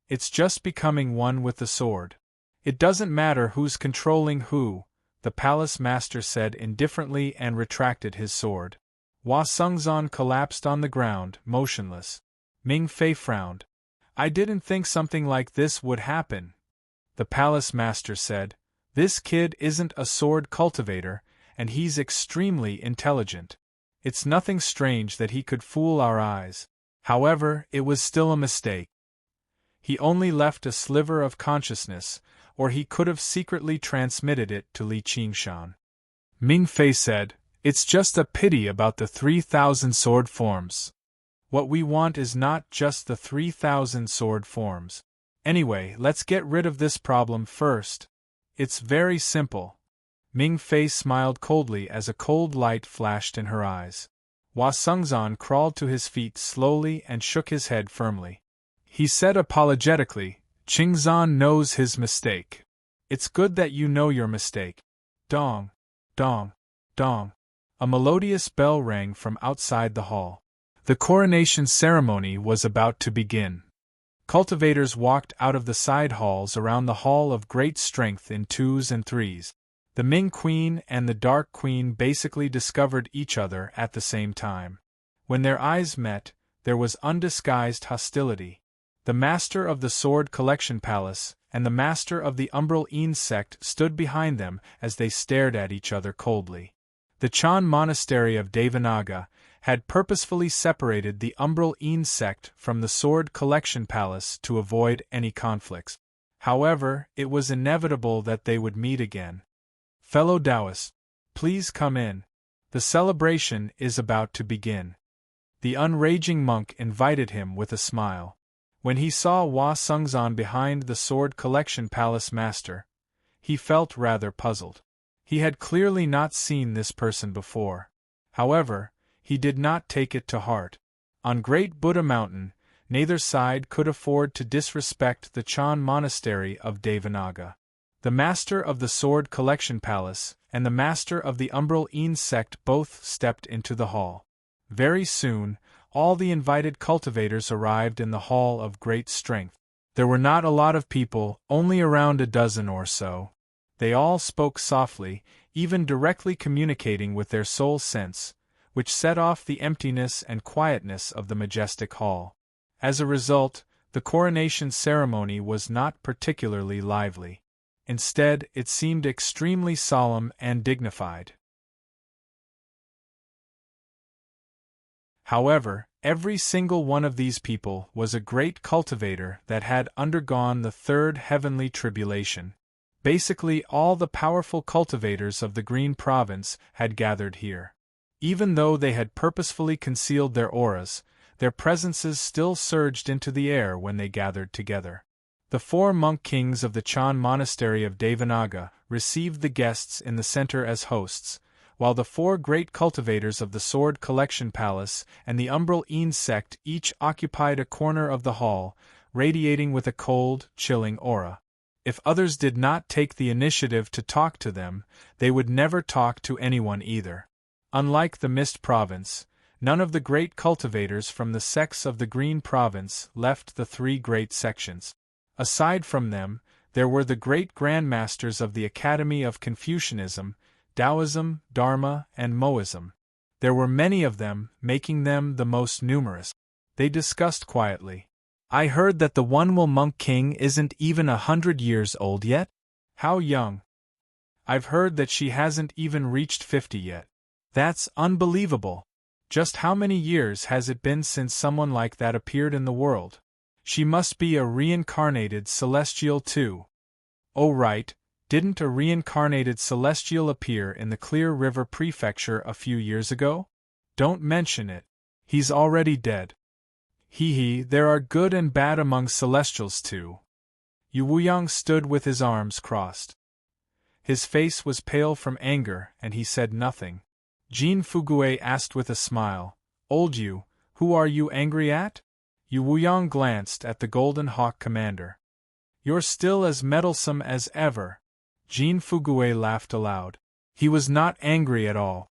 Speaker 1: It's just becoming one with the sword. It doesn't matter who's controlling who, the palace master said indifferently and retracted his sword. Hua Sengzan collapsed on the ground, motionless. Ming Fei frowned. I didn't think something like this would happen. The palace master said, This kid isn't a sword cultivator, and he's extremely intelligent. It's nothing strange that he could fool our eyes. However, it was still a mistake. He only left a sliver of consciousness, or he could have secretly transmitted it to Li Qingshan. Ming Fei said, It's just a pity about the 3,000 sword forms. What we want is not just the 3,000 sword forms. Anyway, let's get rid of this problem first. It's very simple. Ming Fei smiled coldly as a cold light flashed in her eyes. Hua Sengzan crawled to his feet slowly and shook his head firmly. He said apologetically, Qingzan knows his mistake. It's good that you know your mistake. Dong, dong, dong. A melodious bell rang from outside the hall. The coronation ceremony was about to begin. Cultivators walked out of the side halls around the Hall of Great Strength in twos and threes. The Ming Queen and the Dark Queen basically discovered each other at the same time. When their eyes met, there was undisguised hostility. The Master of the Sword Collection Palace and the Master of the Umbral Een sect stood behind them as they stared at each other coldly. The Chan Monastery of Devanaga had purposefully separated the Umbral Een sect from the Sword Collection Palace to avoid any conflicts. However, it was inevitable that they would meet again. Fellow Taoists, please come in. The celebration is about to begin. The unraging monk invited him with a smile. When he saw Hua Sungzan behind the Sword Collection Palace Master, he felt rather puzzled. He had clearly not seen this person before. However, he did not take it to heart. On Great Buddha Mountain, neither side could afford to disrespect the Chan Monastery of Devanaga. The Master of the Sword Collection Palace and the Master of the Umbral Een sect both stepped into the hall. Very soon, all the invited cultivators arrived in the Hall of Great Strength. There were not a lot of people, only around a dozen or so. They all spoke softly, even directly communicating with their soul sense, which set off the emptiness and quietness of the majestic hall. As a result, the coronation ceremony was not particularly lively. Instead, it seemed extremely solemn and dignified. However, every single one of these people was a great cultivator that had undergone the third heavenly tribulation. Basically, all the powerful cultivators of the Green Province had gathered here. Even though they had purposefully concealed their auras, their presences still surged into the air when they gathered together. The 4 monk kings of the Chan Monastery of Devanaga received the guests in the center as hosts, while the 4 great cultivators of the Sword Collection Palace and the Umbral Een sect each occupied a corner of the hall, radiating with a cold, chilling aura. If others did not take the initiative to talk to them, they would never talk to anyone either. Unlike the Mist Province, none of the great cultivators from the sects of the Green Province left the 3 great sections. Aside from them, there were the great grandmasters of the Academy of Confucianism, Taoism, Dharma, and Moism. There were many of them, making them the most numerous. They discussed quietly. I heard that the Wunwell monk king isn't even 100 years old yet? How young? I've heard that she hasn't even reached 50 yet. That's unbelievable. Just how many years has it been since someone like that appeared in the world? She must be a reincarnated celestial too. Oh right, didn't a reincarnated celestial appear in the Clear River Prefecture a few years ago? Don't mention it. He's already dead. Hee, there are good and bad among celestials too. Yu Wuyang stood with his arms crossed. His face was pale from anger and he said nothing. Jean Fugue asked with a smile, Old Yu, who are you angry at? Yu Wuyang glanced at the Golden Hawk commander. You're still as meddlesome as ever. Jean Fugue laughed aloud. He was not angry at all.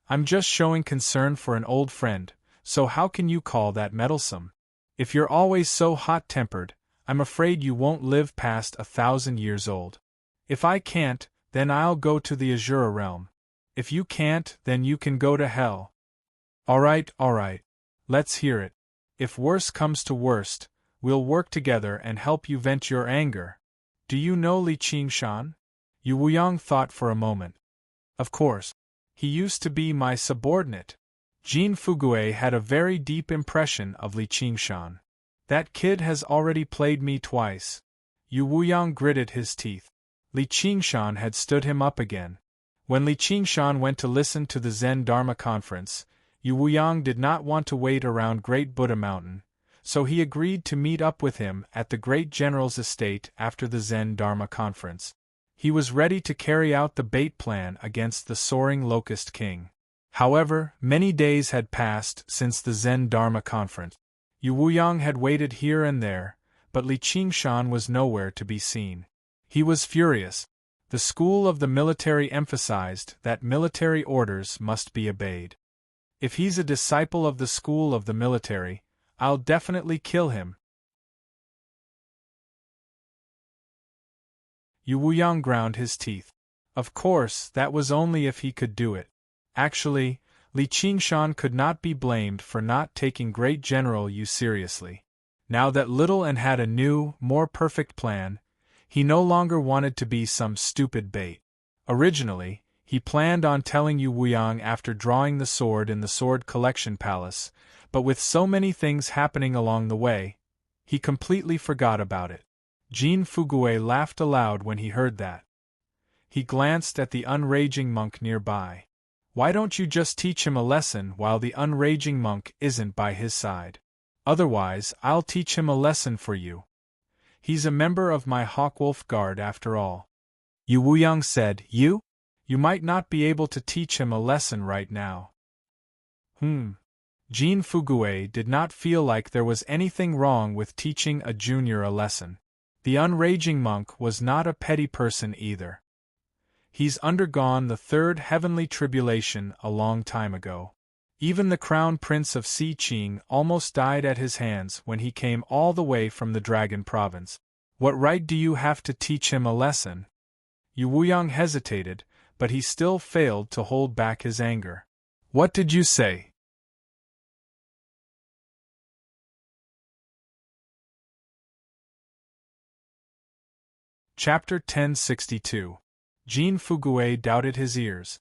Speaker 1: I'm just showing concern for an old friend, so how can you call that meddlesome? If you're always so hot-tempered, I'm afraid you won't live past 1,000 years old. If I can't, then I'll go to the Azura realm. If you can't, then you can go to hell. All right. Let's hear it. If worse comes to worst, we'll work together and help you vent your anger. Do you know Li Qingshan? Yu Wuyang thought for a moment. Of course. He used to be my subordinate. Jean Fugue had a very deep impression of Li Qingshan. That kid has already played me twice. Yu Wuyang gritted his teeth. Li Qingshan had stood him up again. When Li Qingshan went to listen to the Zen Dharma conference, Yu Wuyang did not want to wait around Great Buddha Mountain, so he agreed to meet up with him at the Great General's estate after the Zen Dharma conference. He was ready to carry out the bait plan against the soaring Locust King. However, many days had passed since the Zen Dharma conference. Yu Wuyang had waited here and there, but Li Qingshan was nowhere to be seen. He was furious. The school of the military emphasized that military orders must be obeyed. If he's a disciple of the school of the military, I'll definitely kill him. Yu Wuyang ground his teeth. Of course, that was only if he could do it. Actually, Li Qingshan could not be blamed for not taking Great General Yu seriously. Now that Little and had a new, more perfect plan, he no longer wanted to be some stupid bait. Originally, he planned on telling Yu Wuyang after drawing the sword in the Sword Collection Palace, but with so many things happening along the way, he completely forgot about it. Jin Fugui laughed aloud when he heard that. He glanced at the unraging monk nearby. Why don't you just teach him a lesson while the unraging monk isn't by his side? Otherwise, I'll teach him a lesson for you. He's a member of my Hawkwolf Guard after all. Yu Wuyang said, You might not be able to teach him a lesson right now. Jin Fugui did not feel like there was anything wrong with teaching a junior a lesson. The unraging monk was not a petty person either. He's undergone the third heavenly tribulation a long time ago. Even the crown prince of Si Qing almost died at his hands when he came all the way from the Dragon Province. What right do you have to teach him a lesson? Yu Wuyang hesitated, but he still failed to hold back his anger. What did you say? Chapter 1062. Jin Fugui doubted his ears.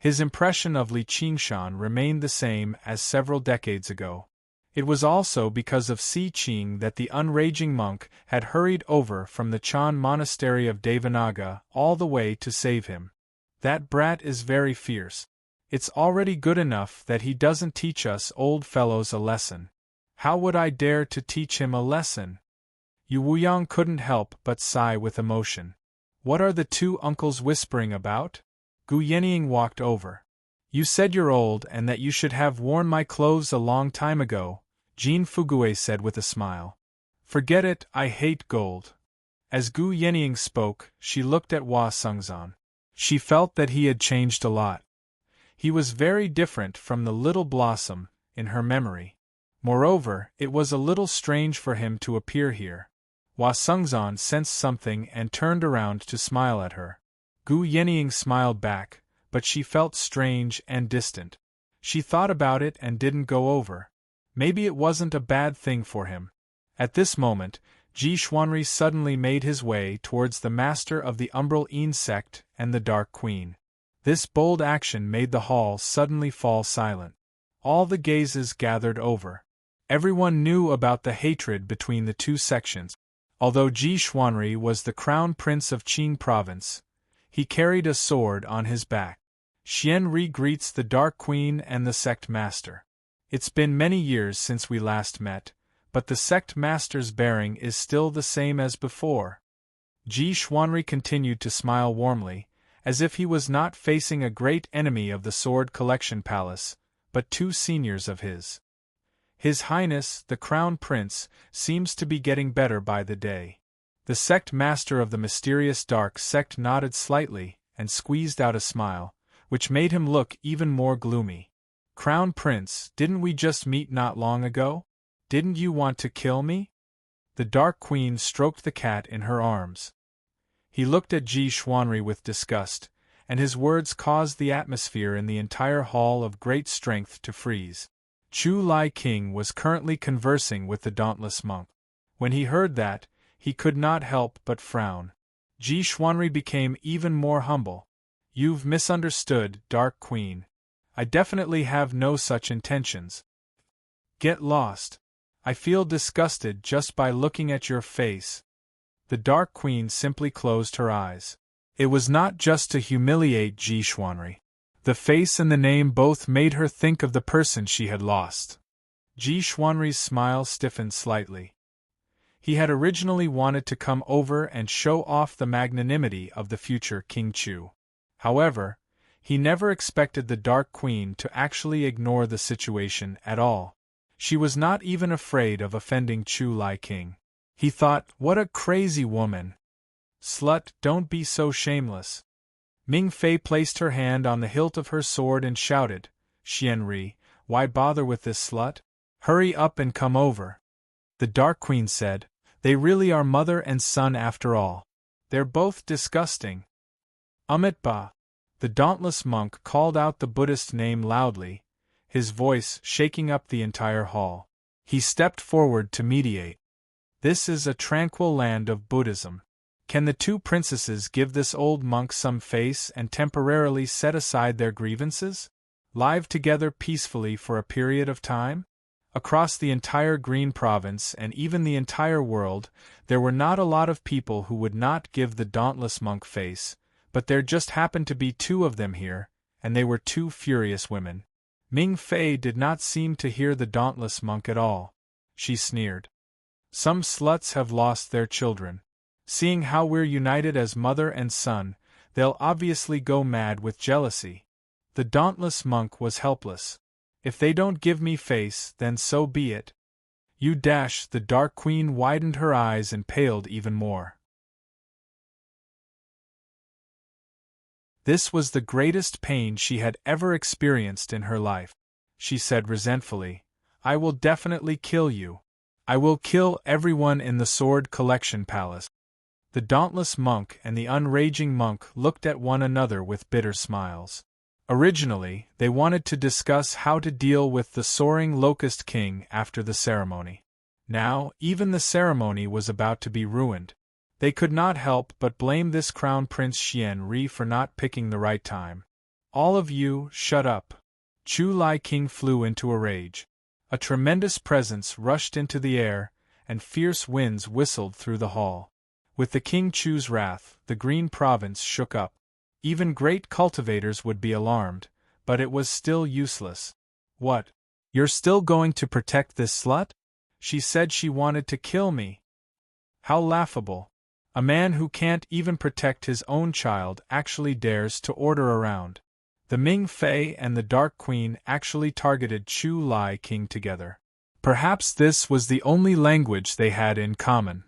Speaker 1: His impression of Li Qingshan remained the same as several decades ago. It was also because of Si Qing that the unraging monk had hurried over from the Chan monastery of Devanaga all the way to save him. That brat is very fierce. It's already good enough that he doesn't teach us old fellows a lesson. How would I dare to teach him a lesson? Yu Wuyang couldn't help but sigh with emotion. What are the two uncles whispering about? Gu Yenying walked over. You said you're old and that you should have worn my clothes a long time ago, Jin Fugui said with a smile. Forget it, I hate gold. As Gu Yenying spoke, she looked at Hua Sengzan. She felt that he had changed a lot. He was very different from the little blossom in her memory. Moreover, it was a little strange for him to appear here. Hua Sengzan sensed something and turned around to smile at her. Gu Yenying smiled back, but she felt strange and distant. She thought about it and didn't go over. Maybe it wasn't a bad thing for him. At this moment, Ji Xuanri suddenly made his way towards the master of the Umbral Een sect and the Dark Queen. This bold action made the hall suddenly fall silent. All the gazes gathered over. Everyone knew about the hatred between the two sections. Although Ji Xuanri was the crown prince of Qing province, he carried a sword on his back. Xian Ri greets the Dark Queen and the sect master. It's been many years since we last met, but the sect master's bearing is still the same as before. Ji Xuanri continued to smile warmly, as if he was not facing a great enemy of the Sword Collection Palace, but two seniors of his. His Highness, the Crown Prince, seems to be getting better by the day. The sect master of the mysterious dark sect nodded slightly and squeezed out a smile, which made him look even more gloomy. Crown Prince, didn't we just meet not long ago? Didn't you want to kill me? The Dark Queen stroked the cat in her arms. He looked at Ji Xuanri with disgust, and his words caused the atmosphere in the entire hall of great strength to freeze. Chu Lai King was currently conversing with the dauntless monk. When he heard that, he could not help but frown. Ji Xuanri became even more humble. You've misunderstood, Dark Queen. I definitely have no such intentions. Get lost. I feel disgusted just by looking at your face. The Dark Queen simply closed her eyes. It was not just to humiliate Ji Xuanri. The face and the name both made her think of the person she had lost. Ji Xuanri's smile stiffened slightly. He had originally wanted to come over and show off the magnanimity of the future King Chu. However, he never expected the Dark Queen to actually ignore the situation at all. She was not even afraid of offending Chu Lai King. He thought, what a crazy woman. Slut, don't be so shameless. Ming Fei placed her hand on the hilt of her sword and shouted, Xianri, why bother with this slut? Hurry up and come over. The Dark Queen said, they really are mother and son after all. They're both disgusting. Amitabha. The dauntless monk called out the Buddhist name loudly, his voice shaking up the entire hall. He stepped forward to mediate. This is a tranquil land of Buddhism. Can the two princesses give this old monk some face and temporarily set aside their grievances? Live together peacefully for a period of time? Across the entire Green Province and even the entire world, there were not a lot of people who would not give the dauntless monk face, but there just happened to be two of them here, and they were two furious women. Ming Fei did not seem to hear the dauntless monk at all. She sneered. Some sluts have lost their children. Seeing how we're united as mother and son, they'll obviously go mad with jealousy. The dauntless monk was helpless. If they don't give me face, then so be it. You dash, the Dark Queen widened her eyes and paled even more. This was the greatest pain she had ever experienced in her life. She said resentfully, I will definitely kill you. I will kill everyone in the Sword Collection Palace. The dauntless monk and the unraging monk looked at one another with bitter smiles. Originally, they wanted to discuss how to deal with the soaring Locust King after the ceremony. Now, even the ceremony was about to be ruined. They could not help but blame this Crown Prince Xianri for not picking the right time. All of you, shut up. Chu Lai King flew into a rage. A tremendous presence rushed into the air, and fierce winds whistled through the hall. With the King Chu's wrath, the Green Province shook up. Even great cultivators would be alarmed, but it was still useless. What? You're still going to protect this slut? She said she wanted to kill me. How laughable. A man who can't even protect his own child actually dares to order around. The Ming Fei and the Dark Queen actually targeted Chu Lai King together. Perhaps this was the only language they had in common.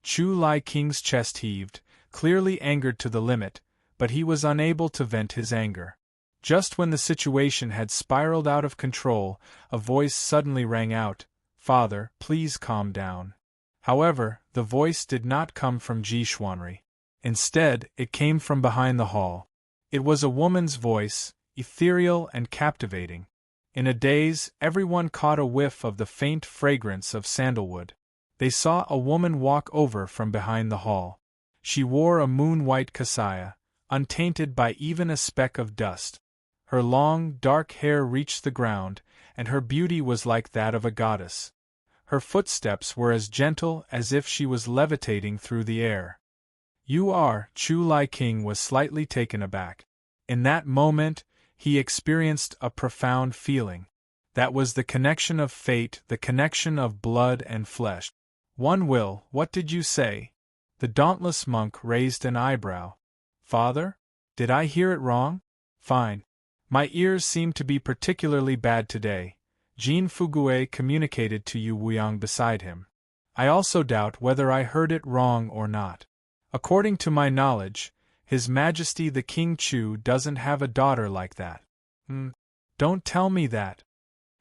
Speaker 1: Chu Lai King's chest heaved, clearly angered to the limit, but he was unable to vent his anger. Just when the situation had spiraled out of control, a voice suddenly rang out, Father, please calm down. However, the voice did not come from Ji Xuanri. Instead, it came from behind the hall. It was a woman's voice, ethereal and captivating. In a daze, everyone caught a whiff of the faint fragrance of sandalwood. They saw a woman walk over from behind the hall. She wore a moon-white kasaya, untainted by even a speck of dust. Her long, dark hair reached the ground, and her beauty was like that of a goddess. Her footsteps were as gentle as if she was levitating through the air. You are, Chu Lai King was slightly taken aback. In that moment, he experienced a profound feeling. That was the connection of fate, the connection of blood and flesh. One will, what did you say? The dauntless monk raised an eyebrow. Father? Did I hear it wrong? Fine. My ears seem to be particularly bad today. Jean Fugue communicated to Yu Wuyang beside him. I also doubt whether I heard it wrong or not. According to my knowledge, His Majesty the King Chu doesn't have a daughter like that. Don't tell me that.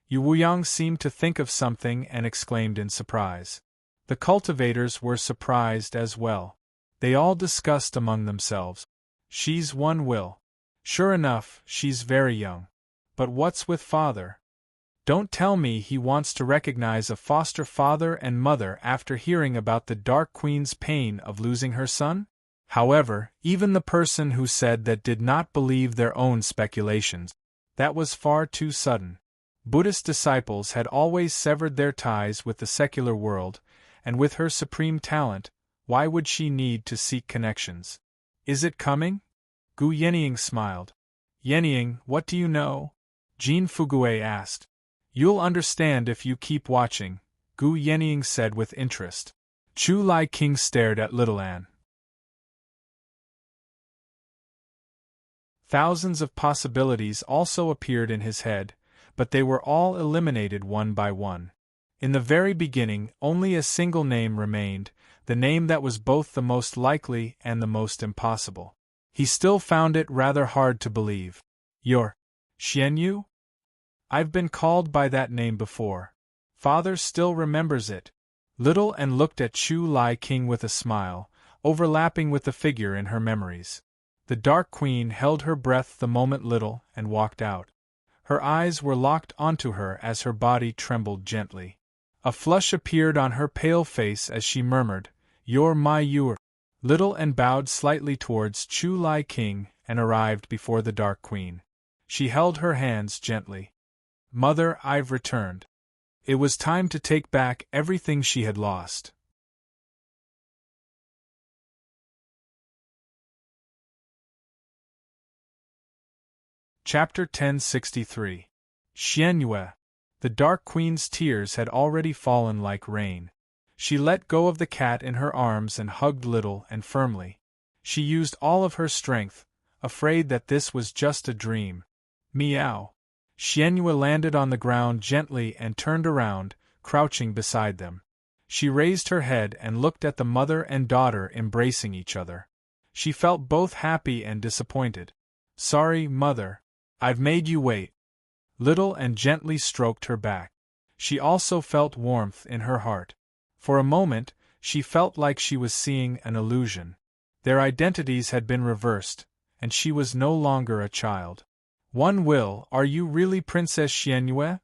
Speaker 1: Yu Wuyang seemed to think of something and exclaimed in surprise. The cultivators were surprised as well. They all discussed among themselves. She's one will. Sure enough, she's very young. But what's with father? Don't tell me he wants to recognize a foster father and mother after hearing about the Dark Queen's pain of losing her son? However, even the person who said that did not believe their own speculations. That was far too sudden. Buddhist disciples had always severed their ties with the secular world, and with her supreme talent, why would she need to seek connections? Is it coming? Gu Yenying smiled. Yenying, what do you know? Jean Fugue asked. You'll understand if you keep watching, Gu Yenying said with interest. Chu Lai King stared at Little Anne. Thousands of possibilities also appeared in his head, but they were all eliminated one by one. In the very beginning, only a single name remained, the name that was both the most likely and the most impossible. He still found it rather hard to believe. You're Xianyu? I've been called by that name before. Father still remembers it. Little and looked at Chu Lai King with a smile, overlapping with the figure in her memories. The Dark Queen held her breath the moment Little and walked out. Her eyes were locked onto her as her body trembled gently. A flush appeared on her pale face as she murmured, "You're my Yur." Little and bowed slightly towards Chu Lai King and arrived before the Dark Queen. She held her hands gently. "Mother, I've returned." It was time to take back everything she had lost. Chapter 1063. Xianyue. The Dark Queen's tears had already fallen like rain. She let go of the cat in her arms and hugged Little and firmly. She used all of her strength, afraid that this was just a dream. Meow. Xianyue landed on the ground gently and turned around, crouching beside them. She raised her head and looked at the mother and daughter embracing each other. She felt both happy and disappointed. "Sorry, Mother. I've made you wait." Little and gently stroked her back. She also felt warmth in her heart. For a moment, she felt like she was seeing an illusion. Their identities had been reversed, and she was no longer a child. "One will, are you really Princess Xianyue?"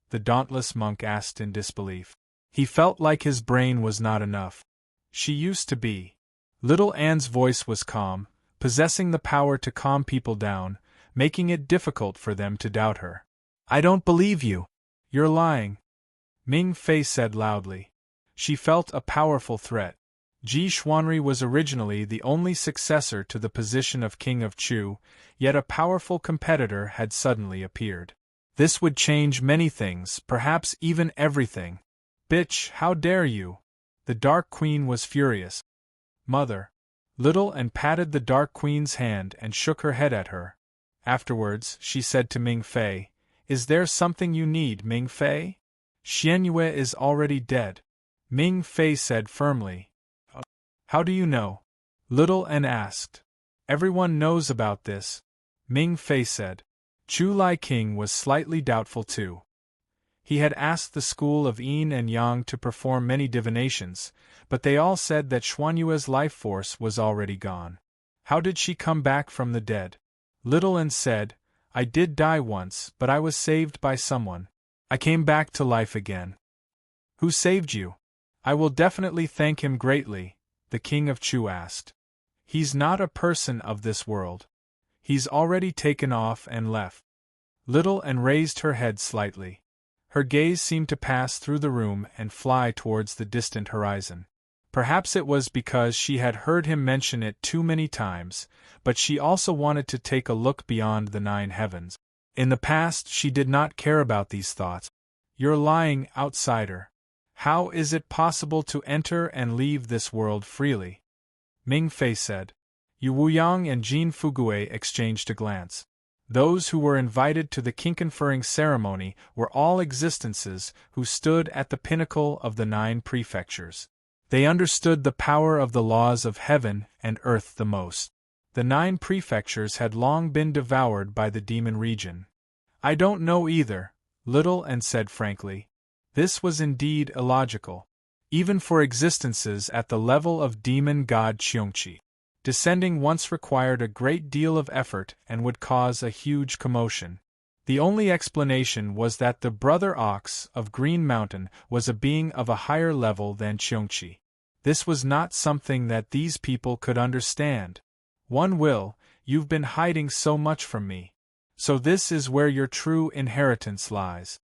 Speaker 1: the dauntless monk asked in disbelief. He felt like his brain was not enough. "She used to be." Little Anne's voice was calm, possessing the power to calm people down, making it difficult for them to doubt her. "I don't believe you. You're lying," Ming Fei said loudly. She felt a powerful threat. Ji Xuanri was originally the only successor to the position of King of Chu, yet a powerful competitor had suddenly appeared. This would change many things, perhaps even everything. "Bitch, how dare you!" The Dark Queen was furious. "Mother." Little and patted the Dark Queen's hand and shook her head at her. Afterwards, she said to Ming Fei, "Is there something you need, Ming Fei?" "Xianyue is already dead," Ming Fei said firmly. "How do you know?" Little and asked. "Everyone knows about this," Ming Fei said. Chu Lai King was slightly doubtful too. He had asked the school of Yin and Yang to perform many divinations, but they all said that Xuanyue's life force was already gone. How did she come back from the dead? Little and said, "I did die once, but I was saved by someone. I came back to life again." "Who saved you?" "I will definitely thank him greatly," the King of Chu asked. "He's not a person of this world. He's already taken off and left." Little and raised her head slightly. Her gaze seemed to pass through the room and fly towards the distant horizon. Perhaps it was because she had heard him mention it too many times, but she also wanted to take a look beyond the 9 heavens. In the past she did not care about these thoughts. "You're lying, outsider. How is it possible to enter and leave this world freely?" Ming Fei said. Yu Wuyang and Jin Fugue exchanged a glance. Those who were invited to the king-conferring ceremony were all existences who stood at the pinnacle of the 9 prefectures. They understood the power of the laws of heaven and earth the most. The 9 prefectures had long been devoured by the demon region. "I don't know either," Little and said frankly. This was indeed illogical. Even for existences at the level of demon god Qiongqi, descending once required a great deal of effort and would cause a huge commotion. The only explanation was that the brother ox of Green Mountain was a being of a higher level than Qiongqi. This was not something that these people could understand. "One will, you've been hiding so much from me. So this is where your true inheritance lies."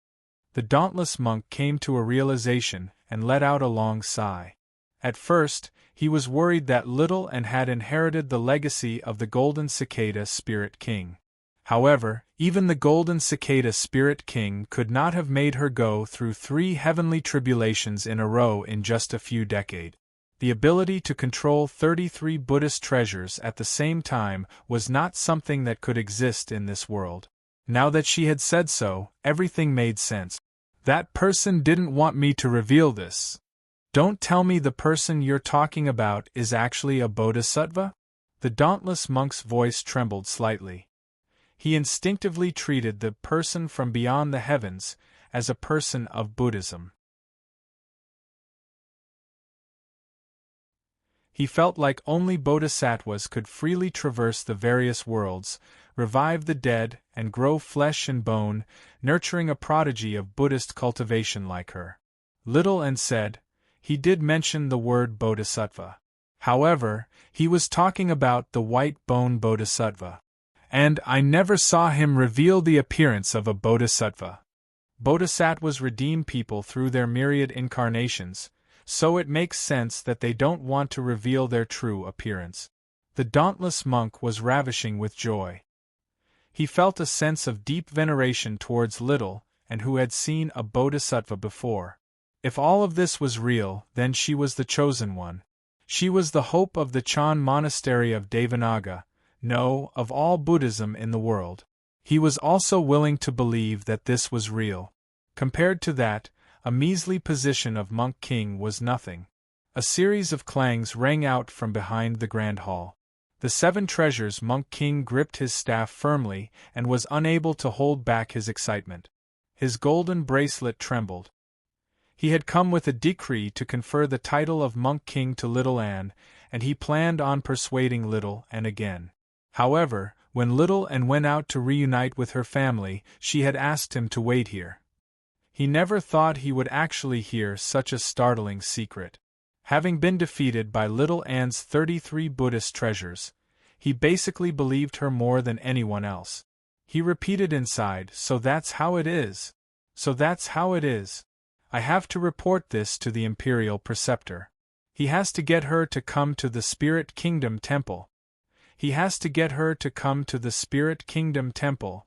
Speaker 1: The dauntless monk came to a realization and let out a long sigh. At first, he was worried that Little and had inherited the legacy of the Golden Cicada Spirit King. However, even the Golden Cicada Spirit King could not have made her go through 3 heavenly tribulations in a row in just a few decades. The ability to control 33 Buddhist treasures at the same time was not something that could exist in this world. Now that she had said so, everything made sense. That person didn't want me to reveal this. Don't tell me the person you're talking about is actually a bodhisattva? The dauntless monk's voice trembled slightly. He instinctively treated the person from beyond the heavens as a person of Buddhism. He felt like only bodhisattvas could freely traverse the various worlds, revive the dead, and grow flesh and bone, nurturing a prodigy of Buddhist cultivation like her. Little and said, he did mention the word bodhisattva. However, he was talking about the white bone bodhisattva. And I never saw him reveal the appearance of a bodhisattva. Bodhisattvas redeem people through their myriad incarnations, so it makes sense that they don't want to reveal their true appearance. The dauntless monk was ravishing with joy. He felt a sense of deep veneration towards Little, and who had seen a bodhisattva before. If all of this was real, then she was the chosen one. She was the hope of the Chan monastery of Devanaga, no, of all Buddhism in the world. He was also willing to believe that this was real. Compared to that, a measly position of monk king was nothing. A series of clangs rang out from behind the grand hall. The 7 treasures monk king gripped his staff firmly and was unable to hold back his excitement. His golden bracelet trembled. He had come with a decree to confer the title of monk king to Little Anne, and he planned on persuading Little Anne again. However, when Little Anne went out to reunite with her family, she had asked him to wait here. He never thought he would actually hear such a startling secret. Having been defeated by Little Anne's 33 Buddhist treasures, he basically believed her more than anyone else. He repeated inside, "So that's how it is. So that's how it is. I have to report this to the Imperial Preceptor. He has to get her to come to the Spirit Kingdom Temple. He has to get her to come to the Spirit Kingdom Temple.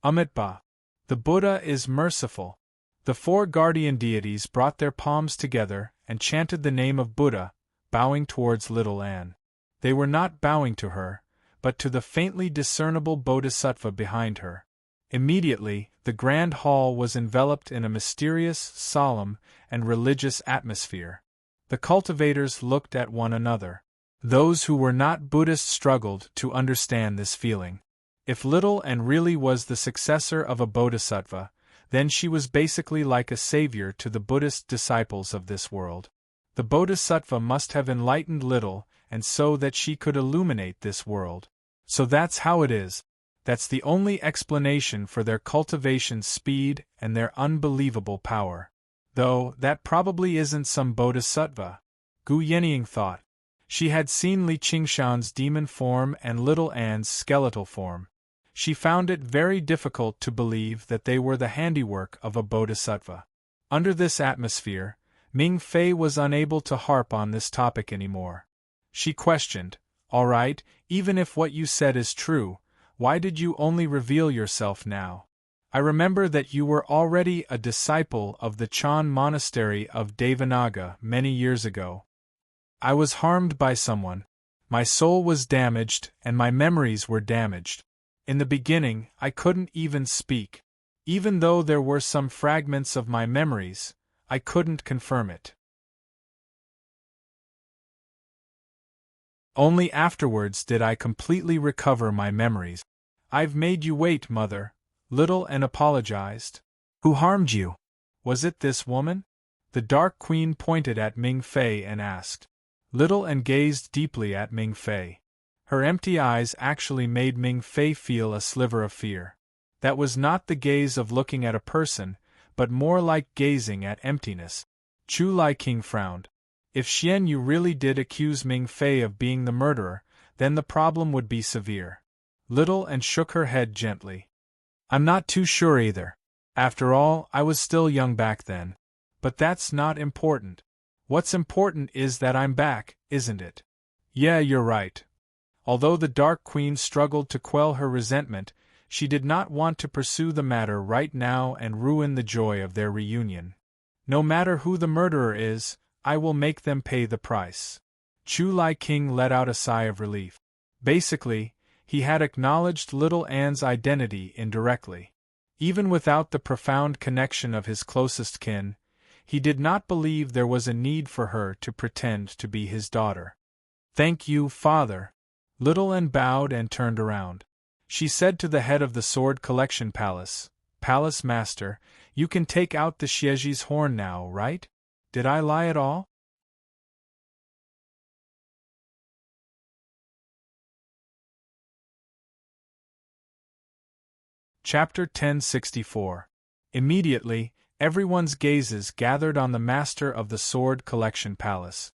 Speaker 1: Amitabha. The Buddha is merciful." The 4 guardian deities brought their palms together and chanted the name of Buddha, bowing towards Little Anne. They were not bowing to her, but to the faintly discernible bodhisattva behind her. Immediately, the grand hall was enveloped in a mysterious, solemn, and religious atmosphere. The cultivators looked at one another. Those who were not Buddhists struggled to understand this feeling. If Little Anne really was the successor of a bodhisattva, then she was basically like a savior to the Buddhist disciples of this world. The bodhisattva must have enlightened Little Anne so that she could illuminate this world. So that's how it is. That's the only explanation for their cultivation speed and their unbelievable power. Though, that probably isn't some bodhisattva, Gu Yenying thought. She had seen Li Qingshan's demon form and Little Anne's skeletal form. She found it very difficult to believe that they were the handiwork of a bodhisattva. Under this atmosphere, Ming Fei was unable to harp on this topic anymore. She questioned, "All right, even if what you said is true, why did you only reveal yourself now? I remember that you were already a disciple of the Chan monastery of Devanaga many years ago. I was harmed by someone. My soul was damaged and my memories were damaged. In the beginning, I couldn't even speak. Even though there were some fragments of my memories, I couldn't confirm it. Only afterwards did I completely recover my memories. I've made you wait, Mother," Little Anne apologized. "Who harmed you? Was it this woman?" The Dark Queen pointed at Ming Fei and asked. Little Anne gazed deeply at Ming Fei. Her empty eyes actually made Ming Fei feel a sliver of fear. That was not the gaze of looking at a person, but more like gazing at emptiness. Chu Lai King frowned. If Xian Yu really did accuse Ming Fei of being the murderer, then the problem would be severe. Little Anne shook her head gently. "I'm not too sure either. After all, I was still young back then. But that's not important. What's important is that I'm back, isn't it?" "Yeah, you're right." Although the Dark Queen struggled to quell her resentment, she did not want to pursue the matter right now and ruin the joy of their reunion. "No matter who the murderer is, I will make them pay the price." Chu Lai King let out a sigh of relief. Basically, he had acknowledged Little Anne's identity indirectly. Even without the profound connection of his closest kin, he did not believe there was a need for her to pretend to be his daughter. "Thank you, father." Little Anne bowed and turned around. She said to the head of the Sword Collection Palace, "Palace Master, you can take out the Xieji's horn now, right? Did I lie at all?" Chapter 1064. Immediately, everyone's gazes gathered on the master of the Sword Collection Palace.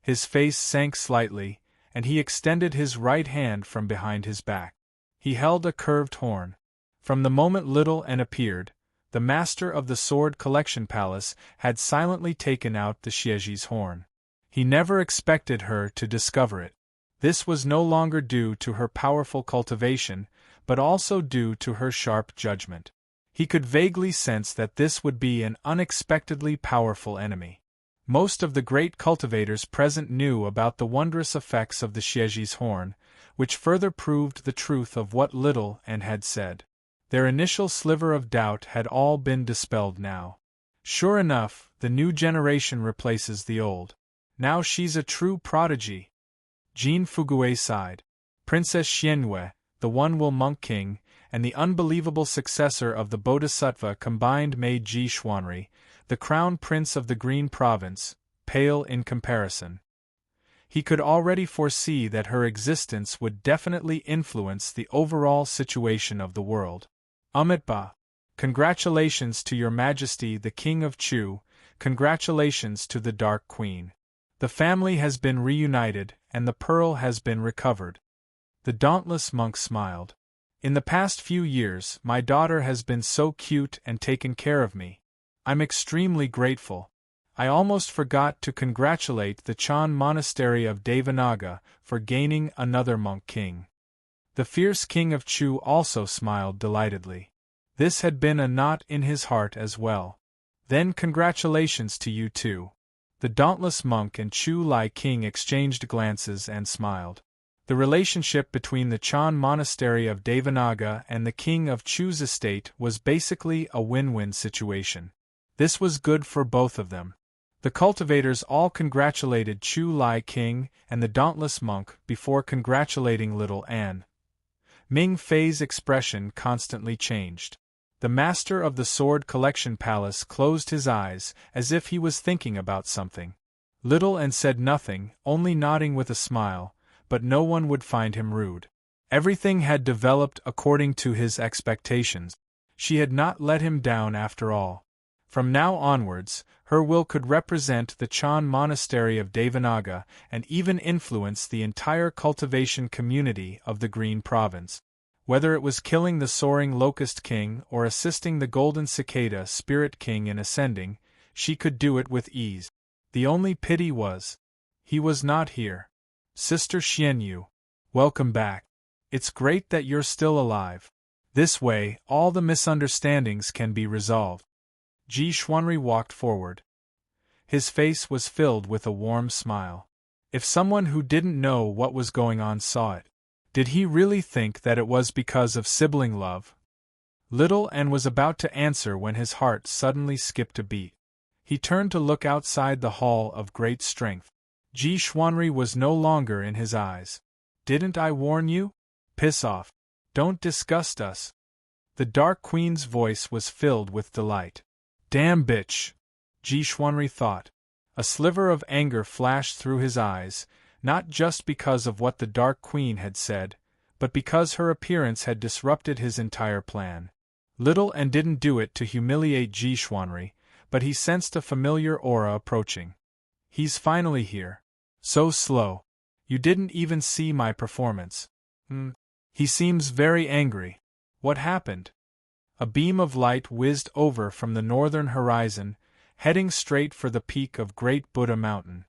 Speaker 1: His face sank slightly, and he extended his right hand from behind his back. He held a curved horn. From the moment Little Anne appeared, the master of the Sword Collection Palace had silently taken out the Xieji's horn. He never expected her to discover it. This was no longer due to her powerful cultivation, but also due to her sharp judgment. He could vaguely sense that this would be an unexpectedly powerful enemy. Most of the great cultivators present knew about the wondrous effects of the Xieji's horn, which further proved the truth of what Little Anne had said. Their initial sliver of doubt had all been dispelled now. Sure enough, the new generation replaces the old. Now she's a true prodigy. Jean Fuguet sighed. Princess Xianyue, the One-Will Monk King, and the unbelievable successor of the Bodhisattva combined made Ji Xuanri, the crown prince of the Green Province, pale in comparison. He could already foresee that her existence would definitely influence the overall situation of the world. Amitba, congratulations to Your Majesty the King of Chu, congratulations to the Dark Queen. The family has been reunited, and the pearl has been recovered. The dauntless monk smiled. In the past few years, my daughter has been so cute and taken care of me. I'm extremely grateful. I almost forgot to congratulate the Chan Monastery of Devanaga for gaining another monk king. The fierce king of Chu also smiled delightedly. This had been a knot in his heart as well. Then congratulations to you too. The dauntless monk and Chu Lai king exchanged glances and smiled. The relationship between the Chan Monastery of Devanaga and the king of Chu's estate was basically a win-win situation. This was good for both of them. The cultivators all congratulated Chu Lai King and the dauntless monk before congratulating Little Anne. Ming Fei's expression constantly changed. The master of the Sword Collection Palace closed his eyes as if he was thinking about something. Little Anne said nothing, only nodding with a smile, but no one would find him rude. Everything had developed according to his expectations. She had not let him down after all. From now onwards, her will could represent the Chan Monastery of Devanaga and even influence the entire cultivation community of the Green Province. Whether it was killing the Soaring Locust King or assisting the Golden Cicada Spirit King in ascending, she could do it with ease. The only pity was, he was not here. Sister Xianyu, welcome back. It's great that you're still alive. This way, all the misunderstandings can be resolved. Ji Xuanri walked forward. His face was filled with a warm smile. If someone who didn't know what was going on saw it, did he really think that it was because of sibling love? Little Anne was about to answer when his heart suddenly skipped a beat. He turned to look outside the Hall of Great Strength. Ji Xuanri was no longer in his eyes. Didn't I warn you? Piss off. Don't disgust us. The Dark Queen's voice was filled with delight. Damn bitch, Ji Xuanri thought. A sliver of anger flashed through his eyes, not just because of what the Dark Queen had said, but because her appearance had disrupted his entire plan. Little Anne didn't do it to humiliate Ji Xuanri, but he sensed a familiar aura approaching. He's finally here. So slow. You didn't even see my performance. He seems very angry. What happened? A beam of light whizzed over from the northern horizon, heading straight for the peak of Great Buddha Mountain.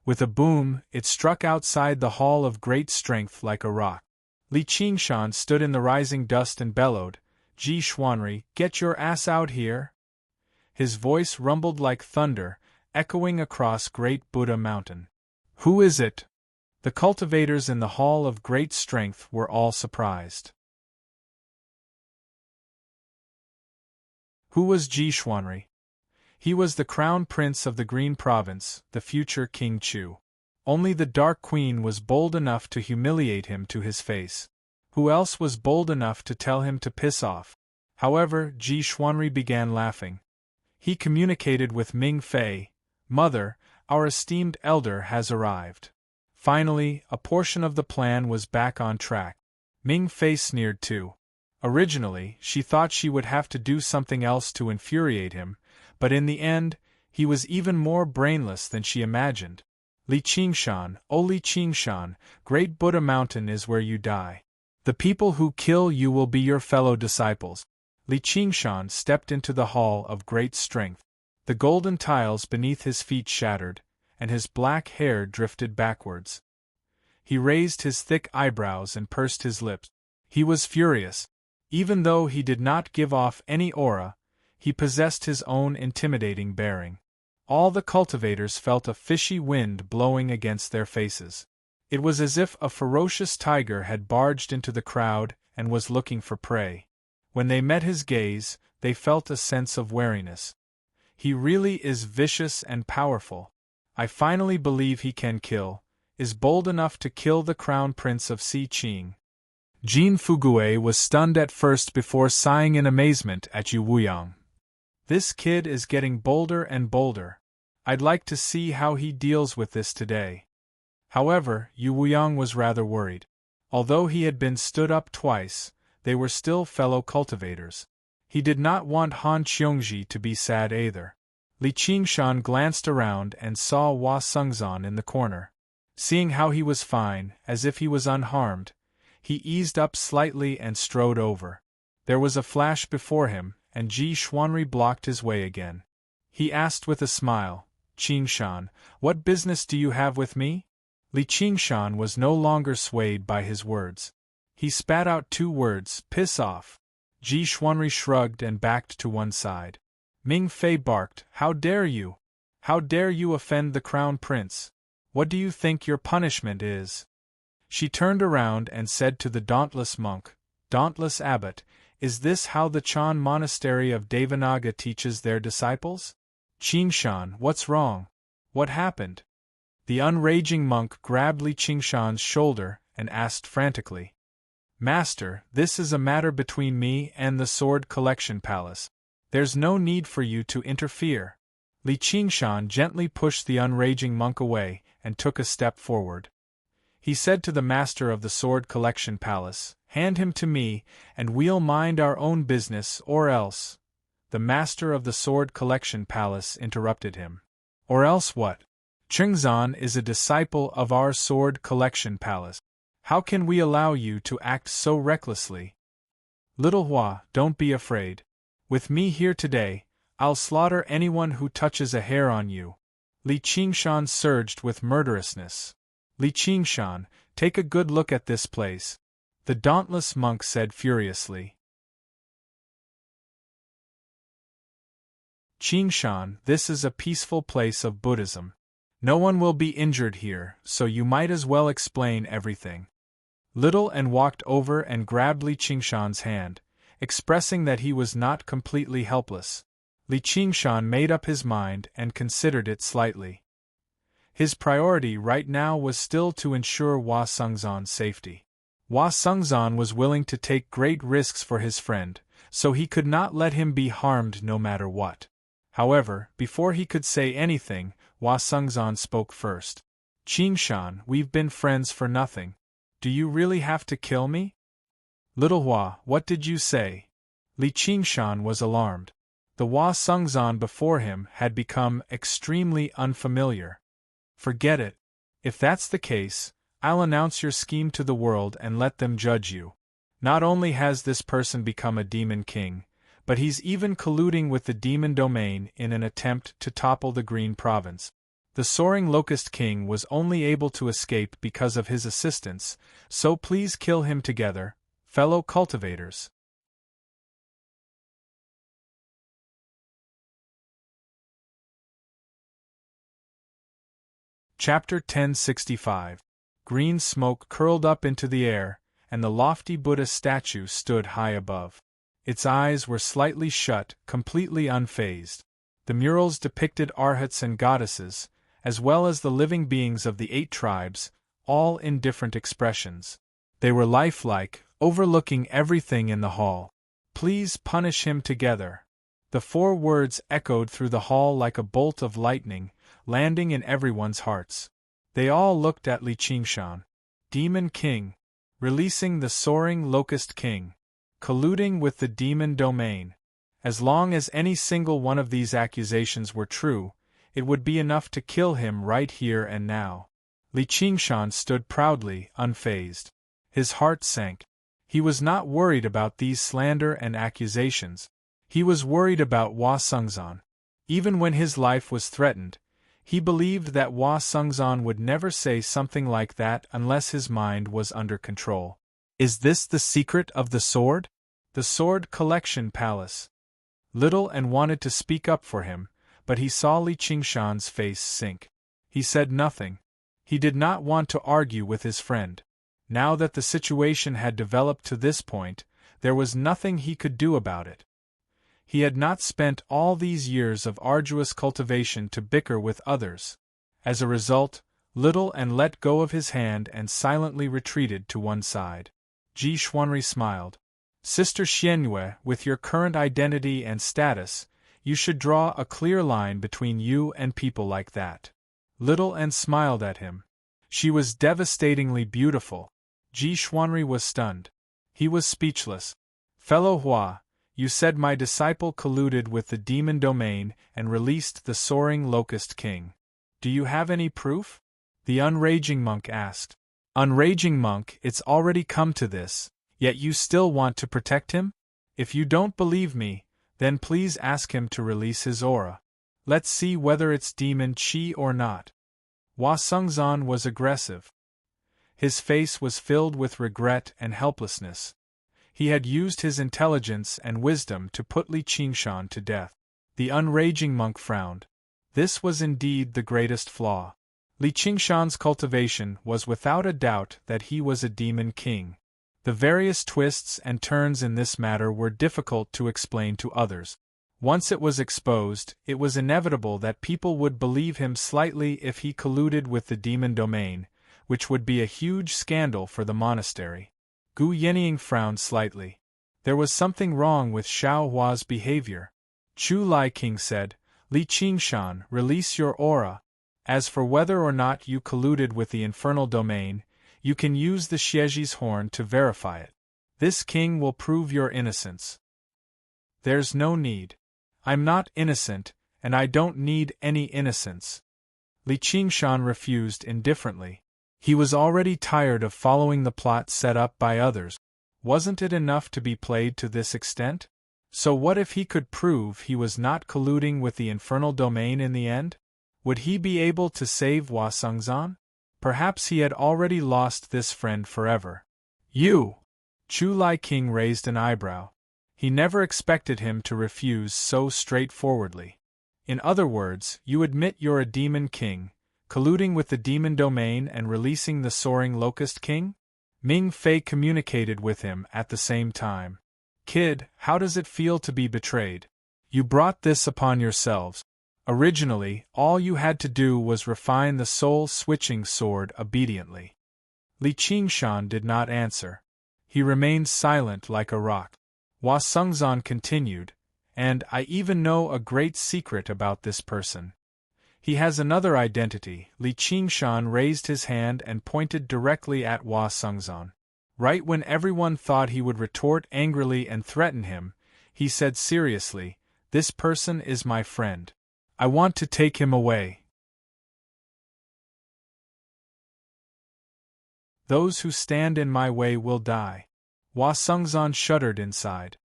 Speaker 1: With a boom, it struck outside the Hall of Great Strength like a rock. Li Qingshan stood in the rising dust and bellowed, Ji Xuanri, get your ass out here! His voice rumbled like thunder, echoing across Great Buddha Mountain. Who is it? The cultivators in the Hall of Great Strength were all surprised. Who was Ji Xuanri? He was the crown prince of the Green Province, the future King Chu. Only the Dark Queen was bold enough to humiliate him to his face. Who else was bold enough to tell him to piss off? However, Ji Xuanri began laughing. He communicated with Ming Fei. Mother, our esteemed elder has arrived. Finally, a portion of the plan was back on track. Ming Fei sneered too. Originally, she thought she would have to do something else to infuriate him, but in the end, he was even more brainless than she imagined. Li Qingshan, O Li Qingshan, Great Buddha Mountain is where you die. The people who kill you will be your fellow disciples. Li Qingshan stepped into the hall of great strength. The golden tiles beneath his feet shattered, and his black hair drifted backwards. He raised his thick eyebrows and pursed his lips. He was furious. Even though he did not give off any aura, he possessed his own intimidating bearing. All the cultivators felt a fishy wind blowing against their faces. It was as if a ferocious tiger had barged into the crowd and was looking for prey. When they met his gaze, they felt a sense of wariness. He really is vicious and powerful. I finally believe he can kill, is bold enough to kill the crown prince of Si Qing. Jin Fugue was stunned at first before sighing in amazement at Yu Wuyang. This kid is getting bolder and bolder. I'd like to see how he deals with this today. However, Yu Wuyang was rather worried. Although he had been stood up twice, they were still fellow cultivators. He did not want Han Qiongji to be sad either. Li Qingshan glanced around and saw Hua Sengzan in the corner. Seeing how he was fine, as if he was unharmed, he eased up slightly and strode over. There was a flash before him, and Ji Xuanri blocked his way again. He asked with a smile, Qingshan, what business do you have with me? Li Qingshan was no longer swayed by his words. He spat out 2 words, piss off. Ji Xuanri shrugged and backed to one side. Ming Fei barked, how dare you? How dare you offend the crown prince? What do you think your punishment is? She turned around and said to the dauntless monk, Dauntless abbot, is this how the Chan monastery of Devanaga teaches their disciples? Qingshan, what's wrong? What happened? The unraging monk grabbed Li Qingshan's shoulder and asked frantically, Master, this is a matter between me and the Sword Collection Palace. There's no need for you to interfere. Li Qingshan gently pushed the unraging monk away and took a step forward. He said to the master of the Sword Collection Palace, Hand him to me, and we'll mind our own business or else. The master of the Sword Collection Palace interrupted him. Or else what? Chengzan is a disciple of our Sword Collection Palace. How can we allow you to act so recklessly? Little Hua, don't be afraid. With me here today, I'll slaughter anyone who touches a hair on you. Li Qingshan surged with murderousness. Li Qingshan, take a good look at this place, the dauntless monk said furiously. Qingshan, this is a peaceful place of Buddhism. No one will be injured here, so you might as well explain everything. Little and walked over and grabbed Li Qingshan's hand, expressing that he was not completely helpless. Li Qingshan made up his mind and considered it slightly. His priority right now was still to ensure Hua Sengzan's safety. Hua Sengzan was willing to take great risks for his friend, so he could not let him be harmed no matter what. However, before he could say anything, Hua Sengzan spoke first. Qingshan, we've been friends for nothing. Do you really have to kill me? Little Hua, what did you say? Li Qingshan was alarmed. The Hua Sengzan before him had become extremely unfamiliar. Forget it. If that's the case, I'll announce your scheme to the world and let them judge you. Not only has this person become a demon king, but he's even colluding with the demon domain in an attempt to topple the Green Province. The soaring Locust King was only able to escape because of his assistance, so please kill him together, fellow cultivators. Chapter 1065. Green smoke curled up into the air, and the lofty Buddha statue stood high above. Its eyes were slightly shut, completely unfazed. The murals depicted arhats and goddesses, as well as the living beings of the 8 tribes, all in different expressions. They were lifelike, overlooking everything in the hall. "Please punish him together." The 4 words echoed through the hall like a bolt of lightning, landing in everyone's hearts. They all looked at Li Qingshan. Demon King. Releasing the soaring Locust King. Colluding with the demon domain. As long as any single one of these accusations were true, it would be enough to kill him right here and now. Li Qingshan stood proudly, unfazed. His heart sank. He was not worried about these slander and accusations. He was worried about Hua Sengzan. Even when his life was threatened, he believed that Hua Sengzan would never say something like that unless his mind was under control. Is this the secret of the sword? The Sword Collection Palace. Little and wanted to speak up for him, but he saw Li Qingshan's face sink. He said nothing. He did not want to argue with his friend. Now that the situation had developed to this point, there was nothing he could do about it. He had not spent all these years of arduous cultivation to bicker with others. As a result, Little and let go of his hand and silently retreated to one side. Ji Xuanri smiled. Sister Xianyue, with your current identity and status, you should draw a clear line between you and people like that. Little and smiled at him. She was devastatingly beautiful. Ji Xuanri was stunned. He was speechless. Fellow Hua, you said my disciple colluded with the demon domain and released the soaring Locust King. Do you have any proof? The Unraging Monk asked. Unraging Monk, it's already come to this, yet you still want to protect him? If you don't believe me, then please ask him to release his aura. Let's see whether it's demon chi or not. Hua Sengzan was aggressive. His face was filled with regret and helplessness. He had used his intelligence and wisdom to put Li Qingshan to death. The Unraging Monk frowned. This was indeed the greatest flaw. Li Qingshan's cultivation was without a doubt that he was a demon king. The various twists and turns in this matter were difficult to explain to others. Once it was exposed, it was inevitable that people would believe him slightly if he colluded with the demon domain, which would be a huge scandal for the monastery. Gu Yenying frowned slightly. There was something wrong with Xiao Hua's behavior. Chu Lai King said, Li Qingshan, release your aura. As for whether or not you colluded with the infernal domain, you can use the Xieji's horn to verify it. This king will prove your innocence. There's no need. I'm not innocent, and I don't need any innocence. Li Qingshan refused indifferently. He was already tired of following the plot set up by others. Wasn't it enough to be played to this extent? So what if he could prove he was not colluding with the infernal domain in the end? Would he be able to save Hua Sengzan? Perhaps he had already lost this friend forever. You! Chu Lai King raised an eyebrow. He never expected him to refuse so straightforwardly. In other words, you admit you're a demon king, colluding with the demon domain and releasing the soaring Locust King? Ming Fei communicated with him at the same time. Kid, how does it feel to be betrayed? You brought this upon yourselves. Originally, all you had to do was refine the soul-switching sword obediently. Li Qingshan did not answer. He remained silent like a rock. Hua Sengzan continued, and I even know a great secret about this person. He has another identity. Li Qingshan raised his hand and pointed directly at Hua Sengzan. Right when everyone thought he would retort angrily and threaten him, he said seriously, This person is my friend. I want to take him away. Those who stand in my way will die. Hua Sengzan shuddered inside.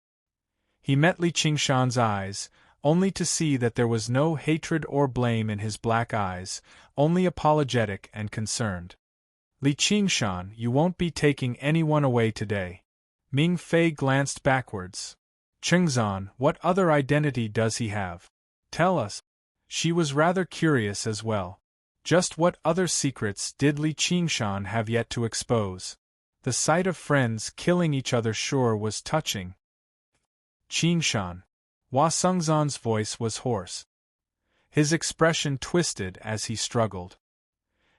Speaker 1: He met Li Qingshan's eyes, only to see that there was no hatred or blame in his black eyes, only apologetic and concerned. Li Qingshan, you won't be taking anyone away today. Ming Fei glanced backwards. Chengzan, what other identity does he have? Tell us. She was rather curious as well. Just what other secrets did Li Qingshan have yet to expose? The sight of friends killing each other sure was touching. Qingshan. Hua Sengzan's voice was hoarse. His expression twisted as he struggled.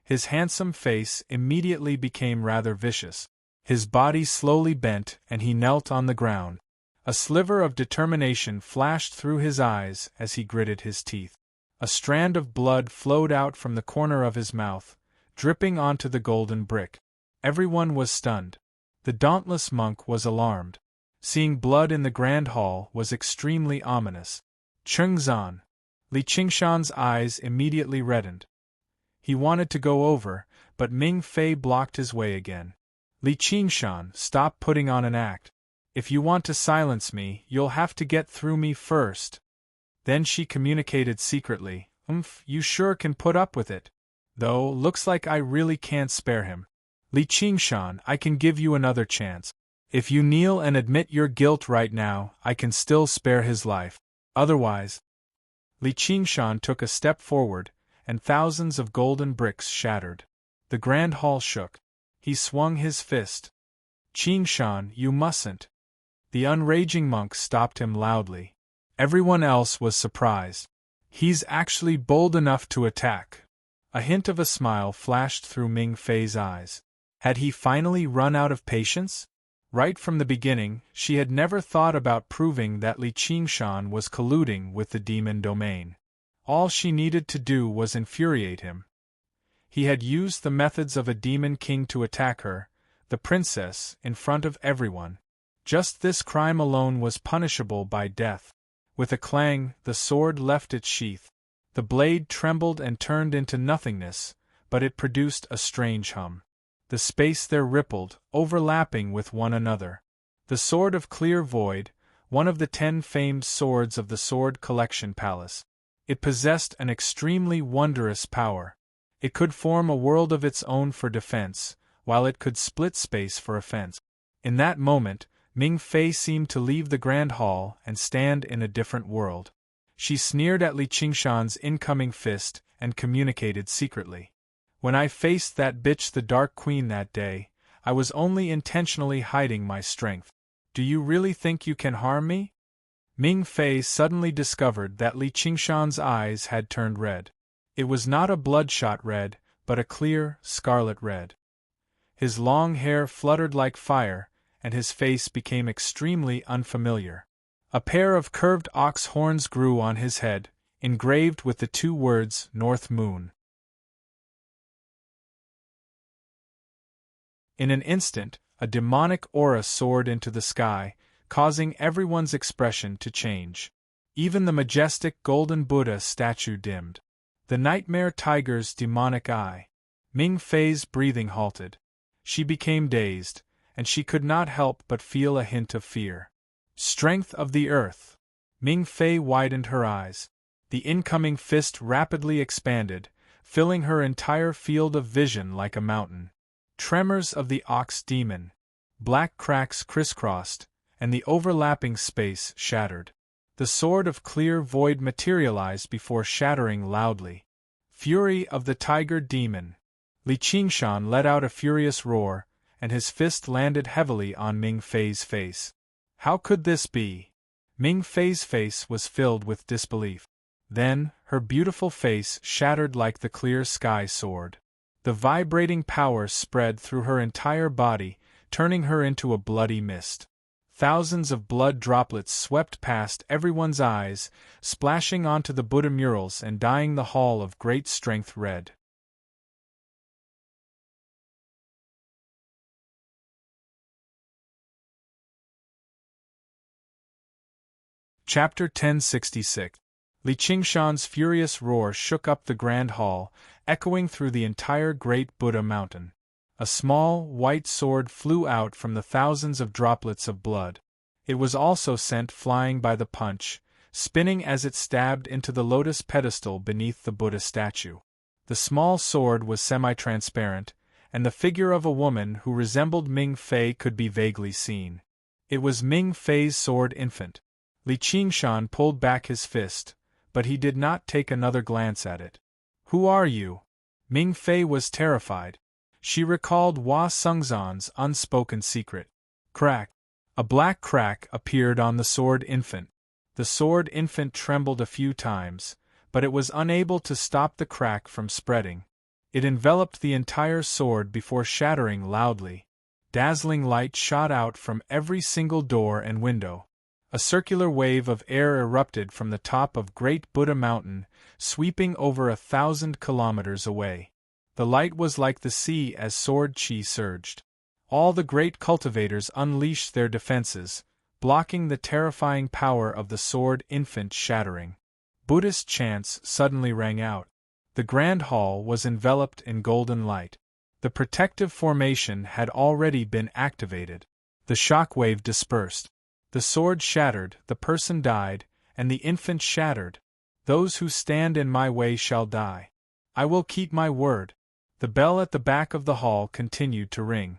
Speaker 1: His handsome face immediately became rather vicious. His body slowly bent and he knelt on the ground. A sliver of determination flashed through his eyes as he gritted his teeth. A strand of blood flowed out from the corner of his mouth, dripping onto the golden brick. Everyone was stunned. The dauntless monk was alarmed. Seeing blood in the grand hall was extremely ominous. Chengzan. Li Qingshan's eyes immediately reddened. He wanted to go over, but Ming Fei blocked his way again. Li Qingshan, stop putting on an act. If you want to silence me, you'll have to get through me first. Then she communicated secretly, you sure can put up with it. Though, looks like I really can't spare him. Li Qingshan, I can give you another chance. If you kneel and admit your guilt right now, I can still spare his life. Otherwise. Li Qingshan took a step forward, and thousands of golden bricks shattered. The grand hall shook. He swung his fist. Qingshan, you mustn't. The unraging monk stopped him loudly. Everyone else was surprised. He's actually bold enough to attack. A hint of a smile flashed through Ming Fei's eyes. Had he finally run out of patience? Right from the beginning, she had never thought about proving that Li Qingshan was colluding with the demon domain. All she needed to do was infuriate him. He had used the methods of a demon king to attack her, the princess, in front of everyone. Just this crime alone was punishable by death. With a clang, the sword left its sheath. The blade trembled and turned into nothingness, but it produced a strange hum. The space there rippled, overlapping with one another. The sword of clear void, one of the 10 famed swords of the Sword Collection Palace. It possessed an extremely wondrous power. It could form a world of its own for defense, while it could split space for offense. In that moment, Ming Fei seemed to leave the grand hall and stand in a different world. She sneered at Li Qingshan's incoming fist and communicated secretly. When I faced that bitch the Dark Queen that day, I was only intentionally hiding my strength. Do you really think you can harm me? Ming Fei suddenly discovered that Li Qingshan's eyes had turned red. It was not a bloodshot red, but a clear, scarlet red. His long hair fluttered like fire, and his face became extremely unfamiliar. A pair of curved ox horns grew on his head, engraved with the 2 words North Moon. In an instant, a demonic aura soared into the sky, causing everyone's expression to change. Even the majestic golden Buddha statue dimmed. The nightmare tiger's demonic eye. Ming Fei's breathing halted. She became dazed, and she could not help but feel a hint of fear. Strength of the earth. Ming Fei widened her eyes. The incoming fist rapidly expanded, filling her entire field of vision like a mountain. Tremors of the ox demon. Black cracks crisscrossed, and the overlapping space shattered. The sword of clear void materialized before shattering loudly. Fury of the tiger demon. Li Qingshan let out a furious roar, and his fist landed heavily on Ming Fei's face. How could this be? Ming Fei's face was filled with disbelief. Then, her beautiful face shattered like the clear sky sword. The vibrating power spread through her entire body, turning her into a bloody mist. Thousands of blood droplets swept past everyone's eyes, splashing onto the Buddha murals and dyeing the hall of great strength red. Chapter 1066. Li Qingshan's furious roar shook up the grand hall, echoing through the entire great Buddha mountain. A small, white sword flew out from the thousands of droplets of blood. It was also sent flying by the punch, spinning as it stabbed into the lotus pedestal beneath the Buddha statue. The small sword was semi-transparent, and the figure of a woman who resembled Ming Fei could be vaguely seen. It was Ming Fei's sword infant. Li Qingshan pulled back his fist, but he did not take another glance at it. Who are you? Ming Fei was terrified. She recalled Hua Sengzan's unspoken secret. Crack. A black crack appeared on the sword infant. The sword infant trembled a few times, but it was unable to stop the crack from spreading. It enveloped the entire sword before shattering loudly. Dazzling light shot out from every single door and window. A circular wave of air erupted from the top of Great Buddha Mountain, sweeping over 1,000 kilometers away. The light was like the sea as sword chi surged. All the great cultivators unleashed their defenses, blocking the terrifying power of the sword infant shattering. Buddhist chants suddenly rang out. The grand hall was enveloped in golden light. The protective formation had already been activated. The shockwave dispersed. The sword shattered, the person died, and the infant shattered. Those who stand in my way shall die. I will keep my word. The bell at the back of the hall continued to ring.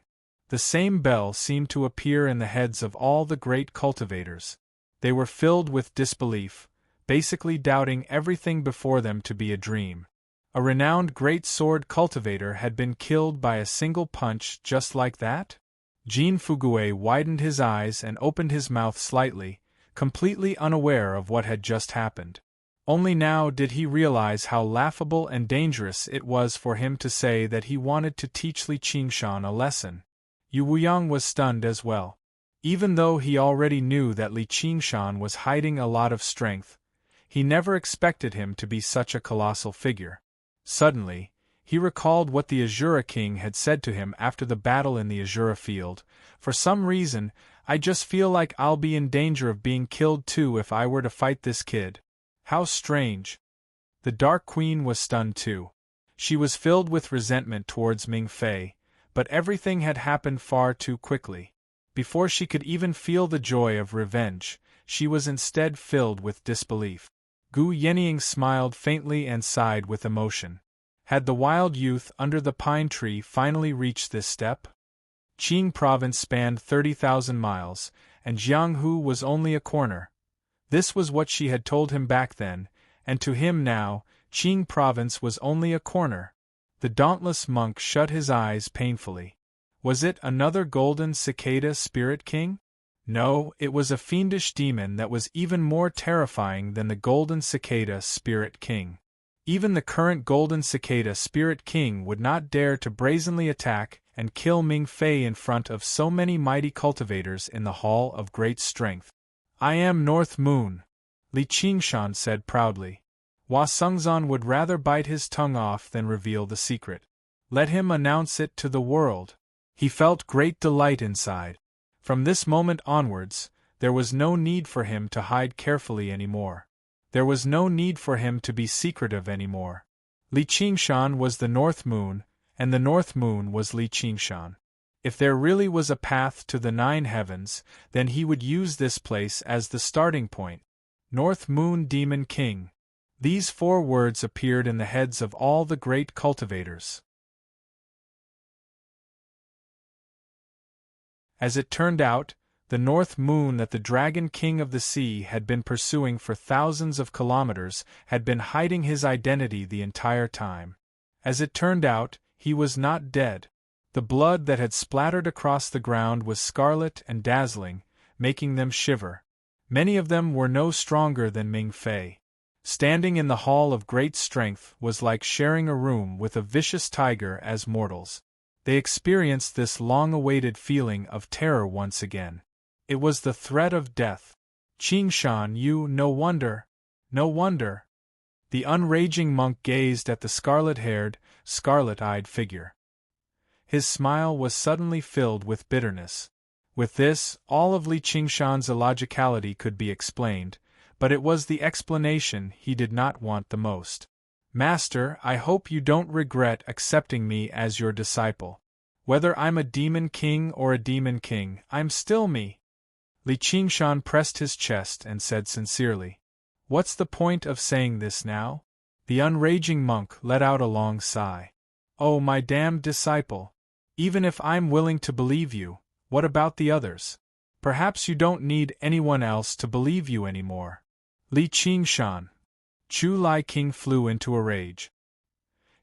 Speaker 1: The same bell seemed to appear in the heads of all the great cultivators. They were filled with disbelief, basically doubting everything before them to be a dream. A renowned great sword cultivator had been killed by a single punch just like that? Jean Fugue widened his eyes and opened his mouth slightly, completely unaware of what had just happened. Only now did he realize how laughable and dangerous it was for him to say that he wanted to teach Li Qingshan a lesson. Yu Wuyang was stunned as well. Even though he already knew that Li Qingshan was hiding a lot of strength, he never expected him to be such a colossal figure. Suddenly, he recalled what the Azura King had said to him after the battle in the Azura field. For some reason, I just feel like I'll be in danger of being killed too if I were to fight this kid. How strange. The Dark Queen was stunned too. She was filled with resentment towards Ming Fei, but everything had happened far too quickly. Before she could even feel the joy of revenge, she was instead filled with disbelief. Gu Yenying smiled faintly and sighed with emotion. Had the wild youth under the pine tree finally reached this step? Qing province spanned 30,000 miles, and Jianghu was only a corner. This was what she had told him back then, and to him now, Qing province was only a corner. The dauntless monk shut his eyes painfully. Was it another golden cicada spirit king? No, it was a fiendish demon that was even more terrifying than the golden cicada spirit king. Even the current golden cicada spirit king would not dare to brazenly attack and kill Ming Fei in front of so many mighty cultivators in the Hall of Great Strength. I am North Moon, Li Qingshan said proudly. Hua Sengzan would rather bite his tongue off than reveal the secret. Let him announce it to the world. He felt great delight inside. From this moment onwards, there was no need for him to hide carefully anymore. There was no need for him to be secretive anymore. Li Qingshan was the North Moon, and the North Moon was Li Qingshan. If there really was a path to the 9 heavens, then he would use this place as the starting point. North Moon Demon King. These 4 words appeared in the heads of all the great cultivators. As it turned out, the North Moon that the Dragon King of the Sea had been pursuing for thousands of kilometers had been hiding his identity the entire time. As it turned out, he was not dead. The blood that had splattered across the ground was scarlet and dazzling, making them shiver. Many of them were no stronger than Ming Fei. Standing in the Hall of Great Strength was like sharing a room with a vicious tiger as mortals. They experienced this long-awaited feeling of terror once again. It was the threat of death. Qingshan, you, no wonder. No wonder. The unraging monk gazed at the scarlet-haired, scarlet-eyed figure. His smile was suddenly filled with bitterness. With this, all of Li Qingshan's illogicality could be explained, but it was the explanation he did not want the most. Master, I hope you don't regret accepting me as your disciple. Whether I'm a demon king or a demon king, I'm still me. Li Qingshan pressed his chest and said sincerely. What's the point of saying this now? The unraging monk let out a long sigh. Oh, my damned disciple. Even if I'm willing to believe you, what about the others? Perhaps you don't need anyone else to believe you anymore. Li Qingshan. Chu Lai King flew into a rage.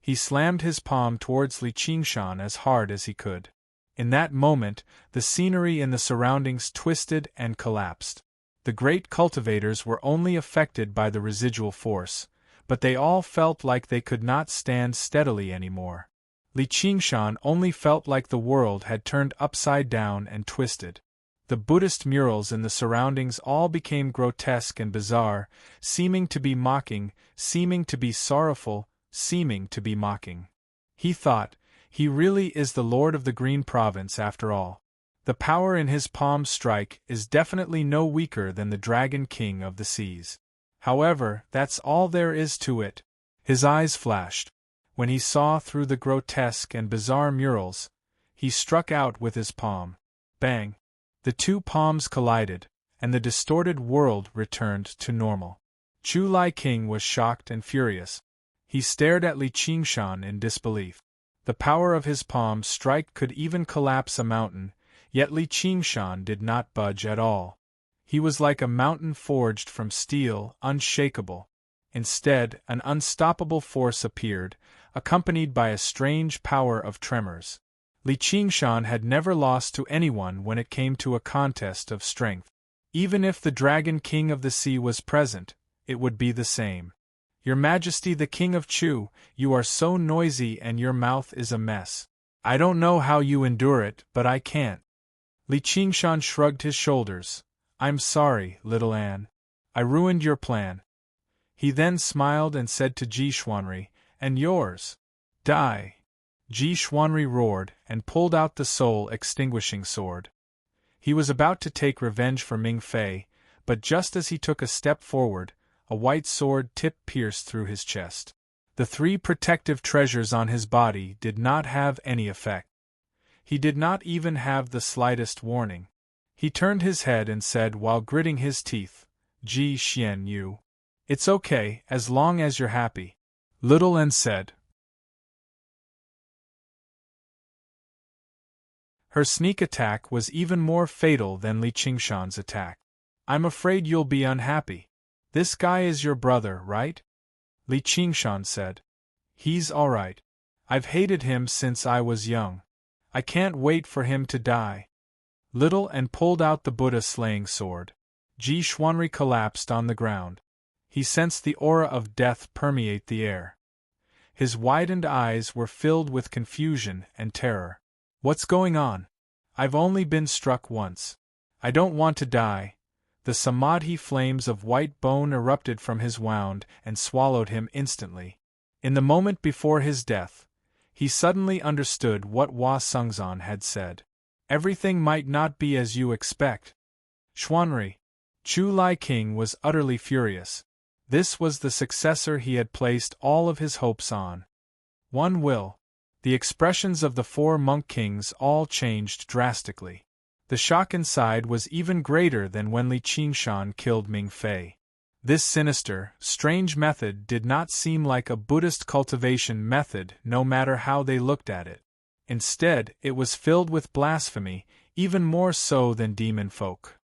Speaker 1: He slammed his palm towards Li Qingshan as hard as he could. In that moment, the scenery in the surroundings twisted and collapsed. The great cultivators were only affected by the residual force, but they all felt like they could not stand steadily anymore. Li Qingshan only felt like the world had turned upside down and twisted. The Buddhist murals in the surroundings all became grotesque and bizarre, seeming to be mocking, seeming to be sorrowful, seeming to be mocking. He thought, he really is the Lord of the Green Province after all. The power in his palm strike is definitely no weaker than the Dragon King of the Seas. However, that's all there is to it. His eyes flashed. When he saw through the grotesque and bizarre murals, he struck out with his palm. Bang! The two palms collided, and the distorted world returned to normal. Chu Lai King was shocked and furious. He stared at Li Qingshan in disbelief. The power of his palm strike could even collapse a mountain, yet Li Qingshan did not budge at all. He was like a mountain forged from steel, unshakable. Instead, an unstoppable force appeared, accompanied by a strange power of tremors. Li Qingshan had never lost to anyone when it came to a contest of strength. Even if the Dragon King of the Sea was present, it would be the same. Your Majesty the King of Chu, you are so noisy and your mouth is a mess. I don't know how you endure it, but I can't. Li Qingshan shrugged his shoulders. I'm sorry, little Anne. I ruined your plan. He then smiled and said to Ji Xuanri, and yours. Die. Ji Xuanri roared and pulled out the soul-extinguishing sword. He was about to take revenge for Ming Fei, but just as he took a step forward, a white sword tip pierced through his chest. The 3 protective treasures on his body did not have any effect. He did not even have the slightest warning. He turned his head and said while gritting his teeth, Ji Xian Yu. It's okay, as long as you're happy. Little Anne said. Her sneak attack was even more fatal than Li Qingshan's attack. I'm afraid you'll be unhappy. This guy is your brother, right? Li Qingshan said. He's alright. I've hated him since I was young. I can't wait for him to die. Little Anne pulled out the Buddha slaying sword. Ji Xuanri collapsed on the ground. He sensed the aura of death permeate the air. His widened eyes were filled with confusion and terror. What's going on? I've only been struck once. I don't want to die. The samadhi flames of white bone erupted from his wound and swallowed him instantly. In the moment before his death, he suddenly understood what Hua Sungzan had said. Everything might not be as you expect. Xuanri. Chu Lai King was utterly furious. This was the successor he had placed all of his hopes on. One will. The expressions of the 4 monk kings all changed drastically. The shock inside was even greater than when Li Qingshan killed Ming Fei. This sinister, strange method did not seem like a Buddhist cultivation method no matter how they looked at it. Instead, it was filled with blasphemy, even more so than demon folk.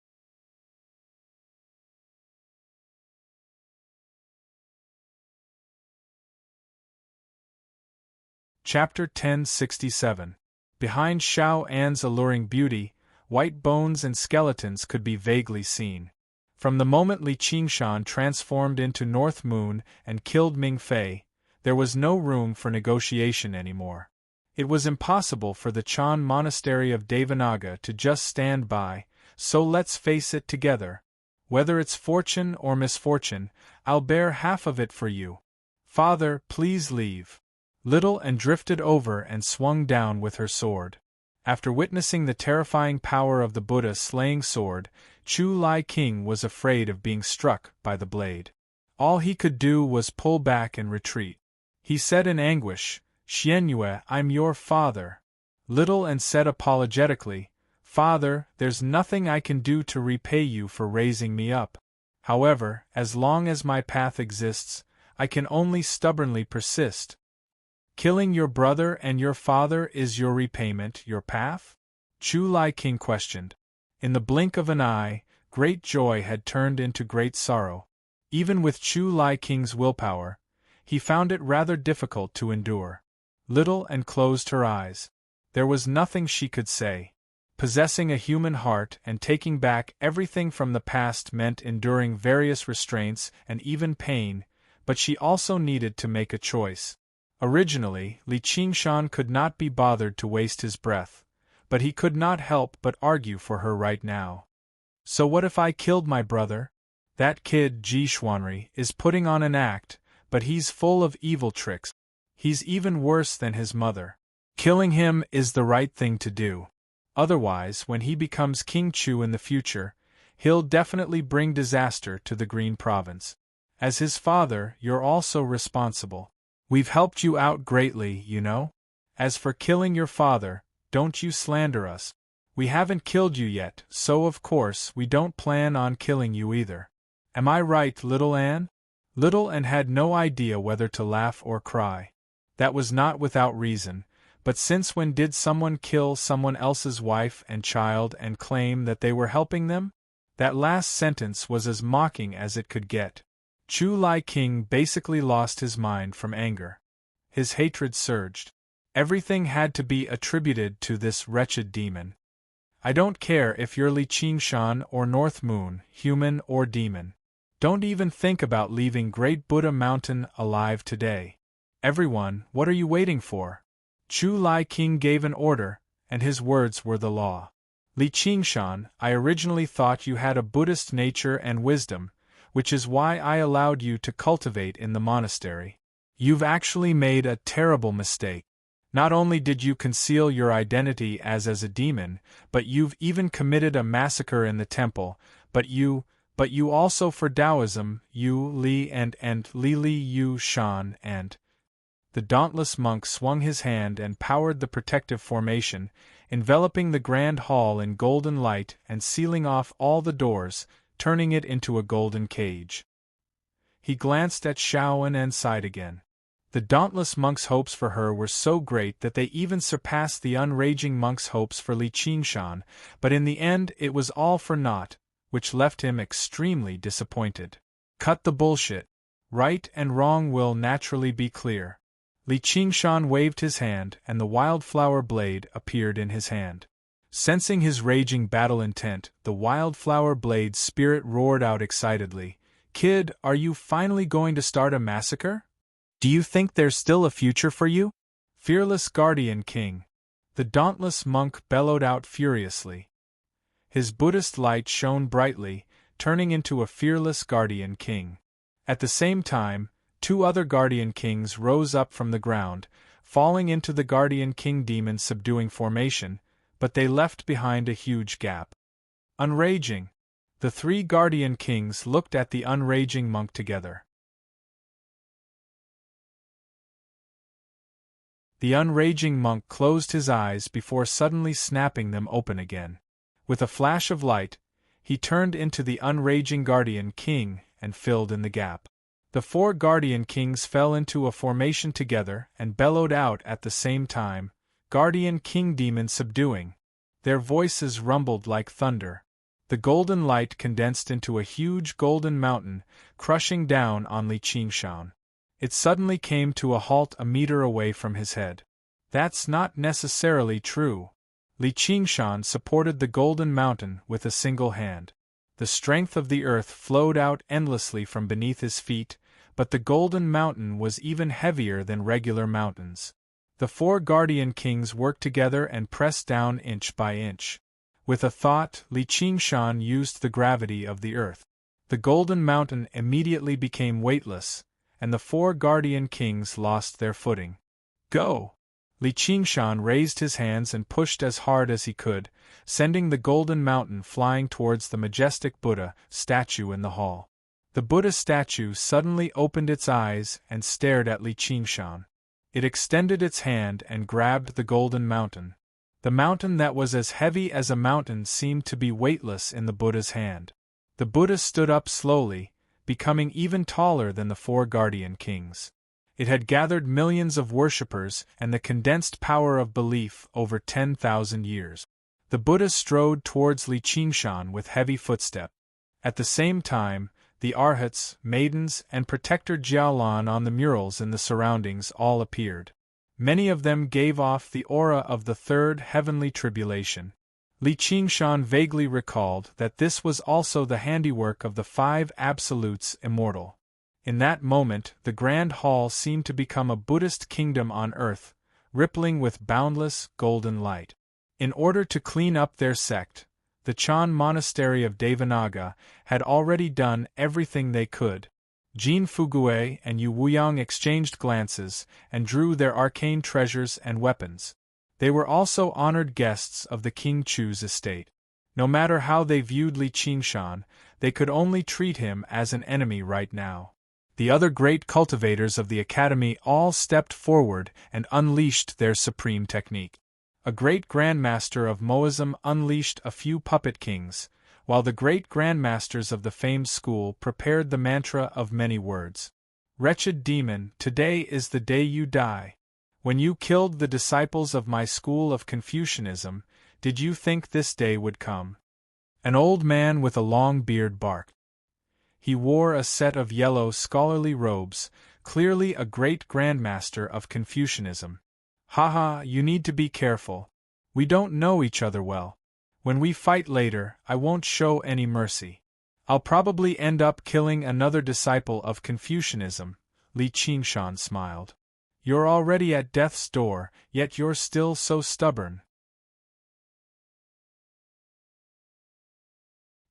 Speaker 1: Chapter 1067. Behind Xiao An's alluring beauty, white bones and skeletons could be vaguely seen. From the moment Li Qingshan transformed into North Moon and killed Ming Fei, there was no room for negotiation anymore. It was impossible for the Chan monastery of Devanaga to just stand by, so let's face it together. Whether it's fortune or misfortune, I'll bear half of it for you. Father, please leave. Little Anne drifted over and swung down with her sword. After witnessing the terrifying power of the Buddha slaying sword, Chu Lai King was afraid of being struck by the blade. All he could do was pull back and retreat. He said in anguish, Xianyue, I'm your father. Little Anne said apologetically, Father, there's nothing I can do to repay you for raising me up. However, as long as my path exists, I can only stubbornly persist. Killing your brother and your father is your repayment, your path? Chu Lai King questioned. In the blink of an eye, great joy had turned into great sorrow. Even with Chu Lai King's willpower, he found it rather difficult to endure. Little Anne closed her eyes. There was nothing she could say. Possessing a human heart and taking back everything from the past meant enduring various restraints and even pain, but she also needed to make a choice. Originally, Li Qingshan could not be bothered to waste his breath, but he could not help but argue for her right now. So what if I killed my brother? That kid Ji Xuanri is putting on an act, but he's full of evil tricks. He's even worse than his mother. Killing him is the right thing to do. Otherwise, when he becomes King Chu in the future, he'll definitely bring disaster to the Green Province. As his father, you're also responsible. We've helped you out greatly, you know? As for killing your father, don't you slander us. We haven't killed you yet, so of course we don't plan on killing you either. Am I right, Little Anne? Little Anne had no idea whether to laugh or cry. That was not without reason, but since when did someone kill someone else's wife and child and claim that they were helping them? That last sentence was as mocking as it could get. Chu Lai King basically lost his mind from anger. His hatred surged. Everything had to be attributed to this wretched demon. I don't care if you're Li Qingshan or North Moon, human or demon. Don't even think about leaving Great Buddha Mountain alive today. Everyone, what are you waiting for? Chu Lai King gave an order, and his words were the law. Li Qingshan, I originally thought you had a Buddhist nature and wisdom, which is why I allowed you to cultivate in the monastery. You've actually made a terrible mistake. Not only did you conceal your identity as a demon, but you've even committed a massacre in the temple, but you also for Taoism, you Li and Li Li Yu Shan and... The dauntless monk swung his hand and powered the protective formation, enveloping the grand hall in golden light and sealing off all the doors, turning it into a golden cage. He glanced at Shaoan and sighed again. The dauntless monk's hopes for her were so great that they even surpassed the unraging monk's hopes for Li Qingshan, but in the end it was all for naught, which left him extremely disappointed. Cut the bullshit. Right and wrong will naturally be clear. Li Qingshan waved his hand and the wildflower blade appeared in his hand. Sensing his raging battle intent, the wildflower blade's spirit roared out excitedly, "Kid, are you finally going to start a massacre? Do you think there's still a future for you? Fearless Guardian King!" The dauntless monk bellowed out furiously. His Buddhist light shone brightly, turning into a fearless Guardian King. At the same time, two other Guardian Kings rose up from the ground, falling into the Guardian King demon subduing formation, but they left behind a huge gap. Unraging! The three Guardian Kings looked at the unraging monk together. The unraging monk closed his eyes before suddenly snapping them open again. With a flash of light, he turned into the unraging Guardian King and filled in the gap. The four Guardian Kings fell into a formation together and bellowed out at the same time, "Guardian King Demon subduing." Their voices rumbled like thunder. The golden light condensed into a huge golden mountain, crushing down on Li Qingshan. It suddenly came to a halt a meter away from his head. That's not necessarily true. Li Qingshan supported the golden mountain with a single hand. The strength of the earth flowed out endlessly from beneath his feet, but the golden mountain was even heavier than regular mountains. The four Guardian Kings worked together and pressed down inch by inch. With a thought, Li Qingshan used the gravity of the earth. The golden mountain immediately became weightless, and the four Guardian Kings lost their footing. "Go!" Li Qingshan raised his hands and pushed as hard as he could, sending the golden mountain flying towards the majestic Buddha statue in the hall. The Buddha statue suddenly opened its eyes and stared at Li Qingshan. It extended its hand and grabbed the golden mountain. The mountain that was as heavy as a mountain seemed to be weightless in the Buddha's hand. The Buddha stood up slowly, becoming even taller than the four Guardian Kings. It had gathered millions of worshippers and the condensed power of belief over 10,000 years. The Buddha strode towards Li Qingshan with heavy footstep. At the same time, the arhats, maidens, and protector Jiaolan on the murals in the surroundings all appeared. Many of them gave off the aura of the third heavenly tribulation. Li Qingshan vaguely recalled that this was also the handiwork of the five absolutes immortal. In that moment, the Grand Hall seemed to become a Buddhist kingdom on earth, rippling with boundless, golden light. In order to clean up their sect, the Chan monastery of Devanaga had already done everything they could. Jin Fugue and Yu Wuyang exchanged glances and drew their arcane treasures and weapons. They were also honored guests of the King Chu's estate. No matter how they viewed Li Qingshan, they could only treat him as an enemy right now. The other great cultivators of the academy all stepped forward and unleashed their supreme technique. A great grandmaster of Moism unleashed a few puppet kings, while the great grandmasters of the famed school prepared the mantra of many words. Wretched demon, today is the day you die. When you killed the disciples of my school of Confucianism, did you think this day would come? An old man with a long beard barked. He wore a set of yellow scholarly robes, clearly a great grandmaster of Confucianism. Haha, you need to be careful. We don't know each other well. When we fight later, I won't show any mercy. I'll probably end up killing another disciple of Confucianism, Li Qingshan smiled. You're already at death's door, yet you're still so stubborn.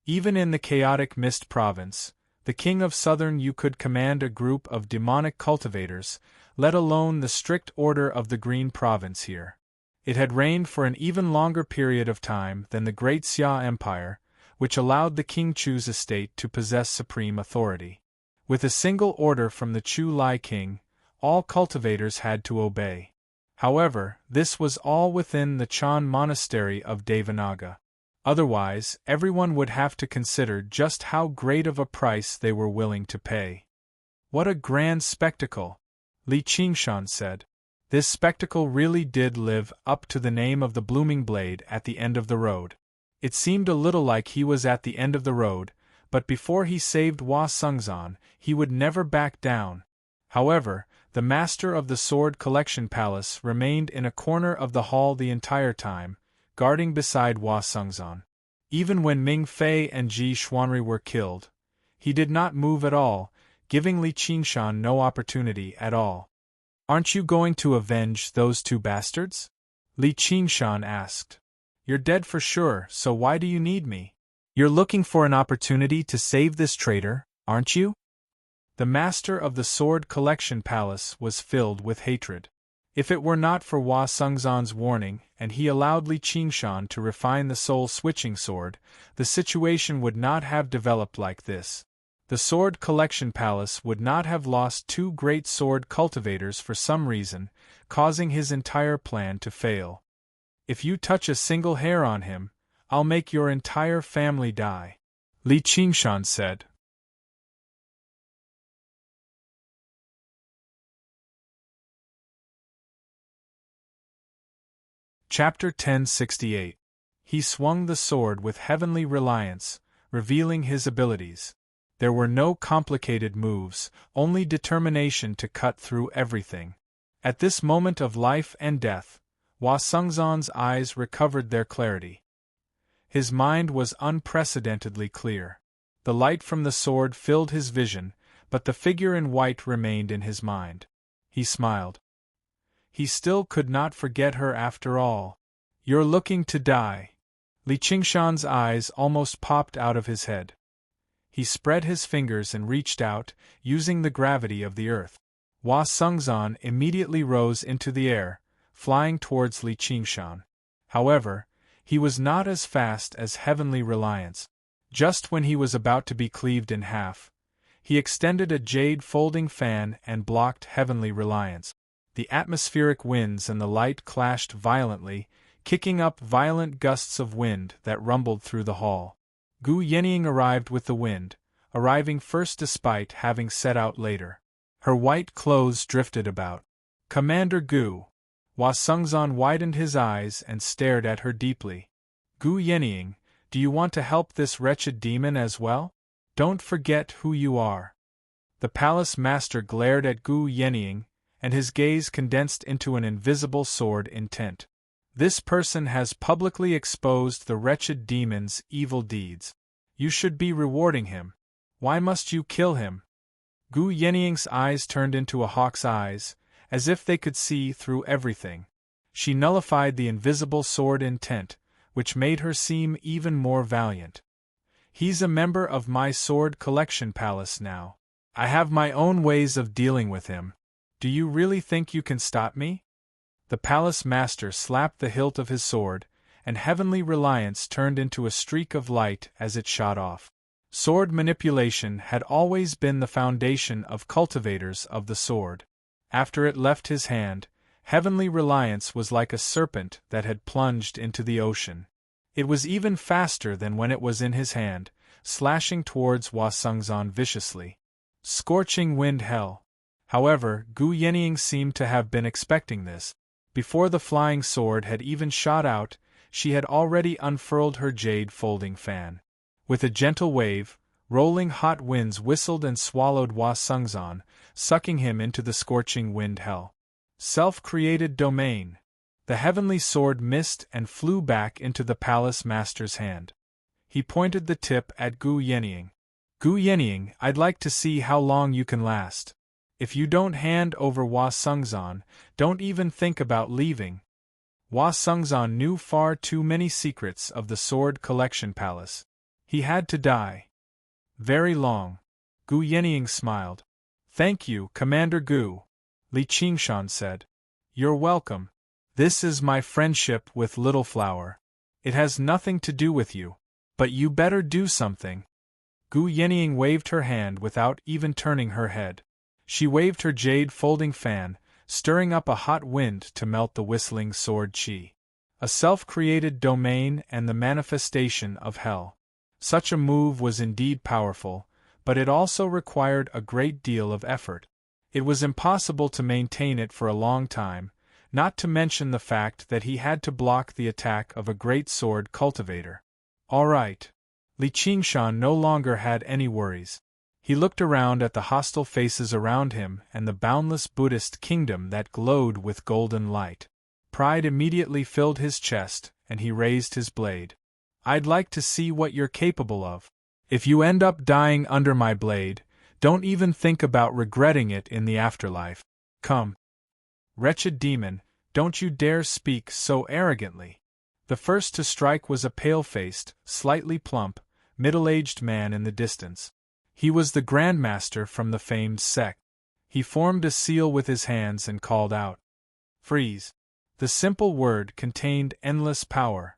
Speaker 1: Even in the chaotic Mist Province, the king of Southern Yu could command a group of demonic cultivators, let alone the strict order of the Green Province here. It had reigned for an even longer period of time than the Great Xia Empire, which allowed the King Chu's estate to possess supreme authority. With a single order from the Chu Lai King, all cultivators had to obey. However, this was all within the Chan monastery of Devanaga. Otherwise, everyone would have to consider just how great of a price they were willing to pay. What a grand spectacle, Li Qingshan said. This spectacle really did live up to the name of the blooming blade at the end of the road. It seemed a little like he was at the end of the road, but before he saved Hua Sungzan, he would never back down. However, the master of the Sword Collection Palace remained in a corner of the hall the entire time, guarding beside Hua Sungzan. Even when Ming Fei and Ji Xuanri were killed, he did not move at all, giving Li Qingshan no opportunity at all. Aren't you going to avenge those two bastards? Li Qingshan asked. You're dead for sure, so why do you need me? You're looking for an opportunity to save this traitor, aren't you? The master of the Sword Collection Palace was filled with hatred. If it were not for Hua Sungzan's warning and he allowed Li Qingshan to refine the soul-switching sword, the situation would not have developed like this. The Sword Collection Palace would not have lost two great sword cultivators for some reason, causing his entire plan to fail. If you touch a single hair on him, I'll make your entire family die, Li Qingshan said. Chapter 1068. He swung the sword with heavenly reliance, revealing his abilities. There were no complicated moves, only determination to cut through everything. At this moment of life and death, Hua Sungzan's eyes recovered their clarity. His mind was unprecedentedly clear. The light from the sword filled his vision, but the figure in white remained in his mind. He smiled. He still could not forget her after all. You're looking to die. Li Qingshan's eyes almost popped out of his head. He spread his fingers and reached out, using the gravity of the earth. Hua Sungzan immediately rose into the air, flying towards Li Qingshan. However, he was not as fast as heavenly reliance. Just when he was about to be cleaved in half, he extended a jade folding fan and blocked heavenly reliance. The atmospheric winds and the light clashed violently, kicking up violent gusts of wind that rumbled through the hall. Gu Yenying arrived with the wind, arriving first despite having set out later. Her white clothes drifted about. Commander Gu. Hua Sungzan widened his eyes and stared at her deeply. Gu Yenying, do you want to help this wretched demon as well? Don't forget who you are. The palace master glared at Gu Yenying, and his gaze condensed into an invisible sword intent. This person has publicly exposed the wretched demon's evil deeds. You should be rewarding him. Why must you kill him? Gu Yenying's eyes turned into a hawk's eyes, as if they could see through everything. She nullified the invisible sword intent, which made her seem even more valiant. He's a member of my sword collection palace now. I have my own ways of dealing with him. Do you really think you can stop me? The palace master slapped the hilt of his sword, and heavenly reliance turned into a streak of light as it shot off. Sword manipulation had always been the foundation of cultivators of the sword. After it left his hand, heavenly reliance was like a serpent that had plunged into the ocean. It was even faster than when it was in his hand, slashing towards Hua Sungzan viciously. Scorching wind hell. However, Gu Yenying seemed to have been expecting this. Before the flying sword had even shot out, she had already unfurled her jade folding fan. With a gentle wave, rolling hot winds whistled and swallowed Hua Sungzan, sucking him into the scorching wind hell. Self-created domain. The heavenly sword missed and flew back into the palace master's hand. He pointed the tip at Gu Yenying. Gu Yenying, I'd like to see how long you can last. If you don't hand over Hua Sungzan, don't even think about leaving. Hua Sungzan knew far too many secrets of the sword collection palace. He had to die. Very long. Gu Yenying smiled. Thank you, Commander Gu, Li Qingshan said. You're welcome. This is my friendship with Little Flower. It has nothing to do with you. But you better do something. Gu Yenying waved her hand without even turning her head. She waved her jade folding fan, stirring up a hot wind to melt the whistling sword chi. A self-created domain and the manifestation of hell. Such a move was indeed powerful, but it also required a great deal of effort. It was impossible to maintain it for a long time, not to mention the fact that he had to block the attack of a great sword cultivator. All right. Li Qingshan no longer had any worries. He looked around at the hostile faces around him and the boundless Buddhist kingdom that glowed with golden light. Pride immediately filled his chest, and he raised his blade. I'd like to see what you're capable of. If you end up dying under my blade, don't even think about regretting it in the afterlife. Come. Wretched demon, don't you dare speak so arrogantly. The first to strike was a pale-faced, slightly plump, middle-aged man in the distance. He was the Grandmaster from the famed sect. He formed a seal with his hands and called out. Freeze. The simple word contained endless power.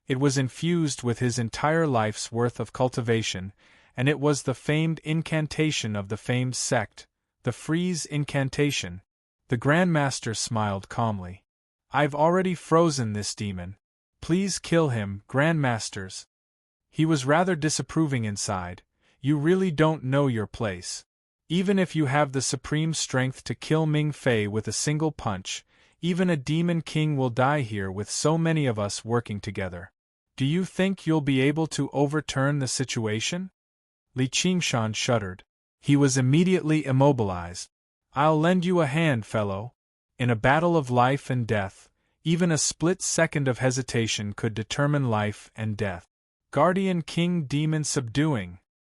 Speaker 1: It was infused with his entire life's worth of cultivation, and it was the famed incantation of the famed sect, the freeze incantation. The Grandmaster smiled calmly. I've already frozen this demon. Please kill him, Grandmasters. He was rather disapproving inside. You really don't know your place. Even if you have the supreme strength to kill Ming Fei with a single punch, even a demon king will die here with so many of us working together. Do you think you'll be able to overturn the situation? Li Qingshan shuddered. He was immediately immobilized. I'll lend you a hand, fellow. In a battle of life and death, even a split second of hesitation could determine life and death. Guardian King Demon subduing.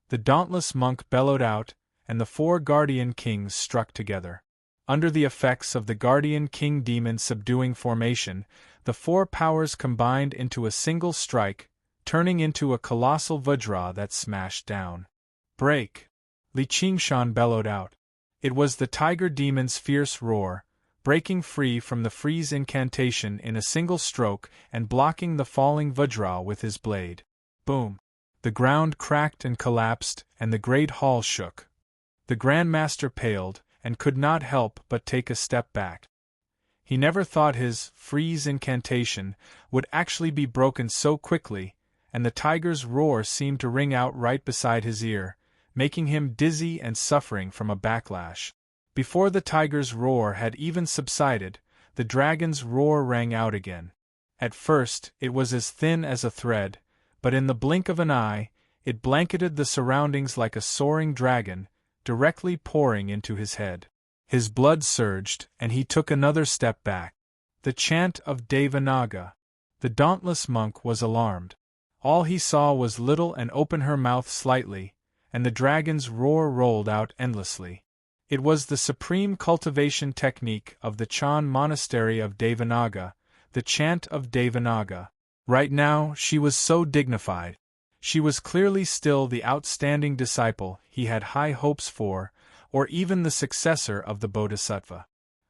Speaker 1: The dauntless monk bellowed out, and the four Guardian Kings struck together. Under the effects of the Guardian King Demon subduing formation, the four powers combined into a single strike, turning into a colossal Vajra that smashed down. Break! Li Qingshan bellowed out. It was the Tiger Demon's fierce roar, breaking free from the freeze incantation in a single stroke and blocking the falling Vajra with his blade. Boom! The ground cracked and collapsed, and the great hall shook. The Grandmaster paled, and could not help but take a step back. He never thought his freeze incantation would actually be broken so quickly, and the tiger's roar seemed to ring out right beside his ear, making him dizzy and suffering from a backlash. Before the tiger's roar had even subsided, the dragon's roar rang out again. At first, it was as thin as a thread, but in the blink of an eye, It blanketed the surroundings like a soaring dragon, directly pouring into his head. His blood surged, and he took another step back. The chant of Devanaga. The dauntless monk was alarmed. All he saw was Little and open her mouth slightly, and the dragon's roar rolled out endlessly. It was the supreme cultivation technique of the Chan monastery of Devanaga, the chant of Devanaga. Right now, she was so dignified. She was clearly still the outstanding disciple he had high hopes for, or even the successor of the Bodhisattva.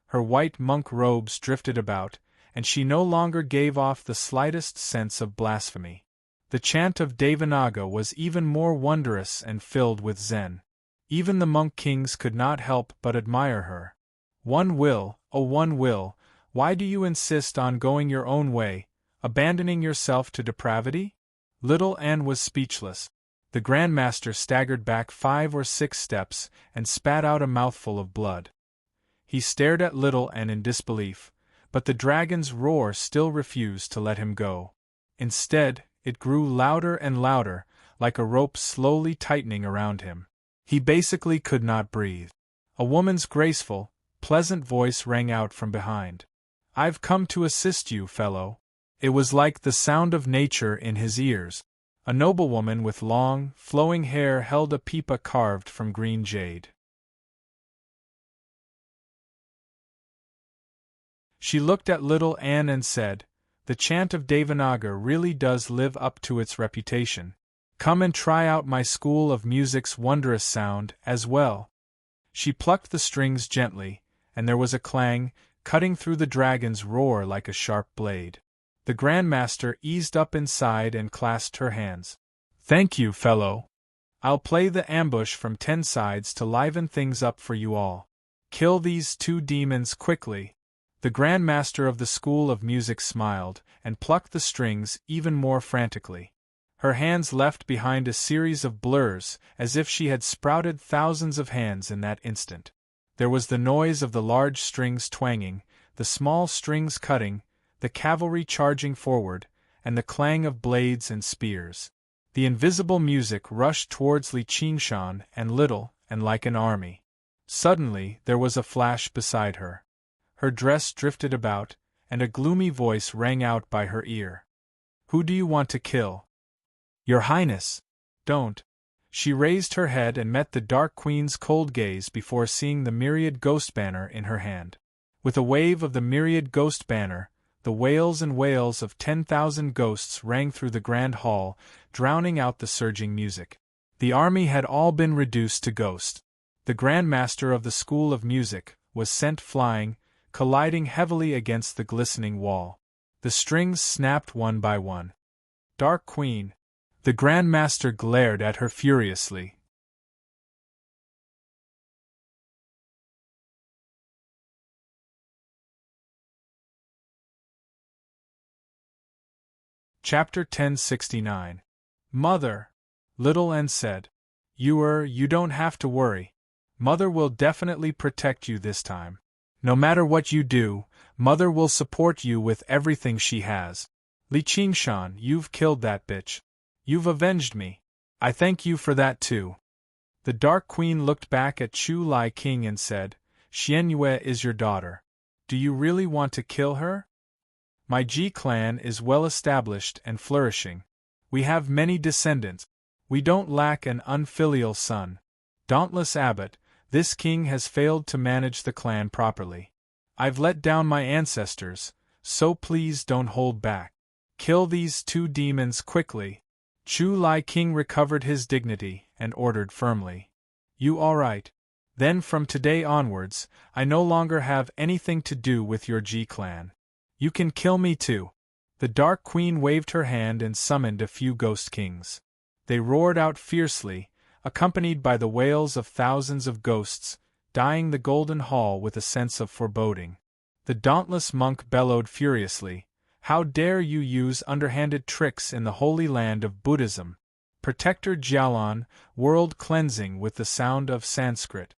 Speaker 1: Her white monk robes drifted about, and she no longer gave off the slightest sense of blasphemy. The chant of Devanaga was even more wondrous and filled with zen. Even the monk kings could not help but admire her. One will, oh one will, why do you insist on going your own way, abandoning yourself to depravity? Little Anne was speechless. The Grand Master staggered back 5 or 6 steps and spat out a mouthful of blood. He stared at Little Anne in disbelief, but the dragon's roar still refused to let him go. Instead, it grew louder and louder, like a rope slowly tightening around him. He basically could not breathe. A woman's graceful, pleasant voice rang out from behind. "I've come to assist you, fellow." It was like the sound of nature in his ears. A noblewoman with long, flowing hair held a pipa carved from green jade. She looked at Little Anne and said, "The chant of Devanaga really does live up to its reputation. Come and try out my school of music's wondrous sound as well." She plucked the strings gently, and there was a clang, cutting through the dragon's roar like a sharp blade. The Grand Master eased up inside and clasped her hands. "Thank you, fellow. I'll play the ambush from 10 sides to liven things up for you all. Kill these 2 demons quickly." The Grand Master of the School of Music smiled, and plucked the strings even more frantically. Her hands left behind a series of blurs, as if she had sprouted thousands of hands in that instant. There was the noise of the large strings twanging, the small strings cutting, the cavalry charging forward, and the clang of blades and spears. The invisible music rushed towards Li Qingshan and Little, and like an army. Suddenly there was a flash beside her. Her dress drifted about, and a gloomy voice rang out by her ear. "Who do you want to kill?" "Your Highness." "Don't." She raised her head and met the Dark Queen's cold gaze before seeing the myriad ghost banner in her hand. With a wave of the myriad ghost banner, the wails and wails of 10,000 ghosts rang through the grand hall, drowning out the surging music. The army had all been reduced to ghost. The Grand Master of the School of Music was sent flying, colliding heavily against the glistening wall. The strings snapped one by one. "Dark Queen!" The Grand Master glared at her furiously. Chapter 1069. "Mother!" Little Anne said. You don't have to worry. Mother will definitely protect you this time. No matter what you do, Mother will support you with everything she has. Li Qingshan, you've killed that bitch. You've avenged me. I thank you for that too." The Dark Queen looked back at Chu Lai King and said, "Xianyue is your daughter. Do you really want to kill her? My Ji clan is well established and flourishing. We have many descendants. We don't lack an unfilial son. Dauntless Abbot, this king has failed to manage the clan properly. I've let down my ancestors, so please don't hold back. Kill these 2 demons quickly." Chu Lai King recovered his dignity and ordered firmly. "You all right? Then from today onwards, I no longer have anything to do with your Ji clan. You can kill me too." The Dark Queen waved her hand and summoned a few ghost kings. They roared out fiercely, accompanied by the wails of thousands of ghosts, dyeing the golden hall with a sense of foreboding. The dauntless monk bellowed furiously, "How dare you use underhanded tricks in the holy land of Buddhism? Protector Jialan, world cleansing with the sound of Sanskrit."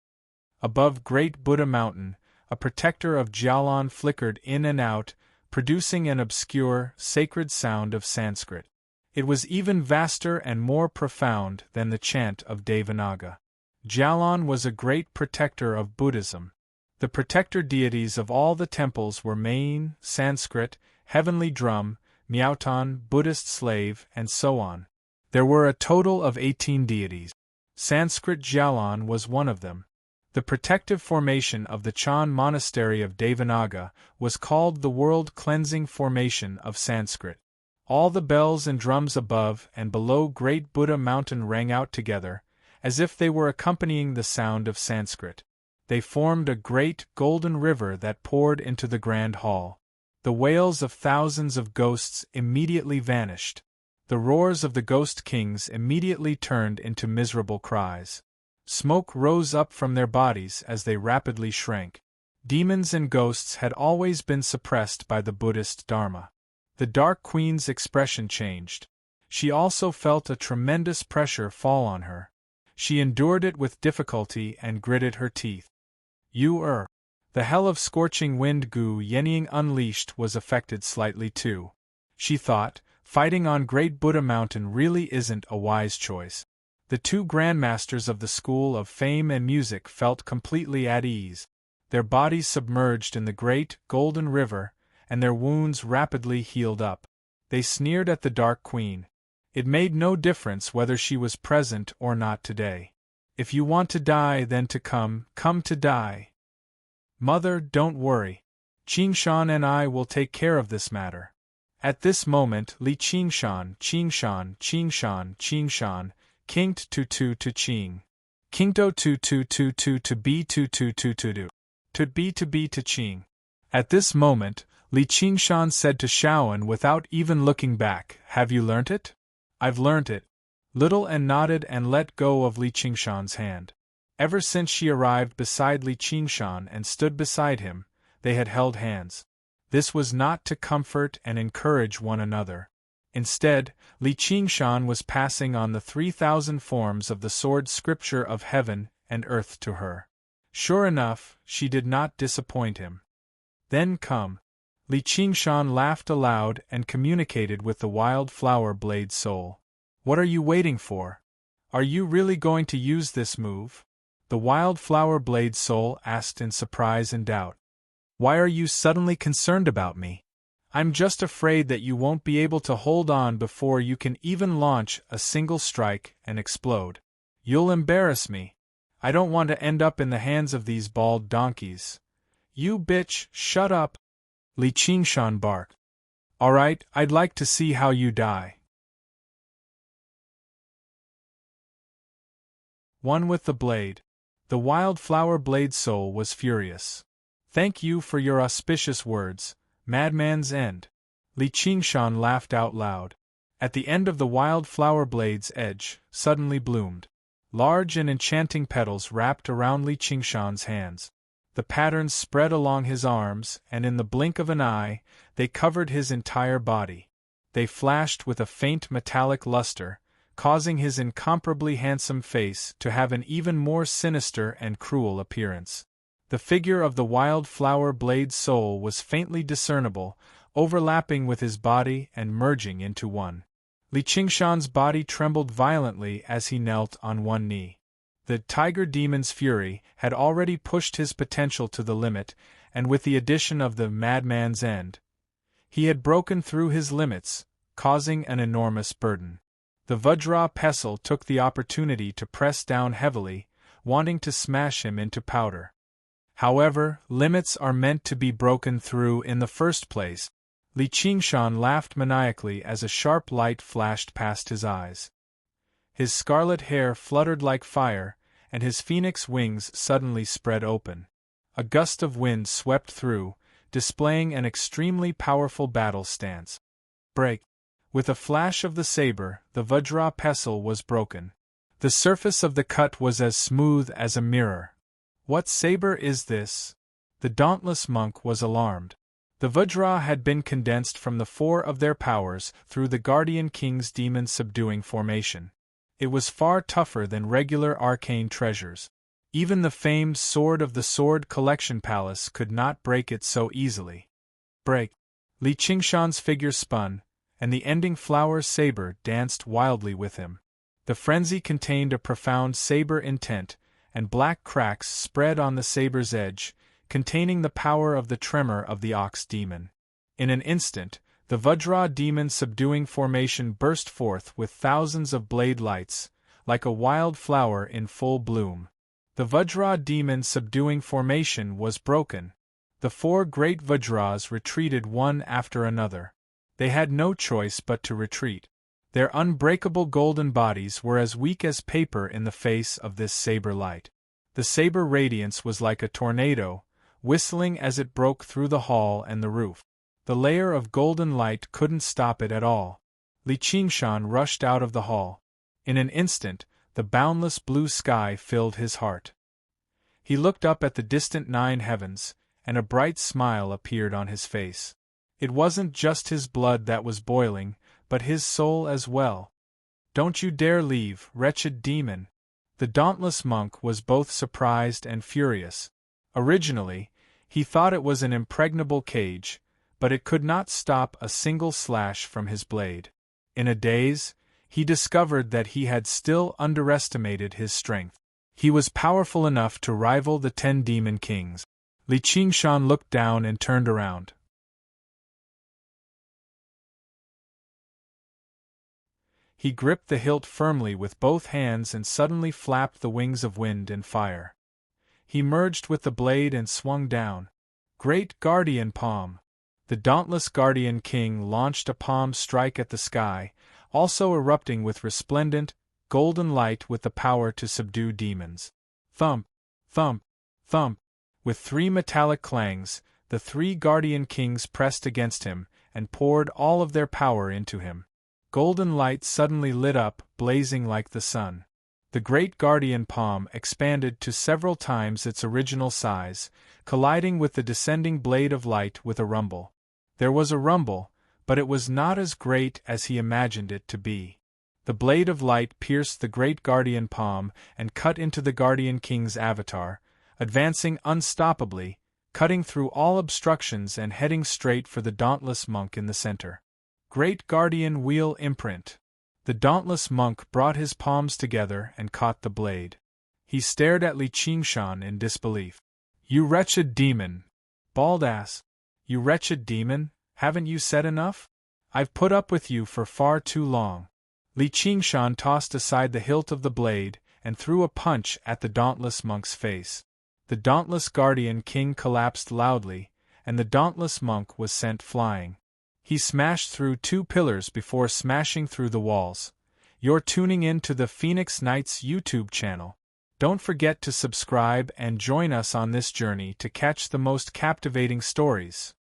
Speaker 1: Above Great Buddha Mountain, a protector of Jialan flickered in and out, producing an obscure, sacred sound of Sanskrit. It was even vaster and more profound than the chant of Devanaga. Jalon was a great protector of Buddhism. The protector deities of all the temples were Main, Sanskrit, Heavenly Drum, Miautan, Buddhist Slave, and so on. There were a total of 18 deities. Sanskrit Jalon was one of them. The protective formation of the Chan monastery of Devanaga was called the world-cleansing formation of Sanskrit. All the bells and drums above and below Great Buddha Mountain rang out together, as if they were accompanying the sound of Sanskrit. They formed a great, golden river that poured into the grand hall. The wails of thousands of ghosts immediately vanished. The roars of the ghost kings immediately turned into miserable cries. Smoke rose up from their bodies as they rapidly shrank. Demons and ghosts had always been suppressed by the Buddhist Dharma. The Dark Queen's expression changed. She also felt a tremendous pressure fall on her. She endured it with difficulty and gritted her teeth. The hell of scorching wind Gu Yenying unleashed was affected slightly too. She thought, fighting on Great Buddha Mountain really isn't a wise choice. The two grandmasters of the School of Fame and Music felt completely at ease. Their bodies submerged in the great, golden river, and their wounds rapidly healed up. They sneered at the Dark Queen. It made no difference whether she was present or not today. If you want to die then to come to die. Mother, don't worry. Qingshan and I will take care of this matter. At this moment Li Qingshan, kinked to Qing. Kinkto to be to be to Qing. At this moment, Li Qingshan said to Shaoan without even looking back, "Have you learnt it?" "I've learnt it." Little and nodded and let go of Li Qingshan's hand. Ever since she arrived beside Li Qingshan and stood beside him, they had held hands. This was not to comfort and encourage one another. Instead, Li Qingshan was passing on the 3,000 forms of the sword scripture of heaven and earth to her. Sure enough, she did not disappoint him. Then come. Li Qingshan laughed aloud and communicated with the wild flower blade soul. What are you waiting for? Are you really going to use this move? The wild flower blade soul asked in surprise and doubt. Why are you suddenly concerned about me? I'm just afraid that you won't be able to hold on before you can even launch a single strike and explode. You'll embarrass me. I don't want to end up in the hands of these bald donkeys. You bitch, shut up! Li Qingshan barked. All right, I'd like to see how you die. One with the blade. The wildflower blade soul was furious. Thank you for your auspicious words, Madman's End. Li Qingshan laughed out loud. At the end of the wildflower blade's edge, suddenly bloomed. Large and enchanting petals wrapped around Li Qingshan's hands. The patterns spread along his arms, and in the blink of an eye, they covered his entire body. They flashed with a faint metallic luster, causing his incomparably handsome face to have an even more sinister and cruel appearance. The figure of the wildflower blade soul was faintly discernible, overlapping with his body and merging into one. Li Qingshan's body trembled violently as he knelt on one knee. The tiger demon's fury had already pushed his potential to the limit, and with the addition of the madman's end, he had broken through his limits, causing an enormous burden. The Vajra pestle took the opportunity to press down heavily, wanting to smash him into powder. However, limits are meant to be broken through in the first place. Li Qingshan laughed maniacally as a sharp light flashed past his eyes. His scarlet hair fluttered like fire, and his phoenix wings suddenly spread open. A gust of wind swept through, displaying an extremely powerful battle stance. Break! With a flash of the saber, the Vajra pestle was broken. The surface of the cut was as smooth as a mirror. What saber is this? The dauntless monk was alarmed. The Vajra had been condensed from the four of their powers through the Guardian King's demon-subduing formation. It was far tougher than regular arcane treasures. Even the famed Sword of the Sword Collection Palace could not break it so easily. Break! Li Qingshan's figure spun, and the ending flower saber danced wildly with him. The frenzy contained a profound saber intent, and black cracks spread on the saber's edge, containing the power of the tremor of the ox demon. In an instant, the Vajra demon subduing formation burst forth with thousands of blade lights, like a wild flower in full bloom. The Vajra demon subduing formation was broken. The 4 great Vajras retreated one after another. They had no choice but to retreat. Their unbreakable golden bodies were as weak as paper in the face of this saber light. The saber radiance was like a tornado, whistling as it broke through the hall and the roof. The layer of golden light couldn't stop it at all. Li Qingshan rushed out of the hall. In an instant, the boundless blue sky filled his heart. He looked up at the distant 9 heavens, and a bright smile appeared on his face. It wasn't just his blood that was boiling, but his soul as well. "Don't you dare leave, wretched demon!" The dauntless monk was both surprised and furious. Originally, he thought it was an impregnable cage, but it could not stop a single slash from his blade. In a daze, he discovered that he had still underestimated his strength. He was powerful enough to rival the 10 demon kings. Li Qingshan looked down and turned around. He gripped the hilt firmly with both hands and suddenly flapped the wings of wind and fire. He merged with the blade and swung down. Great Guardian Palm! The dauntless Guardian King launched a palm strike at the sky, also erupting with resplendent, golden light with the power to subdue demons. Thump! Thump! Thump! With 3 metallic clangs, the 3 Guardian Kings pressed against him, and poured all of their power into him. Golden light suddenly lit up, blazing like the sun. The great Guardian Palm expanded to several times its original size, colliding with the descending blade of light with a rumble. There was a rumble, but it was not as great as he imagined it to be. The blade of light pierced the great Guardian Palm and cut into the Guardian King's avatar, advancing unstoppably, cutting through all obstructions and heading straight for the dauntless monk in the center. Great Guardian Wheel Imprint. The dauntless monk brought his palms together and caught the blade. He stared at Li Qingshan in disbelief. "You wretched demon!" bawled ass. "You wretched demon, haven't you said enough? I've put up with you for far too long." Li Qingshan tossed aside the hilt of the blade and threw a punch at the dauntless monk's face. The dauntless Guardian King collapsed loudly, and the dauntless monk was sent flying. He smashed through 2 pillars before smashing through the walls. You're tuning in to the Phoenix Knights YouTube channel. Don't forget to subscribe and join us on this journey to catch the most captivating stories.